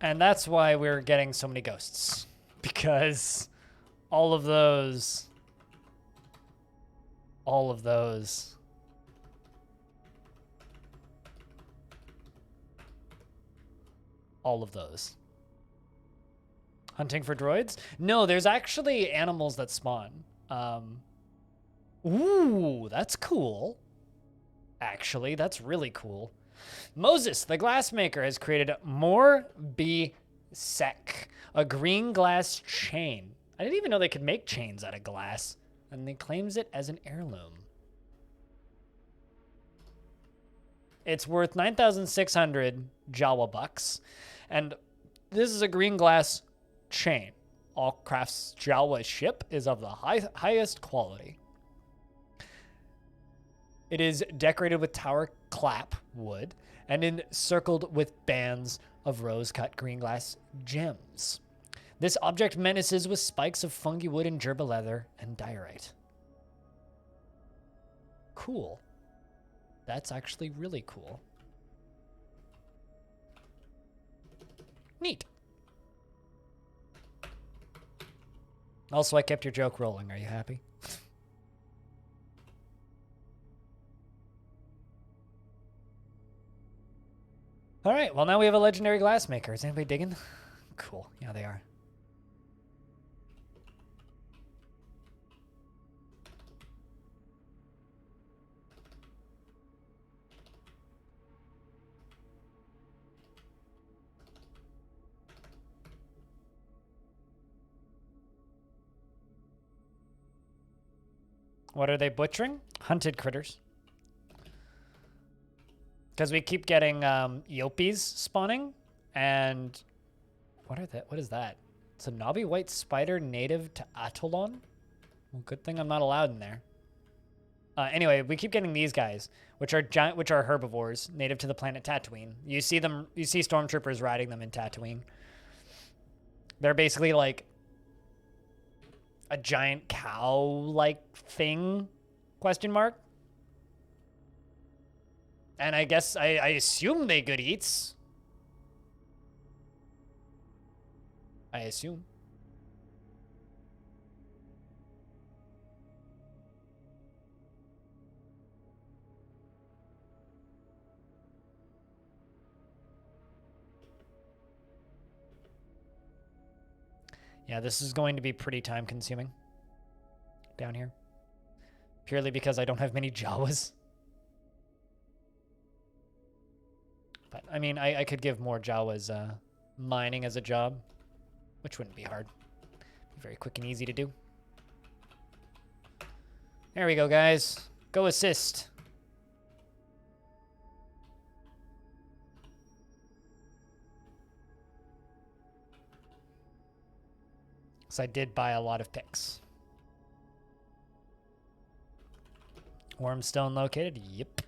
And that's why we're getting so many ghosts. Because all of those... All of those hunting for droids? No, there's actually animals that spawn. Ooh, that's cool. Actually, that's really cool. Moses, the glassmaker, has created more B-Sec, a green glass chain. I didn't even know they could make chains out of glass, and he claims it as an heirloom. It's worth 9,600 Jawa bucks, and this is a green glass chain. All crafts Jawa ship is of the highest quality. It is decorated with tower clap wood and encircled with bands of rose-cut green glass gems. This object menaces with spikes of fungi wood and gerbil leather and diorite. Cool. That's actually really cool. Neat. Also, I kept your joke rolling. Are you happy? All right, well, now we have a legendary glassmaker. Is anybody digging? Cool. Yeah, they are. What are they butchering? Hunted critters. Because we keep getting Yopies spawning, and what is that? It's a knobby white spider native to Atolon. Well, good thing I'm not allowed in there. Anyway, we keep getting these guys, which are herbivores native to the planet Tatooine. You see stormtroopers riding them in Tatooine. They're basically like a giant cow-like thing? Question mark. And I guess I assume they good eats. I assume. Yeah, this is going to be pretty time consuming down here. Purely because I don't have many Jawas. But, I mean, I could give more Jawas mining as a job, which wouldn't be hard. Be very quick and easy to do. There we go, guys. Go assist. So I did buy a lot of picks. Wormstone located? Yep.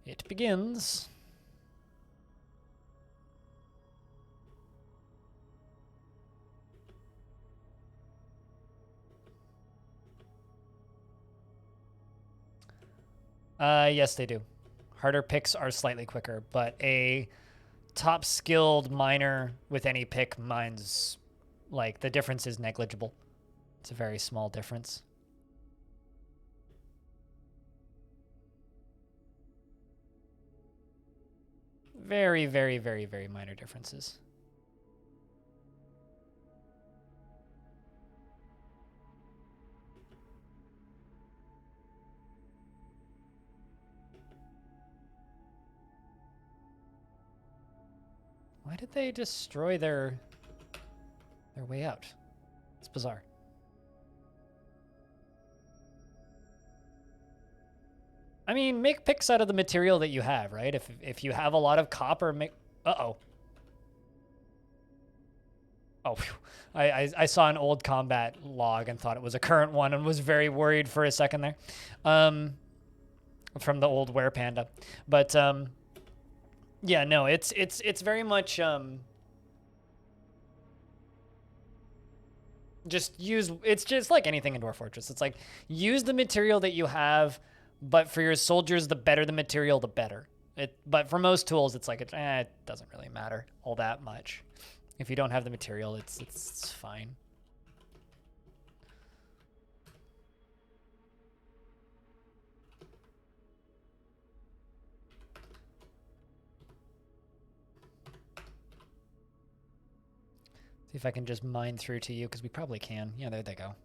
It begins. Yes, they do. Harder picks are slightly quicker, but a top skilled miner with any pick mines, like, the difference is negligible. It's a very small difference. Very, very, very, very minor differences. Why did they destroy their way out? It's bizarre. I mean, make picks out of the material that you have, right? If you have a lot of copper, make... Uh-oh. Oh, phew. I saw an old combat log and thought it was a current one and was very worried for a second there. From the old Were Panda. But, yeah, no, it's very much, it's just like anything in Dwarf Fortress. It's like, use the material that you have, but for your soldiers, the better the material, the better. But for most tools, it's like, it doesn't really matter all that much. If you don't have the material, it's fine. See if I can just mine through to you, because we probably can. Yeah, there they go.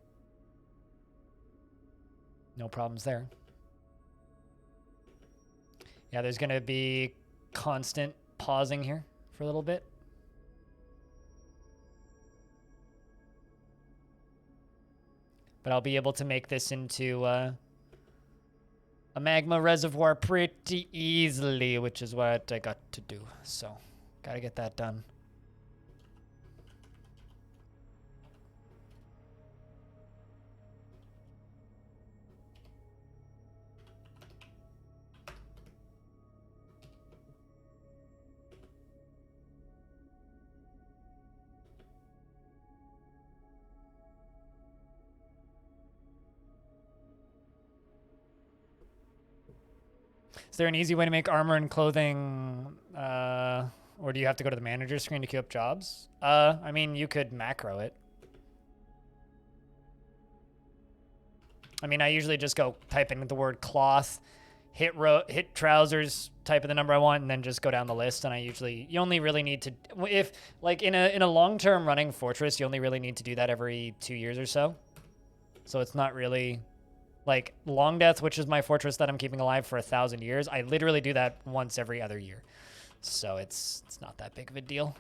No problems there. Yeah, there's going to be constant pausing here for a little bit. But I'll be able to make this into a magma reservoir pretty easily, which is what I got to do. So, gotta get that done. Is there an easy way to make armor and clothing, or do you have to go to the manager screen to queue up jobs? I mean, you could macro it. I mean, I usually just go type in the word cloth, hit trousers, type in the number I want, and then just go down the list. And you only really need to, if like in a long-term running fortress, you only really need to do that every 2 years or so. So it's not really like Long Death, which is my fortress that I'm keeping alive for 1,000 years. I literally do that once every other year. So it's not that big of a deal.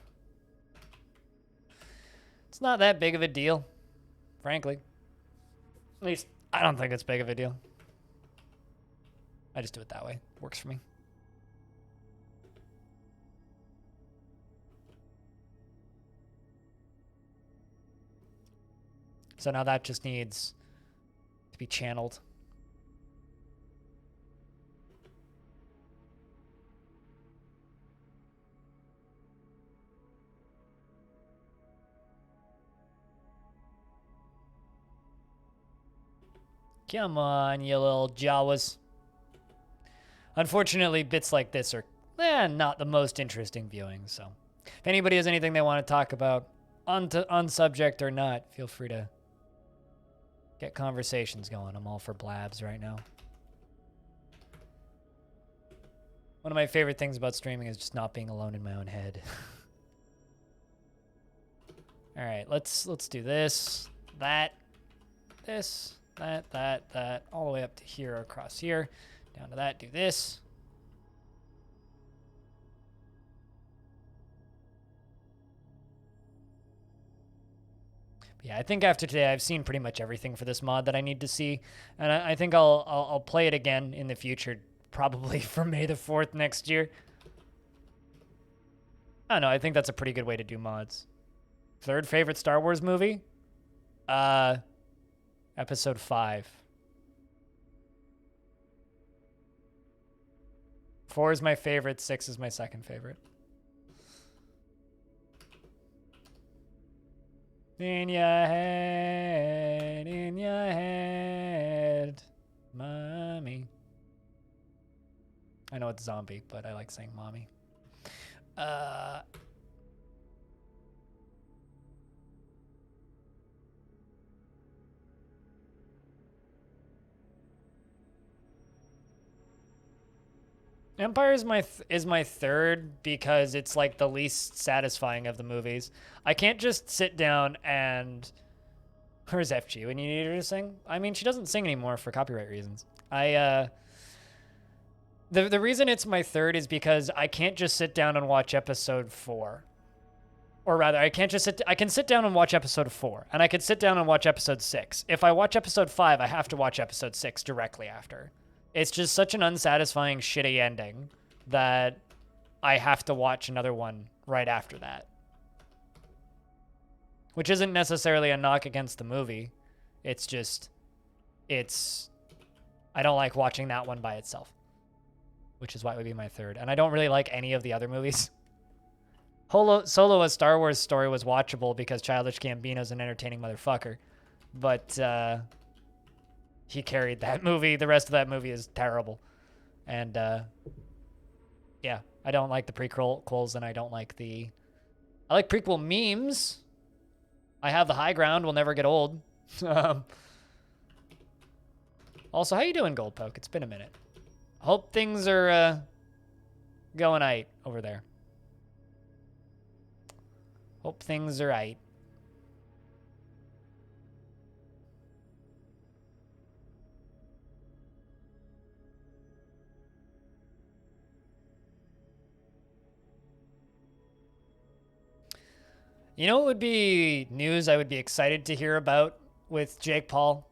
It's not that big of a deal, frankly. At least I don't think it's big of a deal. I just do it that way. Works for me. So now that just needs to be channeled. Come on, you little Jawas. Unfortunately, bits like this are not the most interesting viewing, so if anybody has anything they want to talk about, on subject or not, feel free to get conversations going. I'm all for blabs right now. One of my favorite things about streaming is just not being alone in my own head. All right, let's do this, that, all the way up to here, across here, down to that, do this. But yeah, I think after today, I've seen pretty much everything for this mod that I need to see, and I think I'll play it again in the future, probably for May the 4th next year. I don't know, I think that's a pretty good way to do mods. Third favorite Star Wars movie? Episode 5. 4 is my favorite, 6 is my second favorite. In your head, mommy. I know it's zombie, but I like saying mommy. Empire is my third because it's like the least satisfying of the movies. I can't just sit down and... Where's FG when you need her to sing? I mean, she doesn't sing anymore for copyright reasons. The reason it's my third is because I can't just sit down and watch episode 4. Or rather, I can sit down and watch episode 4, and I could sit down and watch episode 6. If I watch episode 5, I have to watch episode 6 directly after. It's just such an unsatisfying, shitty ending that I have to watch another one right after that. Which isn't necessarily a knock against the movie. It's just, I don't like watching that one by itself. Which is why it would be my third. And I don't really like any of the other movies. Solo, a Star Wars story, was watchable because Childish Gambino's an entertaining motherfucker. But, he carried that movie. The rest of that movie is terrible. And, yeah, I don't like the prequels, and I don't like I like prequel memes. I have the high ground, will never get old. Also, how you doing, Goldpoke? It's been a minute. Hope things are, going aight over there. Hope things are aight. You know what would be news I would be excited to hear about with Jake Paul?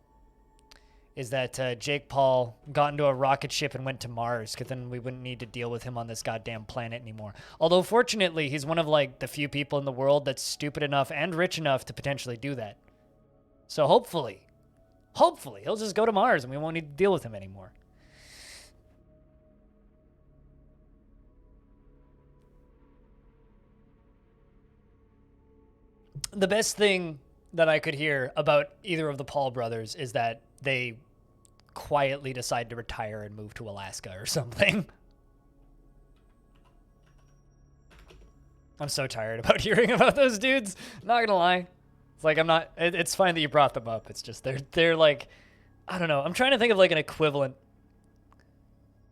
Is that Jake Paul got into a rocket ship and went to Mars, because then we wouldn't need to deal with him on this goddamn planet anymore. Although, fortunately, he's one of, like, the few people in the world that's stupid enough and rich enough to potentially do that. So hopefully, he'll just go to Mars and we won't need to deal with him anymore. The best thing that I could hear about either of the Paul brothers is that they quietly decide to retire and move to Alaska or something. I'm so tired about hearing about those dudes. Not gonna lie. It's like I'm not. It's fine that you brought them up. It's just they're like, I don't know. I'm trying to think of like an equivalent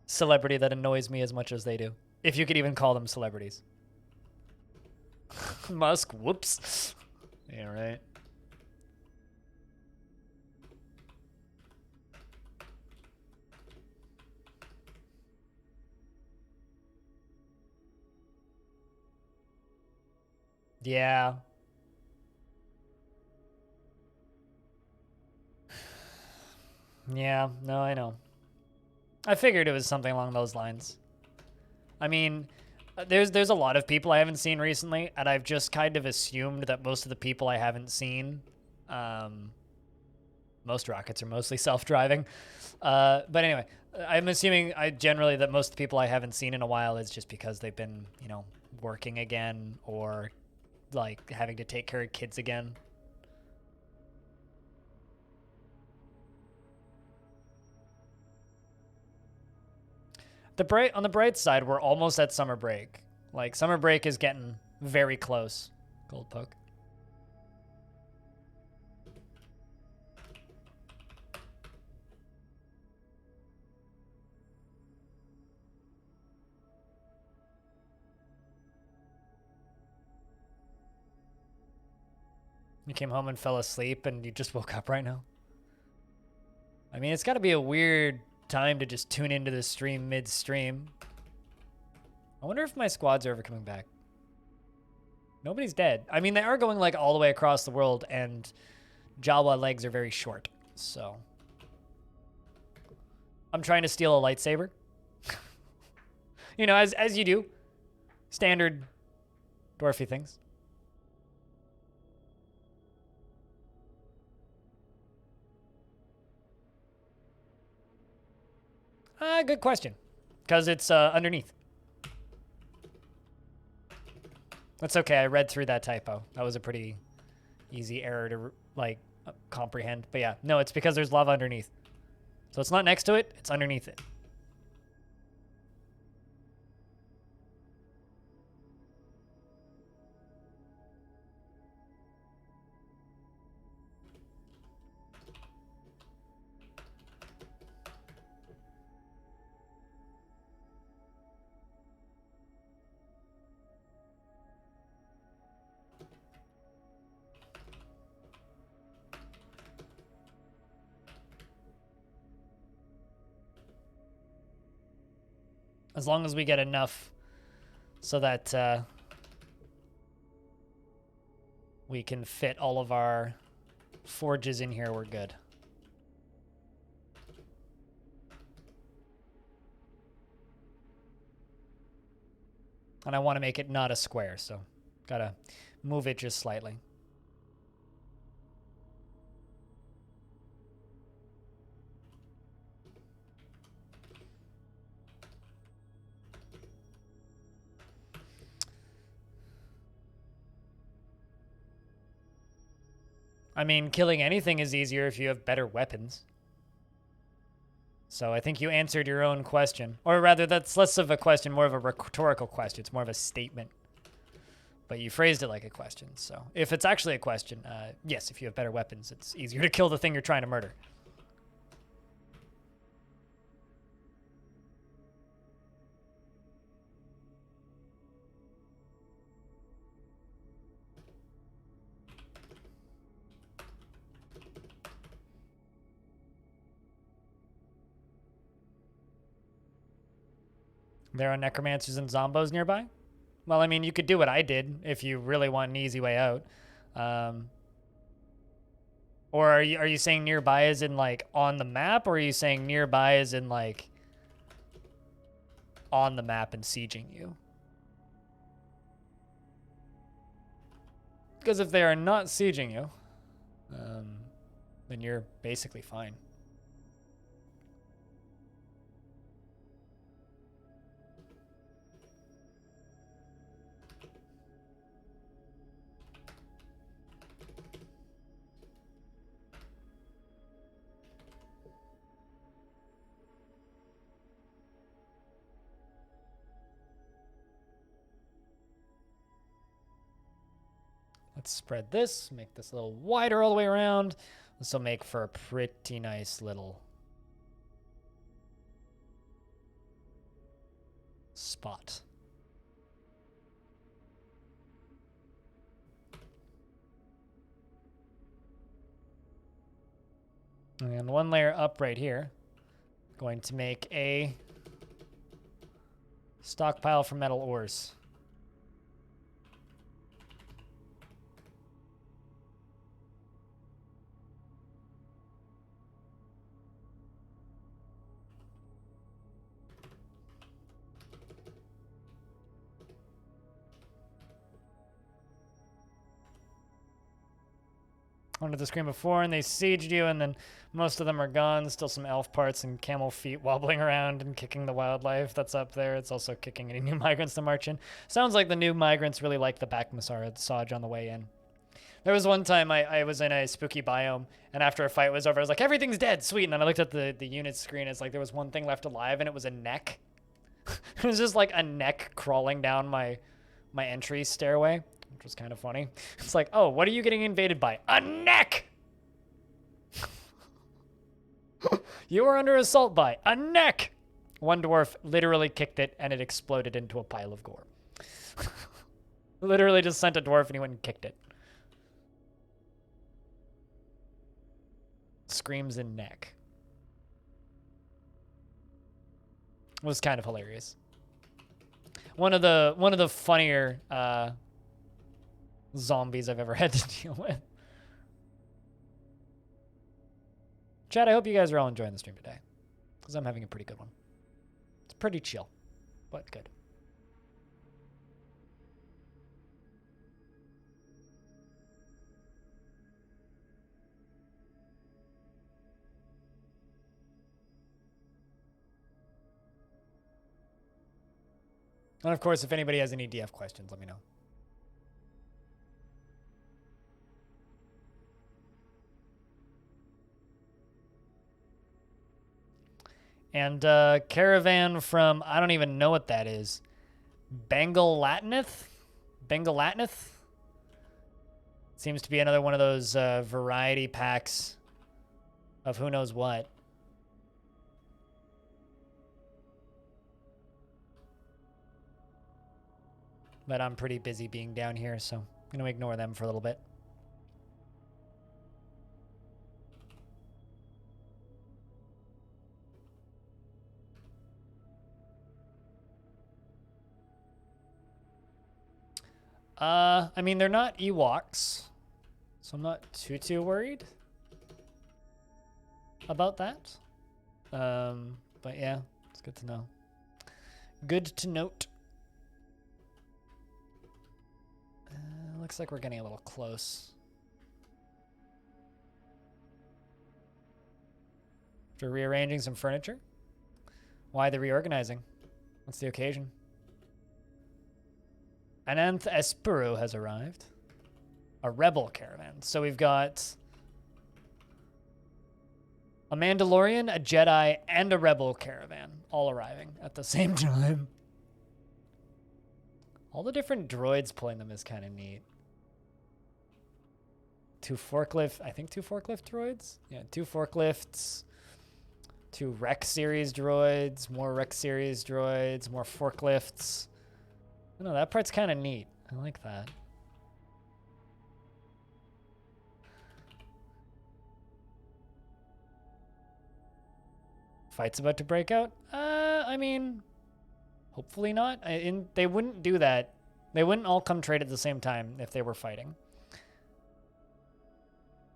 celebrity that annoys me as much as they do. If you could even call them celebrities. Musk. Whoops. Yeah, right. Yeah. Yeah, no, I know. I figured it was something along those lines. I mean, there's a lot of people I haven't seen recently, and I've just kind of assumed that most of the people I haven't seen, most rockets are mostly self-driving. But anyway, I'm assuming generally that most of the people I haven't seen in a while is just because they've been, you know, working again or like having to take care of kids again. On the bright side, we're almost at summer break. Like, summer break is getting very close. Gold poke. You came home and fell asleep and you just woke up right now? I mean, it's got to be a weird time to just tune into the stream mid-stream. I wonder if my squads are ever coming back. Nobody's dead. I mean, they are going like all the way across the world, and Jawa legs are very short, so I'm trying to steal a lightsaber. You know, as you do. Standard dwarfy things. Good question. Because it's underneath. That's okay. I read through that typo. That was a pretty easy error to, like, comprehend. But yeah, no, it's because there's lava underneath. So it's not next to it. It's underneath it. As long as we get enough so that we can fit all of our forges in here, we're good. And I want to make it not a square, so gotta move it just slightly. I mean, killing anything is easier if you have better weapons. So I think you answered your own question. Or rather, that's less of a question, more of a rhetorical question. It's more of a statement. But you phrased it like a question. So if it's actually a question, yes, if you have better weapons, it's easier to kill the thing you're trying to murder. There are necromancers and zombos nearby? Well, I mean, you could do what I did if you really want an easy way out. Or are you saying nearby as in, like, on the map? Or are you saying nearby as in, like, on the map and sieging you? Because if they are not sieging you, then you're basically fine. Let's spread this, make this a little wider all the way around. This will make for a pretty nice little spot. And one layer up right here. Going to make a stockpile for metal ores. Onto the screen before, and they sieged you, and then most of them are gone. Still some elf parts and camel feet wobbling around and kicking the wildlife that's up there. It's also kicking any new migrants to march in. Sounds like the new migrants really like the back massage on the way in. There was one time I was in a spooky biome, and after a fight was over, I was like, everything's dead, sweet. And then I looked at the unit screen, it's like there was one thing left alive, and it was a neck. It was just like a neck crawling down my entry stairway, which was kind of funny. It's like, oh, what are you getting invaded by? A neck! You are under assault by a neck! One dwarf literally kicked it, and it exploded into a pile of gore. Literally just sent a dwarf, and he went and kicked it. Screams in neck. It was kind of hilarious. One of the funnier zombies I've ever had to deal with. Chad, I hope you guys are all enjoying the stream today, because I'm having a pretty good one. It's pretty chill, but good. And of course, if anybody has any DF questions, let me know. And caravan from, I don't even know what that is. Bengalatnith? Bengalatnith? Seems to be another one of those variety packs of who knows what. But I'm pretty busy being down here, so I'm going to ignore them for a little bit. I mean, they're not Ewoks, so I'm not too worried about that. But yeah, it's good to know. Good to note. Looks like we're getting a little close. After rearranging some furniture. Why the reorganizing? What's the occasion? Ananth Espuru has arrived. A rebel caravan. So we've got a Mandalorian, a Jedi, and a rebel caravan all arriving at the same time. All the different droids pulling them is kind of neat. Two forklift droids? Yeah, 2 forklifts, 2 Rec series droids, more Rec series droids, more forklifts. I don't know, that part's kind of neat. I like that. Fight's about to break out? I mean, hopefully not. They wouldn't do that. They wouldn't all come trade at the same time if they were fighting.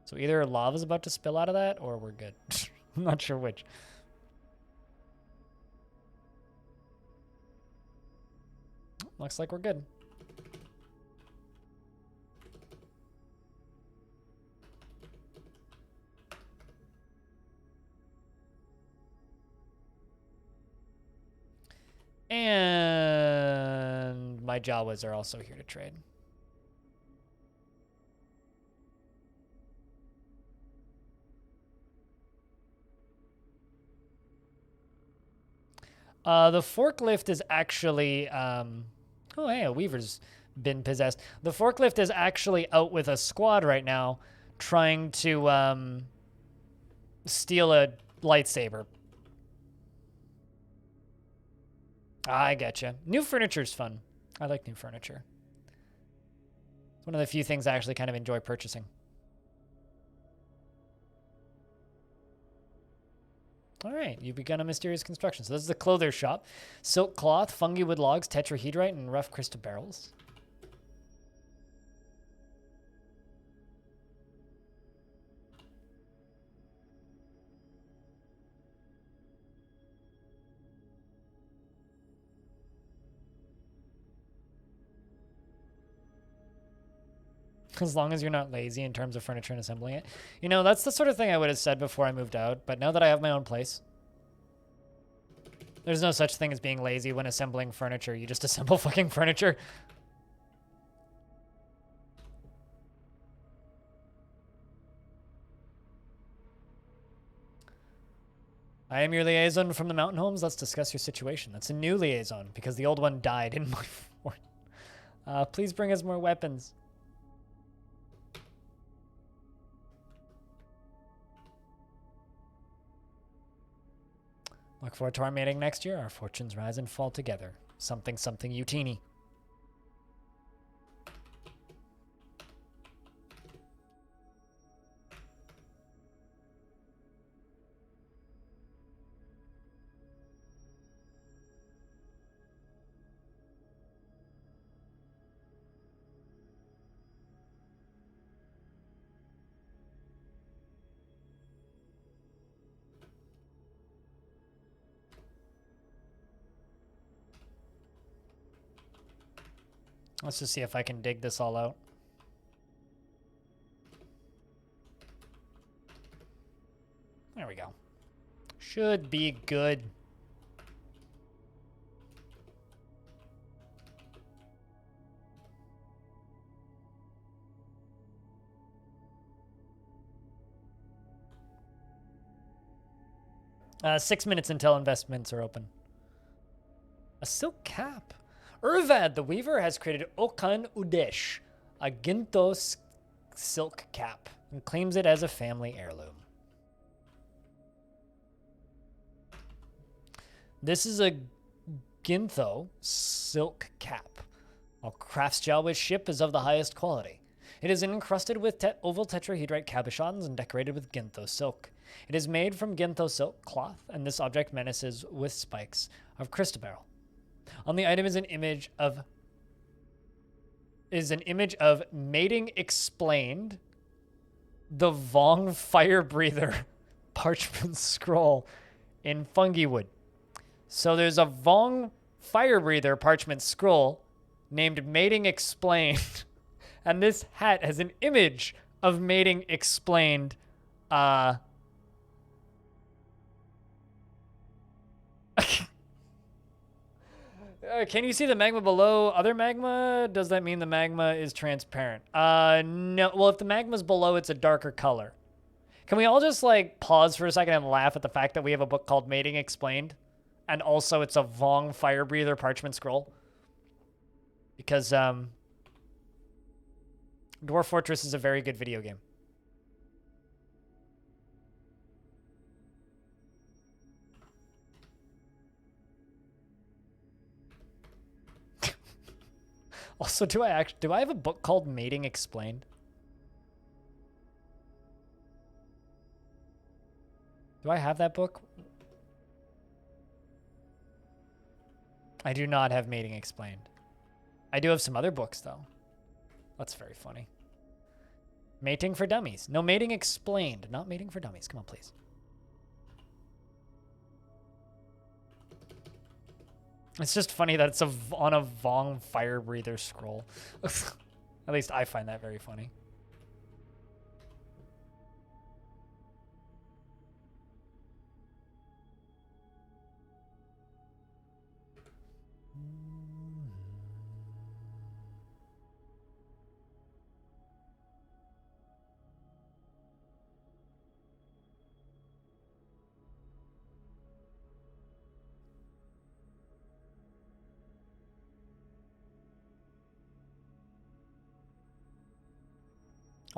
So either lava's about to spill out of that, or we're good. I'm not sure which. Looks like we're good. And my Jawas are also here to trade. The forklift is actually, oh hey, a weaver's been possessed. The forklift is actually out with a squad right now trying to steal a lightsaber. I getcha. New furniture's fun. I like new furniture. It's one of the few things I actually kind of enjoy purchasing. All right, you've begun a mysterious construction. So this is the clothier shop. Silk cloth, fungi wood logs, tetrahedrite, and rough crystal barrels. As long as you're not lazy in terms of furniture and assembling it. You know, that's the sort of thing I would have said before I moved out, but now that I have my own place, there's no such thing as being lazy when assembling furniture. You just assemble fucking furniture. I am your liaison from the mountain homes. Let's discuss your situation. That's a new liaison because the old one died in my fort. Please bring us more weapons. Look forward to our meeting next year. Our fortunes rise and fall together. Something, something, Utini. Let's just see if I can dig this all out. There we go. Should be good. Uh, 6 minutes until investments are open. A silk cap. Urvad the Weaver has created Okan Udesh, a Ginto silk cap, and claims it as a family heirloom. This is a Gintho silk cap. While crafts Jawa's ship is of the highest quality. It is encrusted with oval tetrahedrite cabochons and decorated with Gintho silk. It is made from Gintho silk cloth, and this object menaces with spikes of crystal. On the item is an image of mating explained, the Vong fire breather parchment scroll in fungi wood. So there's a Vong fire breather parchment scroll named Mating Explained, and this hat has an image of Mating Explained. Can you see the magma below other magma? Does that mean the magma is transparent? No. Well, if the magma's below, it's a darker color. Can we all just, like, pause for a second and laugh at the fact that we have a book called Mating Explained? And also it's a Vong fire breather parchment scroll? Because, Dwarf Fortress is a very good video game. Also, do I have a book called Mating Explained? Do I have that book? I do not have Mating Explained. I do have some other books, though. That's very funny. Mating for Dummies. No, Mating Explained, not Mating for Dummies. Come on, please. It's just funny that it's on a Vong fire breather scroll. At least I find that very funny.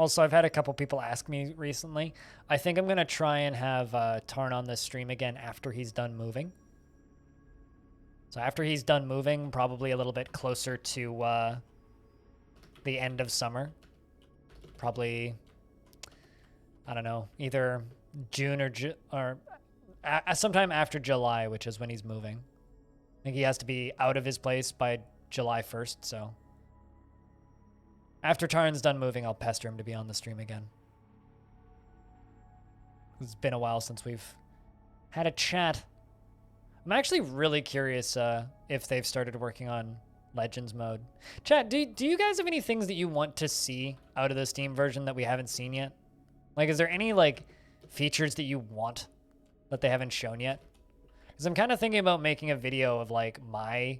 Also, I've had a couple people ask me recently. I think I'm going to try and have Tarn on this stream again after he's done moving. So after he's done moving, probably a little bit closer to the end of summer. Probably, I don't know, either June or sometime after July, which is when he's moving. I think he has to be out of his place by July 1st, so... After Tarn's done moving, I'll pester him to be on the stream again. It's been a while since we've had a chat. I'm actually really curious if they've started working on Legends mode. Chat, do you guys have any things that you want to see out of the Steam version that we haven't seen yet? Like, is there any, like, features that you want that they haven't shown yet? Because I'm kind of thinking about making a video of, like, my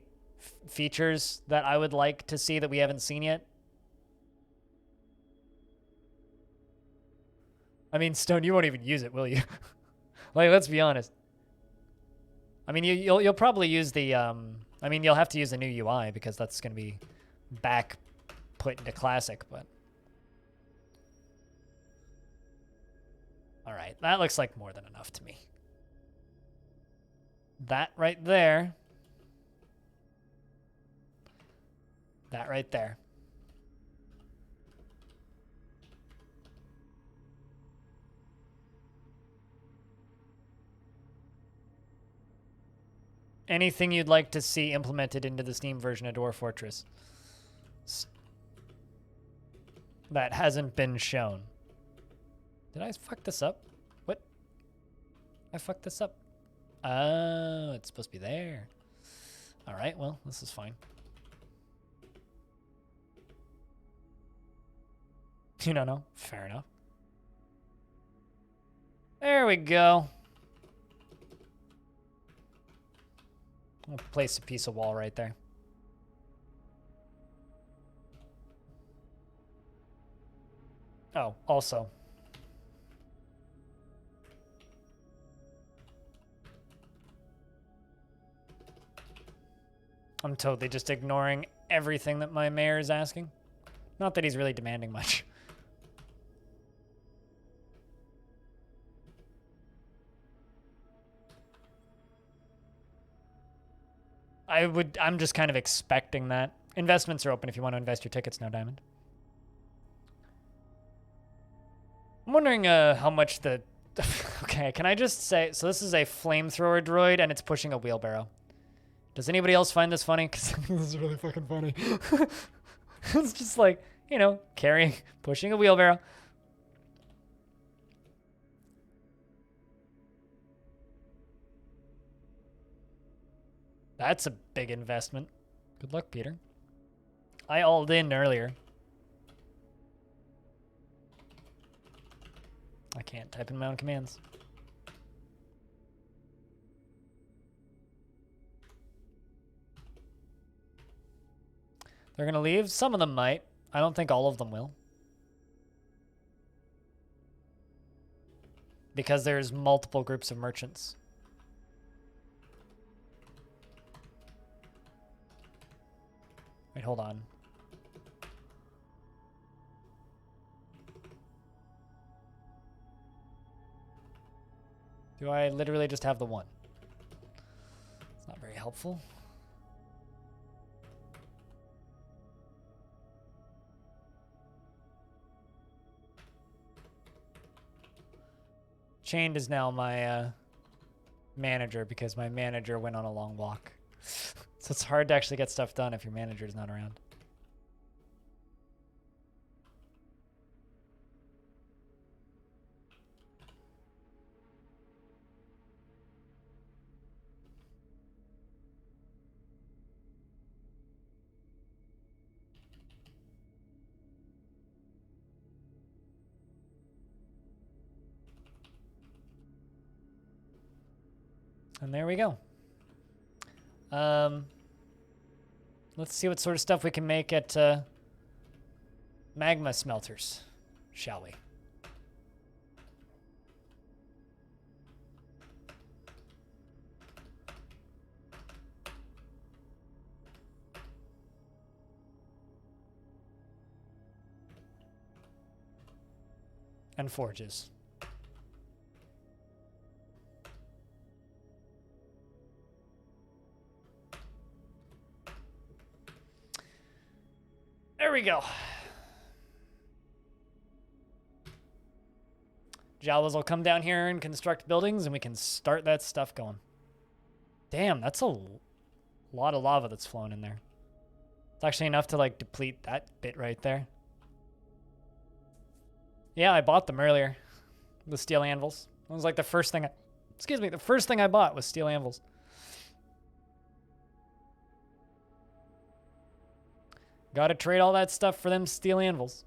features that I would like to see that we haven't seen yet. I mean, Stone, you won't even use it, will you? Like, let's be honest. I mean, you'll probably use the, I mean, you'll have to use the new UI because that's going to be back put into Classic, but... All right, that looks like more than enough to me. That right there. That right there. Anything you'd like to see implemented into the Steam version of Dwarf Fortress that hasn't been shown? Did I fuck this up? What? I fucked this up. Oh, it's supposed to be there. All right, well, this is fine. You don't know? Fair enough. There we go. I'll place a piece of wall right there. Oh, also. I'm totally just ignoring everything that my mayor is asking. Not that he's really demanding much. I'm just kind of expecting that. Investments are open if you want to invest your tickets now, Diamond. I'm wondering how much the... Okay, can I just say... So this is a flamethrower droid, and it's pushing a wheelbarrow. Does anybody else find this funny? Because this is really fucking funny. It's just like, you know, carrying, pushing a wheelbarrow. That's a big investment. Good luck, Peter. I alled in earlier. I can't type in my own commands. They're going to leave? Some of them might. I don't think all of them will. Because there's multiple groups of merchants. Wait, hold on. Do I literally just have the one? It's not very helpful. Chained is now my manager because my manager went on a long walk. So it's hard to actually get stuff done if your manager is not around. And there we go. Let's see what sort of stuff we can make at magma smelters, shall we? and forges. There we go. Jawas will come down here and construct buildings, and we can start that stuff going. Damn, that's a lot of lava that's flowing in there. It's actually enough to, like, deplete that bit right there. Yeah, I bought them earlier. The steel anvils. It was like the first thing the first thing I bought was steel anvils. Gotta trade all that stuff for them steel anvils.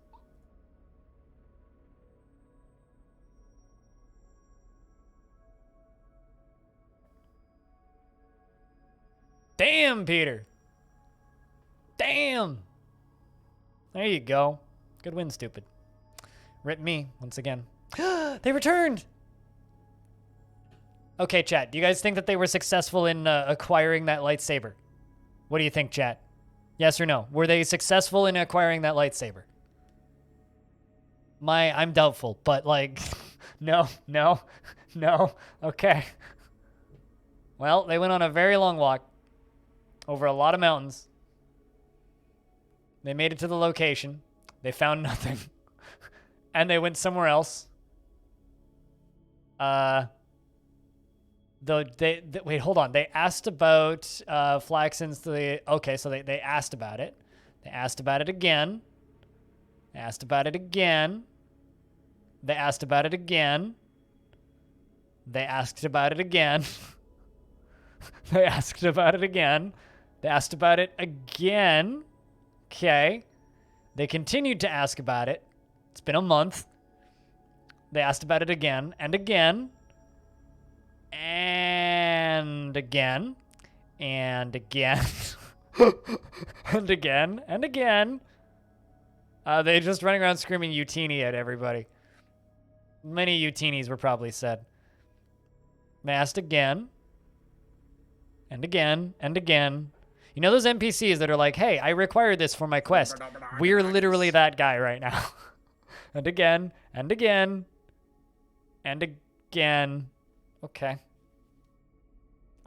Damn, Peter. Damn. There you go. Good win, stupid. Rip me, once again. They returned! Okay, chat. Do you guys think that they were successful in acquiring that lightsaber? What do you think, chat? Yes or no? Were they successful in acquiring that lightsaber? I'm doubtful, but like, no. Okay. Well, they went on a very long walk over a lot of mountains. They made it to the location. They found nothing. And they went somewhere else. Wait, hold on. They asked about Flaxen's. Okay, so they asked about it. They asked about it again. They asked about it again. They asked about it again. They asked about it again. They asked about it again. They asked about it again. Okay. They continued to ask about it. It's been a month. They asked about it again and again. And again. And again. And again. And again. They just running around screaming Utini at everybody. Many Utinis were probably said. They asked again. And again. And again. You know those NPCs that are like, hey, I require this for my quest. We're literally that guy right now. And again. And again. And again. Okay.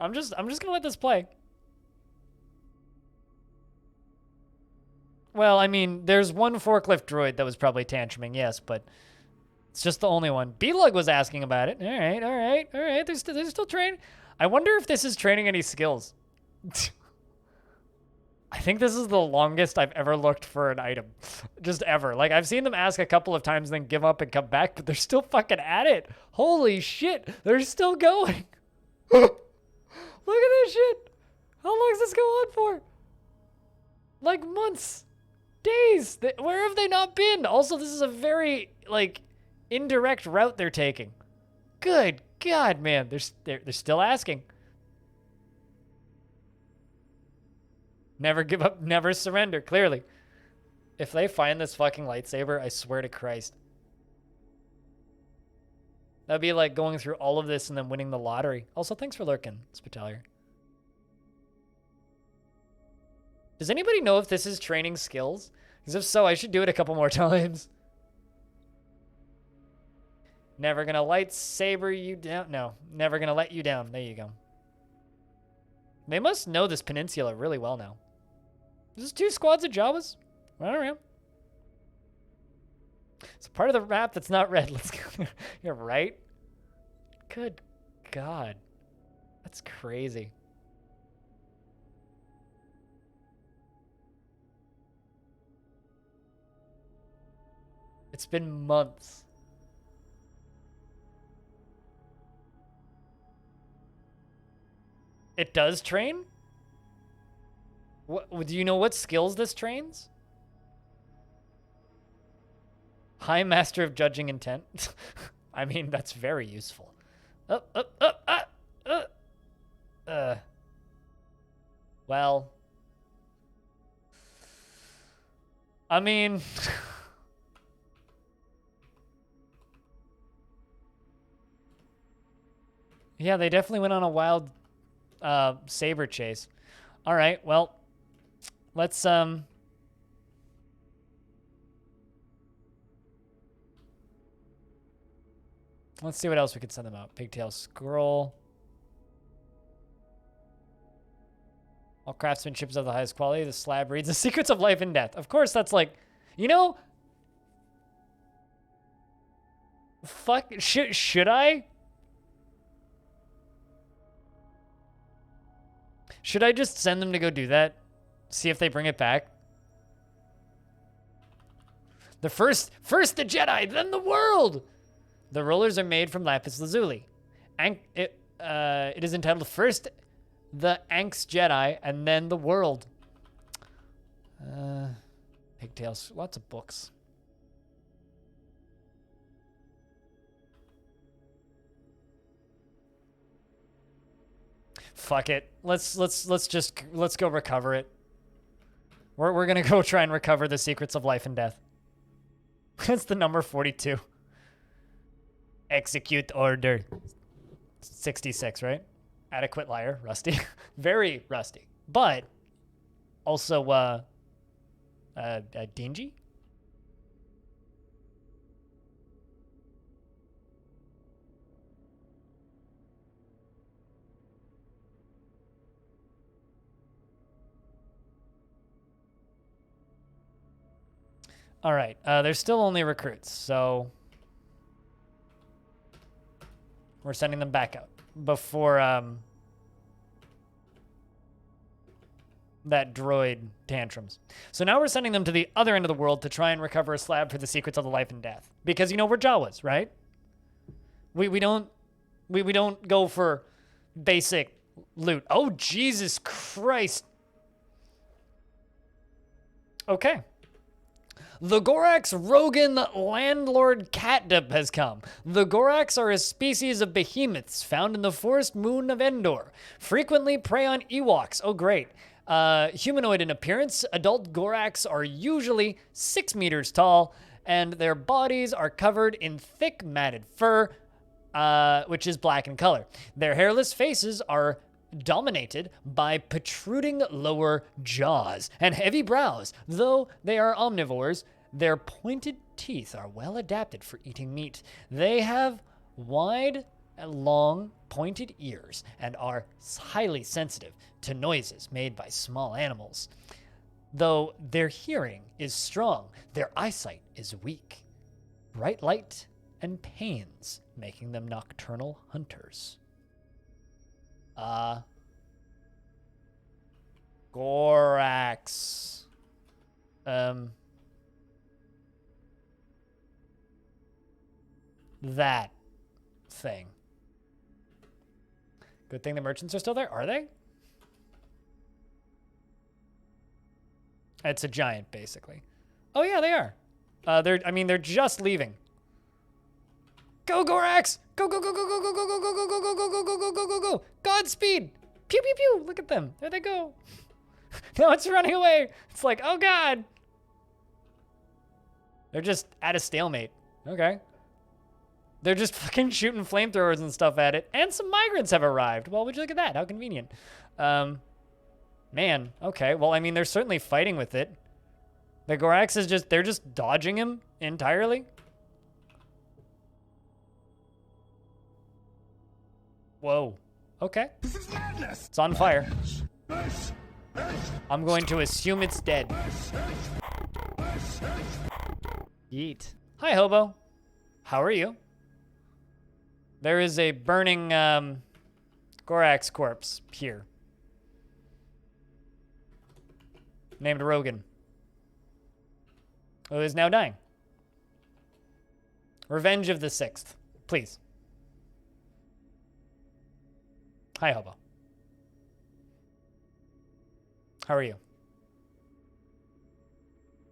I'm just gonna let this play. Well, I mean, there's one forklift droid that was probably tantruming, yes, but it's just the only one. B-Lug was asking about it. All right. They're still training. I wonder if this is training any skills. I think this is the longest I've ever looked for an item. Just ever. Like, I've seen them ask a couple of times, then give up and come back, but they're still fucking at it. Holy shit. They're still going. Look at this shit. How long does this go on for? Like months. Days. Where have they not been? Also, this is a very, like, indirect route they're taking. Good God, man. They're still asking. Never give up, never surrender, clearly. If they find this fucking lightsaber, I swear to Christ. That'd be like going through all of this and then winning the lottery. Also, thanks for lurking, Spitalier. Does anybody know if this is training skills? Because if so, I should do it a couple more times. Never gonna lightsaber you down. No, never gonna let you down. There you go. They must know this peninsula really well now. This is 2 squads of Jawas running around. It's a part of the map that's not red. Let's go. You're right. Good God. That's crazy. It's been months. It does train? What, do you know what skills this trains? High Master of Judging Intent. I mean, that's very useful. Well. I mean... yeah, they definitely went on a wild saber chase. All right, well, let's Let's see what else we could send them out. Pigtail scroll. All craftsmanship is of the highest quality. The slab reads the secrets of life and death. Of course, that's like, you know, fuck. Should I? Should I just send them to go do that? See if they bring it back. The first the Jedi, then the world. The rollers are made from lapis lazuli. It is entitled first the Ankh's Jedi and then the world. Pigtails, lots of books. Fuck it. Let's go recover it. We're gonna go try and recover the secrets of life and death. It's the number 42. Execute order. 66, right? Adequate liar, rusty. Very rusty. But also dingy. All right, there's still only recruits, so we're sending them back out before that droid tantrums. So now we're sending them to the other end of the world to try and recover a slab for the secrets of the life and death. Because, you know, we're Jawas, right? We don't go for basic loot. Oh, Jesus Christ. Okay. The Gorax Rogan Landlord Catnip has come. The Gorax are a species of behemoths found in the forest moon of Endor. Frequently prey on Ewoks. Oh, great. Humanoid in appearance, adult Gorax are usually 6 meters tall, and their bodies are covered in thick matted fur, which is black in color. Their hairless faces are dominated by protruding lower jaws and heavy brows. Though they are omnivores, their pointed teeth are well adapted for eating meat. They have wide, long, pointed ears and are highly sensitive to noises made by small animals. Though their hearing is strong, their eyesight is weak. Bright light and pains making them nocturnal hunters. Gorax. That thing. Good thing the merchants are still there. Are they? It's a giant, basically. Oh yeah, they are. They're just leaving. Go, Gorax! Go, go, go, go, go, go, go, go, go, go, go, go, go, go, go, go, go, go, go! Godspeed! Pew, pew, pew! Look at them. There they go. Now it's running away. It's like, oh god. They're just at a stalemate. Okay. They're just fucking shooting flamethrowers and stuff at it. And some migrants have arrived. Well, would you look at that? How convenient. Man, okay. Well, I mean, they're certainly fighting with it. The Gorax is they're just dodging him entirely. Whoa. Okay.
This is madness.
It's on fire. I'm going to assume it's dead. Yeet. Hi, Hobo. How are you? There is a burning Gorax corpse here. Named Rogan. Who is now dying. Revenge of the Sixth. Please. Hi, Hobo. How are you?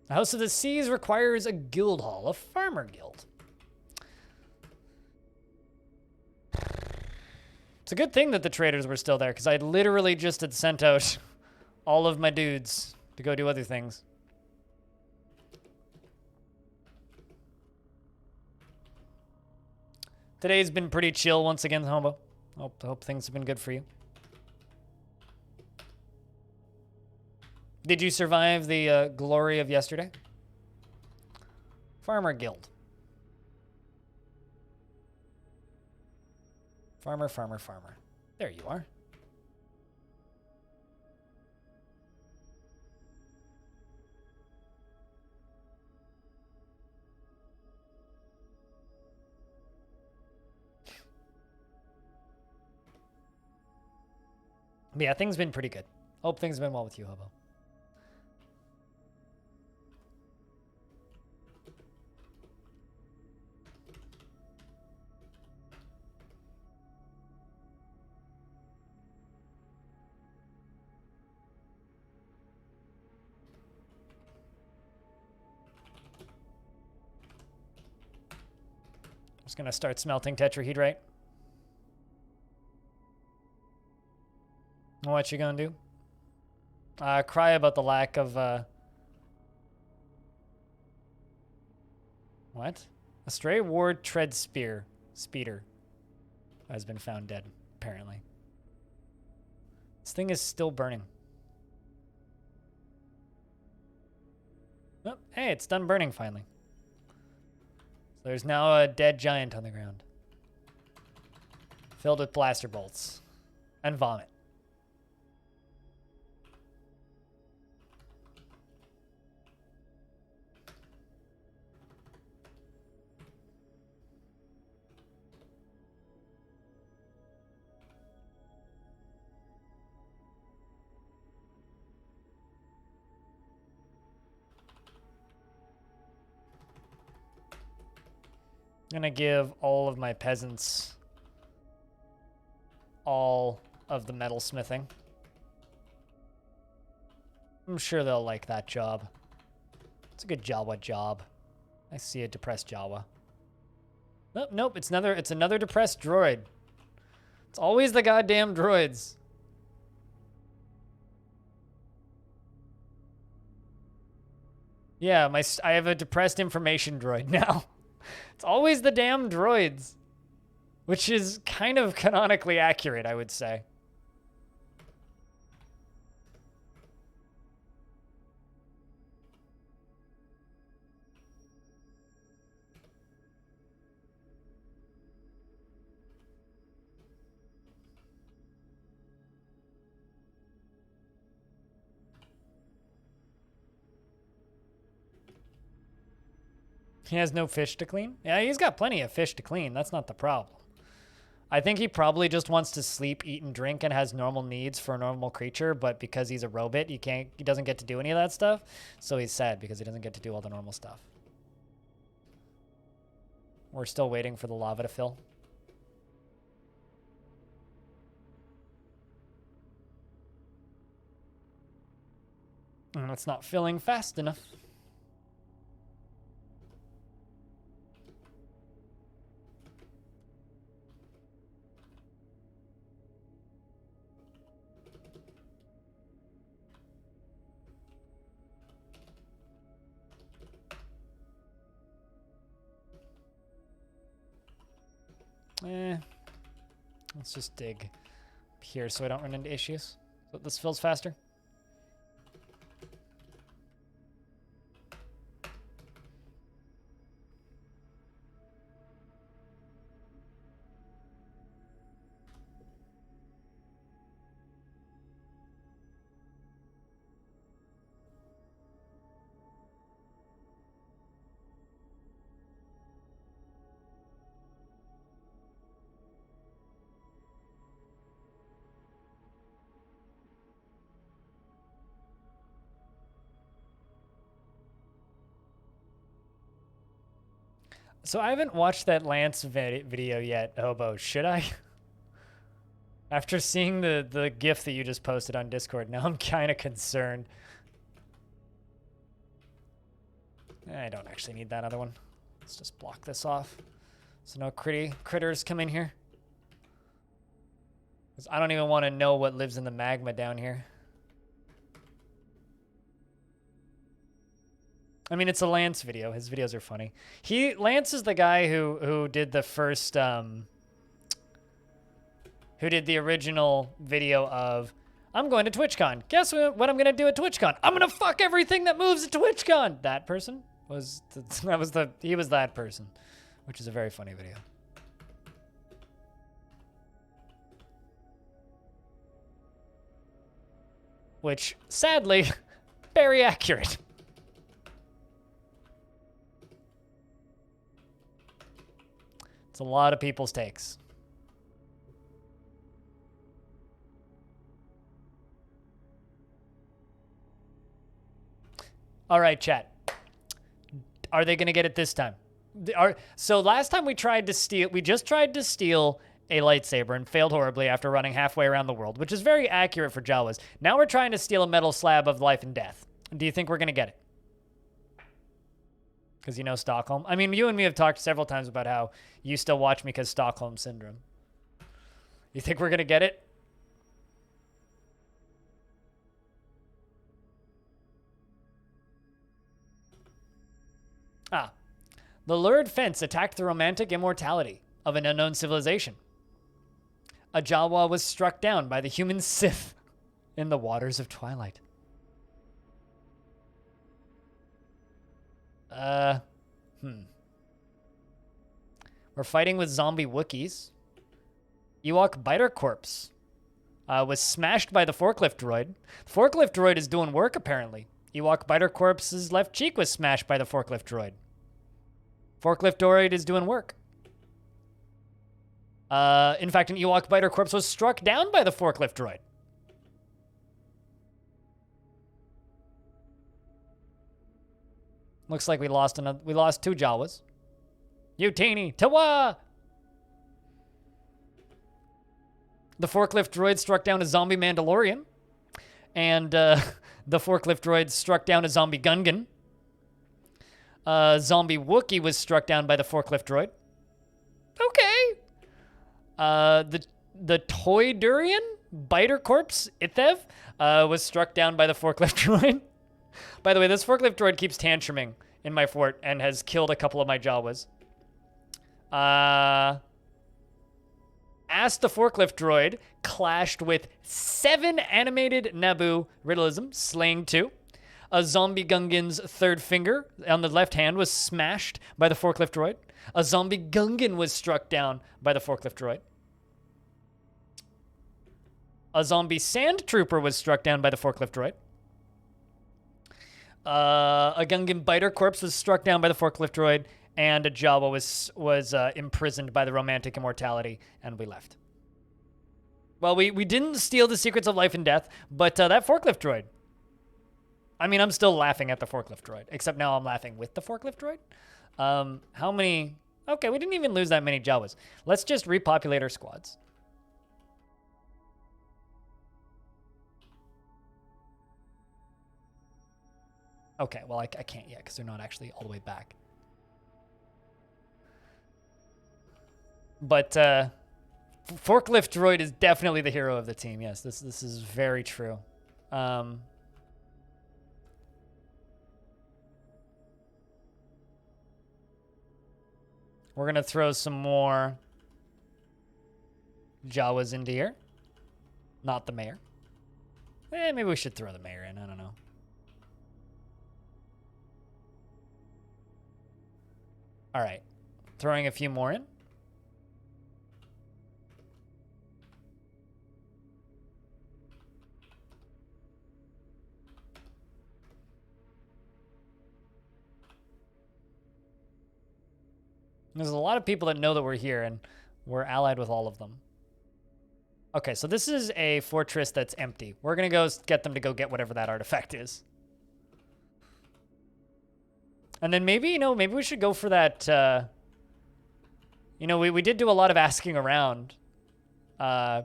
The House of the Seas requires a guild hall, a farmer guild. It's a good thing that the traders were still there, because I literally just had sent out all of my dudes to go do other things. Today's been pretty chill once again, Hobo. Hope things have been good for you. Did you survive the glory of yesterday? Farmer Guild. Farmer, farmer, farmer. There you are. But yeah, things been pretty good. Hope things have been well with you, Hobo. Just gonna start smelting tetrahedrite. What you gonna do? Cry about the lack of, what? A stray ward tread speeder has been found dead, apparently. This thing is still burning. Oh, hey, it's done burning finally. So there's now a dead giant on the ground. Filled with blaster bolts. And vomit. I'm gonna give all of my peasants all of the metal smithing. I'm sure they'll like that job. It's a good Jawa job. I see a depressed Jawa. Nope, nope, it's another depressed droid. It's always the goddamn droids. Yeah, I have a depressed information droid now. It's always the damn droids. Which is kind of canonically accurate, I would say. He has no fish to clean? Yeah, he's got plenty of fish to clean. That's not the problem. I think he probably just wants to sleep, eat, and drink and has normal needs for a normal creature, but because he's a robot, he doesn't get to do any of that stuff. So he's sad because he doesn't get to do all the normal stuff. We're still waiting for the lava to fill. And it's not filling fast enough. Let's just dig here so I don't run into issues. So this fills faster. So I haven't watched that Lance video yet, Hobo. Should I? After seeing the GIF that you just posted on Discord, now I'm kind of concerned. I don't actually need that other one. Let's just block this off. So no critters come in here. 'Cause I don't even want to know what lives in the magma down here. I mean, it's a Lance video. His videos are funny. Lance is the guy who did the first, who did the original video of, I'm going to TwitchCon. Guess what I'm going to do at TwitchCon? I'm going to fuck everything that moves at TwitchCon. That person he was that person, which is a very funny video. which, sadly, very accurate. It's a lot of people's takes. All right, chat. Are they going to get it this time? So last time we just tried to steal a lightsaber and failed horribly after running halfway around the world, which is very accurate for Jawas. Now we're trying to steal a metal slab of life and death. Do you think we're going to get it? Because you know Stockholm. I mean, you and me have talked several times about how you still watch me because Stockholm Syndrome. You think we're going to get it? Ah. The lurid fence attacked the romantic immortality of an unknown civilization. A Jawa was struck down by the human Sith in the waters of Twilight. We're fighting with zombie Wookiees. Ewok Biter Corpse was smashed by the forklift droid. The forklift droid is doing work, apparently. Ewok Biter Corpse's left cheek was smashed by the forklift droid. Forklift droid is doing work. In fact, an Ewok Biter Corpse was struck down by the forklift droid. Looks like we lost two Jawas. Utini, Tawa! The forklift droid struck down a zombie Mandalorian. And the forklift droid struck down a zombie Gungan. Zombie Wookiee was struck down by the forklift droid. Okay. The Toy Durian Biter Corpse Ithev was struck down by the forklift droid. By the way, this forklift droid keeps tantruming in my fort and has killed a couple of my Jawas. Asked the forklift droid clashed with 7 animated Naboo Riddleism, slaying 2. A zombie Gungan's third finger on the left hand was smashed by the forklift droid. A zombie Gungan was struck down by the forklift droid. A zombie Sand Trooper was struck down by the forklift droid. A Gungan Biter Corpse was struck down by the forklift droid. And a Jawa was imprisoned by the romantic immortality, and we left. Well, we didn't steal the secrets of life and death, but that forklift droid. I mean, I'm still laughing at the forklift droid, except now I'm laughing with the forklift droid. How many? Okay, we didn't even lose that many Jawas. Let's just repopulate our squads. Okay, well, I can't yet because they're not actually all the way back. But forklift droid is definitely the hero of the team. Yes, this is very true. We're gonna throw some more Jawas into here. Not the mayor. Maybe we should throw the mayor in. I don't know. All right, throwing a few more in. There's a lot of people that know that we're here, and we're allied with all of them. Okay, so this is a fortress that's empty. We're going to go get them to go get whatever that artifact is. And then maybe, maybe we should go for that, we did do a lot of asking around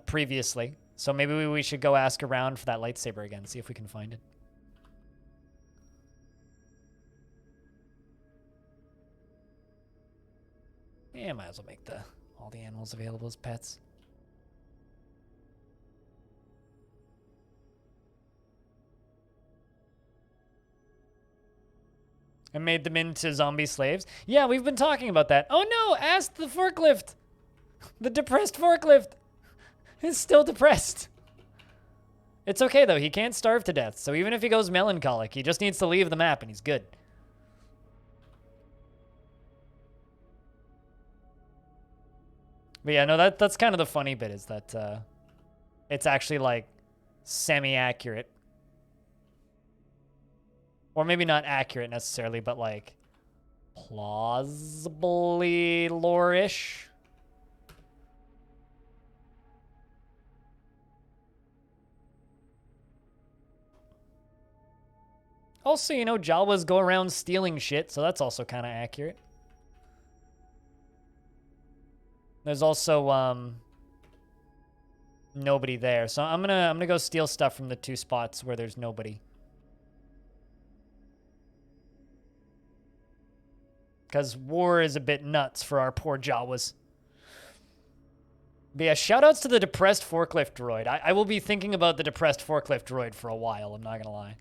previously. So maybe we should go ask around for that lightsaber again, see if we can find it. Yeah, might as well make all the animals available as pets. And made them into zombie slaves. Yeah, we've been talking about that. Oh no, ask the forklift. The depressed forklift is still depressed. It's okay though, he can't starve to death. So even if he goes melancholic, he just needs to leave the map and he's good. But yeah, no, that's kind of the funny bit is that it's actually like semi-accurate Or maybe not accurate necessarily, but like plausibly lore-ish. Also, you know, Jawas go around stealing shit, so that's also kind of accurate. There's also nobody there, so I'm gonna go steal stuff from the 2 spots where there's nobody. Because war is a bit nuts for our poor Jawas. But yeah, shoutouts to the depressed forklift droid. I will be thinking about the depressed forklift droid for a while, I'm not gonna lie.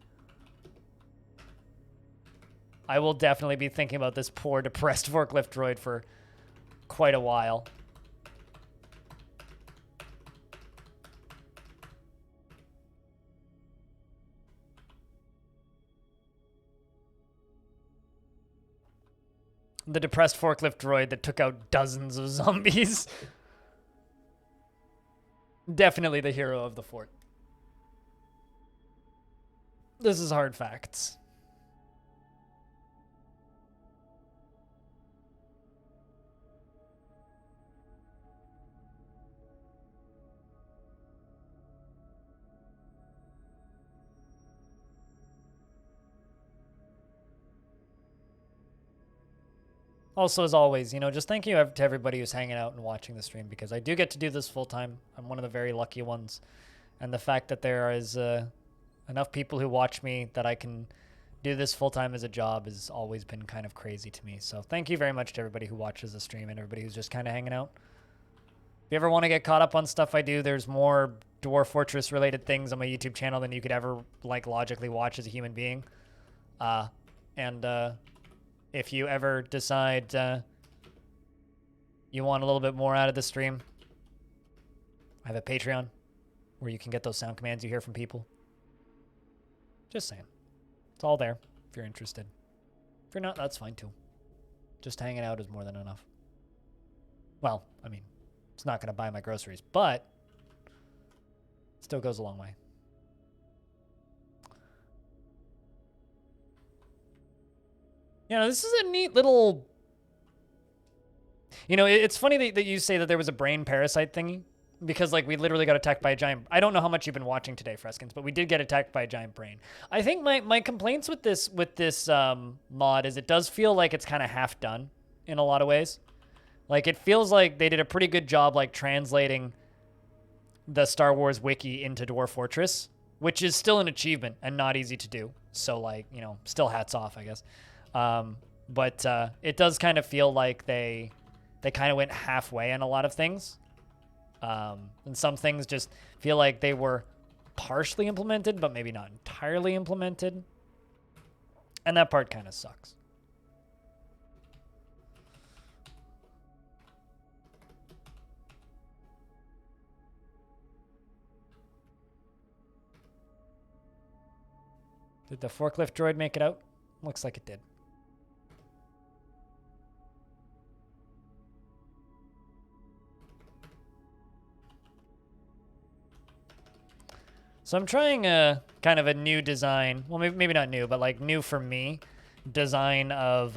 I will definitely be thinking about this poor depressed forklift droid for quite a while. The depressed forklift droid that took out dozens of zombies. Definitely the hero of the fort. This is hard facts. Also, as always, you know, just thank you to everybody who's hanging out and watching the stream, because I do get to do this full time. I'm one of the very lucky ones. And the fact that there is enough people who watch me that I can do this full time as a job has always been kind of crazy to me. So thank you very much to everybody who watches the stream and everybody who's just kind of hanging out. If you ever want to get caught up on stuff I do, there's more Dwarf Fortress related things on my YouTube channel than you could ever like logically watch as a human being. If you ever decide you want a little bit more out of the stream, I have a Patreon where you can get those sound commands you hear from people. Just saying. It's all there if you're interested. If you're not, that's fine too. Just hanging out is more than enough. Well, I mean, it's not going to buy my groceries, but it still goes a long way. You know, this is a neat little... You know, it's funny that you say that there was a brain parasite thingy, because, like, we literally got attacked by a giant... I don't know how much you've been watching today, Freskins, but we did get attacked by a giant brain. I think my complaints with this mod is it does feel like it's kind of half done in a lot of ways. Like, it feels like they did a pretty good job, like, translating the Star Wars wiki into Dwarf Fortress, which is still an achievement and not easy to do. So, like, you know, still hats off, I guess. But it does kind of feel like they kind of went halfway on a lot of things. And some things just feel like they were partially implemented, but maybe not entirely implemented. And that part kind of sucks. Did the forklift droid make it out? Looks like it did. So I'm trying a kind of a new design. Well, maybe not new, but like new for me design of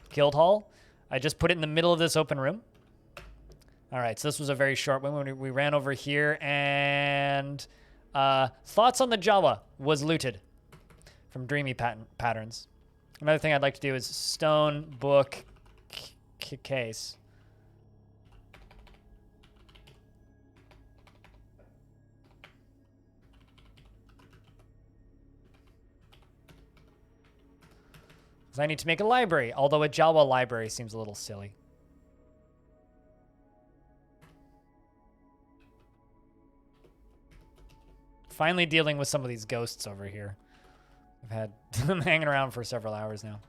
Guildhall. I just put it in the middle of this open room. All right, so this was a very short one when we ran over here, and thoughts on the Jawa was looted from Dreamy Patterns. Another thing I'd like to do is stone book case. Because I need to make a library, although a Jawa library seems a little silly. Finally dealing with some of these ghosts over here. I've had them hanging around for several hours now.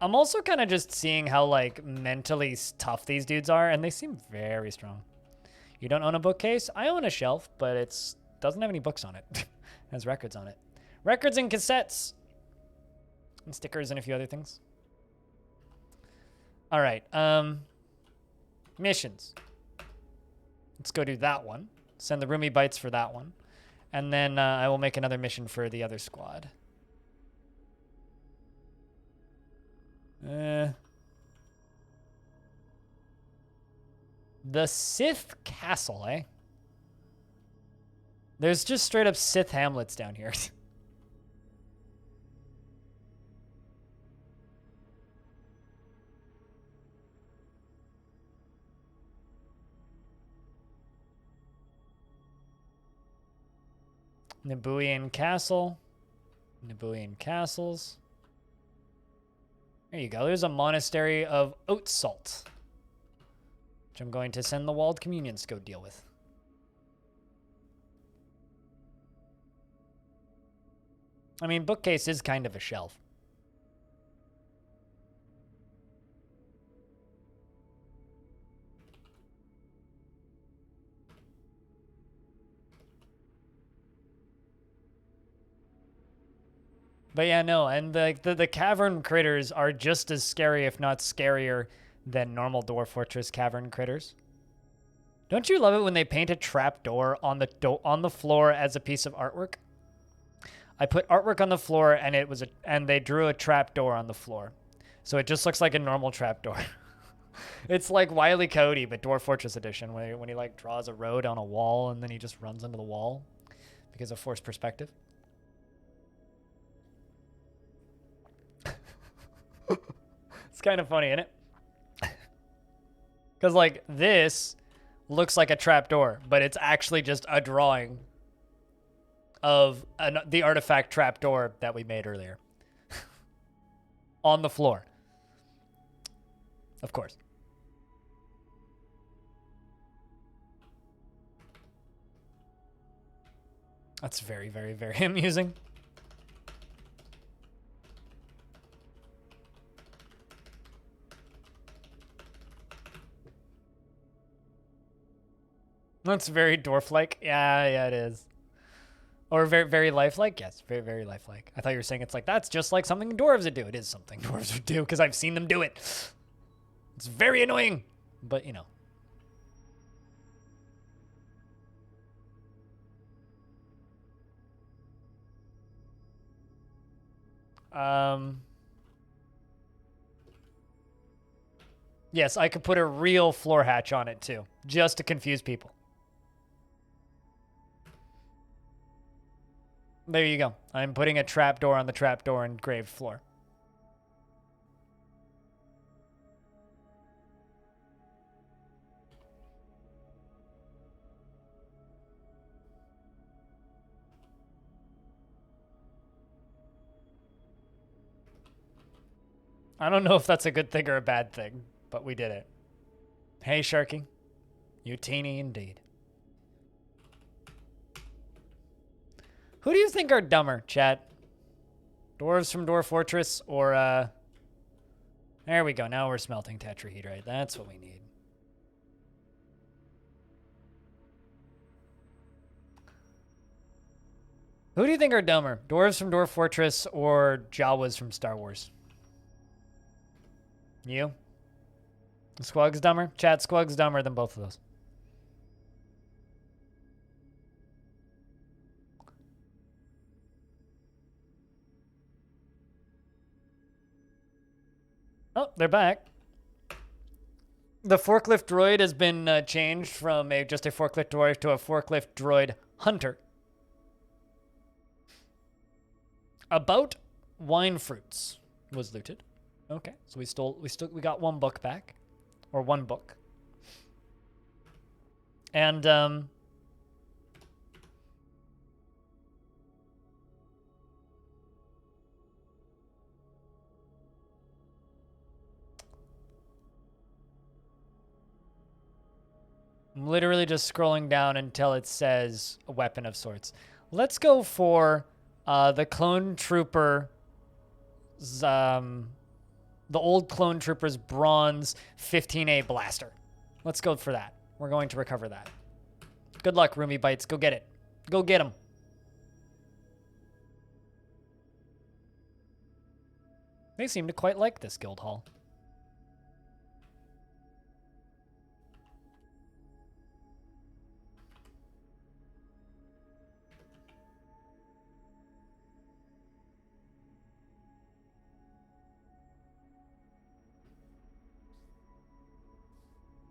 I'm also kind of just seeing how, like, mentally tough these dudes are, and they seem very strong. You don't own a bookcase? I own a shelf, but it doesn't have any books on it. It has records on it. Records and cassettes. And stickers and a few other things. All right. Missions. Let's go do that one. Send the Roomy Bites for that one. And then I will make another mission for the other squad. The Sith Castle, eh? There's just straight up Sith hamlets down here. Nabooian Castle. Nabooian Castles. There you go. There's a monastery of oat salt, which I'm going to send the walled communions to go deal with. I mean, bookcase is kind of a shelf. But yeah, no, and the cavern critters are just as scary, if not scarier, than normal Dwarf Fortress cavern critters. Don't you love it when they paint a trap door on the floor as a piece of artwork? I put artwork on the floor, and they drew a trap door on the floor, so it just looks like a normal trap door. It's like Wile E. Coyote, but Dwarf Fortress edition, when he like draws a road on a wall and then he just runs into the wall because of forced perspective. It's kind of funny, isn't it? Because, like, this looks like a trapdoor, but it's actually just a drawing of the artifact trapdoor that we made earlier. On the floor. Of course. That's very, very, very amusing. That's very dwarf-like. Yeah, it is. Or very, very lifelike. Yes, very, very lifelike. I thought you were saying it's like, that's just like something dwarves would do. It is something dwarves would do because I've seen them do it. It's very annoying, but you know. Yes, I could put a real floor hatch on it too, just to confuse people. There you go. I'm putting a trapdoor on the trapdoor engraved floor. I don't know if that's a good thing or a bad thing, but we did it. Hey, Sharky. You teeny indeed. Who do you think are dumber, chat? Dwarves from Dwarf Fortress or, There we go. Now we're smelting tetrahedrite. That's what we need. Who do you think are dumber? Dwarves from Dwarf Fortress or Jawas from Star Wars? You? Squug's dumber? Chat, Squug's dumber than both of those. Oh, they're back. The forklift droid has been changed from just a forklift droid to a forklift droid hunter. About wine fruits was looted. Okay, so we got one book back, or one book. And I'm literally just scrolling down until it says a weapon of sorts. Let's go for the clone trooper, the old clone trooper's bronze 15A blaster. Let's go for that. We're going to recover that. Good luck, Roomy Bites. Go get it. Go get him. They seem to quite like this guild hall.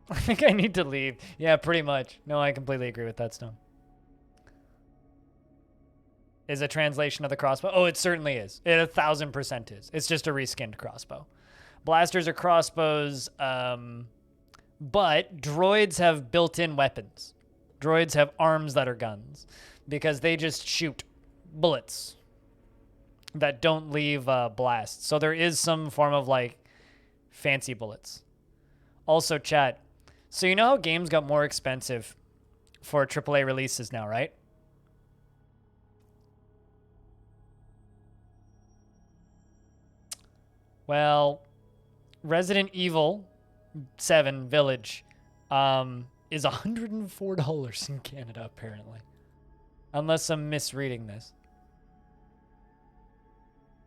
I think I need to leave. Yeah, pretty much. No, I completely agree with that, Stone. Is a translation of the crossbow? Oh, it certainly is. It 1000% is. It's just a reskinned crossbow. Blasters are crossbows, but droids have built-in weapons. Droids have arms that are guns because they just shoot bullets that don't leave blasts. So there is some form of like fancy bullets. Also, chat. So you know how games got more expensive for AAA releases now, right? Well, Resident Evil 7 Village is $104 in Canada, apparently. Unless I'm misreading this.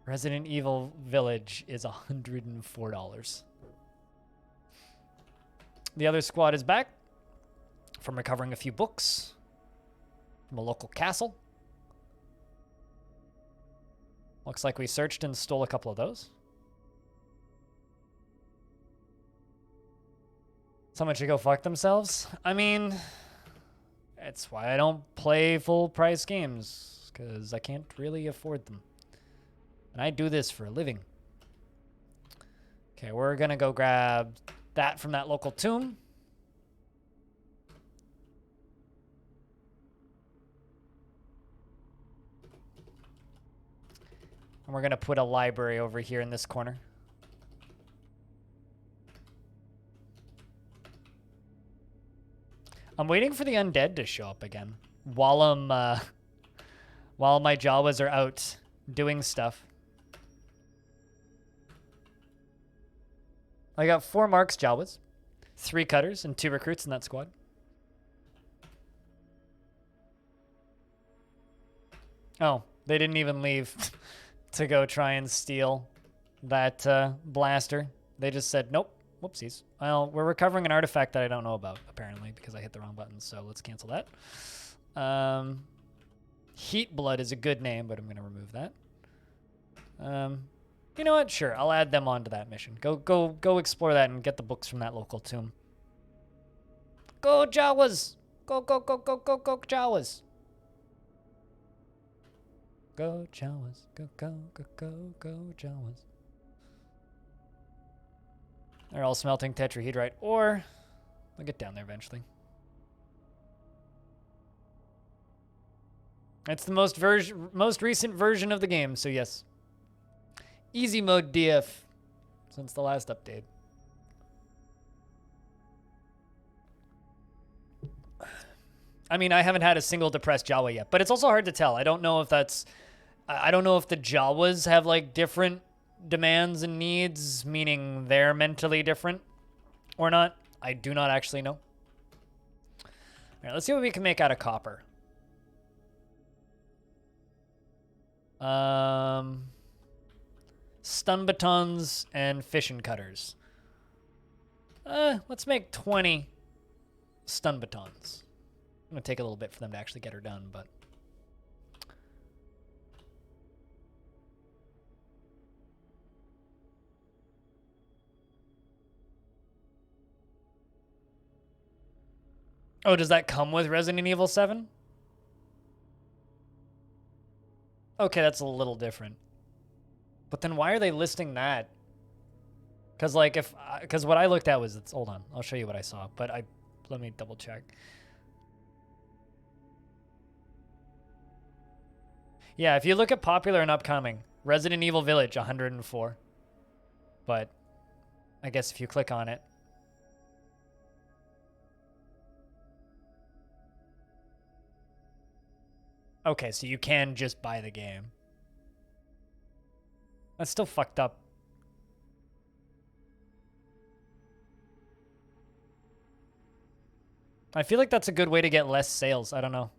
Resident Evil Village is $104. The other squad is back from recovering a few books from a local castle. Looks like we searched and stole a couple of those. Someone should go fuck themselves. I mean, that's why I don't play full price games, because I can't really afford them. And I do this for a living. Okay, we're gonna go grab that from that local tomb. And we're gonna put a library over here in this corner. I'm waiting for the undead to show up again while while my Jawas are out doing stuff. I got 4 Marks Jawas, 3 Cutters, and 2 Recruits in that squad. Oh, they didn't even leave to go try and steal that blaster. They just said, nope. Whoopsies. Well, we're recovering an artifact that I don't know about, apparently, because I hit the wrong button, so let's cancel that. Heat Blood is a good name, but I'm going to remove that. You know what? Sure, I'll add them onto that mission. Go explore that and get the books from that local tomb. Go, Jawas! Go, Jawas! Go, Jawas. Go, Jawas. They're all smelting tetrahedrite ore. I'll get down there eventually. It's the most recent version of the game, so yes. Easy mode DF since the last update. I mean, I haven't had a single depressed Jawa yet, but it's also hard to tell. I don't know if that's... I don't know if the Jawas have, like, different demands and needs, meaning they're mentally different or not. I do not actually know. All right, let's see what we can make out of copper. Stun batons and fission cutters. Let's make 20 stun batons. I'm gonna take a little bit for them to actually get her done, but... Oh, does that come with Resident Evil 7? Okay, that's a little different. But then why are they listing that? Because like because what I looked at was, hold on, I'll show you what I saw, but let me double check. Yeah, if you look at popular and upcoming, Resident Evil Village, 104. But I guess if you click on it, okay, so you can just buy the game. That's still fucked up. I feel like that's a good way to get less sales. I don't know.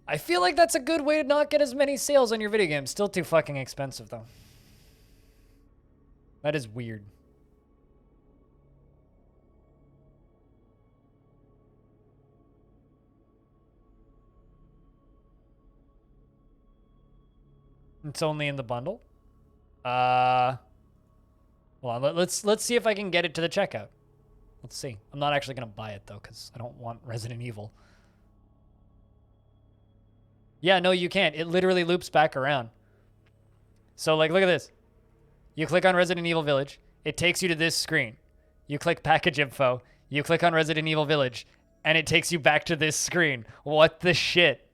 I feel like that's a good way to not get as many sales on your video game. Still too fucking expensive, though. That is weird. It's only in the bundle? Hold on, let's see if I can get it to the checkout. Let's see. I'm not actually gonna buy it though, because I don't want Resident Evil. Yeah, no, you can't. It literally loops back around. So like, look at this. You click on Resident Evil Village. It takes you to this screen. You click package info. You click on Resident Evil Village, and it takes you back to this screen. What the shit?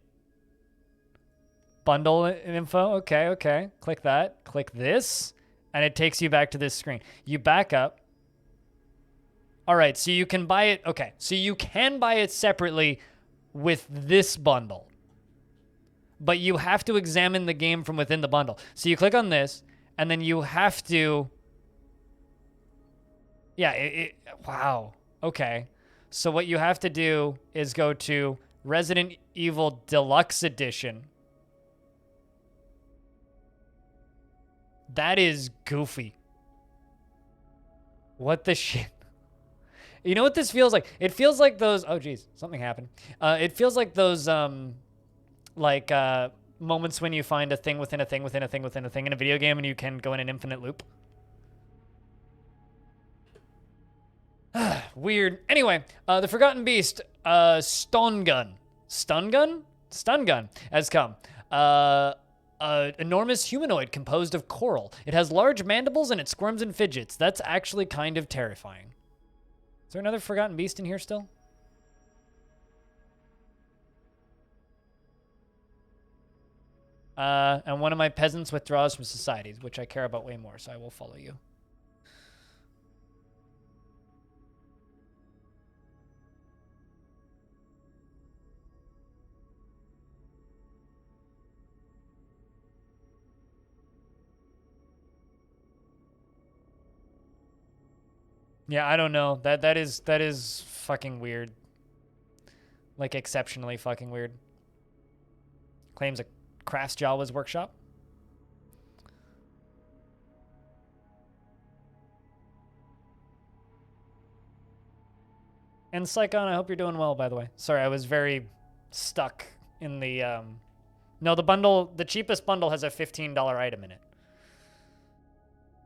Bundle info. Okay, okay. Click that. Click this, and it takes you back to this screen. You back up. All right, so you can buy it. Okay, so you can buy it separately with this bundle, but you have to examine the game from within the bundle. So you click on this, and then you have to. Yeah, wow. Okay. So what you have to do is go to Resident Evil Deluxe Edition. That is goofy. What the shit? You know what this feels like? It feels like those, oh geez, something happened. It feels like those, moments when you find a thing within a thing within a thing within a thing in a video game and you can go in an infinite loop. Weird. Anyway, the Forgotten Beast, Stun Gun. Stun Gun? Stun Gun has come. Enormous humanoid composed of coral. It has large mandibles and it squirms and fidgets. That's actually kind of terrifying. Is there another Forgotten Beast in here still? And one of my peasants withdraws from society, which I care about way more, so I will follow you. Yeah, I don't know. That is fucking weird. Like exceptionally fucking weird. Claims a crafts Jawa's workshop. And Psychon, I hope you're doing well, by the way. Sorry, I was very stuck in the no, the bundle, the cheapest bundle has a $15 item in it.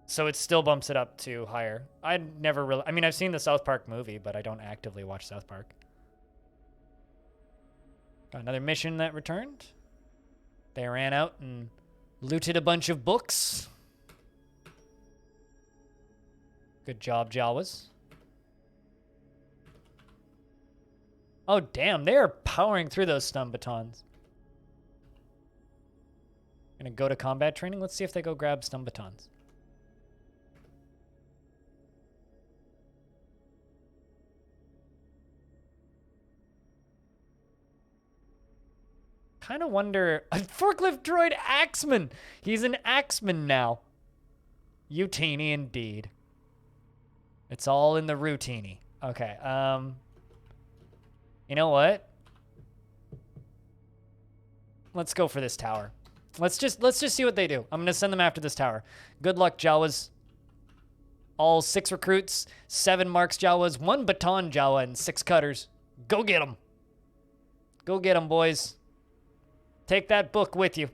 So it still bumps it up to higher. I'd never really... I mean, I've seen the South Park movie, but I don't actively watch South Park. Got another mission that returned. They ran out and looted a bunch of books. Good job, Jawas. Oh, damn. They are powering through those stun batons. Gonna go to combat training. Let's see if they go grab stun batons. Kind of wonder... A forklift droid axeman! He's an axeman now. Utini indeed. It's all in the routini. Okay, you know what? Let's go for this tower. Let's just see what they do. I'm gonna send them after this tower. Good luck, Jawas. All 6 recruits, 7 marks Jawas, 1 baton Jawa, and 6 cutters. Go get them. Go get them, boys. Take that book with you.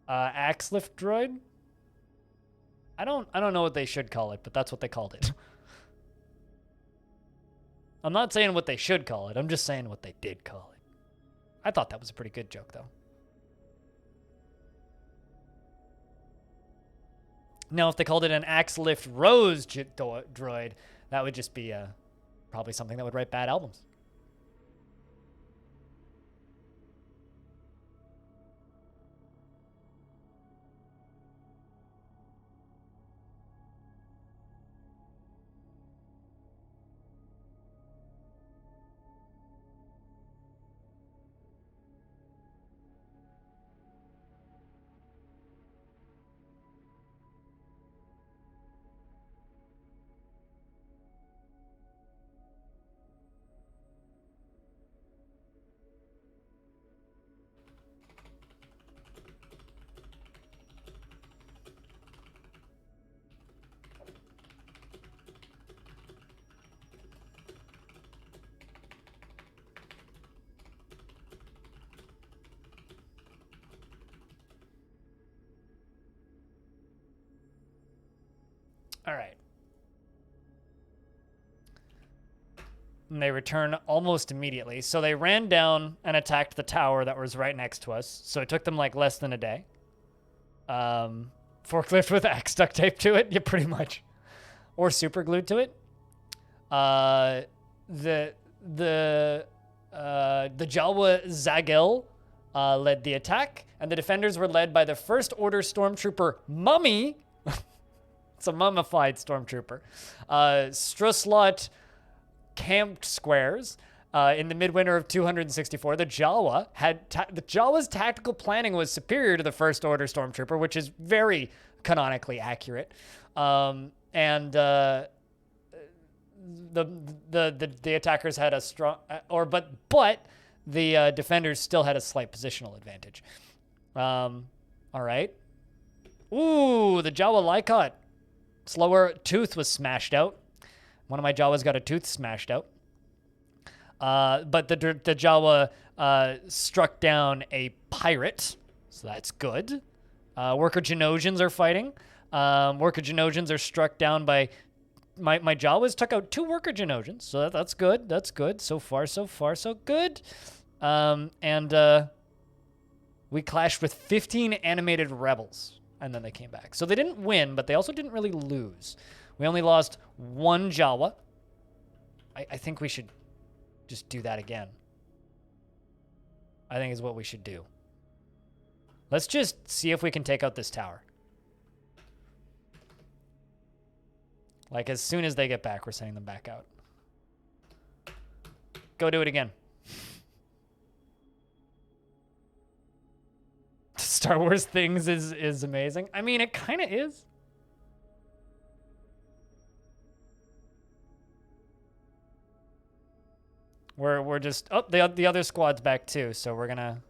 Axe lift droid? I don't know what they should call it, but that's what they called it. I'm not saying what they should call it. I'm just saying what they did call it. I thought that was a pretty good joke, though. Now, if they called it an axe lift rose droid, that would just be probably something that would write bad albums. All right. And they return almost immediately. So they ran down and attacked the tower that was right next to us. So it took them like less than a day. Forklift with axe duct tape to it. Yeah, pretty much. Or super glued to it. The Jawa Zagel led the attack, and the defenders were led by the First Order Stormtrooper Mummy. It's a mummified stormtrooper. Struslot camped squares. In the midwinter of 264, the Jawa's tactical planning was superior to the First Order Stormtrooper, which is very canonically accurate. And the attackers had a strong, but the defenders still had a slight positional advantage. All right. Ooh, the Jawa Lycott. Slower tooth was smashed out. One of my Jawas got a tooth smashed out. But the Jawa struck down a pirate, so that's good. Worker Genosians are fighting. Worker Genosians are struck down by... My Jawas took out 2 Worker Genosians, so that's good. That's good. So far, so good. We clashed with 15 animated rebels, and then they came back. So they didn't win, but they also didn't really lose. We only lost 1 Jawa. I think we should just do that again. I think is what we should do. Let's just see if we can take out this tower. Like, as soon as they get back, we're sending them back out. Go do it again. Star Wars things is amazing. I mean, it kind of is. We're just... Oh, the other squad's back too, so we're gonna...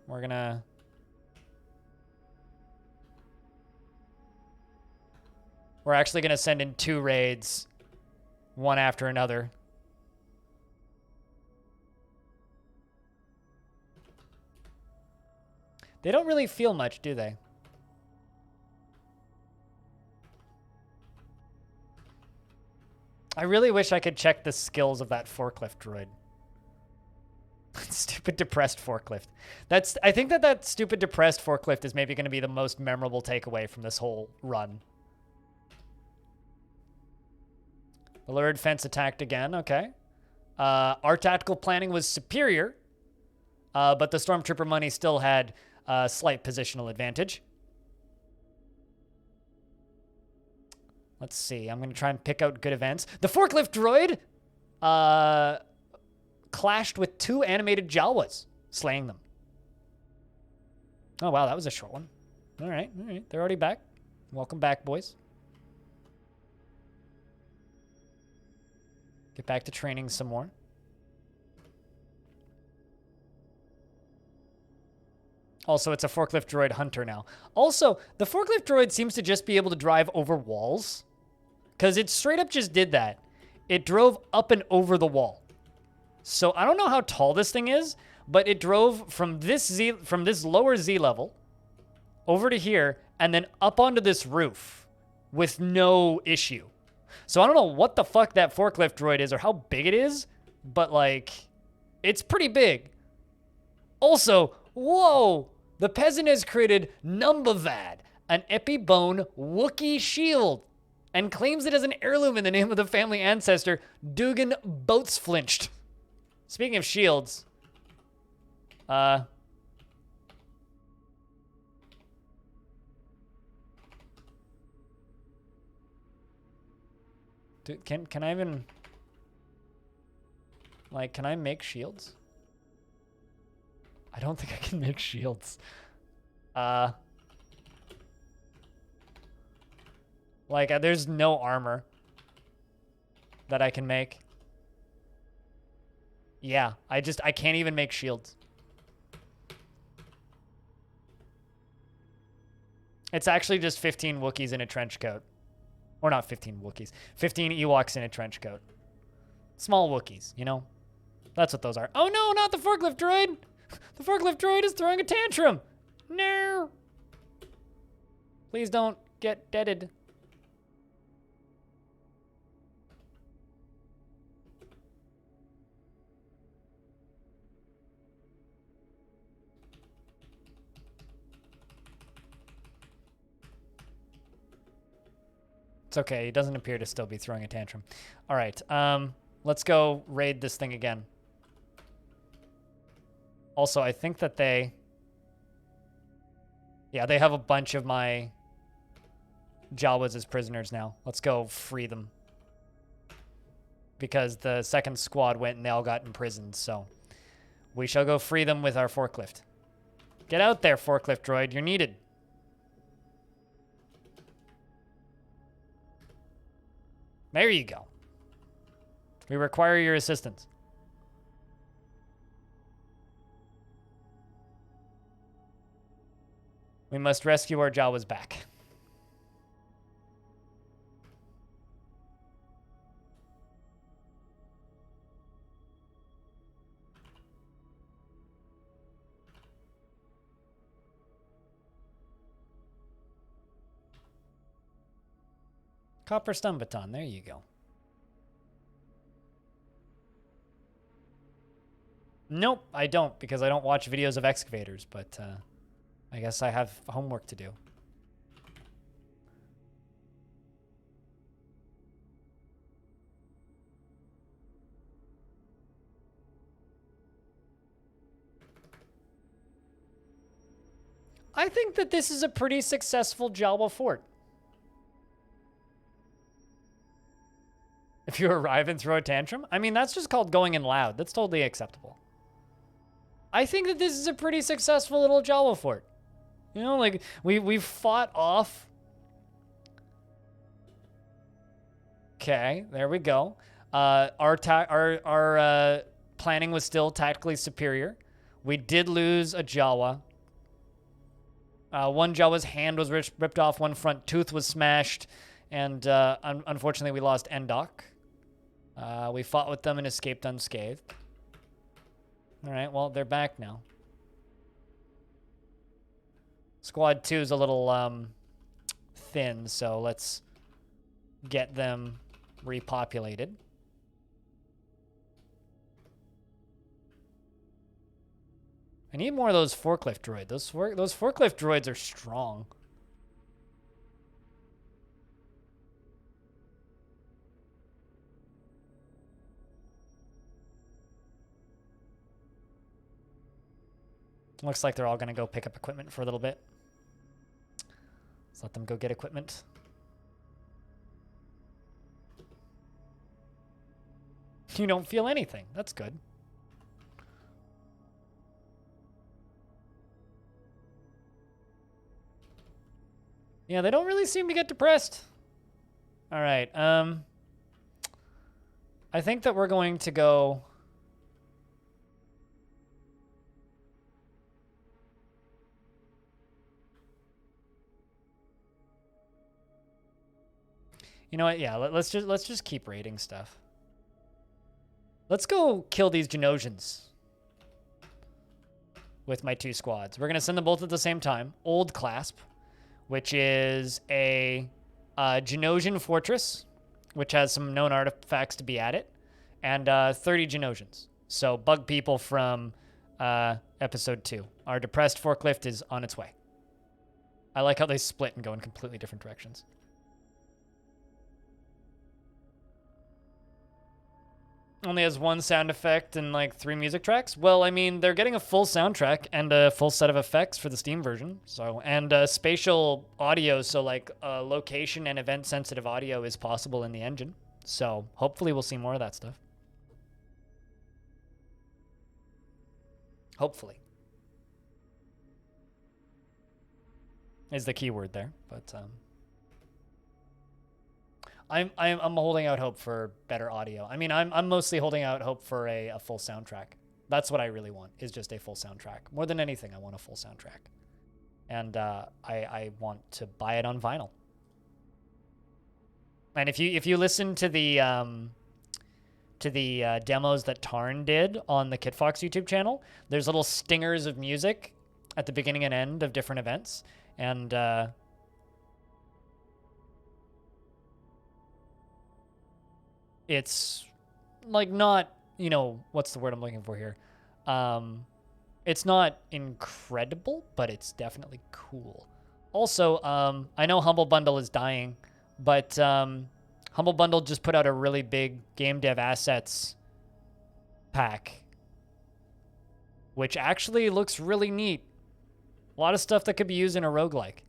We're actually gonna send in 2 raids, one after another. They don't really feel much, do they? I really wish I could check the skills of that forklift droid. Stupid depressed forklift. I think that stupid depressed forklift is maybe going to be the most memorable takeaway from this whole run. The lurid fence attacked again. Okay. Our tactical planning was superior, but the Stormtrooper money still had a slight positional advantage. Let's see. I'm going to try and pick out good events. The forklift droid clashed with 2 animated Jawas, slaying them. Oh, wow. That was a short one. All right. All right. They're already back. Welcome back, boys. Get back to training some more. Also, it's a forklift droid hunter now. Also, the forklift droid seems to just be able to drive over walls. Because it straight up just did that. It drove up and over the wall. So I don't know how tall this thing is, but it drove from this lower Z level over to here and then up onto this roof with no issue. So I don't know what the fuck that forklift droid is or how big it is, but like, it's pretty big. Also, whoa, the peasant has created Numbavad, an Epibone Wookiee shield, and claims it as an heirloom in the name of the family ancestor, Dugan Boatsflinched. Speaking of shields, dude, can I even, like, can I make shields? I don't think I can make shields. Like, there's no armor that I can make. Yeah, I can't even make shields. It's actually just 15 Wookiees in a trench coat. Or not 15 Wookiees. 15 Ewoks in a trench coat. Small Wookiees, you know? That's what those are. Oh no, not the forklift droid! The forklift droid is throwing a tantrum! No! Please don't get deaded. It's okay. He doesn't appear to still be throwing a tantrum. All right. Let's go raid this thing again. Also, I think that they... Yeah, they have a bunch of my Jawas as prisoners now. Let's go free them. Because the second squad went and they all got imprisoned, so... We shall go free them with our forklift. Get out there, forklift droid. You're needed. There you go. We require your assistance. We must rescue our Jawas back. Copper stun baton. There you go. Nope, I don't, because I don't watch videos of excavators, but I guess I have homework to do. I think that this is a pretty successful Jawa fort. If you arrive and throw a tantrum, I mean, that's just called going in loud. That's totally acceptable. I think that this is a pretty successful little Jawa fort. You know, like, we've fought off. Okay, there we go. Our planning was still tactically superior. We did lose a Jawa. One Jawa's hand was ripped off, one front tooth was smashed, and unfortunately we lost Endok. We fought with them and escaped unscathed. All right, well, they're back now. Squad 2 is a little thin, so let's get them repopulated. I need more of those forklift droids. Those forklift droids are strong. Looks like they're all going to go pick up equipment for a little bit. Let's let them go get equipment. You don't feel anything. That's good. Yeah, they don't really seem to get depressed. All right. I think that we're going to go... You know what? Yeah, let's just keep raiding stuff. Let's go kill these Genosians with my 2 squads. We're gonna send them both at the same time. Old Clasp, which is a Genosian fortress, which has some known artifacts to be at it, and 30 Genosians. So bug people from episode 2. Our depressed forklift is on its way. I like how they split and go in completely different directions. Only has 1 sound effect and like 3 music tracks. Well, I mean, they're getting a full soundtrack and a full set of effects for the Steam version. So, and spatial audio, so like location and event sensitive audio is possible in the engine. So hopefully we'll see more of that stuff. Hopefully. Is the key word there, but I'm holding out hope for better audio. I mean, I'm mostly holding out hope for a full soundtrack. That's what I really want, is just a full soundtrack. More than anything, I want a full soundtrack. And I want to buy it on vinyl. And if you listen to the demos that Tarn did on the KitFox YouTube channel, there's little stingers of music at the beginning and end of different events. And it's like not, you know, what's the word I'm looking for here? It's not incredible, but it's definitely cool. Also, I know Humble Bundle is dying, But Humble Bundle just put out a really big game dev assets pack, which actually looks really neat. A lot of stuff that could be used in a roguelike.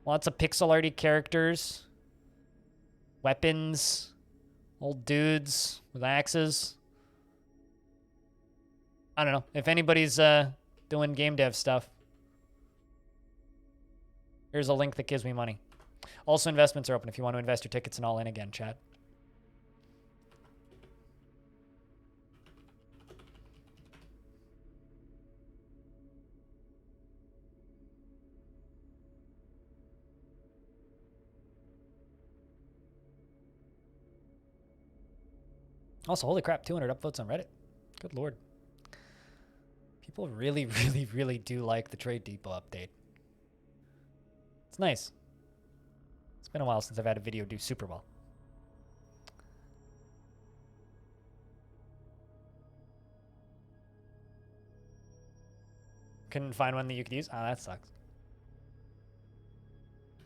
Lots of pixel arty characters, weapons, old dudes with axes. I don't know. If anybody's doing game dev stuff, here's a link that gives me money. Also, investments are open if you want to invest your tickets and all in again, chat. Also, holy crap, 200 upvotes on Reddit. Good lord. People really, really, really do like the Trade Depot update. It's nice. It's been a while since I've had a video do super well. Couldn't find one that you could use? Oh, that sucks.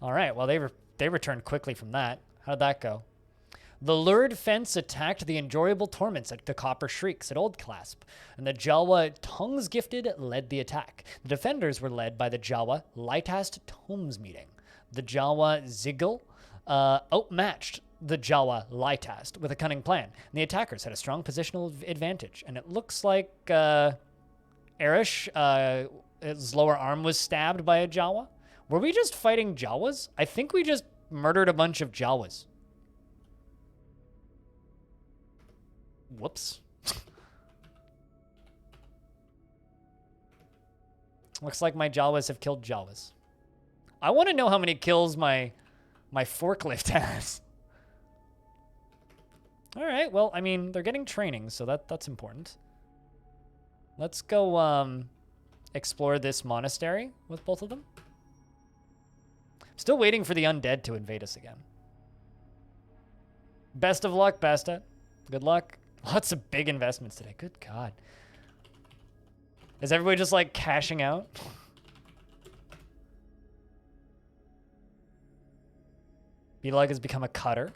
All right, well, they returned quickly from that. How'd that go? The lured fence attacked the enjoyable torments at the Copper Shrieks at Old Clasp, and the Jawa Tongues Gifted led the attack. The defenders were led by the Jawa Lightast Tomes Meeting. The Jawa Ziggle outmatched the Jawa Lightast with a cunning plan, and the attackers had a strong positional advantage. And it looks like Erish, his lower arm was stabbed by a Jawa. Were we just fighting Jawas? I think we just murdered a bunch of Jawas. Whoops. Looks like my Jawas have killed Jawas. I want to know how many kills my forklift has. All right, well, I mean, they're getting training, so that's important. Let's go explore this monastery with both of them. Still waiting for the undead to invade us again. Best of luck, Basta. Good luck. Lots of big investments today. Good God. Is everybody just like cashing out? Beetlug has become a cutter.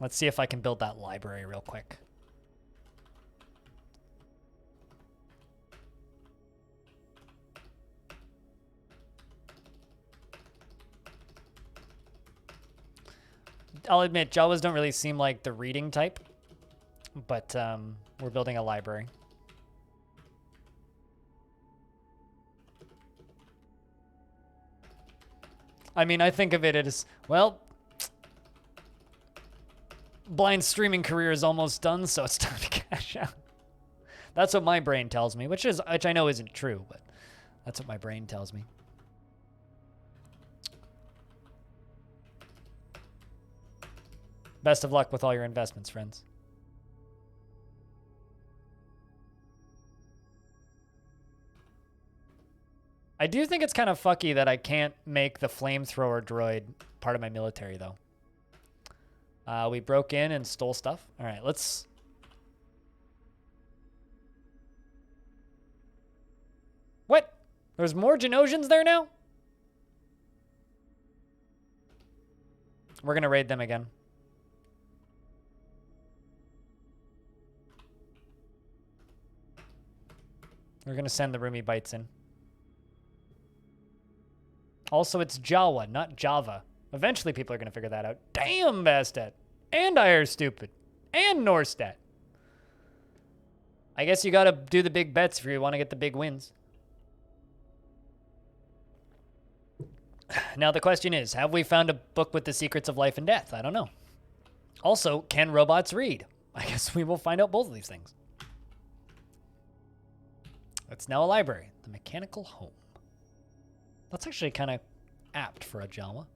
Let's see if I can build that library real quick. I'll admit, Jawas don't really seem like the reading type, but we're building a library. I mean, I think of it as, well, blind streaming career is almost done, so it's time to cash out. That's what my brain tells me, which I know isn't true, but that's what my brain tells me. Best of luck with all your investments, friends. I do think it's kind of fucky that I can't make the flamethrower droid part of my military, though. We broke in and stole stuff. All right, let's... What? There's more Genosians there now? We're going to raid them again. We're going to send the Rumi Bites in. Also, it's Jawa, not Java. Eventually, people are going to figure that out. Damn, Bastet. And Ire Stupid. And Norstat. I guess you got to do the big bets if you want to get the big wins. Now, the question is, have we found a book with the secrets of life and death? I don't know. Also, can robots read? I guess we will find out both of these things. It's now a library. The Mechanical Home. That's actually kind of apt for a Jawa.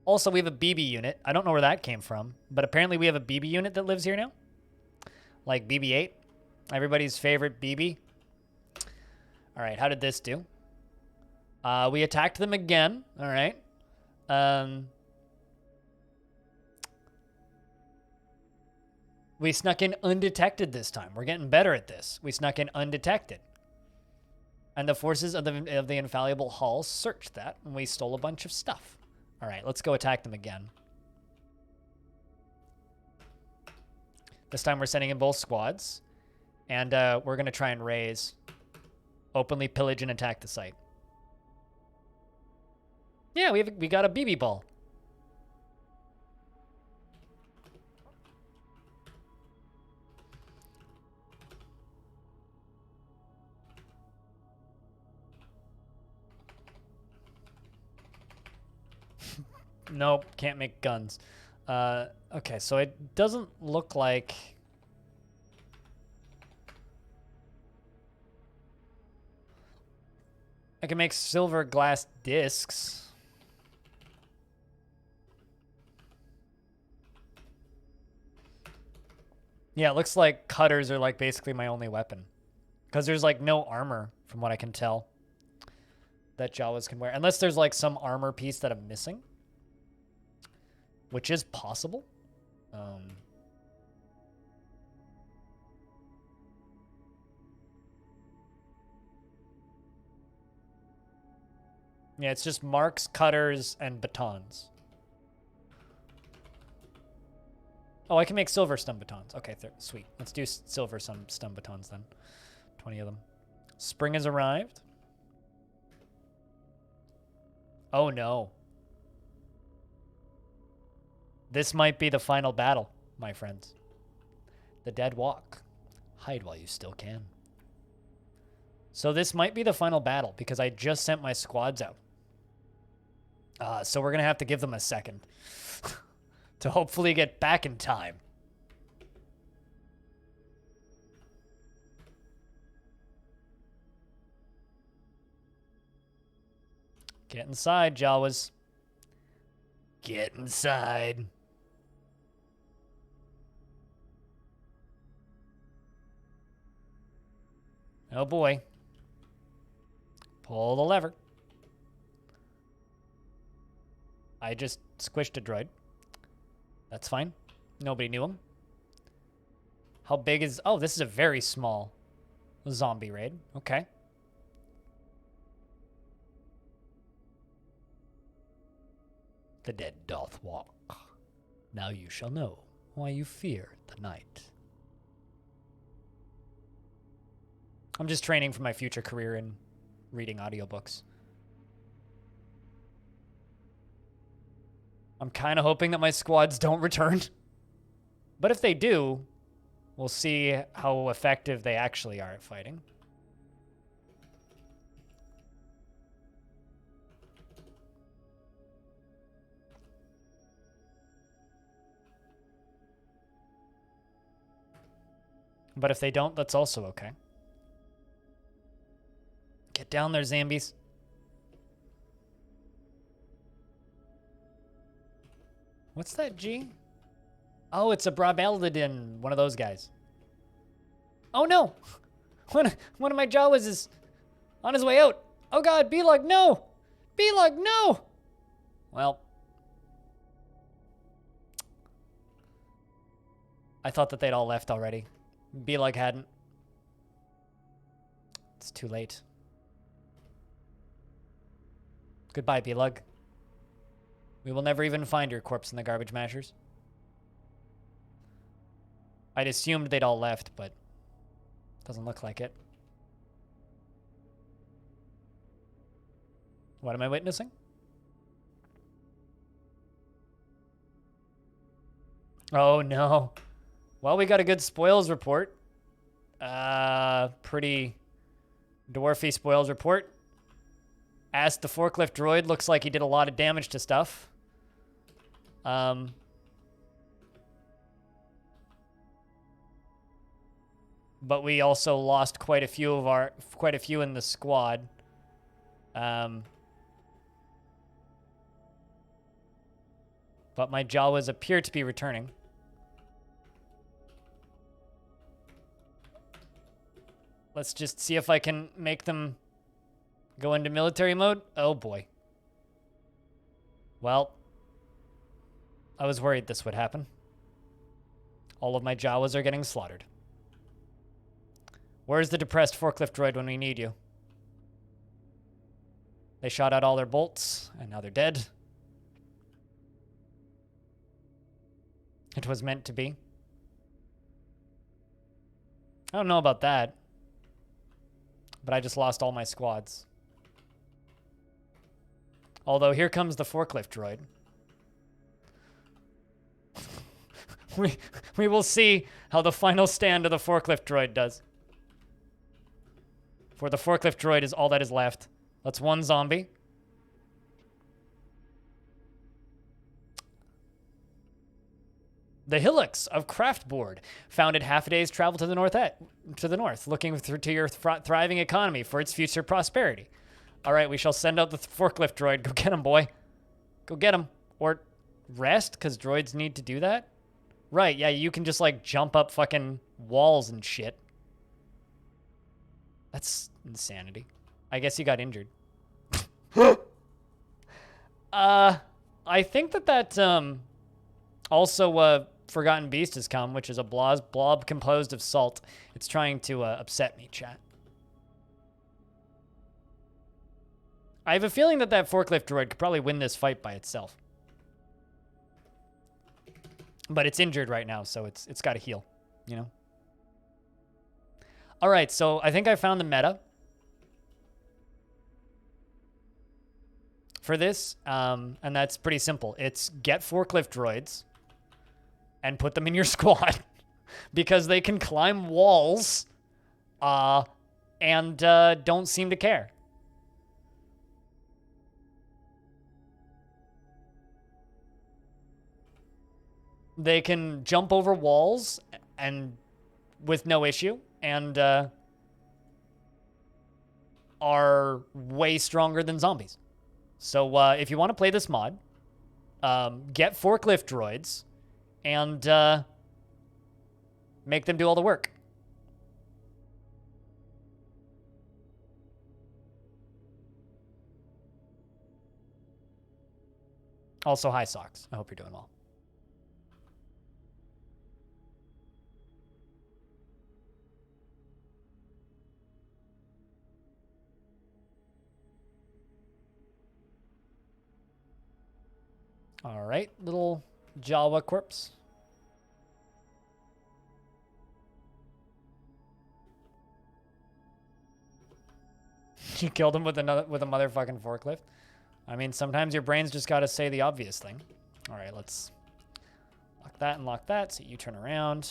Also, we have a BB unit. I don't know where that came from, but apparently we have a BB unit that lives here now. Like BB-8. Everybody's favorite BB. All right, how did this do? We attacked them again. All right. We snuck in undetected this time. We're getting better at this. We snuck in undetected. And the forces of the infallible Hall searched that, and we stole a bunch of stuff. All right, let's go attack them again. This time we're sending in both squads, and we're going to try and raise, openly pillage and attack the site. Yeah, we got a BB ball. Nope, can't make guns. Okay, so it doesn't look like... I can make silver glass discs. Yeah, it looks like cutters are like basically my only weapon. Because there's like no armor, from what I can tell, that Jawas can wear. Unless there's like some armor piece that I'm missing. Which is possible. Yeah, it's just marks, cutters, and batons. Oh, I can make silver stun batons. Okay, sweet. Let's do silver stun batons then. 20 of them. Spring has arrived. Oh no. This might be the final battle, my friends. The dead walk. Hide while you still can. So this might be the final battle because I just sent my squads out. So we're going to have to give them a second to hopefully get back in time. Get inside, Jawas. Get inside. Oh boy. Pull the lever. I just squished a droid. That's fine. Nobody knew him. How big is... Oh, this is a very small zombie raid. Okay. The dead doth walk. Now you shall know why you fear the night. I'm just training for my future career in reading audiobooks. I'm kind of hoping that my squads don't return. But if they do, we'll see how effective they actually are at fighting. But if they don't, that's also okay. Get down there, Zambies. What's that, G? Oh, it's a Brabeldidin, one of those guys. Oh no! One of my Jawas is on his way out. Oh god, Beelug, no! Beelug, no! Well. I thought that they'd all left already. Beelug hadn't. It's too late. Goodbye, Beelug. We will never even find your corpse in the garbage mashers. I'd assumed they'd all left, but doesn't look like it. What am I witnessing? Oh no. Well, we got a good spoils report. Pretty dwarfy spoils report. Asked the forklift droid, looks like he did a lot of damage to stuff. But we also lost quite a few in the squad. But my Jawas appear to be returning. Let's just see if I can make them go into military mode. Oh boy. Well, I was worried this would happen. All of my Jawas are getting slaughtered. Where's the depressed forklift droid when we need you? They shot out all their bolts, and now they're dead. It was meant to be. I don't know about that. But I just lost all my squads. Although here comes the forklift droid. we will see how the final stand of the forklift droid does. For the forklift droid is all that is left. That's one zombie. The hillocks of Craftboard, founded half a day's travel to the north, looking to your thriving economy for its future prosperity. All right, we shall send out the forklift droid. Go get him, boy. Go get him. Or rest, because droids need to do that? Right, yeah, you can just, like, jump up fucking walls and shit. That's insanity. I guess you got injured. I think that, also, Forgotten Beast has come, which is a blob composed of salt. It's trying to upset me, chat. I have a feeling that forklift droid could probably win this fight by itself. But it's injured right now, so it's got to heal, you know? All right, so I think I found the meta for this, and that's pretty simple. It's get forklift droids and put them in your squad because they can climb walls and don't seem to care. They can jump over walls and with no issue and are way stronger than zombies. So if you want to play this mod, get forklift droids and make them do all the work. Also, hi, Socks. I hope you're doing well. All right, little Jawa corpse. You killed him with a motherfucking forklift. I mean, sometimes your brain's just got to say the obvious thing. All right, let's lock that and lock that. So you turn around.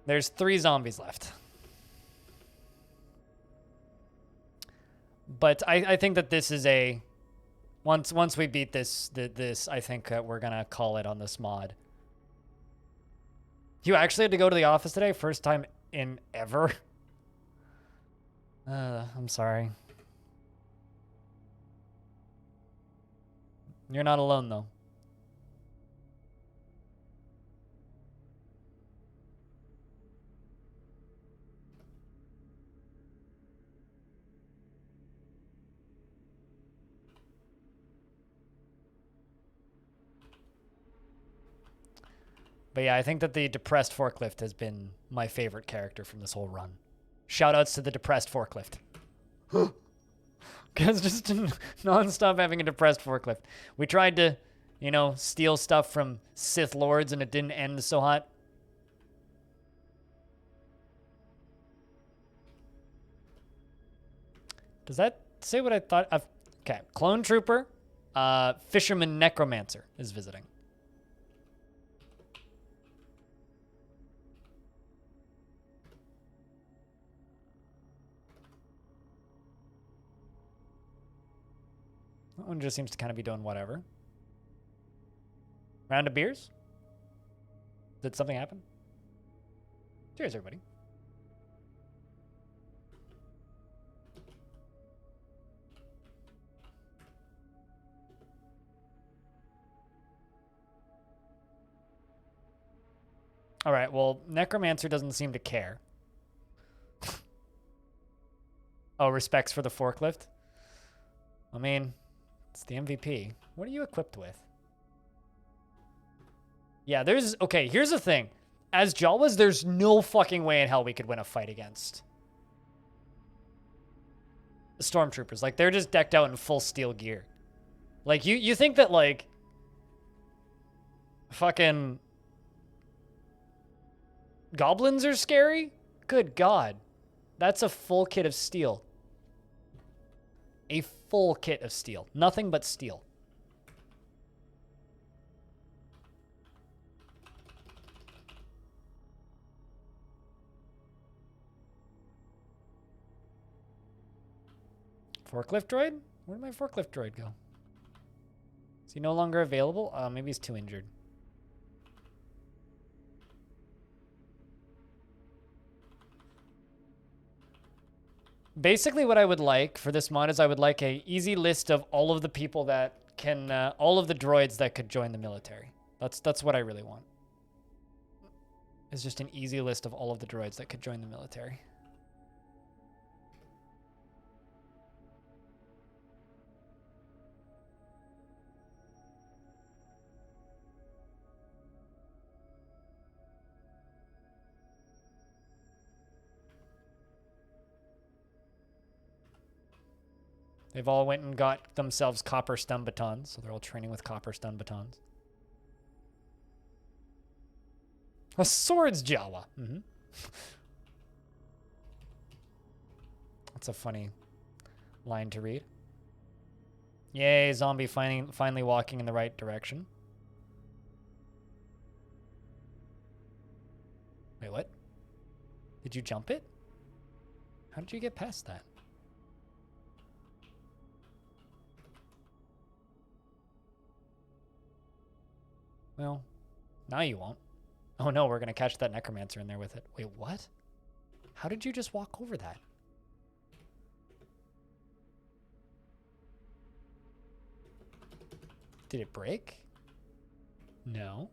There's 3 zombies left. But I think that this is a once we beat this I think we're gonna call it on this mod. You actually had to go to the office today, first time in ever. I'm sorry. You're not alone, though. But yeah, I think that the depressed forklift has been my favorite character from this whole run. Shoutouts to the depressed forklift. Because just non-stop having a depressed forklift. We tried to, you know, steal stuff from Sith Lords and it didn't end so hot. Does that say what I thought of? Okay, Clone Trooper, Fisherman Necromancer is visiting. That one just seems to kind of be doing whatever. Round of beers? Did something happen? Cheers, everybody. All right, well, Necromancer doesn't seem to care. Oh, respects for the forklift? I mean, it's the MVP. What are you equipped with? Yeah, okay, here's the thing. As Jawas, there's no fucking way in hell we could win a fight against. stormtroopers. Like, they're just decked out in full steel gear. Like, you think that, like, fucking goblins are scary? Good God. That's a full kit of steel. A full kit of steel. Nothing but steel. Forklift droid? Where did my forklift droid go? Is he no longer available? Maybe he's too injured. Basically what I would like for this mod is I would like a easy list of all of the people that can, all of the droids that could join the military. That's what I really want. It's just an easy list of all of the droids that could join the military. They've all went and got themselves copper stun batons, so they're all training with copper stun batons. A swords Jawa. Mm-hmm. That's a funny line to read. Yay, zombie finally walking in the right direction. Wait, what? Did you jump it? How did you get past that? Well, now you won't. Oh no, we're gonna catch that necromancer in there with it. Wait, what? How did you just walk over that? Did it break? No.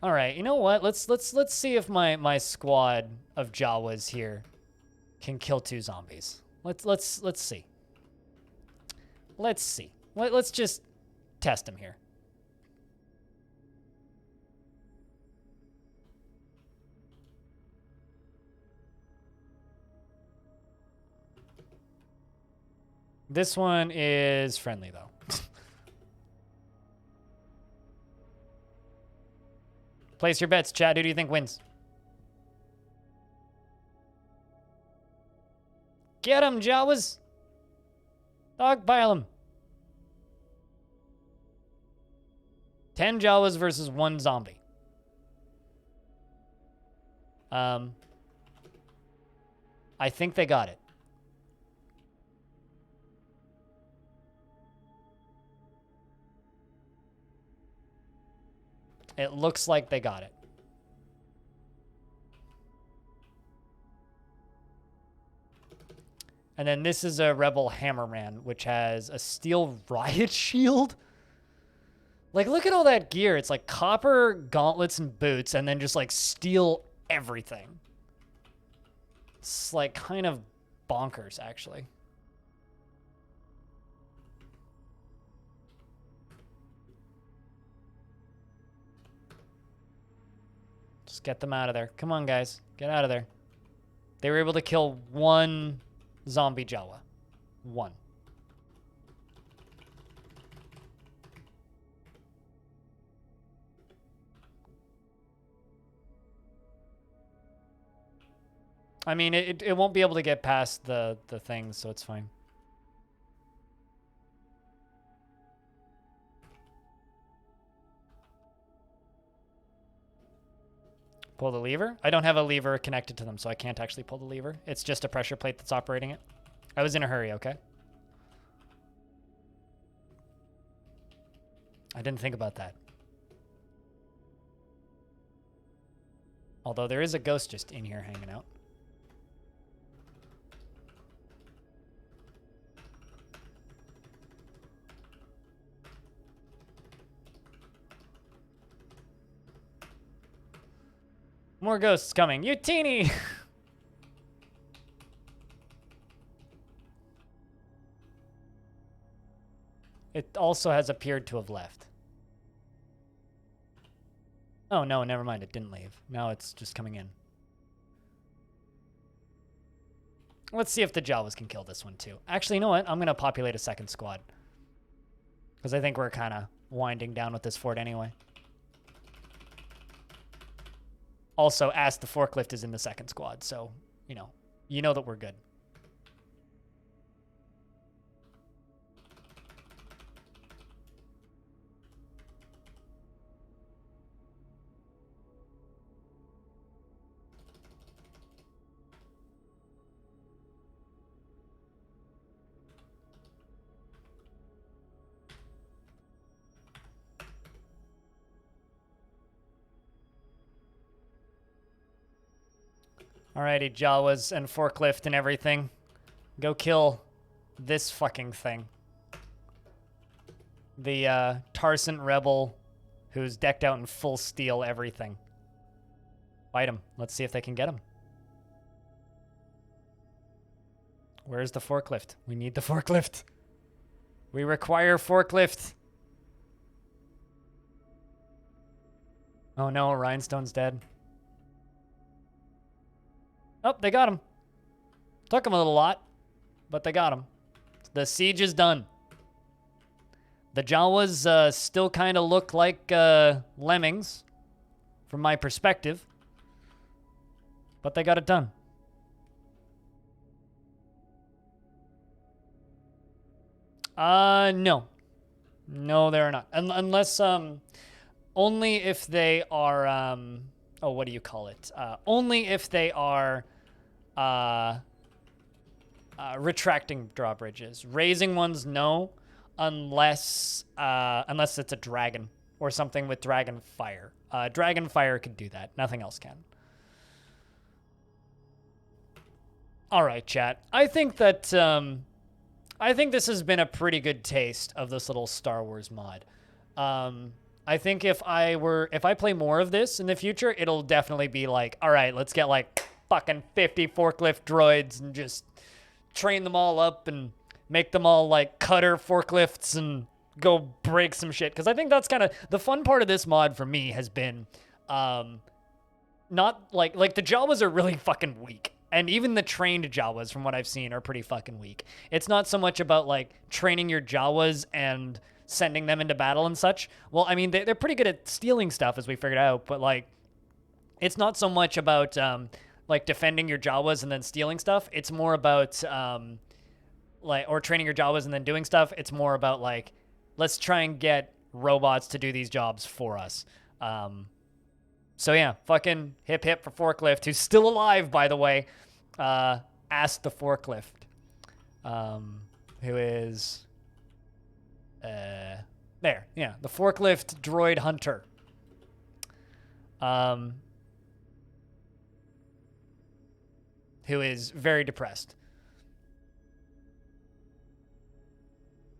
All right, you know what? Let's see if my squad of Jawas here can kill 2 zombies. Let's see. Let's see. Let's just test them here. This one is friendly though. Place your bets, Chad. Who do you think wins? Get him, Jawas! Dogpile him. 10 Jawas versus 1 zombie. I think they got it. It looks like they got it. And then this is a Rebel Hammerman, which has a steel riot shield. Like, look at all that gear. It's like copper gauntlets and boots, and then just like steel everything. It's like kind of bonkers, actually. Just get them out of there. Come on, guys. Get out of there. They were able to kill 1 zombie Jawa. 1. I mean, it won't be able to get past the things, so it's fine. Pull the lever? I don't have a lever connected to them, so I can't actually pull the lever. It's just a pressure plate that's operating it. I was in a hurry, okay? I didn't think about that. Although there is a ghost just in here hanging out. More ghosts coming. You teeny! It also has appeared to have left. Oh, no, never mind. It didn't leave. Now it's just coming in. Let's see if the Jawas can kill this one, too. Actually, you know what? I'm going to populate a second squad. Because I think we're kind of winding down with this fort anyway. Also, the forklift is in the second squad, so, you know that we're good. Alrighty, Jawas and forklift and everything. Go kill this fucking thing. The Tarsant rebel who's decked out in full steel everything. Fight him. Let's see if they can get him. Where's the forklift? We need the forklift. We require forklift. Oh no, Rhinestone's dead. Oh, they got him. Took him a little lot, but they got him. The siege is done. The Jawas still kind of look like lemmings, from my perspective, but they got it done. No. No, they're not. Unless, only if they are, oh, what do you call it? Only if they are retracting drawbridges. Raising ones, no, unless it's a dragon or something with dragon fire. Dragon fire could do that. Nothing else can. All right, chat. I think that I think this has been a pretty good taste of this little Star Wars mod. I think if I play more of this in the future, it'll definitely be like, all right, let's get like fucking 50 forklift droids and just train them all up and make them all like cutter forklifts and go break some shit. Because I think that's kind of the fun part of this mod for me has been not like the Jawas are really fucking weak. And even the trained Jawas, from what I've seen, are pretty fucking weak. It's not so much about like training your Jawas and sending them into battle and such. Well, I mean, they're pretty good at stealing stuff, as we figured out, but like, it's not so much about like defending your Jawas and then stealing stuff. It's more about or training your Jawas and then doing stuff. It's more about like, let's try and get robots to do these jobs for us. So yeah, fucking hip hip for Forklift, who's still alive, by the way. Ask the Forklift, who is there. Yeah, the Forklift droid hunter. Who is very depressed.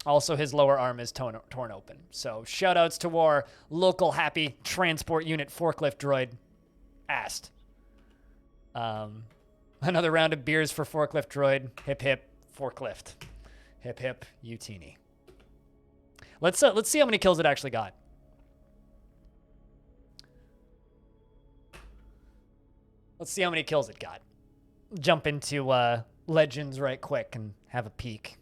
Also, his lower arm is torn open. So, shoutouts to our local happy transport unit forklift droid. Ast. Another round of beers for forklift droid. Hip hip forklift. Hip hip Utini. Let's see how many kills it actually got. Let's see how many kills it got. Jump into Legends right quick and have a peek.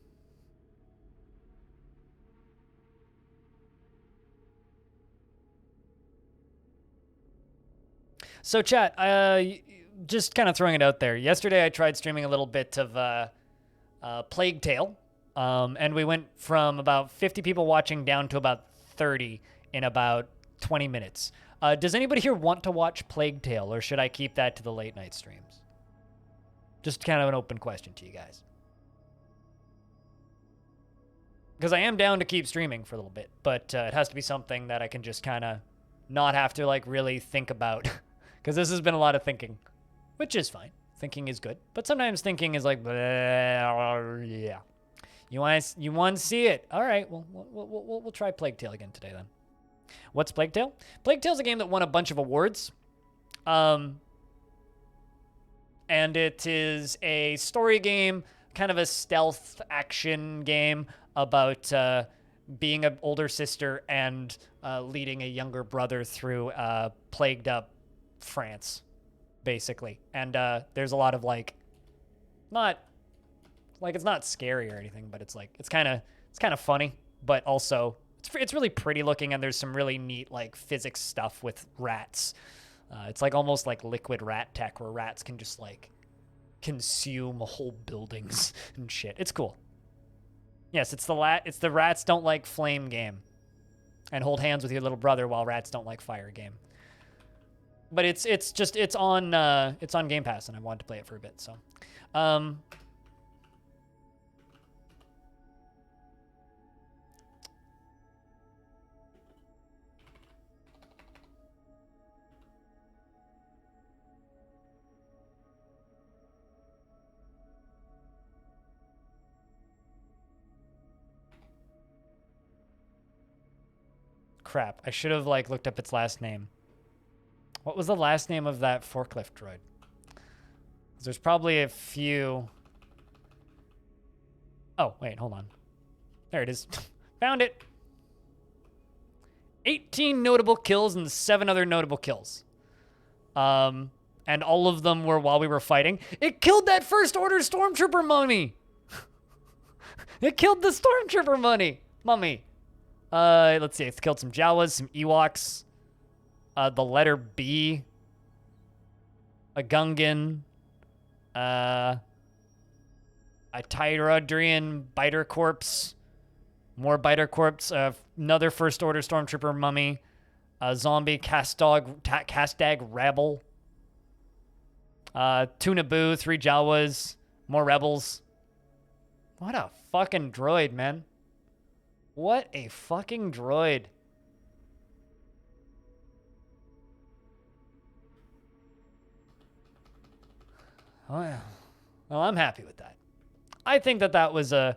So chat, just kind of throwing it out there. Yesterday I tried streaming a little bit of Plague Tale, and we went from about 50 people watching down to about 30 in about 20 minutes. Does anybody here want to watch Plague Tale, or should I keep that to the late night streams? Just kind of an open question to you guys. Because I am down to keep streaming for a little bit, but it has to be something that I can just kind of not have to like really think about. Because this has been a lot of thinking, which is fine. Thinking is good, but sometimes thinking is like, yeah. You want to see it? All right, well, we'll try Plague Tale again today then. What's Plague Tale? Plague Tale's a game that won a bunch of awards, and it is a story game, kind of a stealth action game about being an older sister and leading a younger brother through plagued up France, basically. And there's a lot of like, not like it's not scary or anything, but it's like it's kind of funny, but also it's really pretty looking, and there's some really neat like physics stuff with rats. It's like almost like liquid rat tech, where rats can just like consume whole buildings and shit. It's cool. Yes, it's the rats don't like flame game, and hold hands with your little brother while rats don't like fire game. But it's on Game Pass, and I wanted to play it for a bit. So, crap. I should have like looked up its last name. What was the last name of that forklift droid? There's probably a few. Oh, wait, hold on. There it is. Found it. 18 notable kills and 7 other notable kills. And all of them were while we were fighting. It killed that First Order Stormtrooper mummy. It killed the Stormtrooper mummy. Let's see. It's killed some Jawas, some Ewoks. The letter B. A Gungan. A Tyrodrian Biter Corpse. More Biter Corpse. Another First Order Stormtrooper mummy. A zombie Castag Rebel. 2 Naboo, 3 Jawas. More rebels. What a fucking droid, man. What a fucking droid. Oh, yeah. Well, I'm happy with that. I think that was a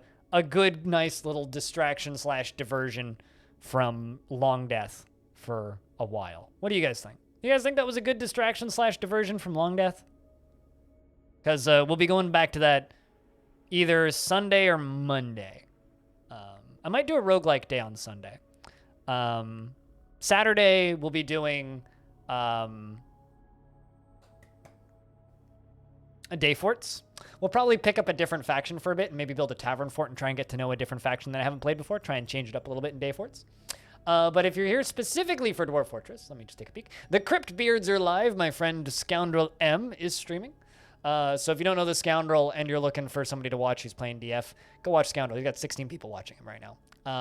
good, nice little distraction / diversion from long death for a while. What do you guys think? You guys think that was a good distraction / diversion from long death? Because we'll be going back to that either Sunday or Monday. I might do a roguelike day on Sunday. Saturday, we'll be doing a day forts. We'll probably pick up a different faction for a bit and maybe build a tavern fort and try and get to know a different faction that I haven't played before. Try and change it up a little bit in day forts. But if you're here specifically for Dwarf Fortress, let me just take a peek. The Crypt Beards are live. My friend Scoundrel M is streaming. So if you don't know the Scoundrel and you're looking for somebody to watch who's playing DF, go watch Scoundrel. He's got 16 people watching him right now.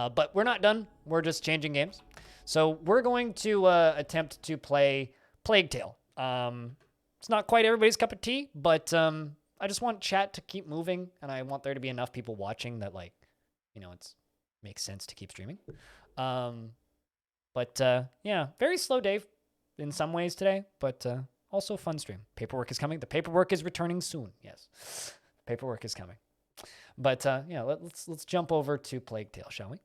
But we're not done. We're just changing games. So we're going to attempt to play Plague Tale. It's not quite everybody's cup of tea, but I just want chat to keep moving, and I want there to be enough people watching that, like, you know, it makes sense to keep streaming. But yeah, very slow day in some ways today, but also fun stream. Paperwork is coming. The paperwork is returning soon. Yes, paperwork is coming. But yeah, let's jump over to Plague Tale, shall we?